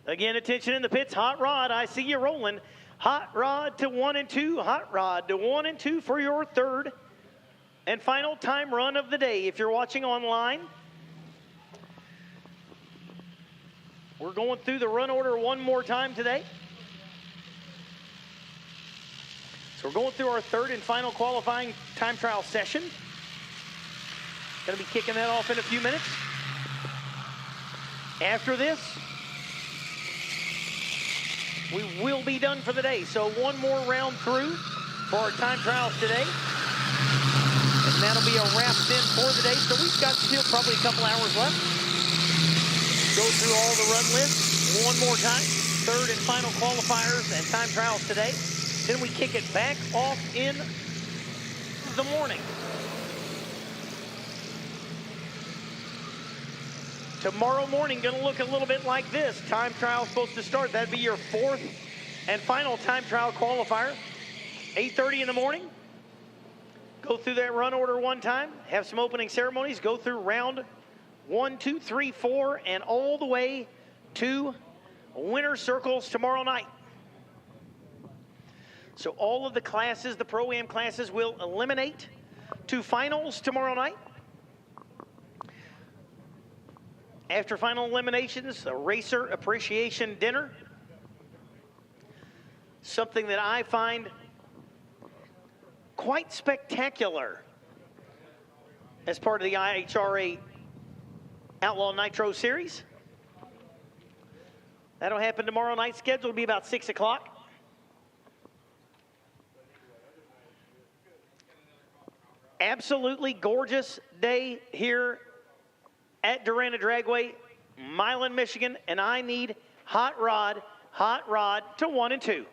Again, attention in the pits. Hot rod, I see you rolling. Hot rod to 1 and 2. Hot rod to 1 and 2 for your third and final time run of the day. If you're watching online, we're going through the run order one more time today. So we're going through our third and final qualifying time trial session. Going to be kicking that off in a few minutes. After this, we will be done for the day. So one more round through for our time trials today. And that'll be a wrap then for the day. So we've got still probably a couple hours left. Go through all the run lists one more time. Third and final qualifiers and time trials today. Then we kick it back off in the morning. Tomorrow morning, going to look a little bit like this. Time trial supposed to start. That'd be your fourth and final time trial qualifier. 8:30 in the morning. Go through that run order one time. Have some opening ceremonies. Go through round 1, 2, 3, 4, and all the way to winner circles tomorrow night. So all of the classes, the Pro-Am classes, will eliminate to finals tomorrow night. After final eliminations, a racer appreciation dinner. Something that I find quite spectacular as part of the IHRA Outlaw Nitro Series. That'll happen tomorrow night. Schedule will be about 6 o'clock. Absolutely gorgeous day here at Darana Dragway, Milan, Michigan, and I need hot rod to 1 and 2.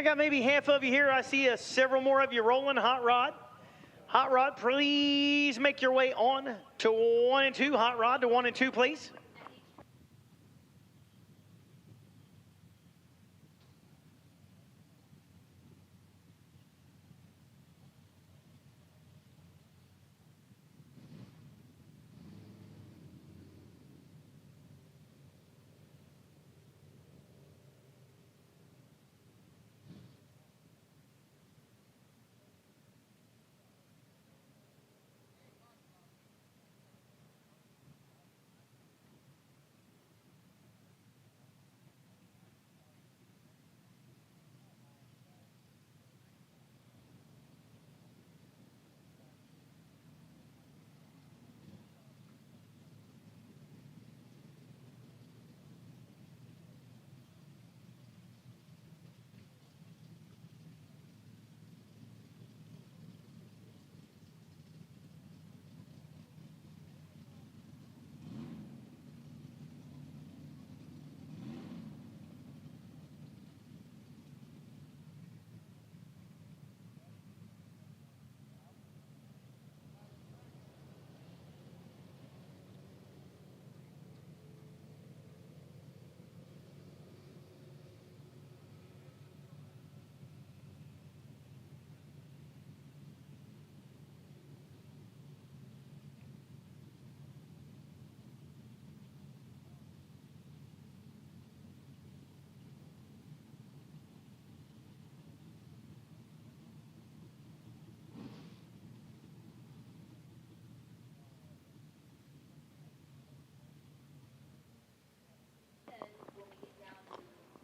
I got maybe half of you here. I see several more of you rolling. Hot Rod. Hot Rod, please make your way on to 1 and 2. Hot Rod to 1 and 2, please.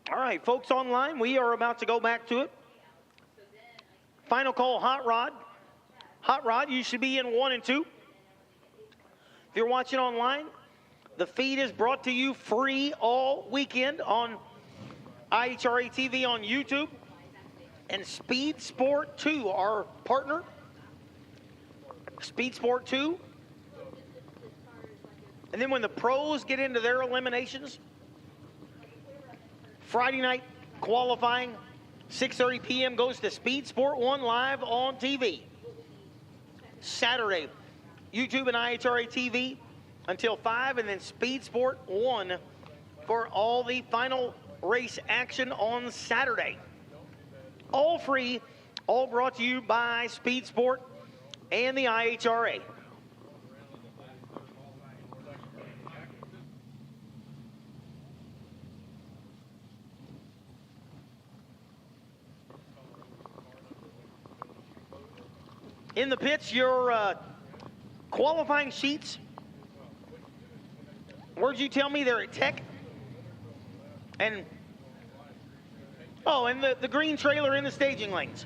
All right, folks online, we are about to go back to it. Final call, Hot Rod. Hot Rod, you should be in 1 and 2. If you're watching online, the feed is brought to you free all weekend on IHRA TV on YouTube. And Speed Sport 2, our partner. Speed Sport 2. And then when the pros get into their eliminations, Friday night qualifying, 6:30 p.m. goes to Speed Sport 1 live on TV. Saturday, YouTube and IHRA TV until 5, and then Speed Sport 1 for all the final race action on Saturday. All free, all brought to you by Speed Sport and the IHRA. In the pits, your qualifying sheets. Where'd you tell me they're at Tech? And the green trailer in the staging lanes.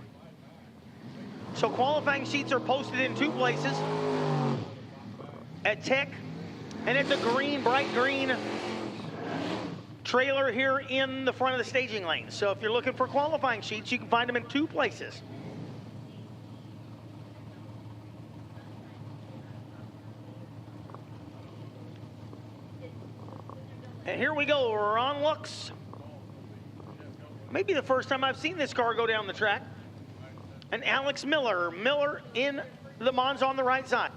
So qualifying sheets are posted in 2 places. At Tech and at the green, bright green trailer here in the front of the staging lanes. So if you're looking for qualifying sheets, you can find them in 2 places. And here we go, Ron Lux. Maybe the first time I've seen this car go down the track. And Alex Miller. Miller in the Monza on the right side.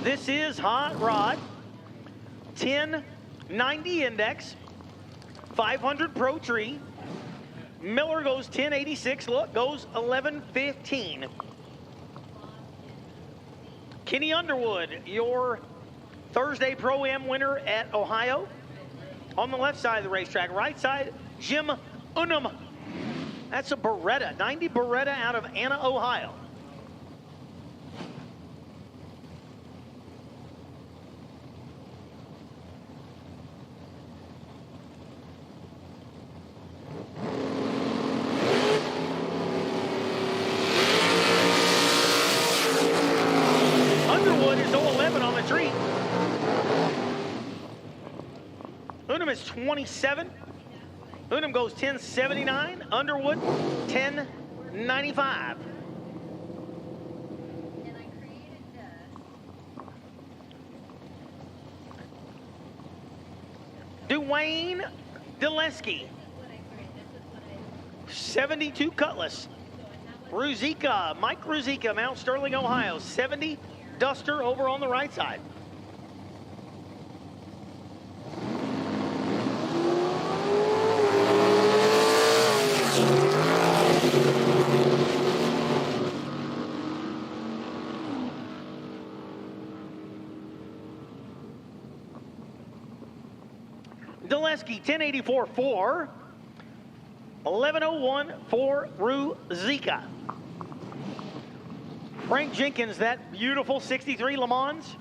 This is Hot Rod, 1090 index, 500 pro tree. Miller goes 1086, look, goes 1115. Kenny Underwood, your Thursday Pro-Am winner at Ohio. On the left side of the racetrack, right side, Jim Unum. That's a Beretta, 90 Beretta out of Anna, Ohio. Unum is 27. Unum goes 1079. Underwood 1095. Dwayne Deleski 72 Cutlass. Ruzicka, Mike Ruzicka, Mount Sterling, Ohio, 70 Duster over on the right side. Deleski, 1084-4. 1101 for Ruzicka. Frank Jenkins, that beautiful 63 Le Mans.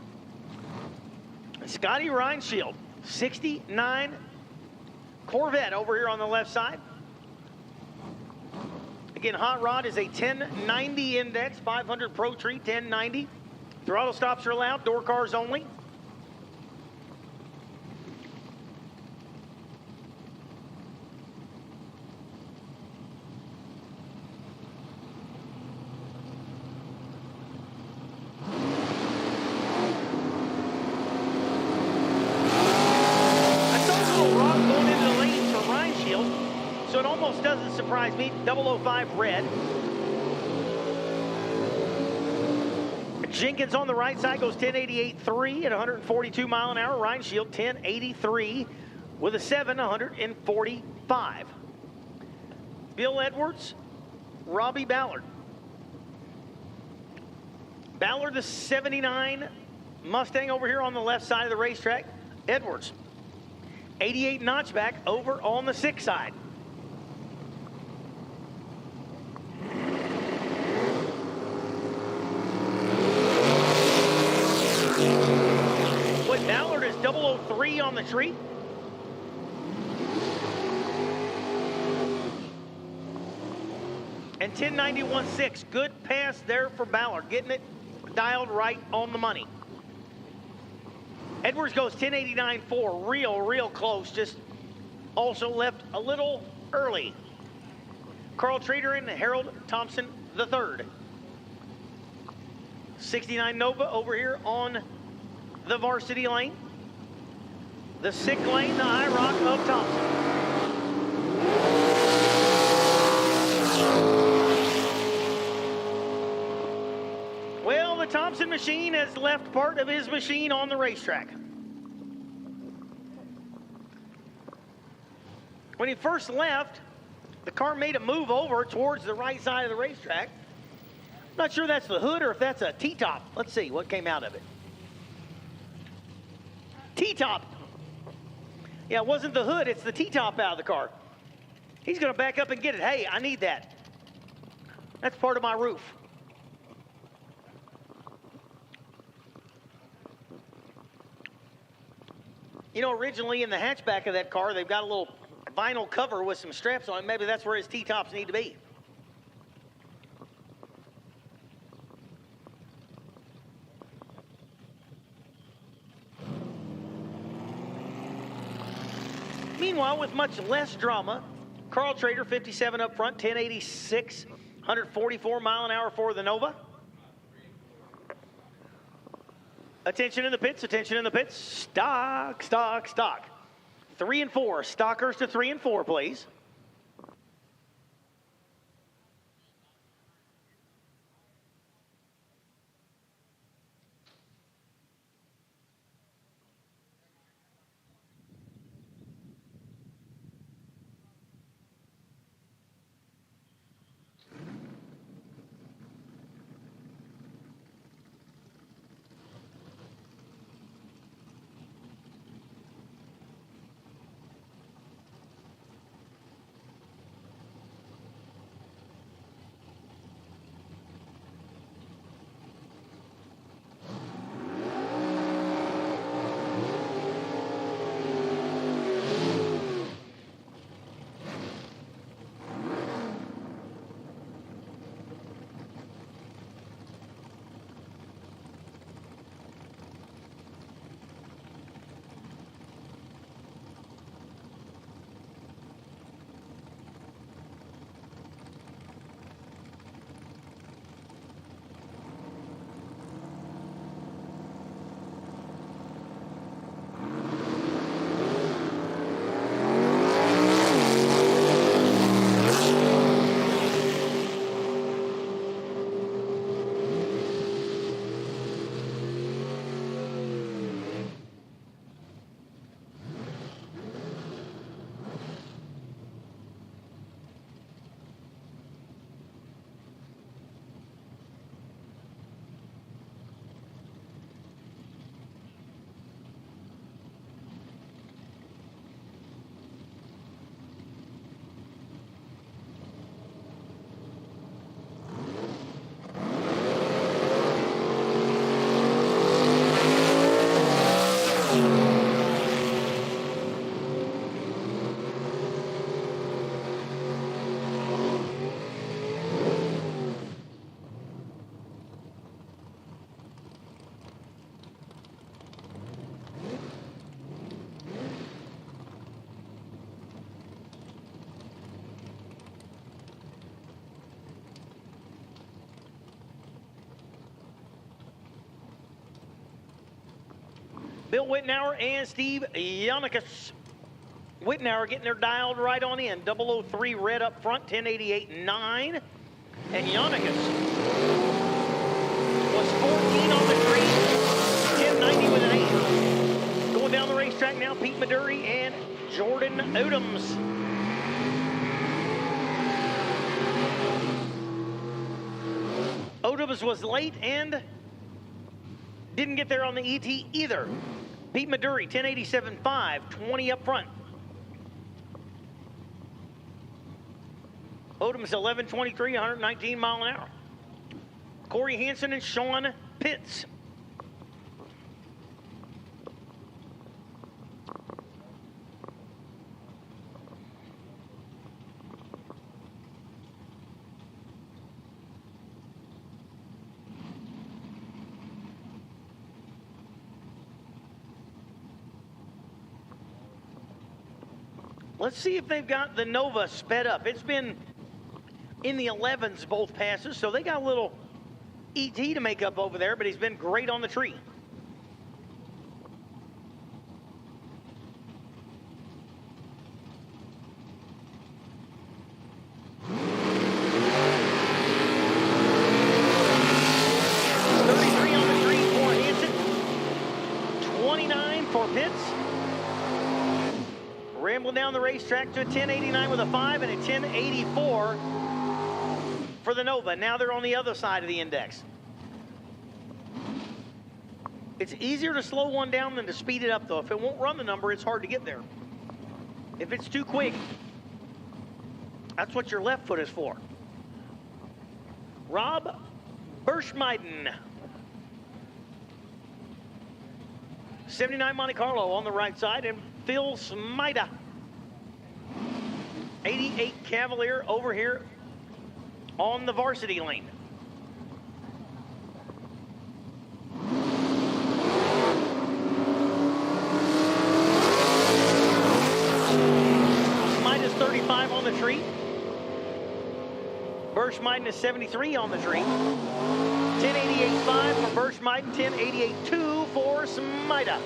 Scotty Reinshield, 69 Corvette over here on the left side. Again, Hot Rod is a 1090 index, 500 Pro Tree, 1090. Throttle stops are allowed, door cars only. Surprise me, 005 red. Jenkins on the right side goes 1088.3 at 142 mile an hour. Reinshield 1083 with a 7, 145. Bill Edwards, Robbie Ballard. Ballard, the 79 Mustang over here on the left side of the racetrack. Edwards, 88 notchback over on the 6 side. Ballard is 003 on the tree. And 1091.6, good pass there for Ballard, getting it dialed right on the money. Edwards goes 1089.4, real close, just also left a little early. Carl Trader and Harold Thompson III. 69 Nova over here on the varsity lane. The 6th lane, the IHRA of Thompson. Well, the Thompson machine has left part of his machine on the racetrack. When he first left, the car made a move over towards the right side of the racetrack. Not sure that's the hood or if that's a T-top. Let's see what came out of it. T-top. Yeah, it wasn't the hood, it's the T-top out of the car. He's gonna back up and get it. Hey, I need that. That's part of my roof. You know, originally in the hatchback of that car, they've got a little vinyl cover with some straps on it. Maybe that's where his T-tops need to be. Meanwhile, with much less drama, Carl Trader, 57 up front, 1086, 144 mile an hour for the Nova. Attention in the pits, attention in the pits. Stock. 3 and 4, stockers to 3 and 4, please. Bill Wittenauer and Steve Yannickus. Wittenauer getting their dialed right on in. 003 red up front, 1088.9. And Yannickus was 14 on the green, 1090 with an 8. Going down the racetrack now, Pete Maduri and Jordan Odoms. Odoms was late and didn't get there on the ET either. Pete Maduri, 1087.5, 20 up front. Odoms 11:23, 119 mile an hour. Corey Hansen and Sean Pitts. Let's see if they've got the Nova sped up. It's been in the 11s both passes, so they got a little ET to make up over there, but he's been great on the tree. $33 on the tree for Hansen, $29 for Pitts. Rambling down the racetrack to a 1089 with a 5 and a 1084 for the Nova. Now they're on the other side of the index. It's easier to slow one down than to speed it up, though. If it won't run the number, it's hard to get there. If it's too quick, that's what your left foot is for. Rob Berschmeiden. 79 Monte Carlo on the right side, and Phil Smida. 88 Cavalier over here on the varsity lane. Smida's 35 on the tree. Berschmeiden is 73 on the tree. 1088.5 for Berschmeiden, 1088.2 for Smida.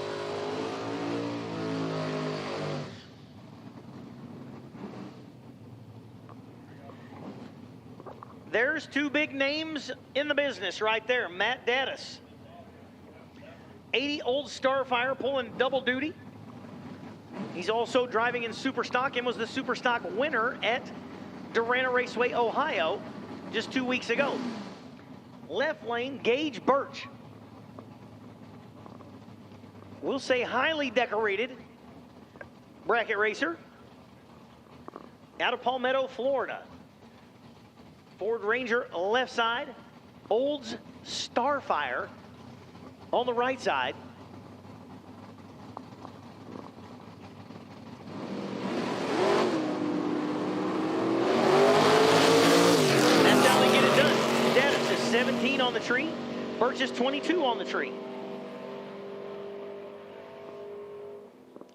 There's two big names in the business right there. Matt Daddis, 80 Old Starfire, pulling double duty. He's also driving in Superstock and was the Superstock winner at Darana Raceway, Ohio, just 2 weeks ago. Left lane, Gage Birch. We'll say highly decorated bracket racer out of Palmetto, Florida. Ford Ranger left side, Olds Starfire on the right side. That's how they get it done. Dennis is 17 on the tree, Birch is 22 on the tree.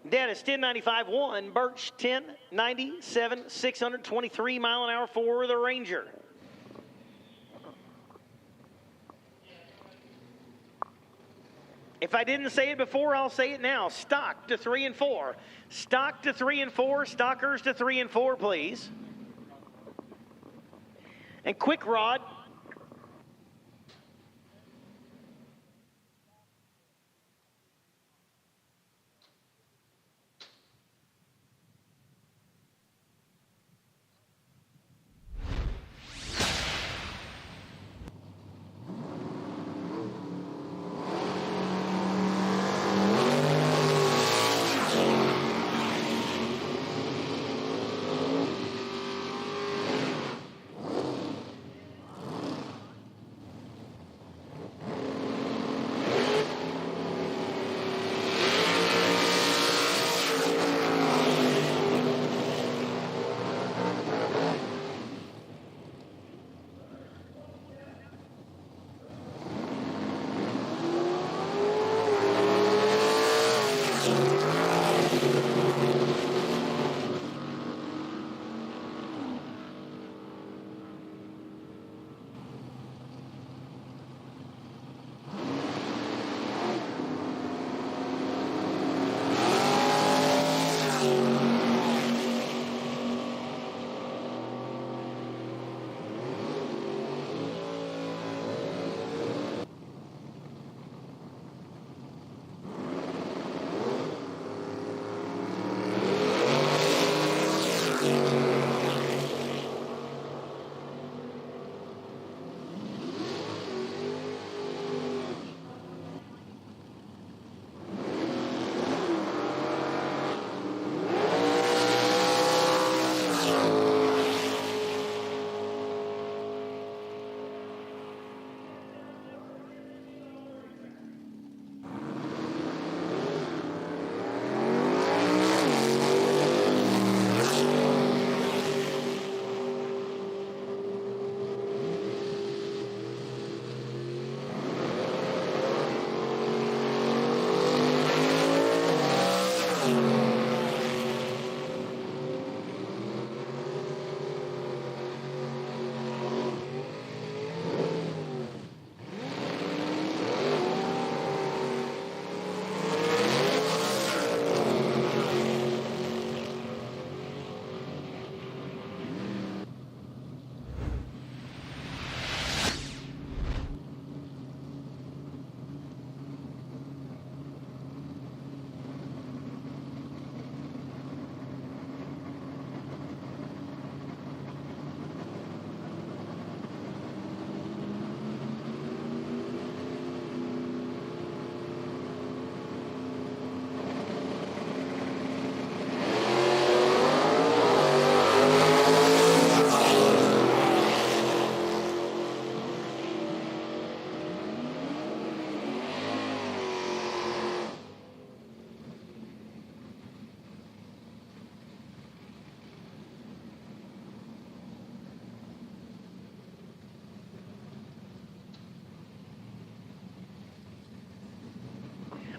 Dennis 1095.1, Birch 1097, 623 mile an hour for the Ranger. If I didn't say it before, I'll say it now. Stock to 3 and 4. Stock to 3 and 4. Stockers to 3 and 4, please. And Quick Rod.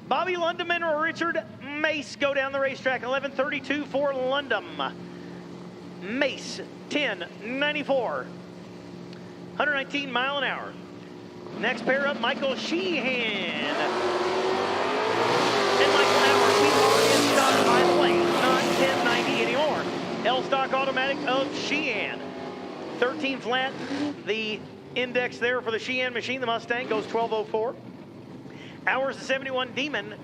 Bobby Lundum and Richard Mace go down the racetrack. 11:32 for Lundum. Mace, 10:94. 119 mile an hour. Next pair up, Michael Sheehan. And Michael Howard, we are in stock, by the way, not 1090 anymore. L stock automatic of Sheehan. 13 flat, the index there for the Sheehan machine. The Mustang goes 12:04. Hours, the 71 Demon.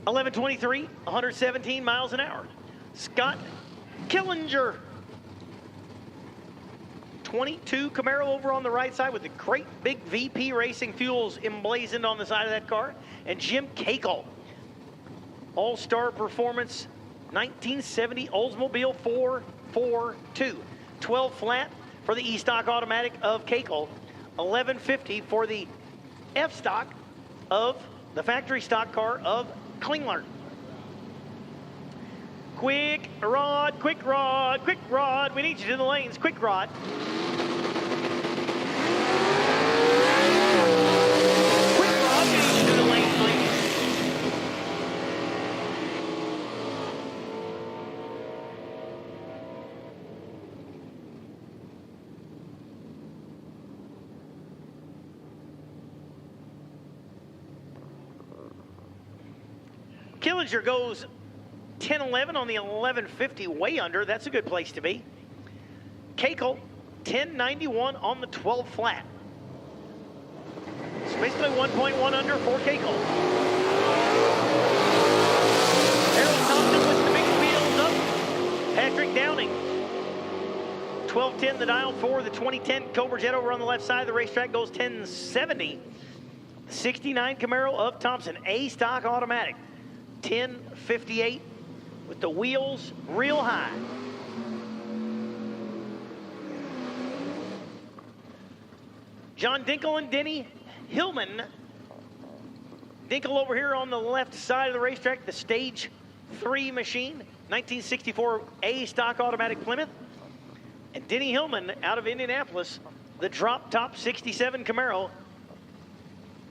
11:23, 117 miles an hour. Scott Killinger. 22 Camaro over on the right side with the great big VP Racing Fuels emblazoned on the side of that car. And Jim Cakel. All-Star Performance 1970 Oldsmobile 442. 12 flat for the E-Stock Automatic of Cakel. 1150 for the F-Stock of the factory stock car of Klingler. Quick Rod, Quick Rod, Quick Rod. We need you to the lanes. Quick Rod. Quick Rod, we need you to the lanes, please. Killinger goes 10:11 on the 1150, way under. That's a good place to be. Cakel, 1091 on the 12 flat. It's basically 1.1 under for Cakel. Harold Thompson with the big wheels up. Patrick Downing. 1210 the dial for the 2010 Cobra Jet over on the left side of the racetrack goes 1070. 69 Camaro of Thompson, A stock automatic. 1058 with the wheels real high. John Dinkle and Denny Hillman. Dinkle over here on the left side of the racetrack, the Stage 3 machine, 1964 A stock automatic Plymouth. And Denny Hillman out of Indianapolis, the drop top 67 Camaro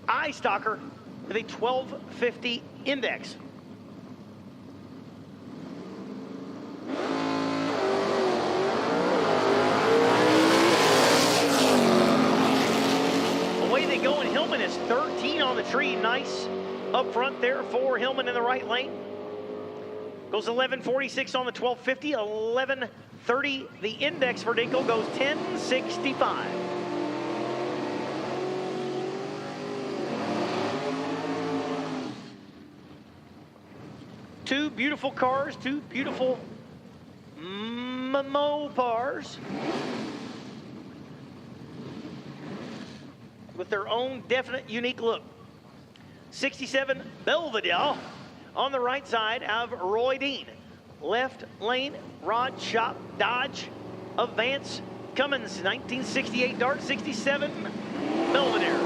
I stocker with a 1250 index. Away they go, and Hillman is 13 on the tree. Nice up front there for Hillman in the right lane. Goes 11:46 on the 1250, 11:30 the index for Dinkle, goes 10:65. Two beautiful cars, two beautiful Mopars with their own definite unique look. 67 Belvedere on the right side of Roy Dean. Left lane, Rod Shop Dodge of Vance Cummins, 1968 Dart. 67 Belvedere.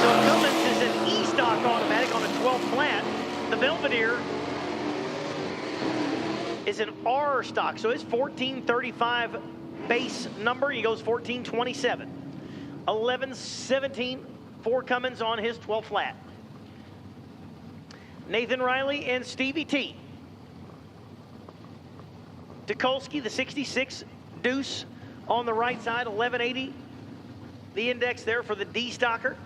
So Cummins is an E-stock automatic on a 12 flat. The Belvedere is an R stock, so it's 1435 base number. He goes 1427. 1117 for Cummins on his 12 flat. Nathan Riley and Stevie T. Tukolsky, the 66 Deuce on the right side, 1180. The index there for the D stocker.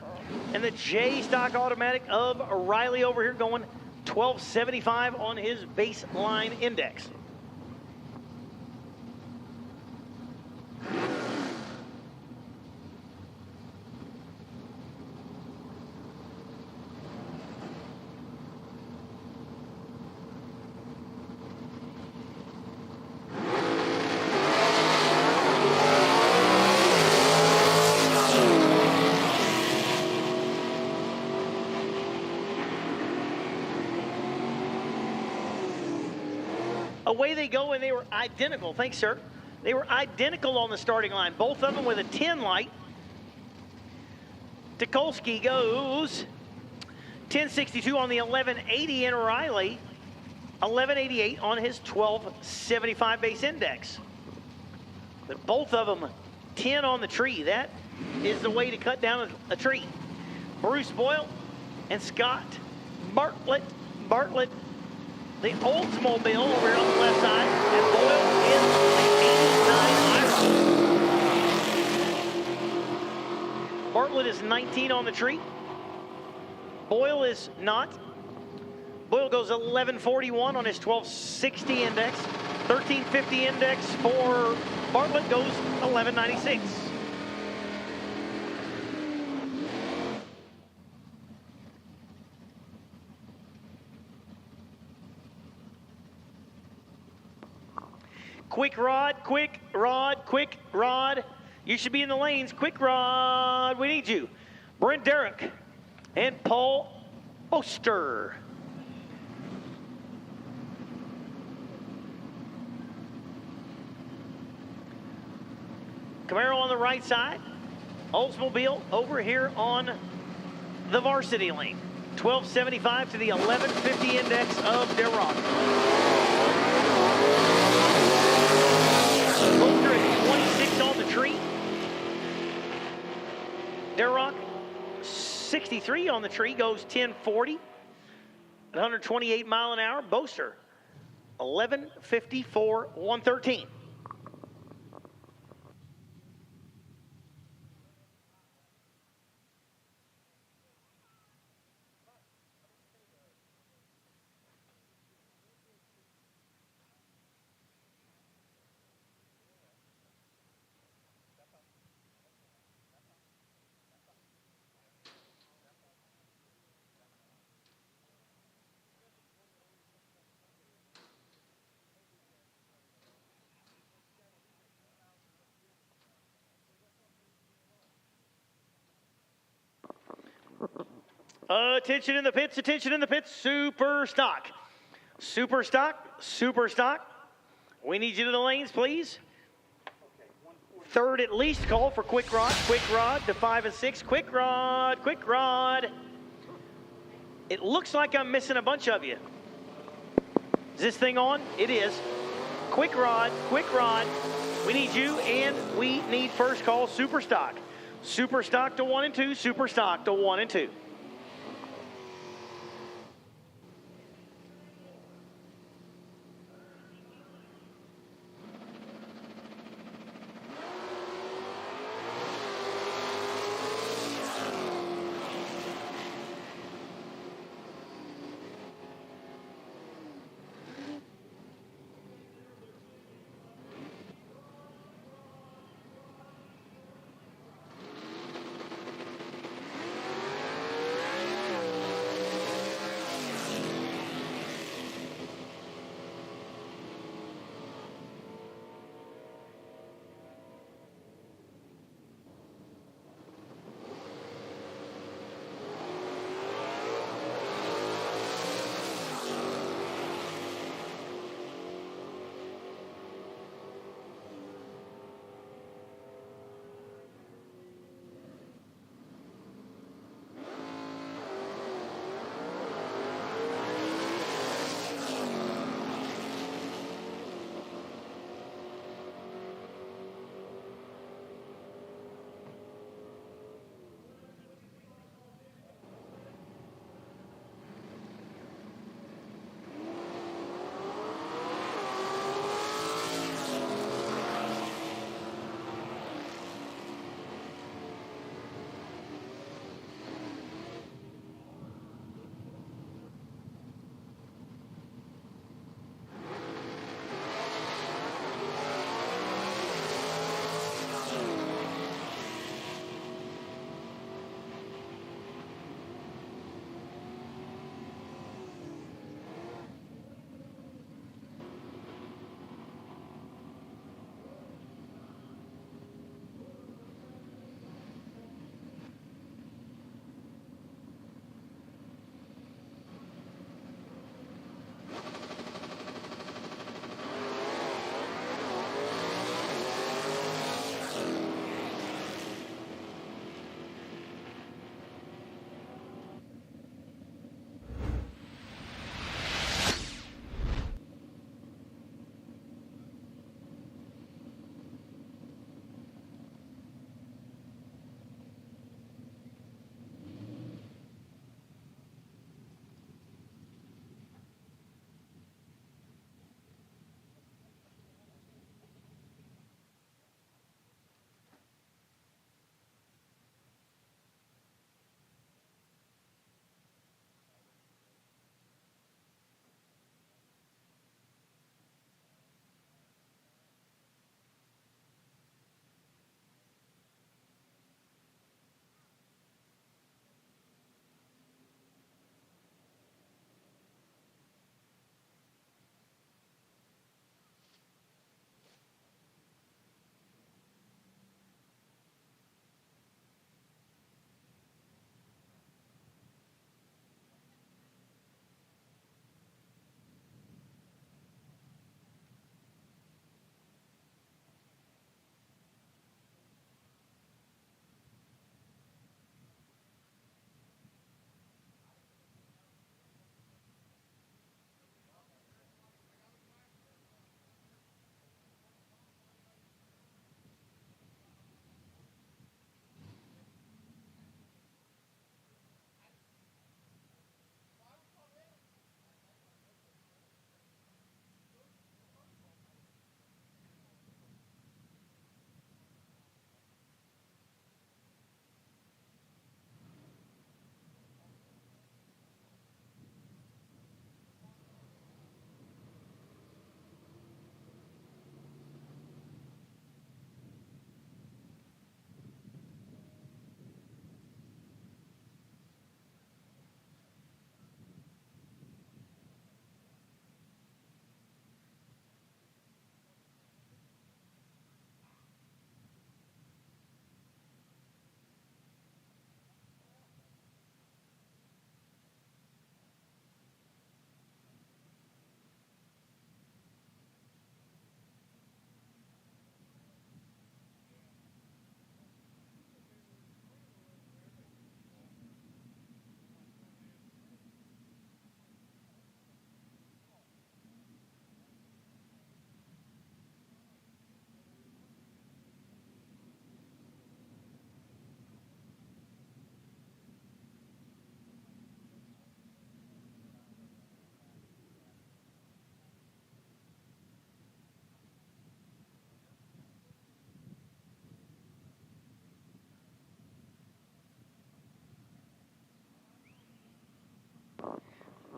And the J stock automatic of Riley over here going 1275 on his baseline index. Away they go, and they were identical. Thanks, sir. They were identical on the starting line, both of them with a 10 light. Tukolsky goes 1062 on the 1180, and Riley 1188 on his 1275 base index. But both of them 10 on the tree. That is the way to cut down a tree. Bruce Boyle and Scott Bartlett. The Oldsmobile over here on the left side. And Boyle is the 89 IHRA. Bartlett is 19 on the tree. Boyle is not. Boyle goes 1141 on his 1260 index. 1350 index for Bartlett goes 1196. Quick rod. You should be in the lanes. Quick rod, we need you. Brent Derrick and Paul Oster. Camaro on the right side. Oldsmobile over here on the varsity lane. 1275 to the 1150 index of Darana. Bolter at 26 on the tree. Darrock 63 on the tree, goes 1040 at 128 mile an hour. Boaster 1154 113. Attention in the pits, super stock. We need you to the lanes, please. Third at least call for quick rod to 5 and 6. Quick rod. It looks like I'm missing a bunch of you. Is this thing on? It is. Quick rod. We need you, and we need first call super stock. Super stock to 1 and 2, super stock to 1 and 2.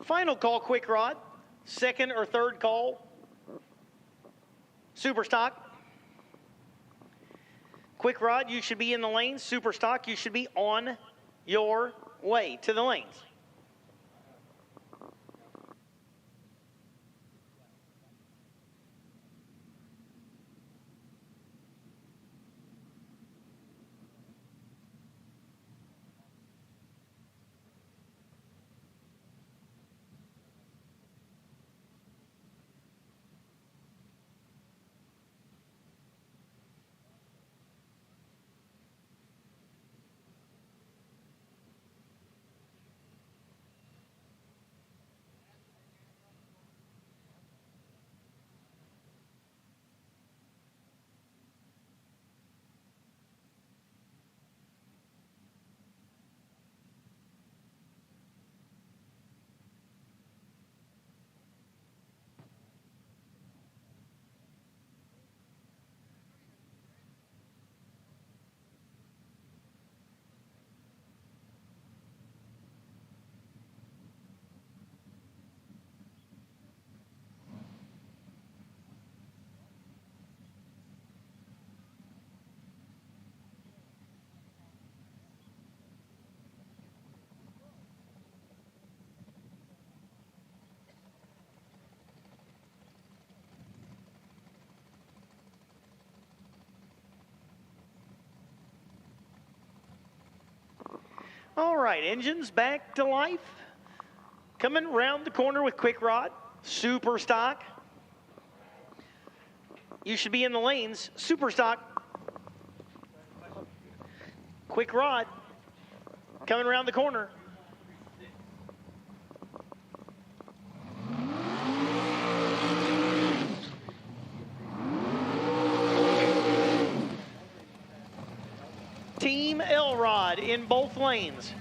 Final call, quick rod. Second or third call, super stock. Quick rod, you should be in the lanes. Super stock, you should be on your way to the lanes. All right, engines back to life. Coming around the corner with quick rod, super stock. You should be in the lanes, super stock. Quick rod, coming around the corner. Team Elrod in both lanes.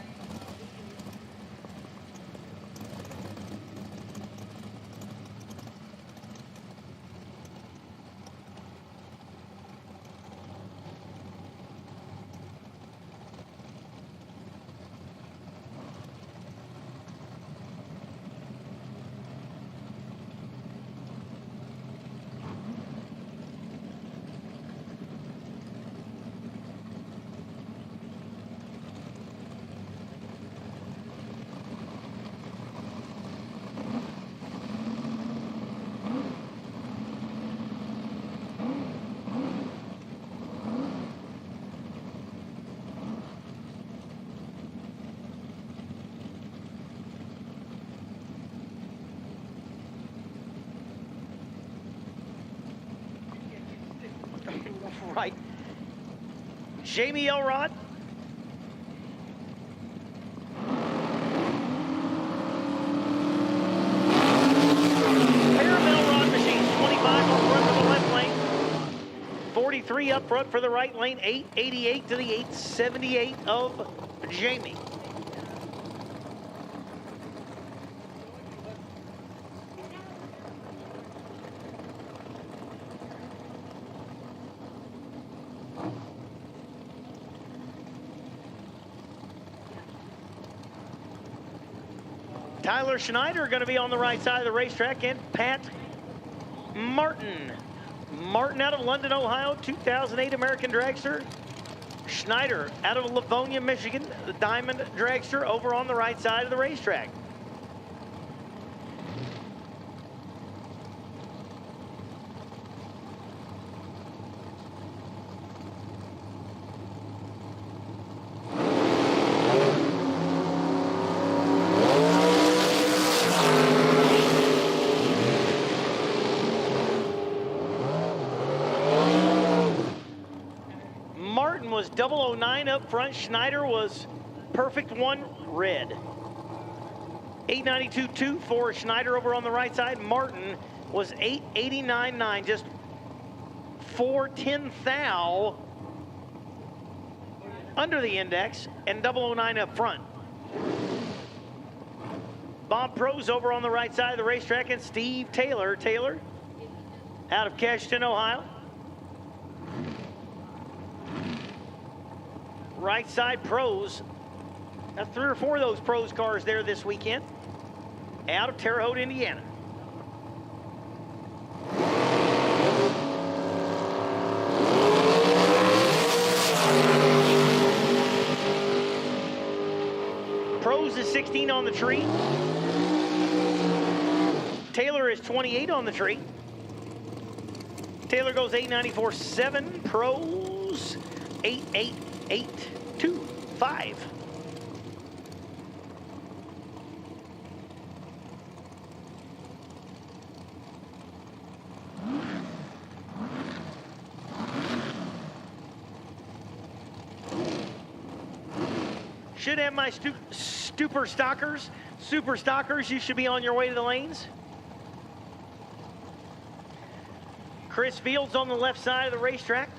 Right. Jamie Elrod. Pair of Elrod machines, 25 up front for the left lane. 43 up front for the right lane. 888 to the 878 of Jamie. Tyler Schneider going to be on the right side of the racetrack, and Pat Martin. Martin out of London, Ohio, 2008 American Dragster. Schneider out of Livonia, Michigan, the Diamond Dragster, over on the right side of the racetrack. Was 009 up front. Schneider was perfect one, red. 892.2 for Schneider over on the right side. Martin was 889.9, just 410 thou under the index, and 009 up front. Bob Prose over on the right side of the racetrack, and Steve Taylor. Taylor out of Cashton, Ohio. Right side pros. Got 3 or 4 of those pros cars there this weekend. out of Terre Haute, Indiana. Pros is 16 on the tree. Taylor is 28 on the tree. Taylor goes 894.7. Pros 888.25. Should have my super stockers. Super stockers, you should be on your way to the lanes. Chris Fields on the left side of the racetrack.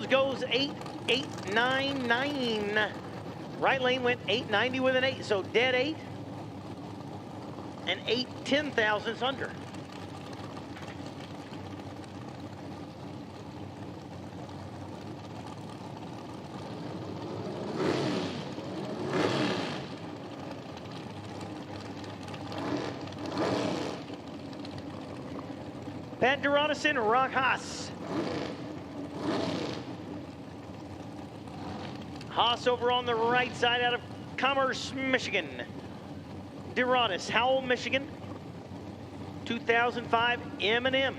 Goes 8.899. Right lane went 890 with an 8, so dead 8 and 8 10,000ths under. Pat Darana, Rock Haas. Haas over on the right side out of Commerce, Michigan. Duranis, Howell, Michigan. 2005 M&M.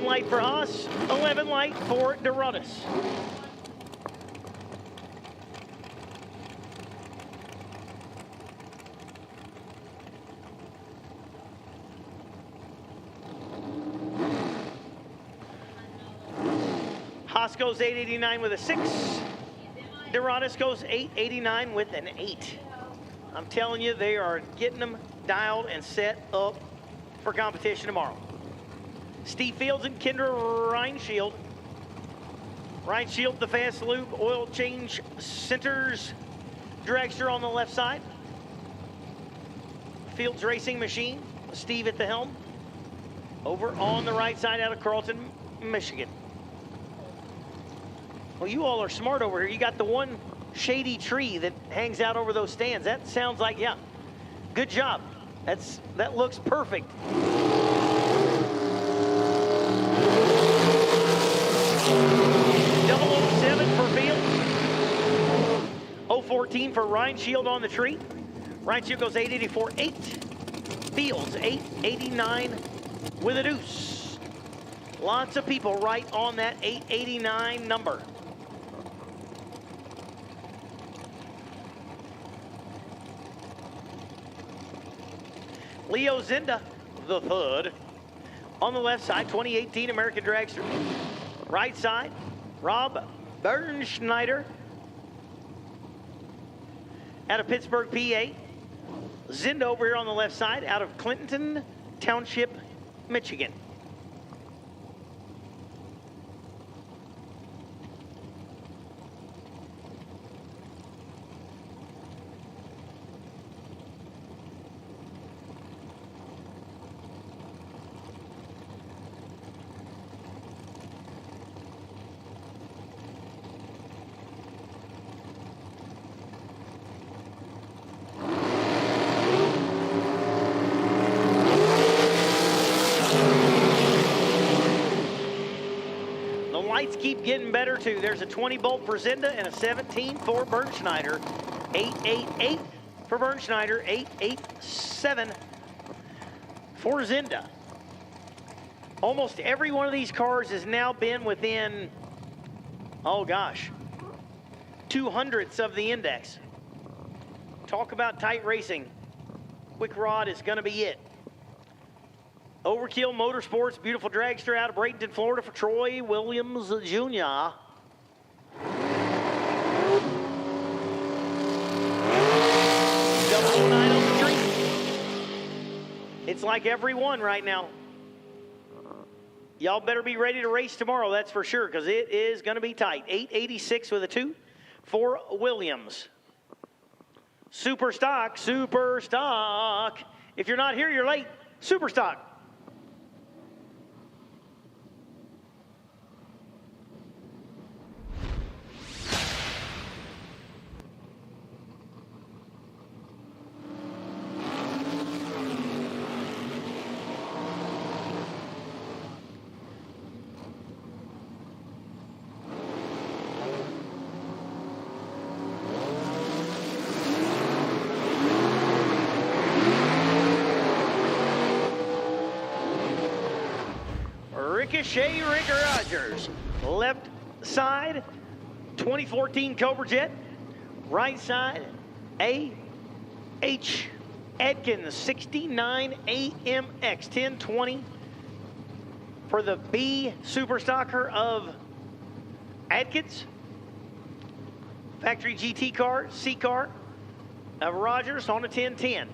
Light for Haas, 11 light for Duranis. Haas goes 889 with a 6. Duranis goes 889 with an 8. I'm telling you, they are getting them dialed and set up for competition tomorrow. Steve Fields and Kendra Reinshield. Reinshield, the fast loop, oil change centers. Dragster on the left side. Fields Racing Machine, Steve at the helm. Over on the right side out of Carlton, Michigan. Well, you all are smart over here. You got the one shady tree that hangs out over those stands. That sounds like, yeah, good job. That looks perfect. 007 for Fields. 014 for Reinshield on the tree. Reinshield goes 884.8. Fields 889 with a deuce. Lots of people right on that 889 number. Leo Zinda, the third. On the left side, 2018 American Dragster. Right side, Rob Bernschneider out of Pittsburgh, PA. Zinda over here on the left side out of Clinton Township, Michigan. Lights keep getting better too. There's a 20 bolt for Zinda and a 17 for Bernschneider. 888 for Bernschneider, 887 for Zinda. Almost every one of these cars has now been within, oh gosh, 200ths of the index. Talk about tight racing. Quick Rod is going to be it. Overkill Motorsports, beautiful dragster out of Bradenton, Florida for Troy Williams Jr. Double 09 on the tree. It's like every one right now. Y'all better be ready to race tomorrow, that's for sure, because it is going to be tight. 886 with a 2 for Williams. Super stock, super stock. If you're not here, you're late. Super stock. Ricochet Rick Rogers. Left side, 2014 Cobra Jet. Right side, A.H. Adkins, 69 AMX, 1020 for the B Super Stocker of Adkins. Factory GT car, C car of Rogers on a 1010.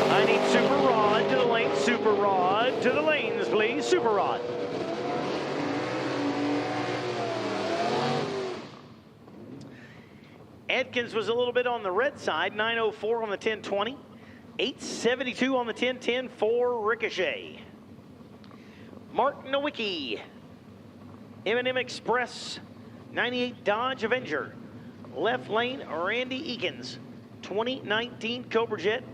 I need Super Rod to the lane. Super Rod to the lanes, please. Super Rod. Adkins was a little bit on the red side. 904 on the 1020. 872 on the 1010 for Ricochet. Mark Nowicki. M&M Express. 98 Dodge Avenger. Left lane, Randy Eakins. 2019 Cobra Jet.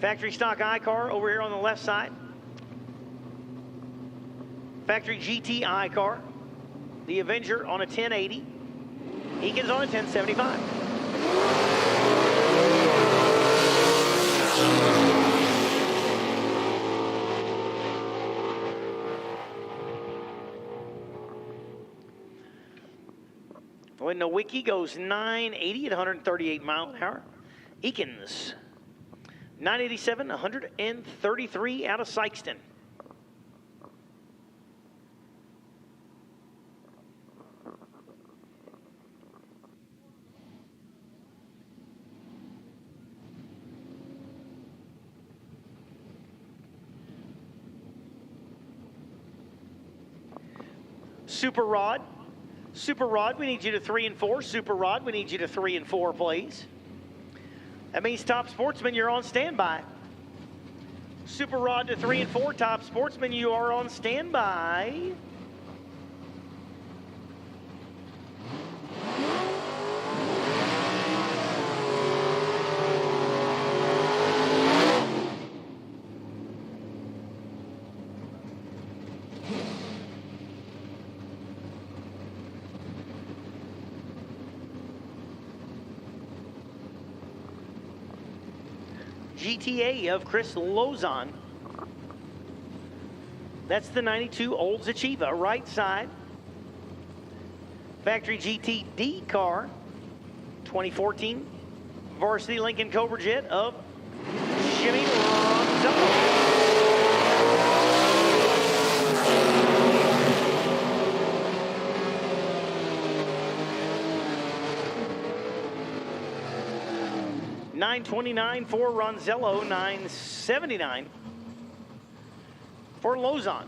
Factory stock I-Car over here on the left side. Factory GT I-Car. The Avenger on a 1080. Eakins on a 1075. When Nowicki goes 980 at 138 mile an hour. Eakins, 987, 133 out of Sykeston. Super Rod. Super Rod, we need you to 3 and 4. Super Rod, we need you to 3 and 4, please. That means Top Sportsman, you're on standby. Super Rod to 3 and 4. Top Sportsman, you are on standby. GTA of Chris Lozon. That's the 92 Olds Achieva, right side. Factory GTD car, 2014 Varsity Lincoln Cobra Jet of Jimmy Ronzalo. $929 for Ronzello, $979 for Lozon.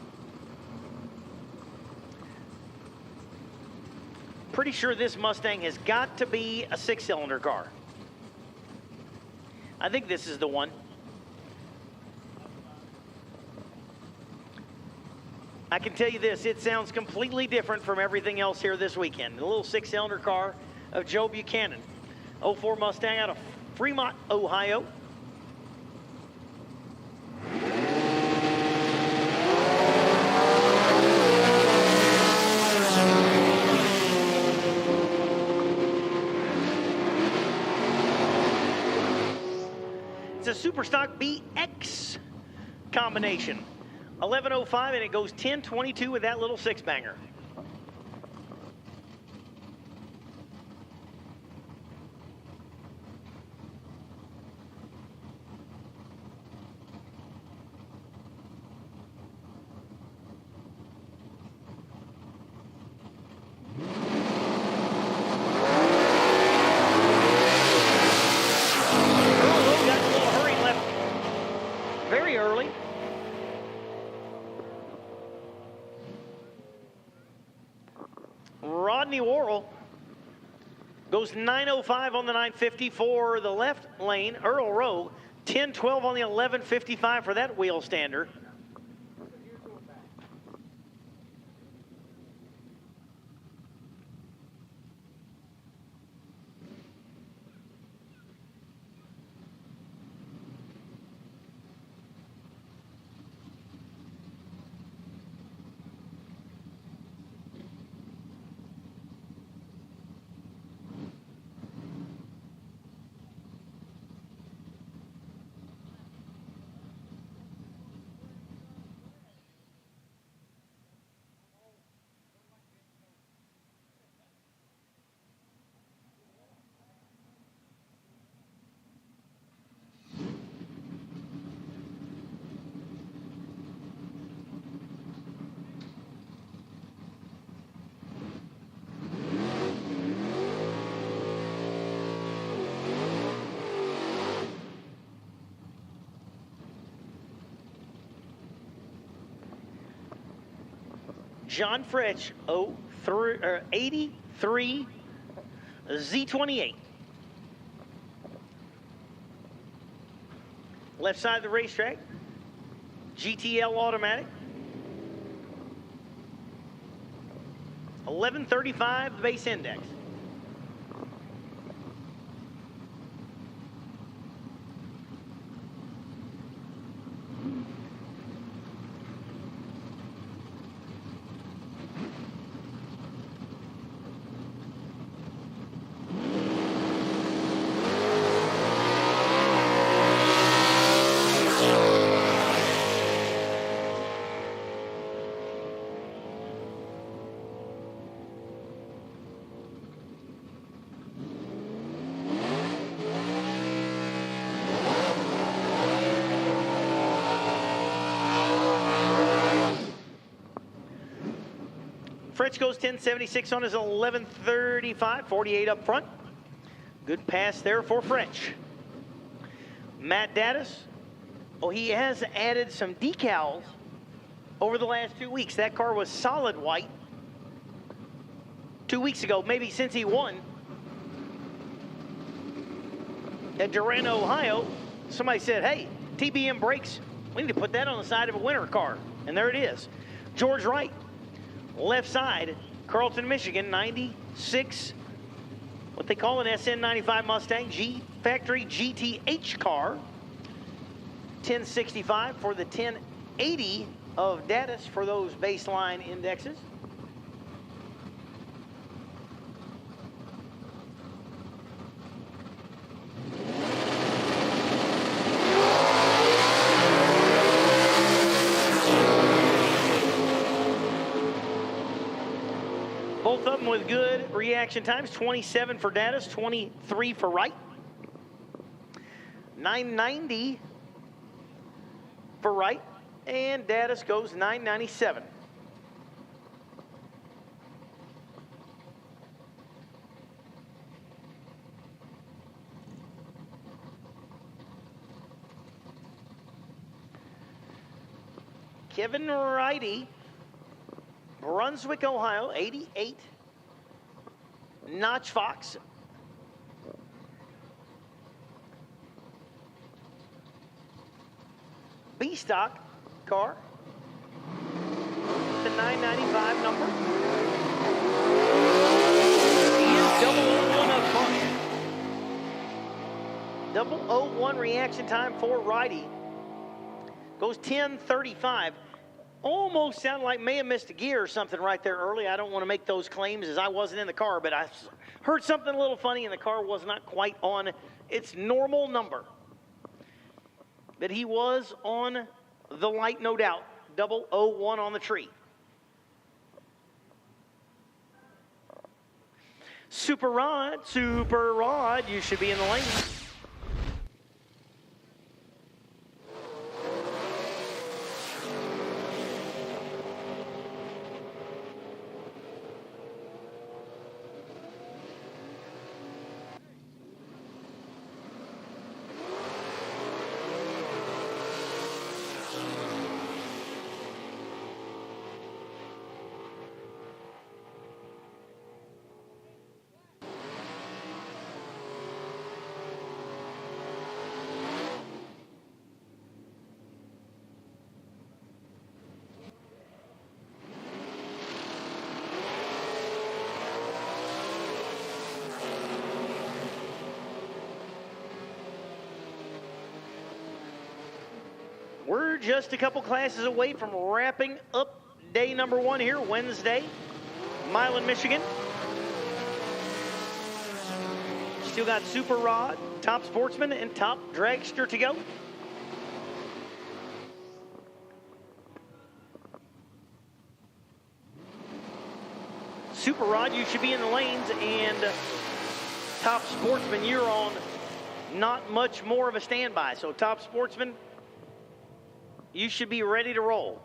Pretty sure this Mustang has got to be a 6-cylinder car. I think this is the one. I can tell you this, it sounds completely different from everything else here this weekend. A little 6-cylinder car of Joe Buchanan. 04 Mustang out of Fremont, Ohio. It's a Super Stock BX combination. 1105 and it goes 1022 with that little 6-banger. Rodney Worrell goes 9:05 on the 950 for the left lane. Earl Rowe, 10:12 on the 11:55 for that wheel stander. John Fretch, 83 Z28. Left side of the racetrack, GTL automatic. 11:35 the base index. Fretch goes 10:76 on his 11:35, 48 up front. Good pass there for Fretch. Matt Daddis, he has added some decals over the last 2 weeks. That car was solid white 2 weeks ago, maybe since he won at Darana, Ohio. Somebody said, hey, TBM brakes, we need to put that on the side of a winter car. And there it is. George Wright, left side, Carlton, Michigan, 96, what they call an SN95 Mustang G factory GTH car. 1065 for the 1080 of Daddis for those baseline indexes. Both of them with good reaction times, 27 for Daddis, 23 for Wright. 990 for Wright, and Daddis goes 997. Kevin Wrighty, Brunswick, Ohio, 88. Notch Fox. B-stock car. The 995 number. He is 001 up front. 001 reaction time for Wrighty. Goes 10:35. Almost sounded like may have missed a gear or something right there early. I don't want to make those claims as I wasn't in the car, but I heard something a little funny and the car was not quite on its normal number. But he was on the light, no doubt. 001 on the tree. Super Rod, you should be in the lane. We're just a couple classes away from wrapping up day number 1 here, Wednesday, Milan, Michigan. Still got Super Rod, Top Sportsman, and Top Dragster to go. Super Rod, you should be in the lanes, and Top Sportsman, you're on not much more of a standby. So Top Sportsman, you should be ready to roll.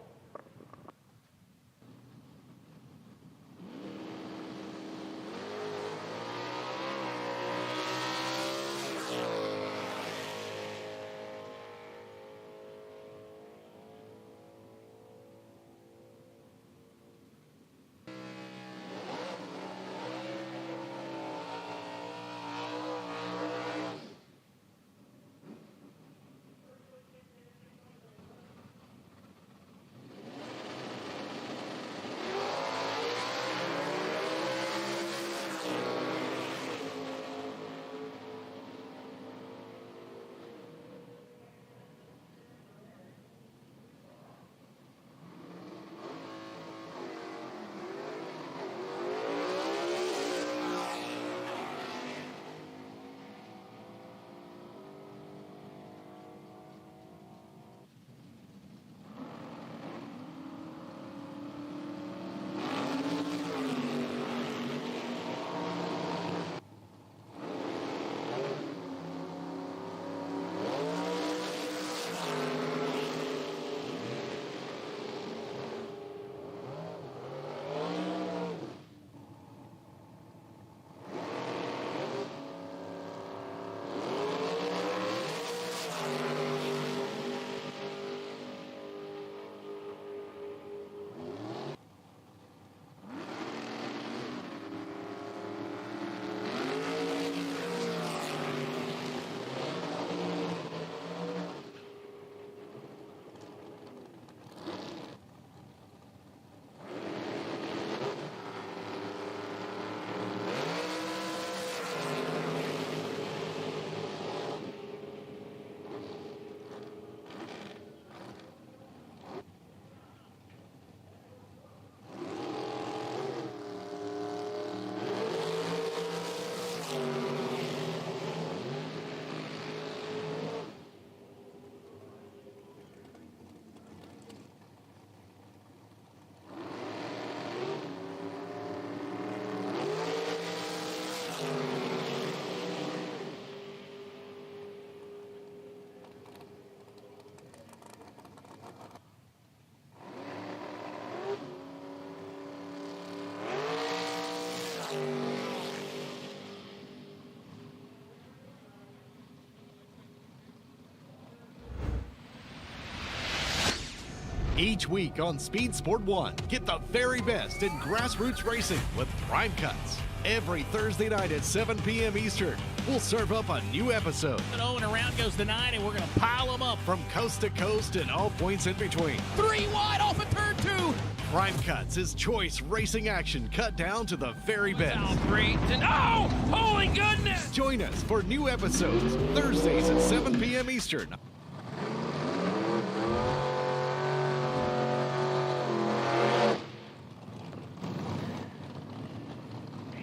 Each week on Speed Sport 1, get the very best in grassroots racing with Prime Cuts. Every Thursday night at 7 p.m. Eastern, we'll serve up a new episode. And around goes the 9, and we're going to pile them up. From coast to coast and all points in between. 3 wide off of turn 2. Prime Cuts is choice racing action cut down to the very best. Oh, great. And oh, holy goodness. Join us for new episodes, Thursdays at 7 p.m. Eastern.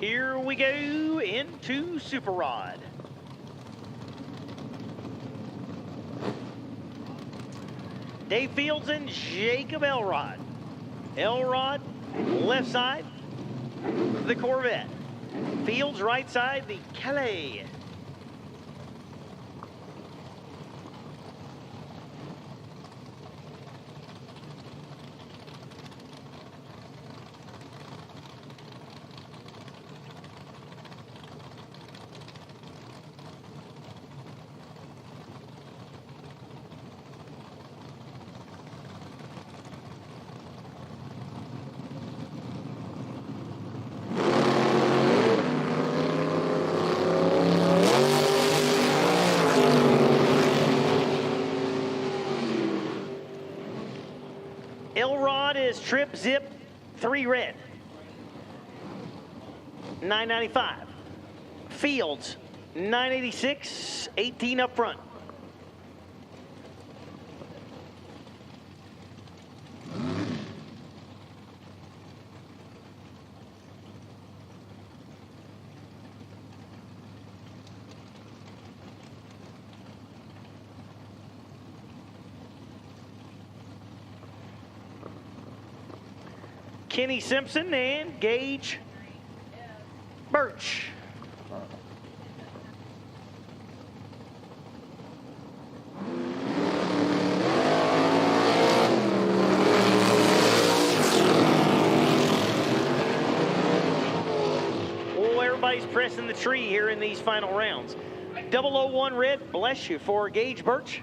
Here we go into Super Rod. Dave Fields and Jacob Elrod. Elrod, left side, the Corvette. Fields, right side, the Calais. Elrod is Trip Zip 3 red. 995. Fields 986, 18 up front. Kenny Simpson and Gage Birch. Oh, everybody's pressing the tree here in these final rounds. 001 red, bless you, for Gage Birch.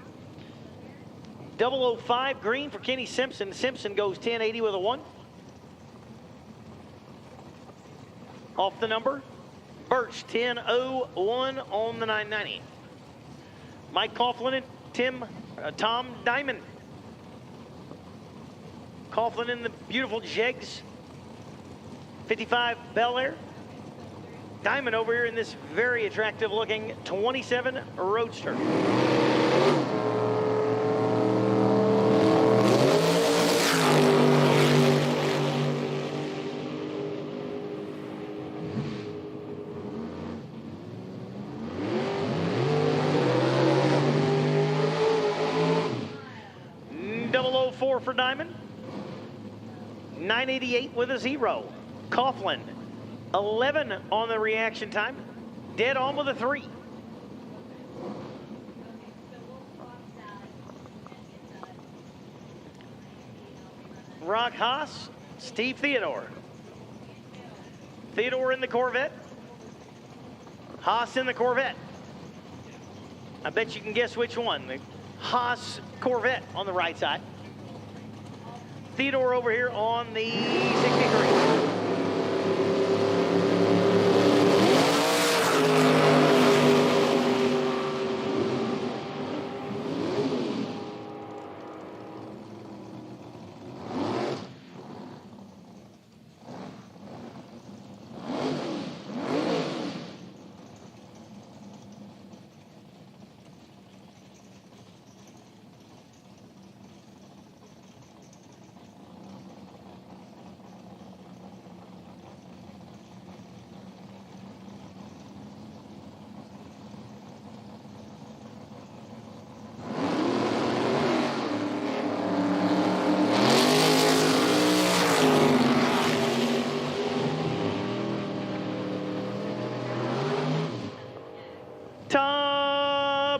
005 green for Kenny Simpson. Simpson goes 1080 with a 1. Off the number, Birch 1001 on the 990. Mike Coughlin and Tom Diamond. Coughlin in the beautiful Jegs 55 Bel Air. Diamond over here in this very attractive looking 27 Roadster. For Diamond, 988 with a 0. Coughlin, 11 on the reaction time, dead on with a 3. Rock Haas, Steve Theodore. Theodore in the Corvette, Haas in the Corvette. I bet you can guess which one. The Haas Corvette on the right side. Theodore over here on the 63.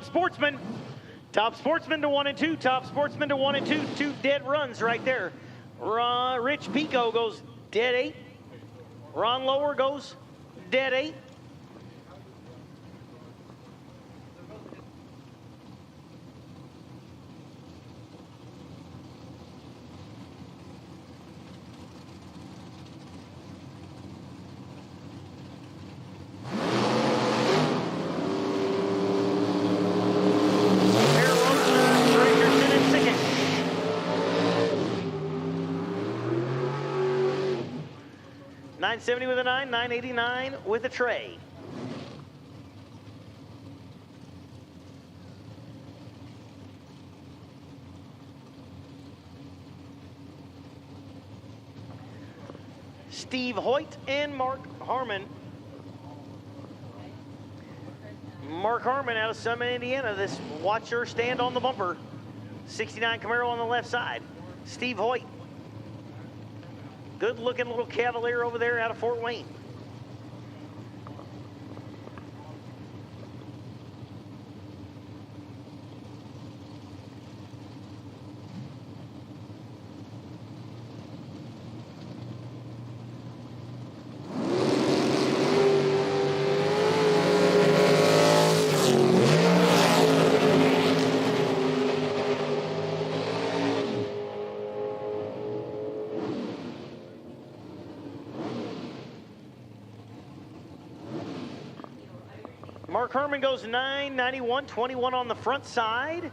Sportsman. Top Sportsman to 1 and 2. Top Sportsman to 1 and 2. 2 dead runs right there. Rich Pico goes dead 8. Ron Lower goes dead 8. $970 with a 9, $989 with a tray. Steve Hoyt and Mark Harmon. Mark Harmon out of Summit, Indiana. This watcher stand on the bumper. 69 Camaro on the left side. Steve Hoyt. Good looking little Cavalier over there out of Fort Wayne. Mark Herman goes 991, 21 on the front side.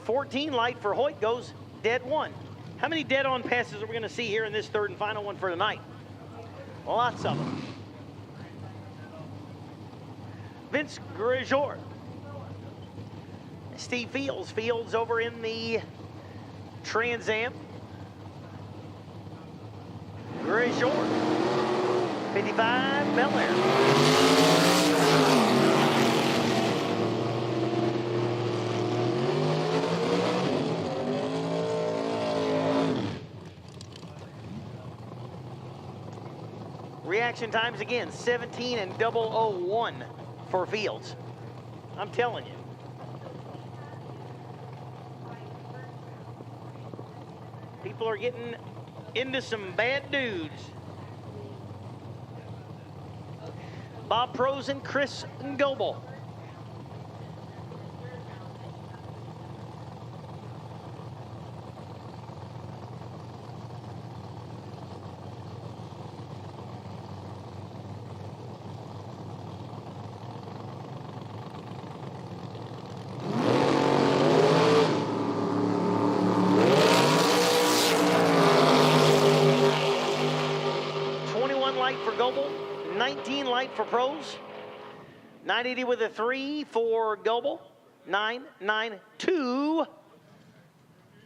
14 light for Hoyt goes dead 1. How many dead on passes are we going to see here in this third and final one for tonight? Lots of them. Vince Grigor. Steve Fields. Fields over in the Trans Am. Grigor. 55 Bel Air. reaction times again, 17 and 001 for Fields. I'm telling you. People are getting into some bad dudes. Bob Pros and Chris Goebel. For Goebel, 19 light for Pros, 980 with a 3 for Goebel, 992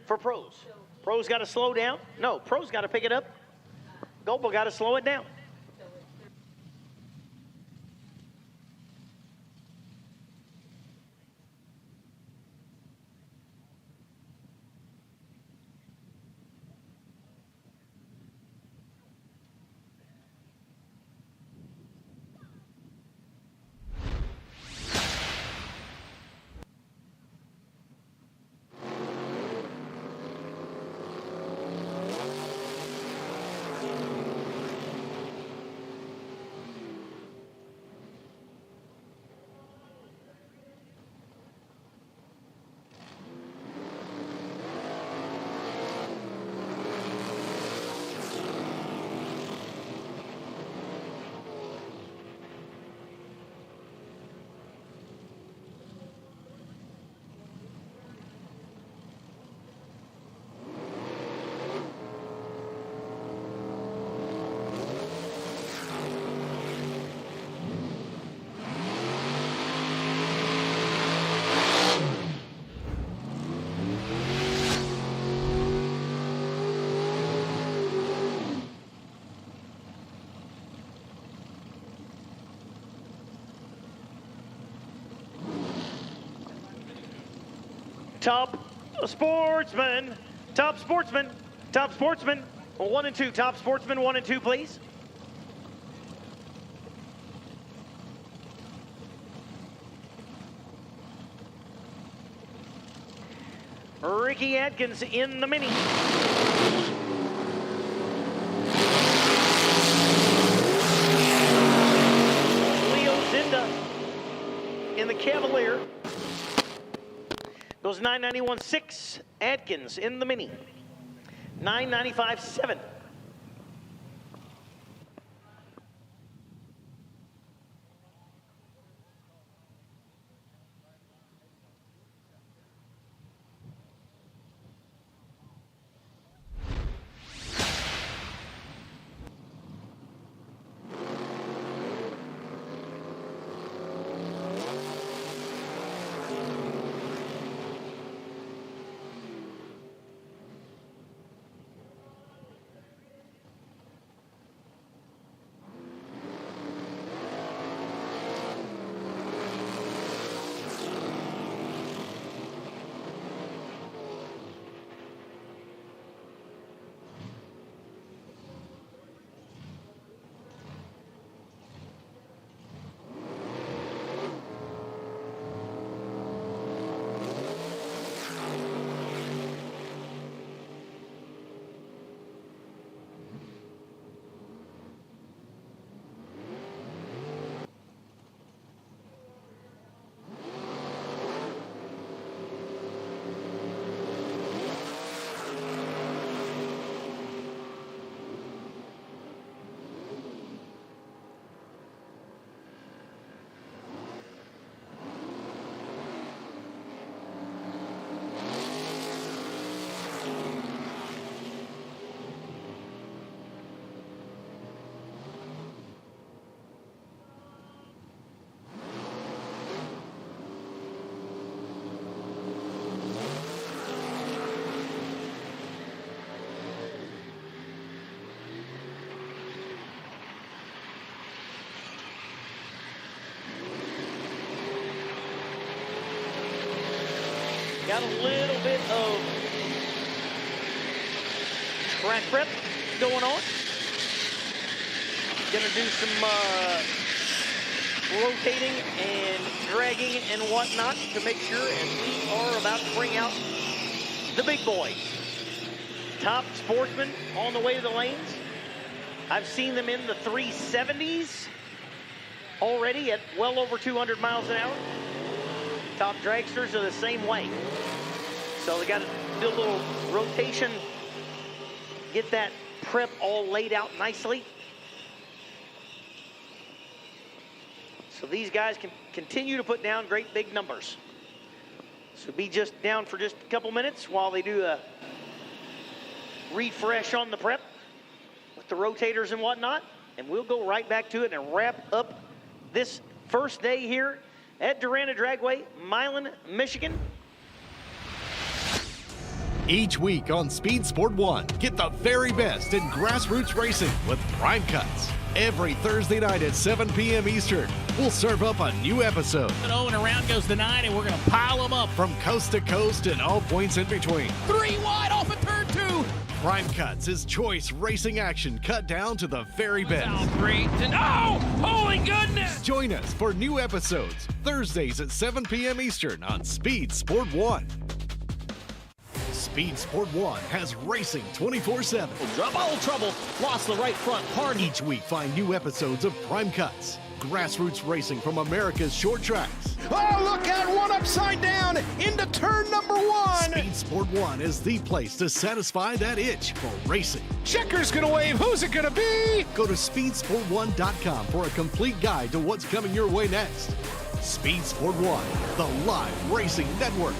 for Pros. Pros got to slow down. No, Pros got to pick it up. Goebel got to slow it down. Top Sportsman, 1 and 2, Top Sportsman 1 and 2, please. Ricky Atkins in the mini. Leo Zinda in the Cavalier. Goes 991.6. Atkins in the mini. 995.7. Got a little bit of track prep going on. Gonna do some rotating and dragging and whatnot to make sure, and we are about to bring out the big boys. Top Sportsman on the way to the lanes. I've seen them in the 370s already at well over 200 miles an hour. Top Dragsters are the same way. So they got to do a little rotation, get that prep all laid out nicely. So these guys can continue to put down great big numbers. So be just down for just a couple minutes while they do a refresh on the prep with the rotators and whatnot, and we'll go right back to it and wrap up this first day here at Darana Dragway, Milan, Michigan. Each week on Speed Sport 1, get the very best in grassroots racing with Prime Cuts. Every Thursday night at 7 p.m. Eastern, we'll serve up a new episode. And around goes the 9, and we're going to pile them up. From coast to coast and all points in between. 3 wide off of turn 2. Prime Cuts is choice racing action cut down to the very best. Great. And holy goodness! Join us for new episodes Thursdays at 7 p.m. Eastern on Speed Sport 1. Speed Sport 1 has racing 24/7. Trouble. Lost the right front hard. Each week, find new episodes of Prime Cuts, grassroots racing from America's short tracks. Oh, look out, one upside down into turn number 1. Speed Sport 1 is the place to satisfy that itch for racing. Checker's gonna wave, who's it gonna be? Go to speedsport1.com for a complete guide to what's coming your way next. Speed Sport 1, the live racing network.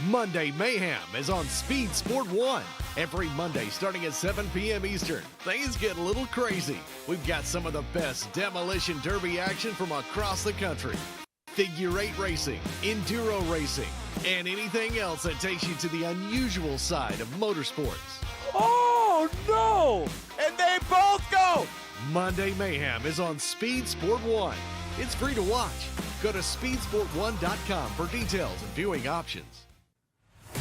Monday Mayhem is on Speed Sport 1. Every Monday starting at 7 p.m. Eastern. Things get a little crazy. We've got some of the best demolition derby action from across the country. Figure 8 racing, enduro racing, and anything else that takes you to the unusual side of motorsports. Oh, no! And they both go! Monday Mayhem is on Speed Sport 1. It's free to watch. Go to speedsport1.com for details and viewing options.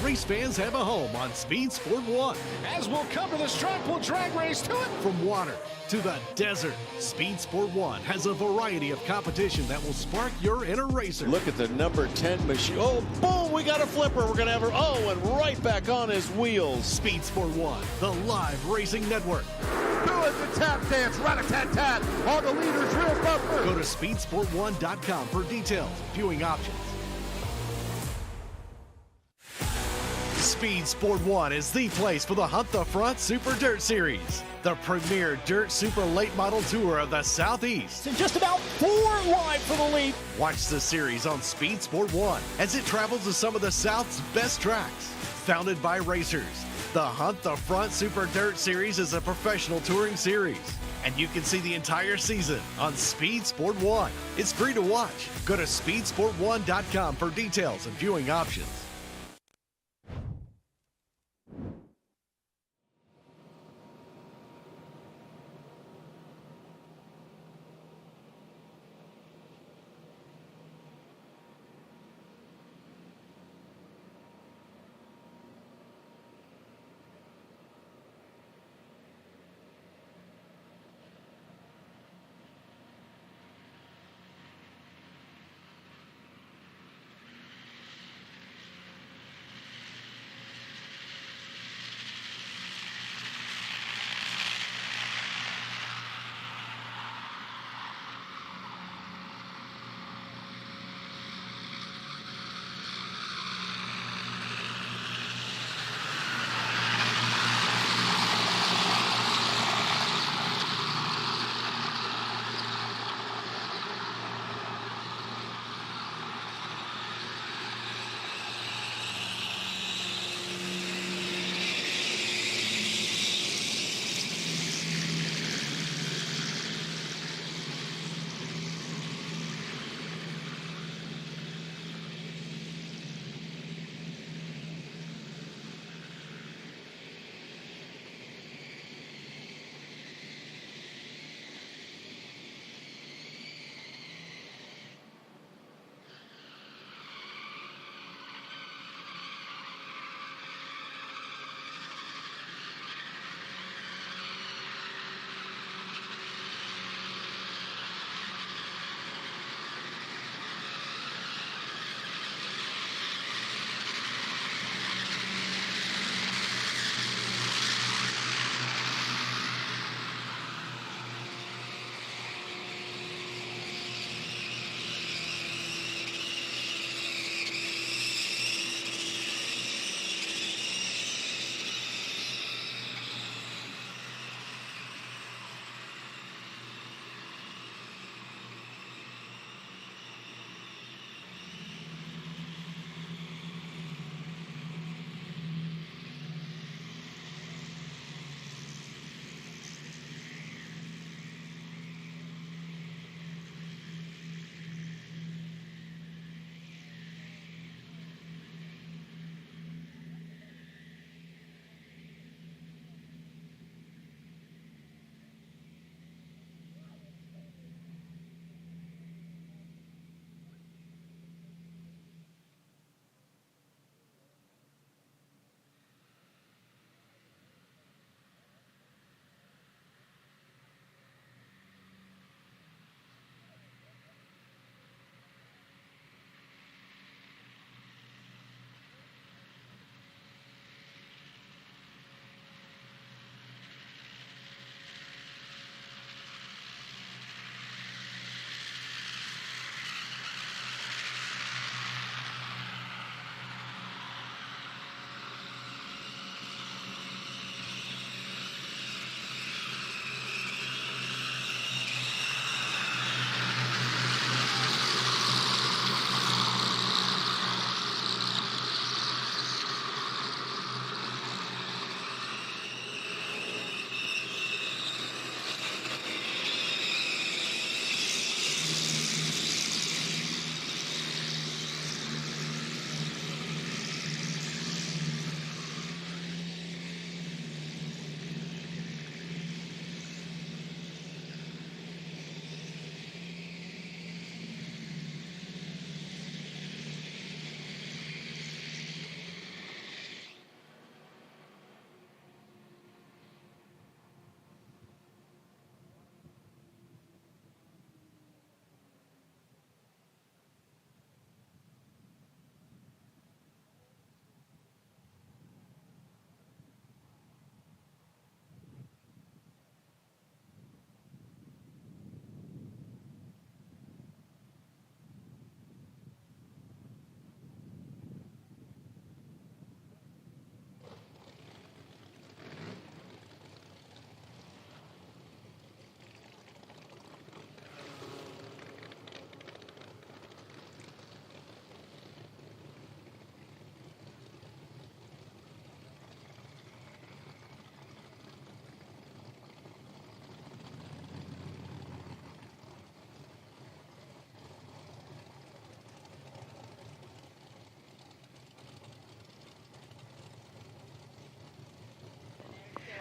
Race fans have a home on Speed Sport 1. As we'll cover the strap, we'll drag race to it. From water to the desert, Speed Sport 1 has a variety of competition that will spark your inner racer. Look at the number 10 machine. Oh, boom, we got a flipper. We're going to have her. Oh, and right back on his wheels. Speed Sport 1, the live racing network. Doing the tap dance, rat-a-tat-tat. All the leaders real bumper. Go to speedsport1.com for details and viewing options. Speed Sport 1 is the place for the Hunt the Front Super Dirt Series, the premier dirt super late model tour of the Southeast. And just about 4 wide for the lead. Watch the series on Speed Sport 1 as it travels to some of the South's best tracks. Founded by racers, the Hunt the Front Super Dirt Series is a professional touring series, and you can see the entire season on Speed Sport 1. It's free to watch. Go to speedsport1.com for details and viewing options.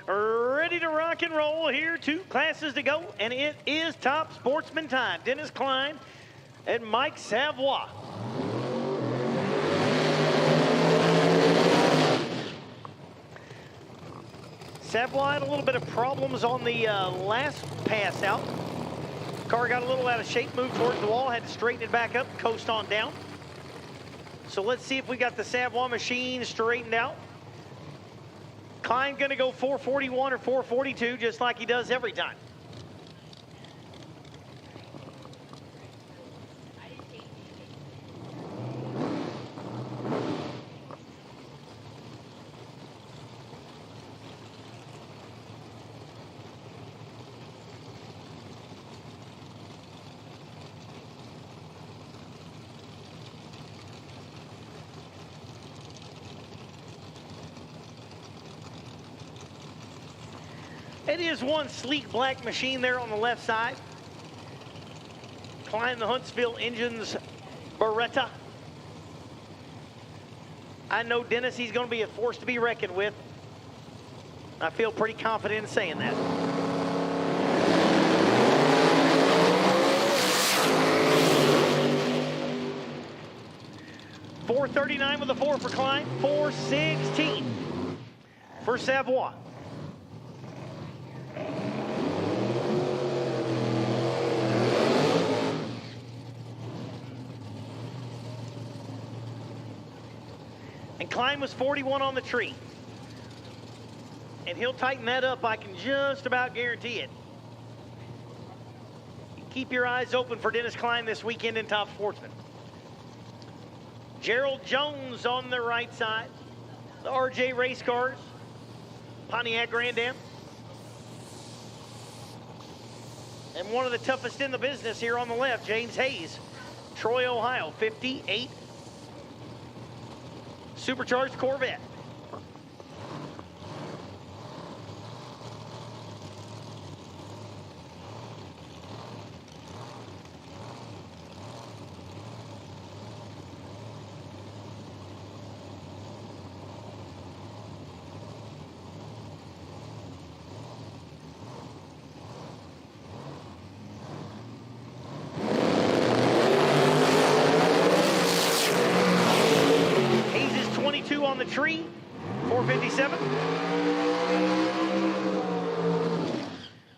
Ready to rock and roll here. 2 classes to go, and it is top sportsman time. Dennis Klein and Mike Savoy. Savoy had a little bit of problems on the last pass out. Car got a little out of shape, moved towards the wall, had to straighten it back up, coast on down. So let's see if we got the Savoy machine straightened out. Klein gonna go 441 or 442, just like he does every time. It is one sleek black machine there on the left side. Klein the Huntsville Engines Beretta. I know Dennis, he's going to be a force to be reckoned with. I feel pretty confident in saying that. .439 with a 4 for Klein. .416 for Savoy. And Klein was 41 on the tree. And he'll tighten that up, I can just about guarantee it. Keep your eyes open for Dennis Klein this weekend in Top Sportsman. Gerald Jones on the right side. The RJ race cars. Pontiac Grand Am. And one of the toughest in the business here on the left, James Hayes. Troy, Ohio, 58. Supercharged Corvette. On the tree, 457.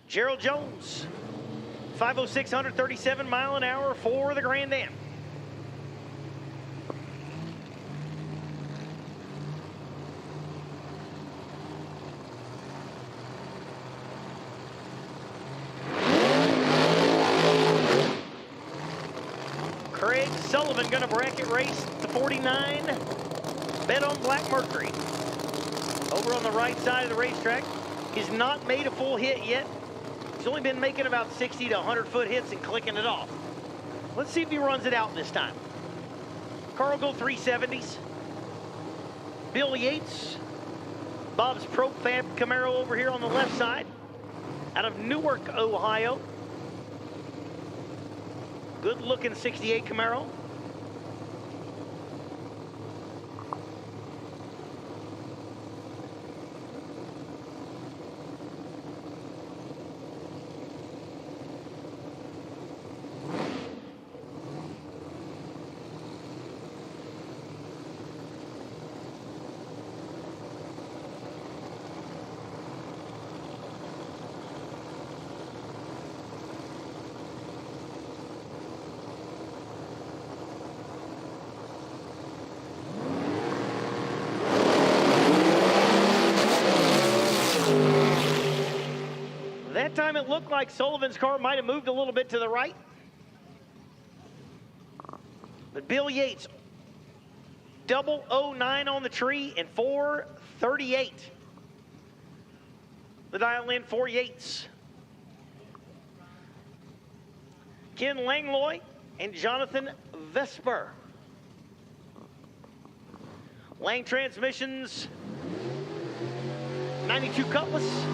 Gerald Jones, 506, 137 mile an hour for the Grand Am. Craig Sullivan gonna bracket race the 49. Bet on Black Mercury. Over on the right side of the racetrack. He's not made a full hit yet. He's only been making about 60 to 100 foot hits and clicking it off. Let's see if he runs it out this time. Carl go 370s. Bill Yates. Bob's Pro Fab Camaro over here on the left side. Out of Newark, Ohio. Good looking 68 Camaro. That time it looked like Sullivan's car might have moved a little bit to the right. But Bill Yates, 009 on the tree and 438. The dial in for Yates. Ken Langlois and Jonathan Vesper. Lang Transmissions, 92 Cutlass.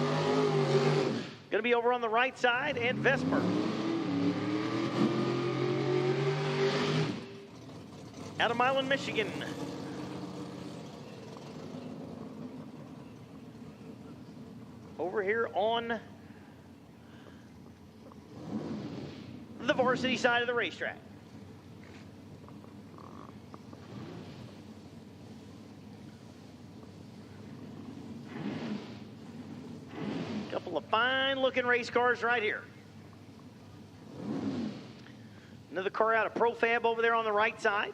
Going to be over on the right side, and Vesper. Out of Milan, Michigan. here on the varsity side of the racetrack. Couple of fine-looking race cars right here. Another car out of Profab over there on the right side.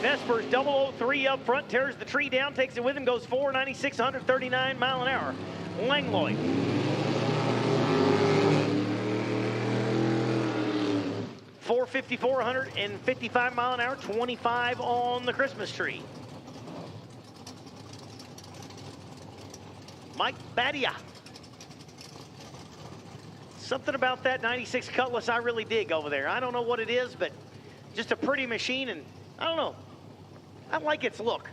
Vesper's 003 up front, tears the tree down, takes it with him, goes 496, 139 mile an hour. Langlois. .454, 155 mile an hour, 25 on the Christmas tree. Mike Badia. Something about that 96 Cutlass I really dig over there. I don't know what it is, but just a pretty machine, and I don't know. I like its look.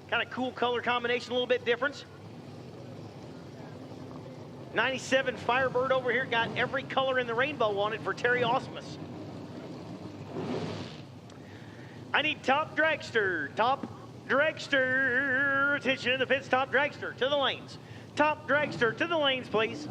Kind of cool color combination, a little bit different. 97 Firebird over here, got every color in the rainbow on it for Terry Osmus. I need top dragster, attention in the pits, top dragster to the lanes. Top dragster to the lanes, please.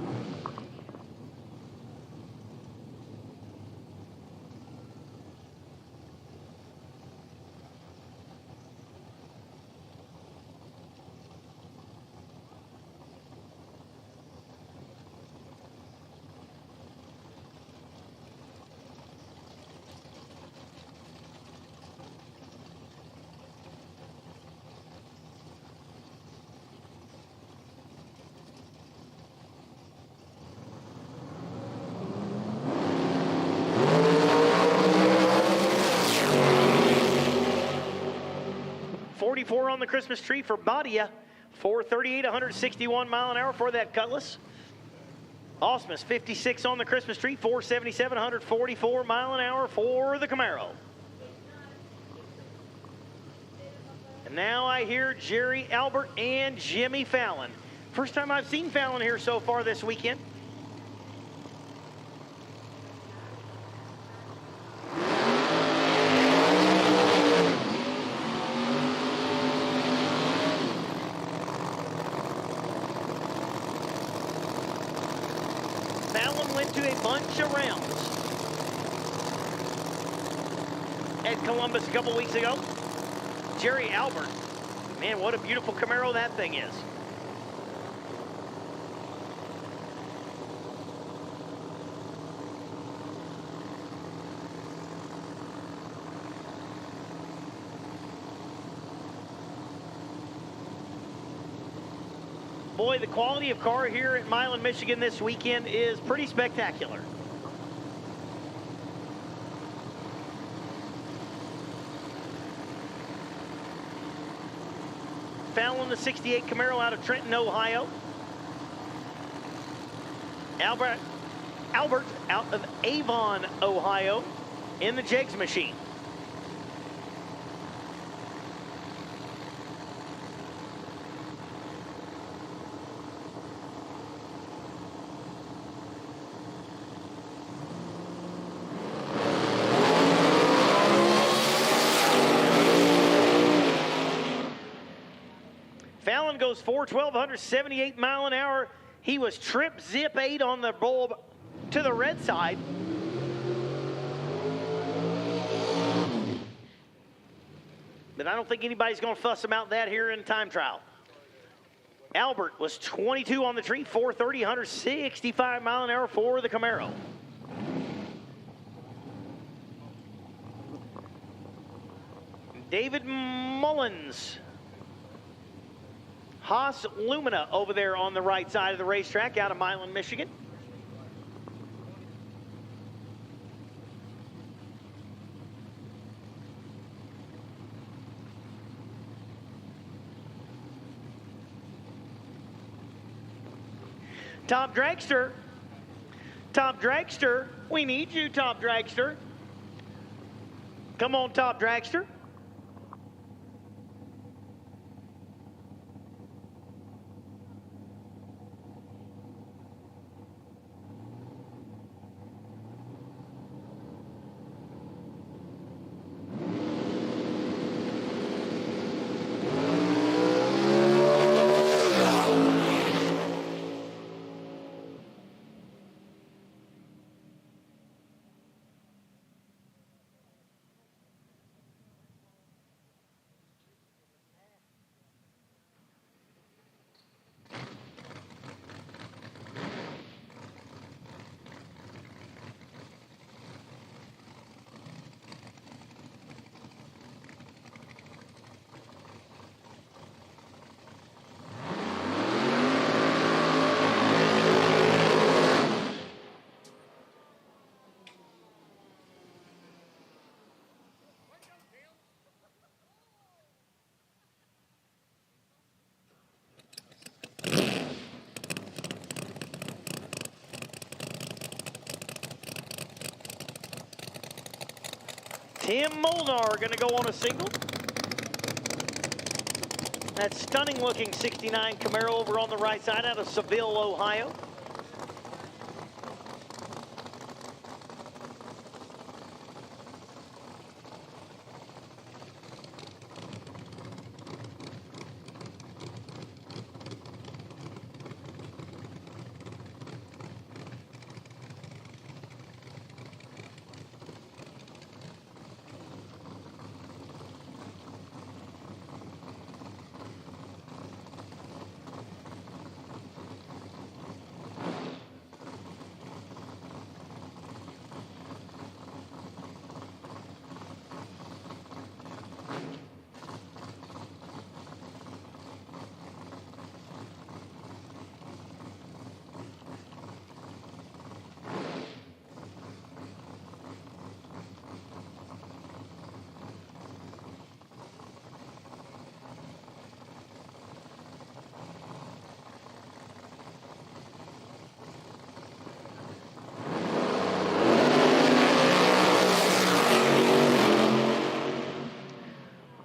On the Christmas tree for Badia, 438, 161 mile an hour for that Cutlass. Osmus, 56 on the Christmas tree, 477, 144 mile an hour for the Camaro. And now I hear Jerry Albert and Jimmy Fallon. First time I've seen Fallon here so far this weekend. Bunch of rounds at Columbus a couple weeks ago. Jerry Albert, man, what a beautiful Camaro that thing is. Boy, the quality of car here at Milan, Michigan this weekend is pretty spectacular. Fallon, the 68 Camaro out of Trenton, Ohio. Albert out of Avon, Ohio, in the Jegs machine. Fallon goes 412, 178 mile an hour. He was trip zip 8 on the bulb to the red side. But I don't think anybody's going to fuss about that here in time trial. Albert was 22 on the tree, 430, 165 mile an hour for the Camaro. David Mullins. Haas Lumina over there on the right side of the racetrack out of Milan, Michigan. Top Dragster. Top Dragster. We need you, Top Dragster. Come on, Top Dragster. Tim Molnar going to go on a single. That stunning looking 69 Camaro over on the right side out of Seville, Ohio.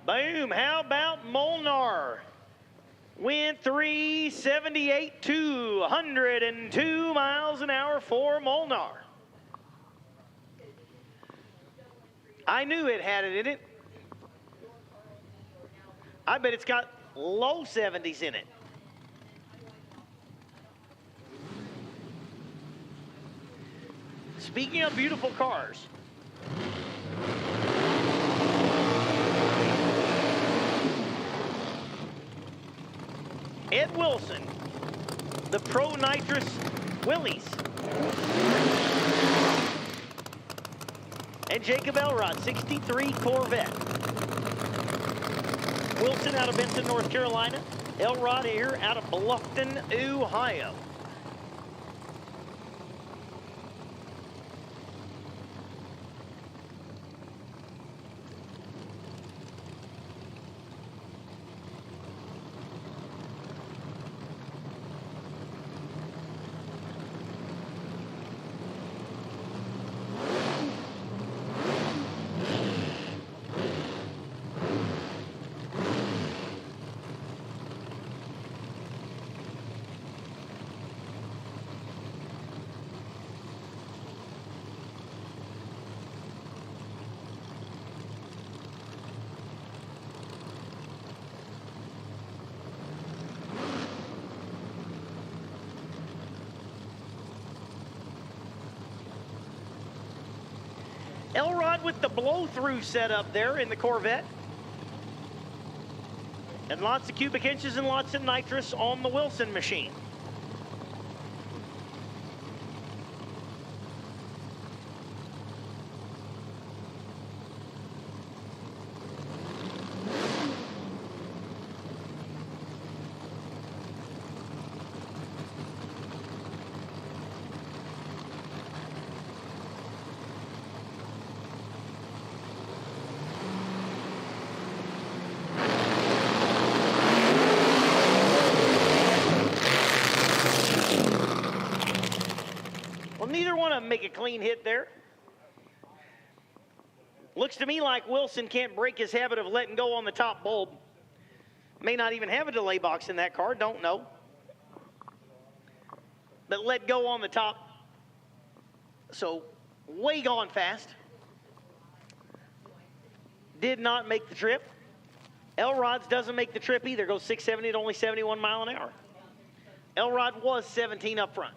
Boom, how about Molnar? Went 378, 202 miles an hour for Molnar. I knew it had it in it. I bet it's got low 70s in it. Speaking of beautiful cars, Ed Wilson, the Pro Nitrous Willies. And Jacob Elrod, 63 Corvette. Wilson out of Benson, North Carolina. Elrod here out of Bluffton, Ohio. Elrod with the blow-through setup there in the Corvette. And lots of cubic inches and lots of nitrous on the Wilson machine. make a clean hit there. Looks to me like Wilson can't break his habit of letting go on the top bulb. May not even have a delay box in that car, don't know. But let go on the top. So way gone fast. Did not make the trip. Elrod's doesn't make the trip either. Goes 670 at only 71 mile an hour. Elrod was 17 up front.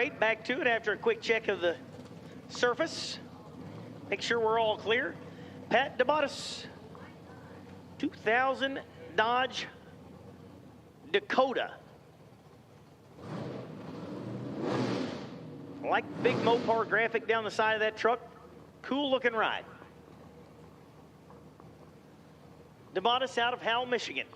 Right, back to it after a quick check of the surface. Make sure we're all clear. Pat DeBottis, 2000 Dodge Dakota. Like the big Mopar graphic down the side of that truck. Cool looking ride. DeBottis out of Howell, Michigan.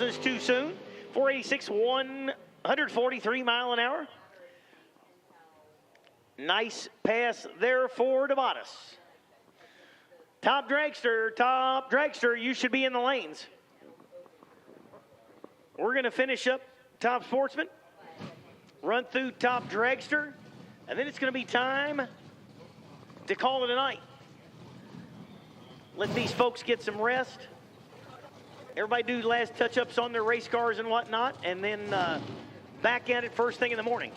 Is too soon. 486, 143 mile an hour. Nice pass there for DeBottis. Top Dragster, you should be in the lanes. We're going to finish up Top Sportsman, run through Top Dragster, and then it's going to be time to call it a night. Let these folks get some rest. Everybody do last touch-ups on their race cars and whatnot, and then back at it first thing in the morning.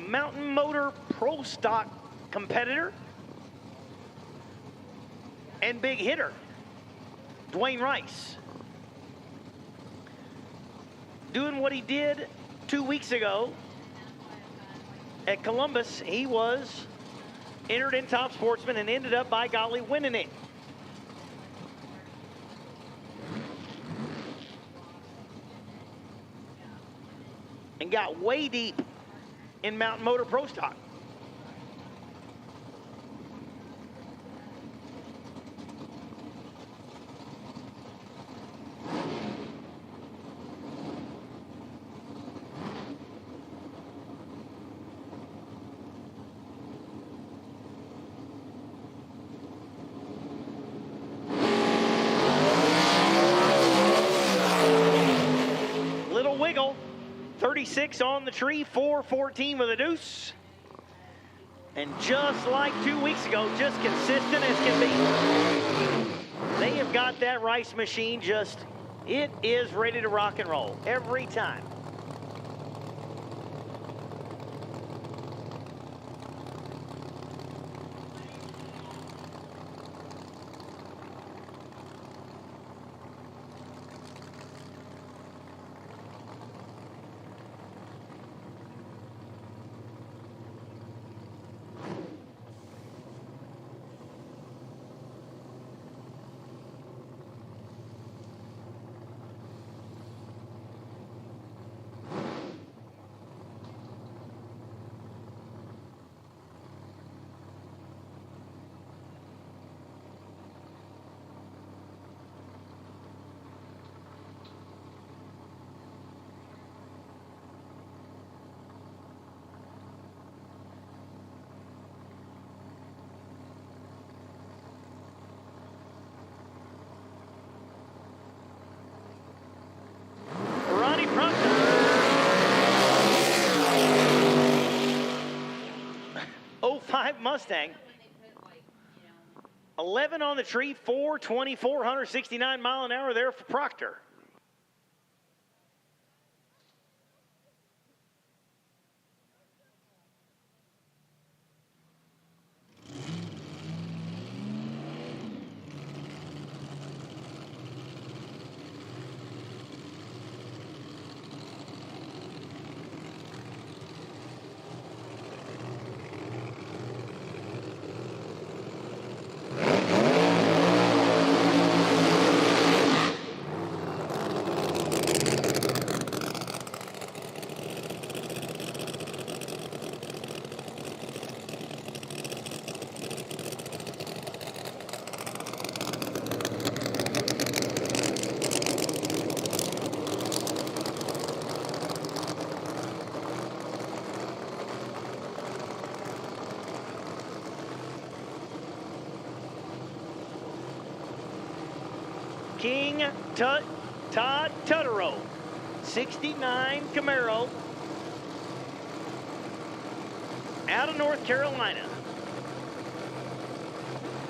Mountain Motor Pro Stock competitor. and big hitter, Dwayne Rice. Doing what he did 2 weeks ago at Columbus. He was entered in Top Sportsman and ended up, by golly, winning it. And got way deep in Mountain Motor Pro Stock. Little wiggle. 36 on the tree, 414 with a deuce. And just like 2 weeks ago, just consistent as can be. They have got that Rice machine just, it is ready to rock and roll every time. Mustang. 11 on the tree, 420, 469 mile an hour there for Proctor. King Todd Tutterow, 69 Camaro, out of North Carolina.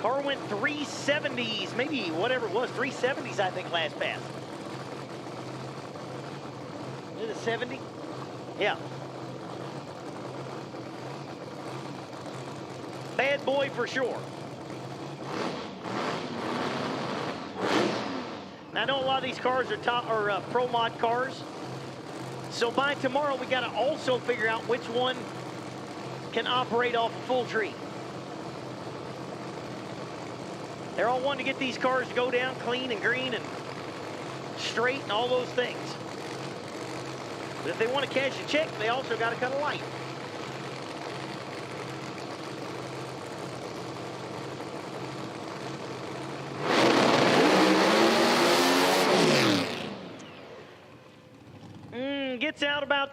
Car went 370s, maybe whatever it was, 370s I think last pass. Is it a 70? Yeah. Bad boy for sure. I know a lot of these cars are pro mod cars. So by tomorrow, we got to also figure out which one can operate off a full tree. They're all wanting to get these cars to go down clean and green and straight and all those things. But if they want to cash a check, they also got to cut a light. Gets out about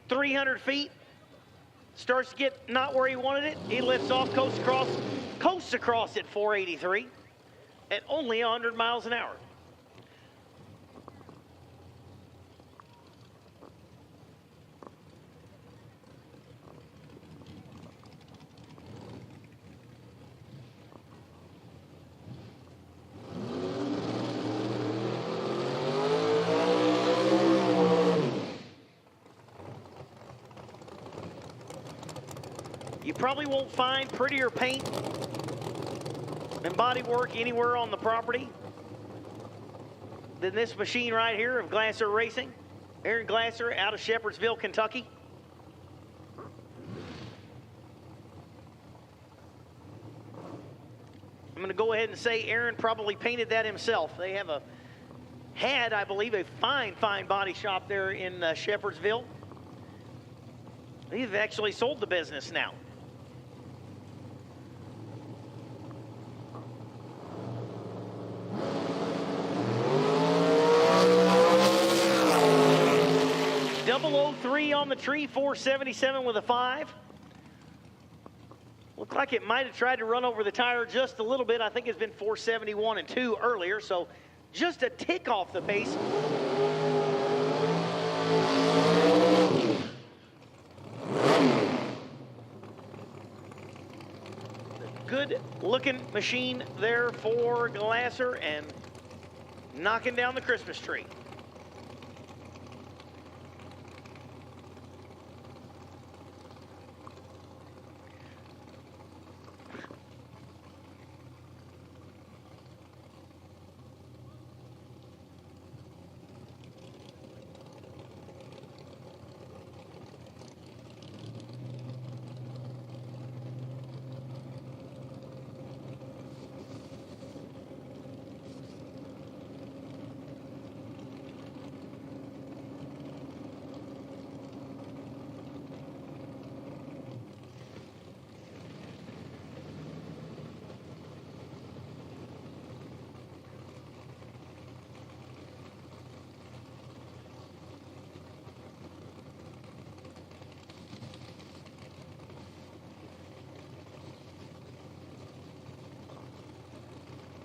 300 feet, starts to get not where he wanted it. He lifts off, coasts across at 483 at only 100 miles an hour. You probably won't find prettier paint and body work anywhere on the property than this machine right here of Glasser Racing. Aaron Glasser out of Shepherdsville, Kentucky. I'm going to go ahead and say Aaron probably painted that himself. They have had, I believe, a fine body shop there in Shepherdsville. They've actually sold the business now. .003 on the tree, 477 with a 5. Looked like it might have tried to run over the tire just a little bit. I think it's been 471 and 2 earlier, so just a tick off the pace. Good looking machine there for Glasser and knocking down the Christmas tree.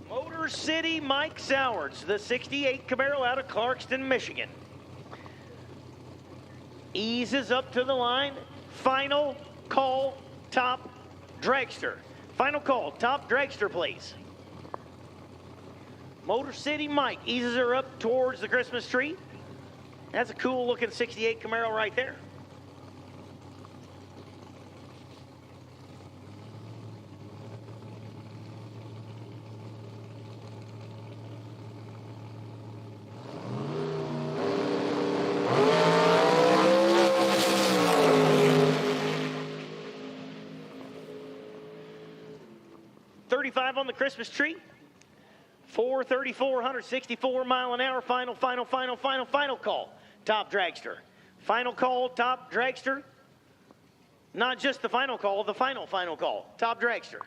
Motor City Mike Sowards, the 68 Camaro out of Clarkston, Michigan. Eases up to the line. Final call, top dragster. Final call, top dragster, please. Motor City Mike eases her up towards the Christmas tree. That's a cool looking 68 Camaro right there. On the Christmas tree. 434, 164 mile an hour. Final call. Top dragster. Final call, top dragster. Not just the final call, the final call. Top dragster.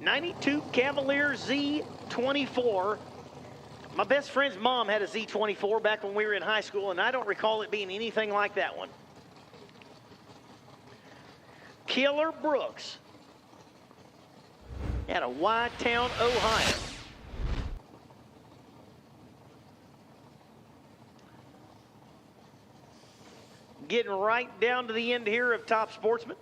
'92 Cavalier Z24. My best friend's mom had a Z24 back when we were in high school, and I don't recall it being anything like that one. Killer Brooks out of Y-Town, Ohio. Getting right down to the end here of Top Sportsman.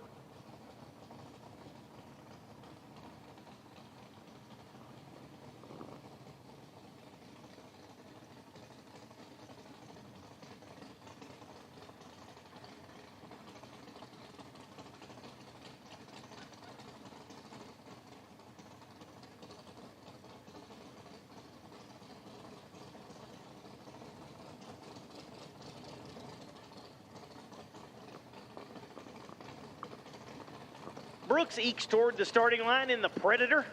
Brooks ekes toward the starting line in the Predator.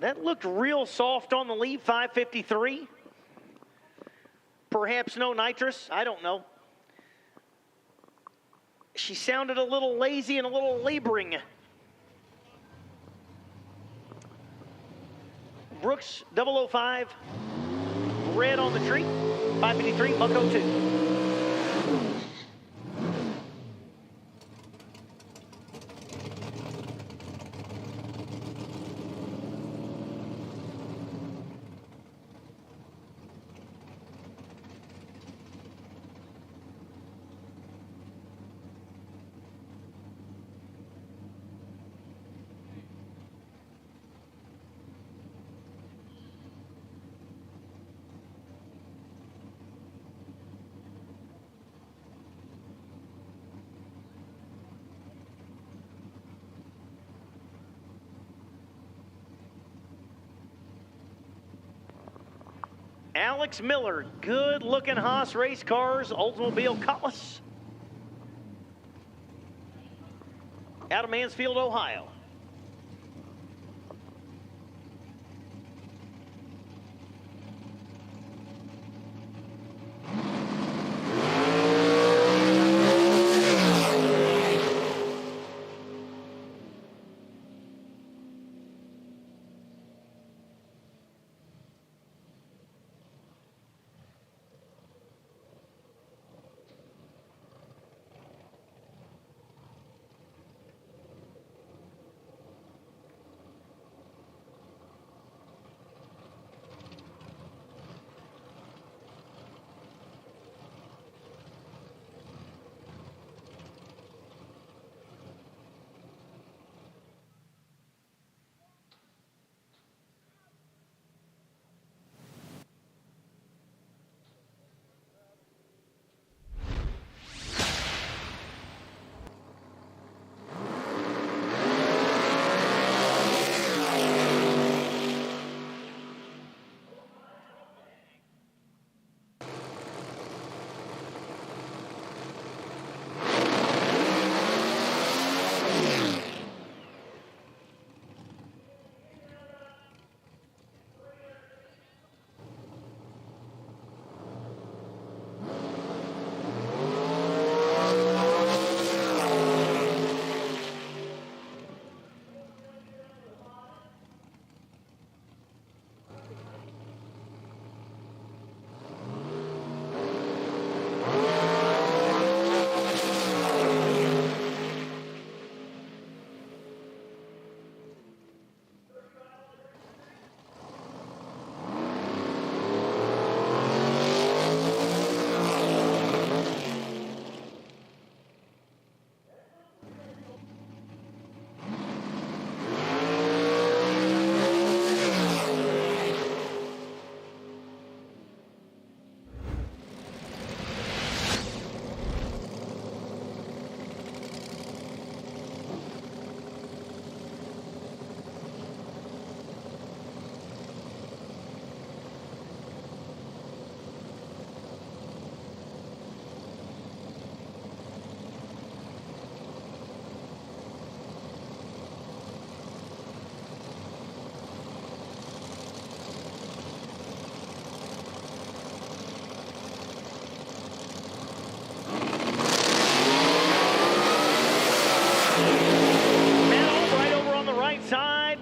That looked real soft on the lead, 553. Perhaps no nitrous, I don't know. She sounded a little lazy and a little laboring. Brooks 005, red on the tree, 553, buck 02. Alex Miller, good-looking Haas race cars, Oldsmobile Cutlass, out of Mansfield, Ohio.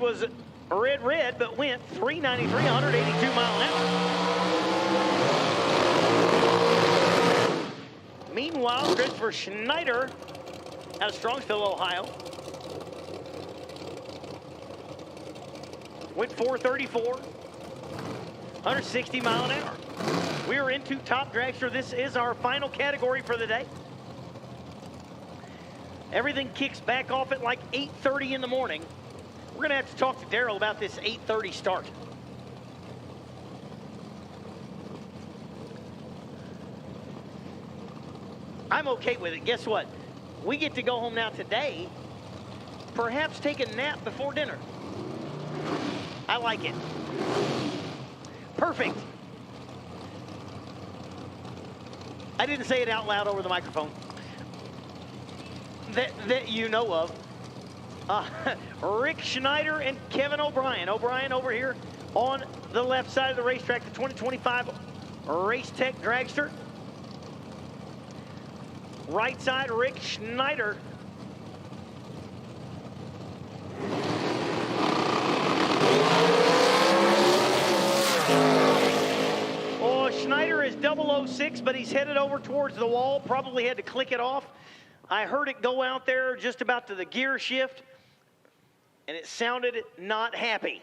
Was red, but went 393, 182 mile an hour. Meanwhile, Christopher Schneider out of Strongsville, Ohio, went 434, 160 mile an hour. We're into Top Dragster. This is our final category for the day. Everything kicks back off at like 8:30 in the morning. We're going to have to talk to Daryl about this 8:30 start. I'm okay with it. Guess what? We get to go home now today, perhaps take a nap before dinner. I like it. Perfect. I didn't say it out loud over the microphone. That you know of. Rick Schneider and Kevin O'Brien. O'Brien over here on the left side of the racetrack, the 2025 Race Tech Dragster. Right side, Rick Schneider. Oh, Schneider is 006, but he's headed over towards the wall. Probably had to click it off. I heard it go out there just about to the gear shift, and it sounded not happy.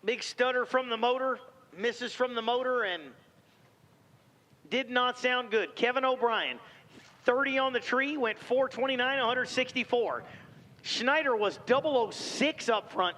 Big stutter from the motor, misses from the motor, and did not sound good. Kevin O'Brien, 30 on the tree, went 429, 164. Schneider was 006 up front.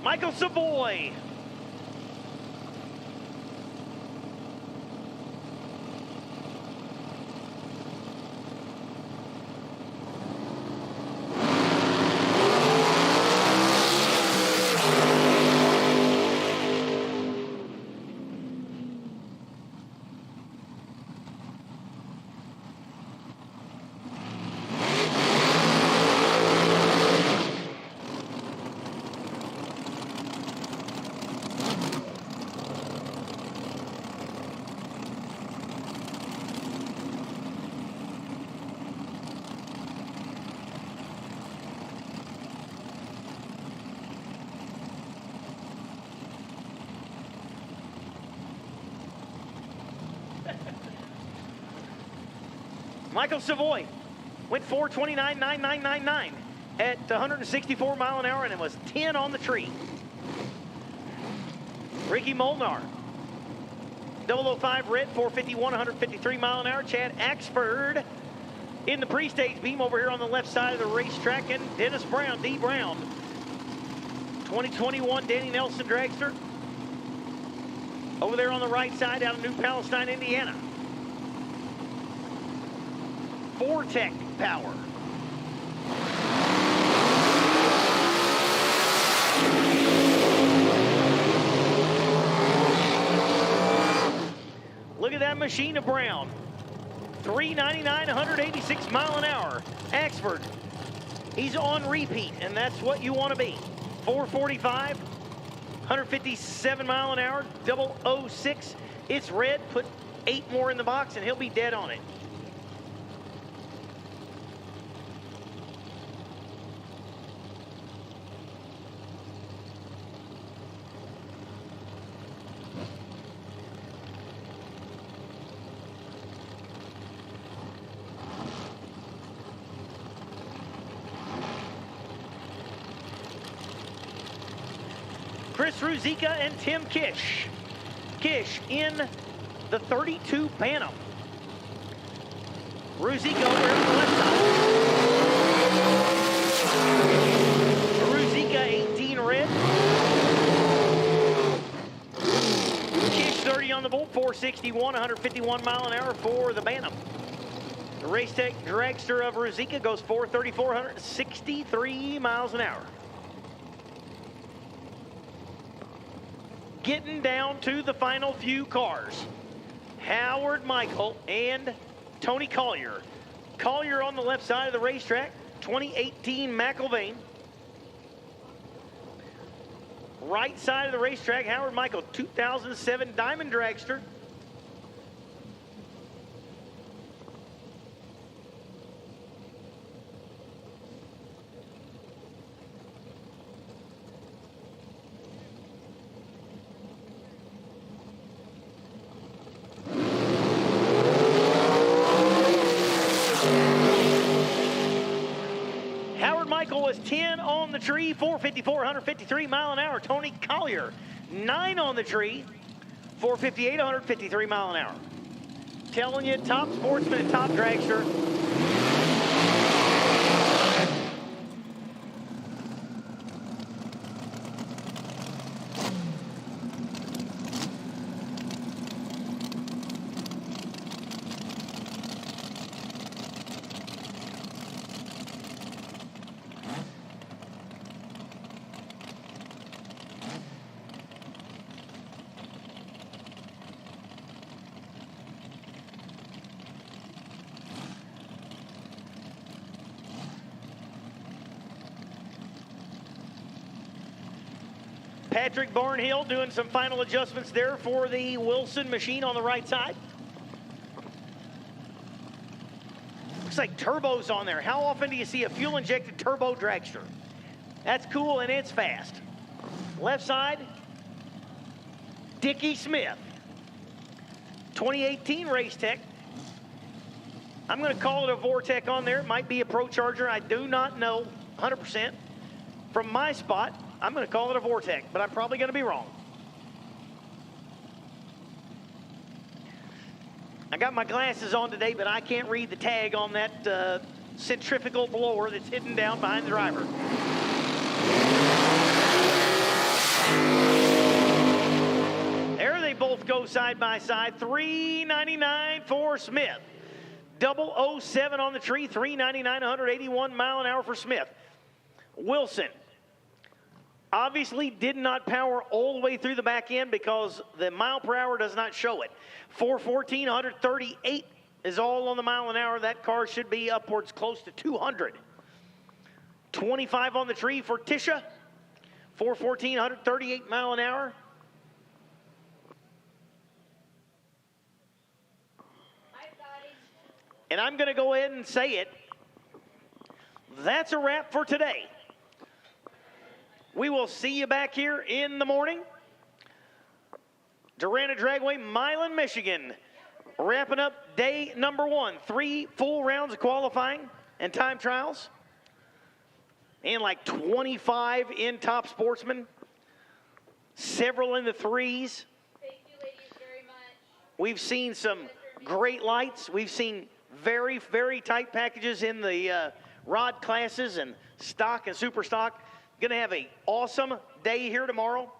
Michael Savoy. Michael Savoy went 429.9999 at 164 mile an hour, and it was 10 on the tree. Ricky Molnar, 005 red, 451, 153 mile an hour. Chad Axford in the pre-stage beam over here on the left side of the racetrack, and Dennis Brown, D. Brown, 2021 Danny Nelson Dragster, over there on the right side out of New Palestine, Indiana. Vortec power. Look at that machine of Brown. 399, 186 mile an hour. Axford, he's on repeat, and that's what you want to be. 445, 157 mile an hour, 006. It's red. Put 8 more in the box, and he'll be dead on it. Chris Ruzicka and Tim Kish. Kish in the 32 Bantam. Ruzicka over on the left side. Ruzicka 18 red. Kish 30 on the bolt, 461, 151 mile an hour for the Bantam. The Race Tech Dragster of Ruzicka goes 434, 163 miles an hour. Getting down to the final few cars. Howard Michael and Tony Collier. Collier on the left side of the racetrack, 2018 McIlvain. Right side of the racetrack, Howard Michael, 2007 Diamond Dragster. Michael was 10 on the tree, 454, 153 mile an hour. Tony Collier, 9 on the tree, 458, 153 mile an hour. Telling you, top sportsman and top dragster. Patrick Barnhill doing some final adjustments there for the Wilson machine on the right side. Looks like turbos on there. How often do you see a fuel-injected turbo dragster? That's cool and it's fast. Left side, Dickie Smith. 2018 Race Tech. I'm going to call it a Vortec on there. It might be a Pro Charger. I do not know 100%. From my spot, I'm going to call it a Vortec, but I'm probably going to be wrong. I got my glasses on today, but I can't read the tag on that centrifugal blower that's hidden down behind the driver. There they both go side by side. $3.99 for Smith. 007 on the tree, $3.99, 181 mile an hour for Smith. Wilson obviously did not power all the way through the back end because the mile per hour does not show it. 414, 138 is all on the mile an hour. That car should be upwards close to 200. 25 on the tree for Tisha. 414, 138 mile an hour. And I'm going to go ahead and say it. That's a wrap for today. We will see you back here in the morning. Darana Dragway, Milan, Michigan. Wrapping up day number 1. 3 full rounds of qualifying and time trials. And like 25 in top sportsman. Several in the 3s. Thank you, ladies, very much. We've seen some great lights. We've seen very, very tight packages in the rod classes and stock and super stock. Going to have an awesome day here tomorrow.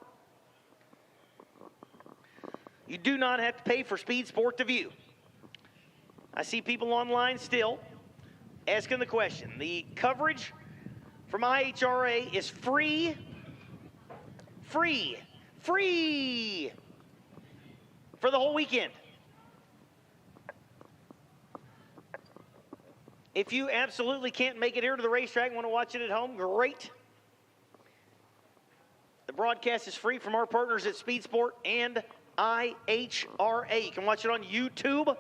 You do not have to pay for Speed Sport to view. I see people online still asking the question. The coverage from IHRA is free for the whole weekend. If you absolutely can't make it here to the racetrack and want to watch it at home, great. The broadcast is free from our partners at Speed Sport and IHRA. You can watch it on YouTube.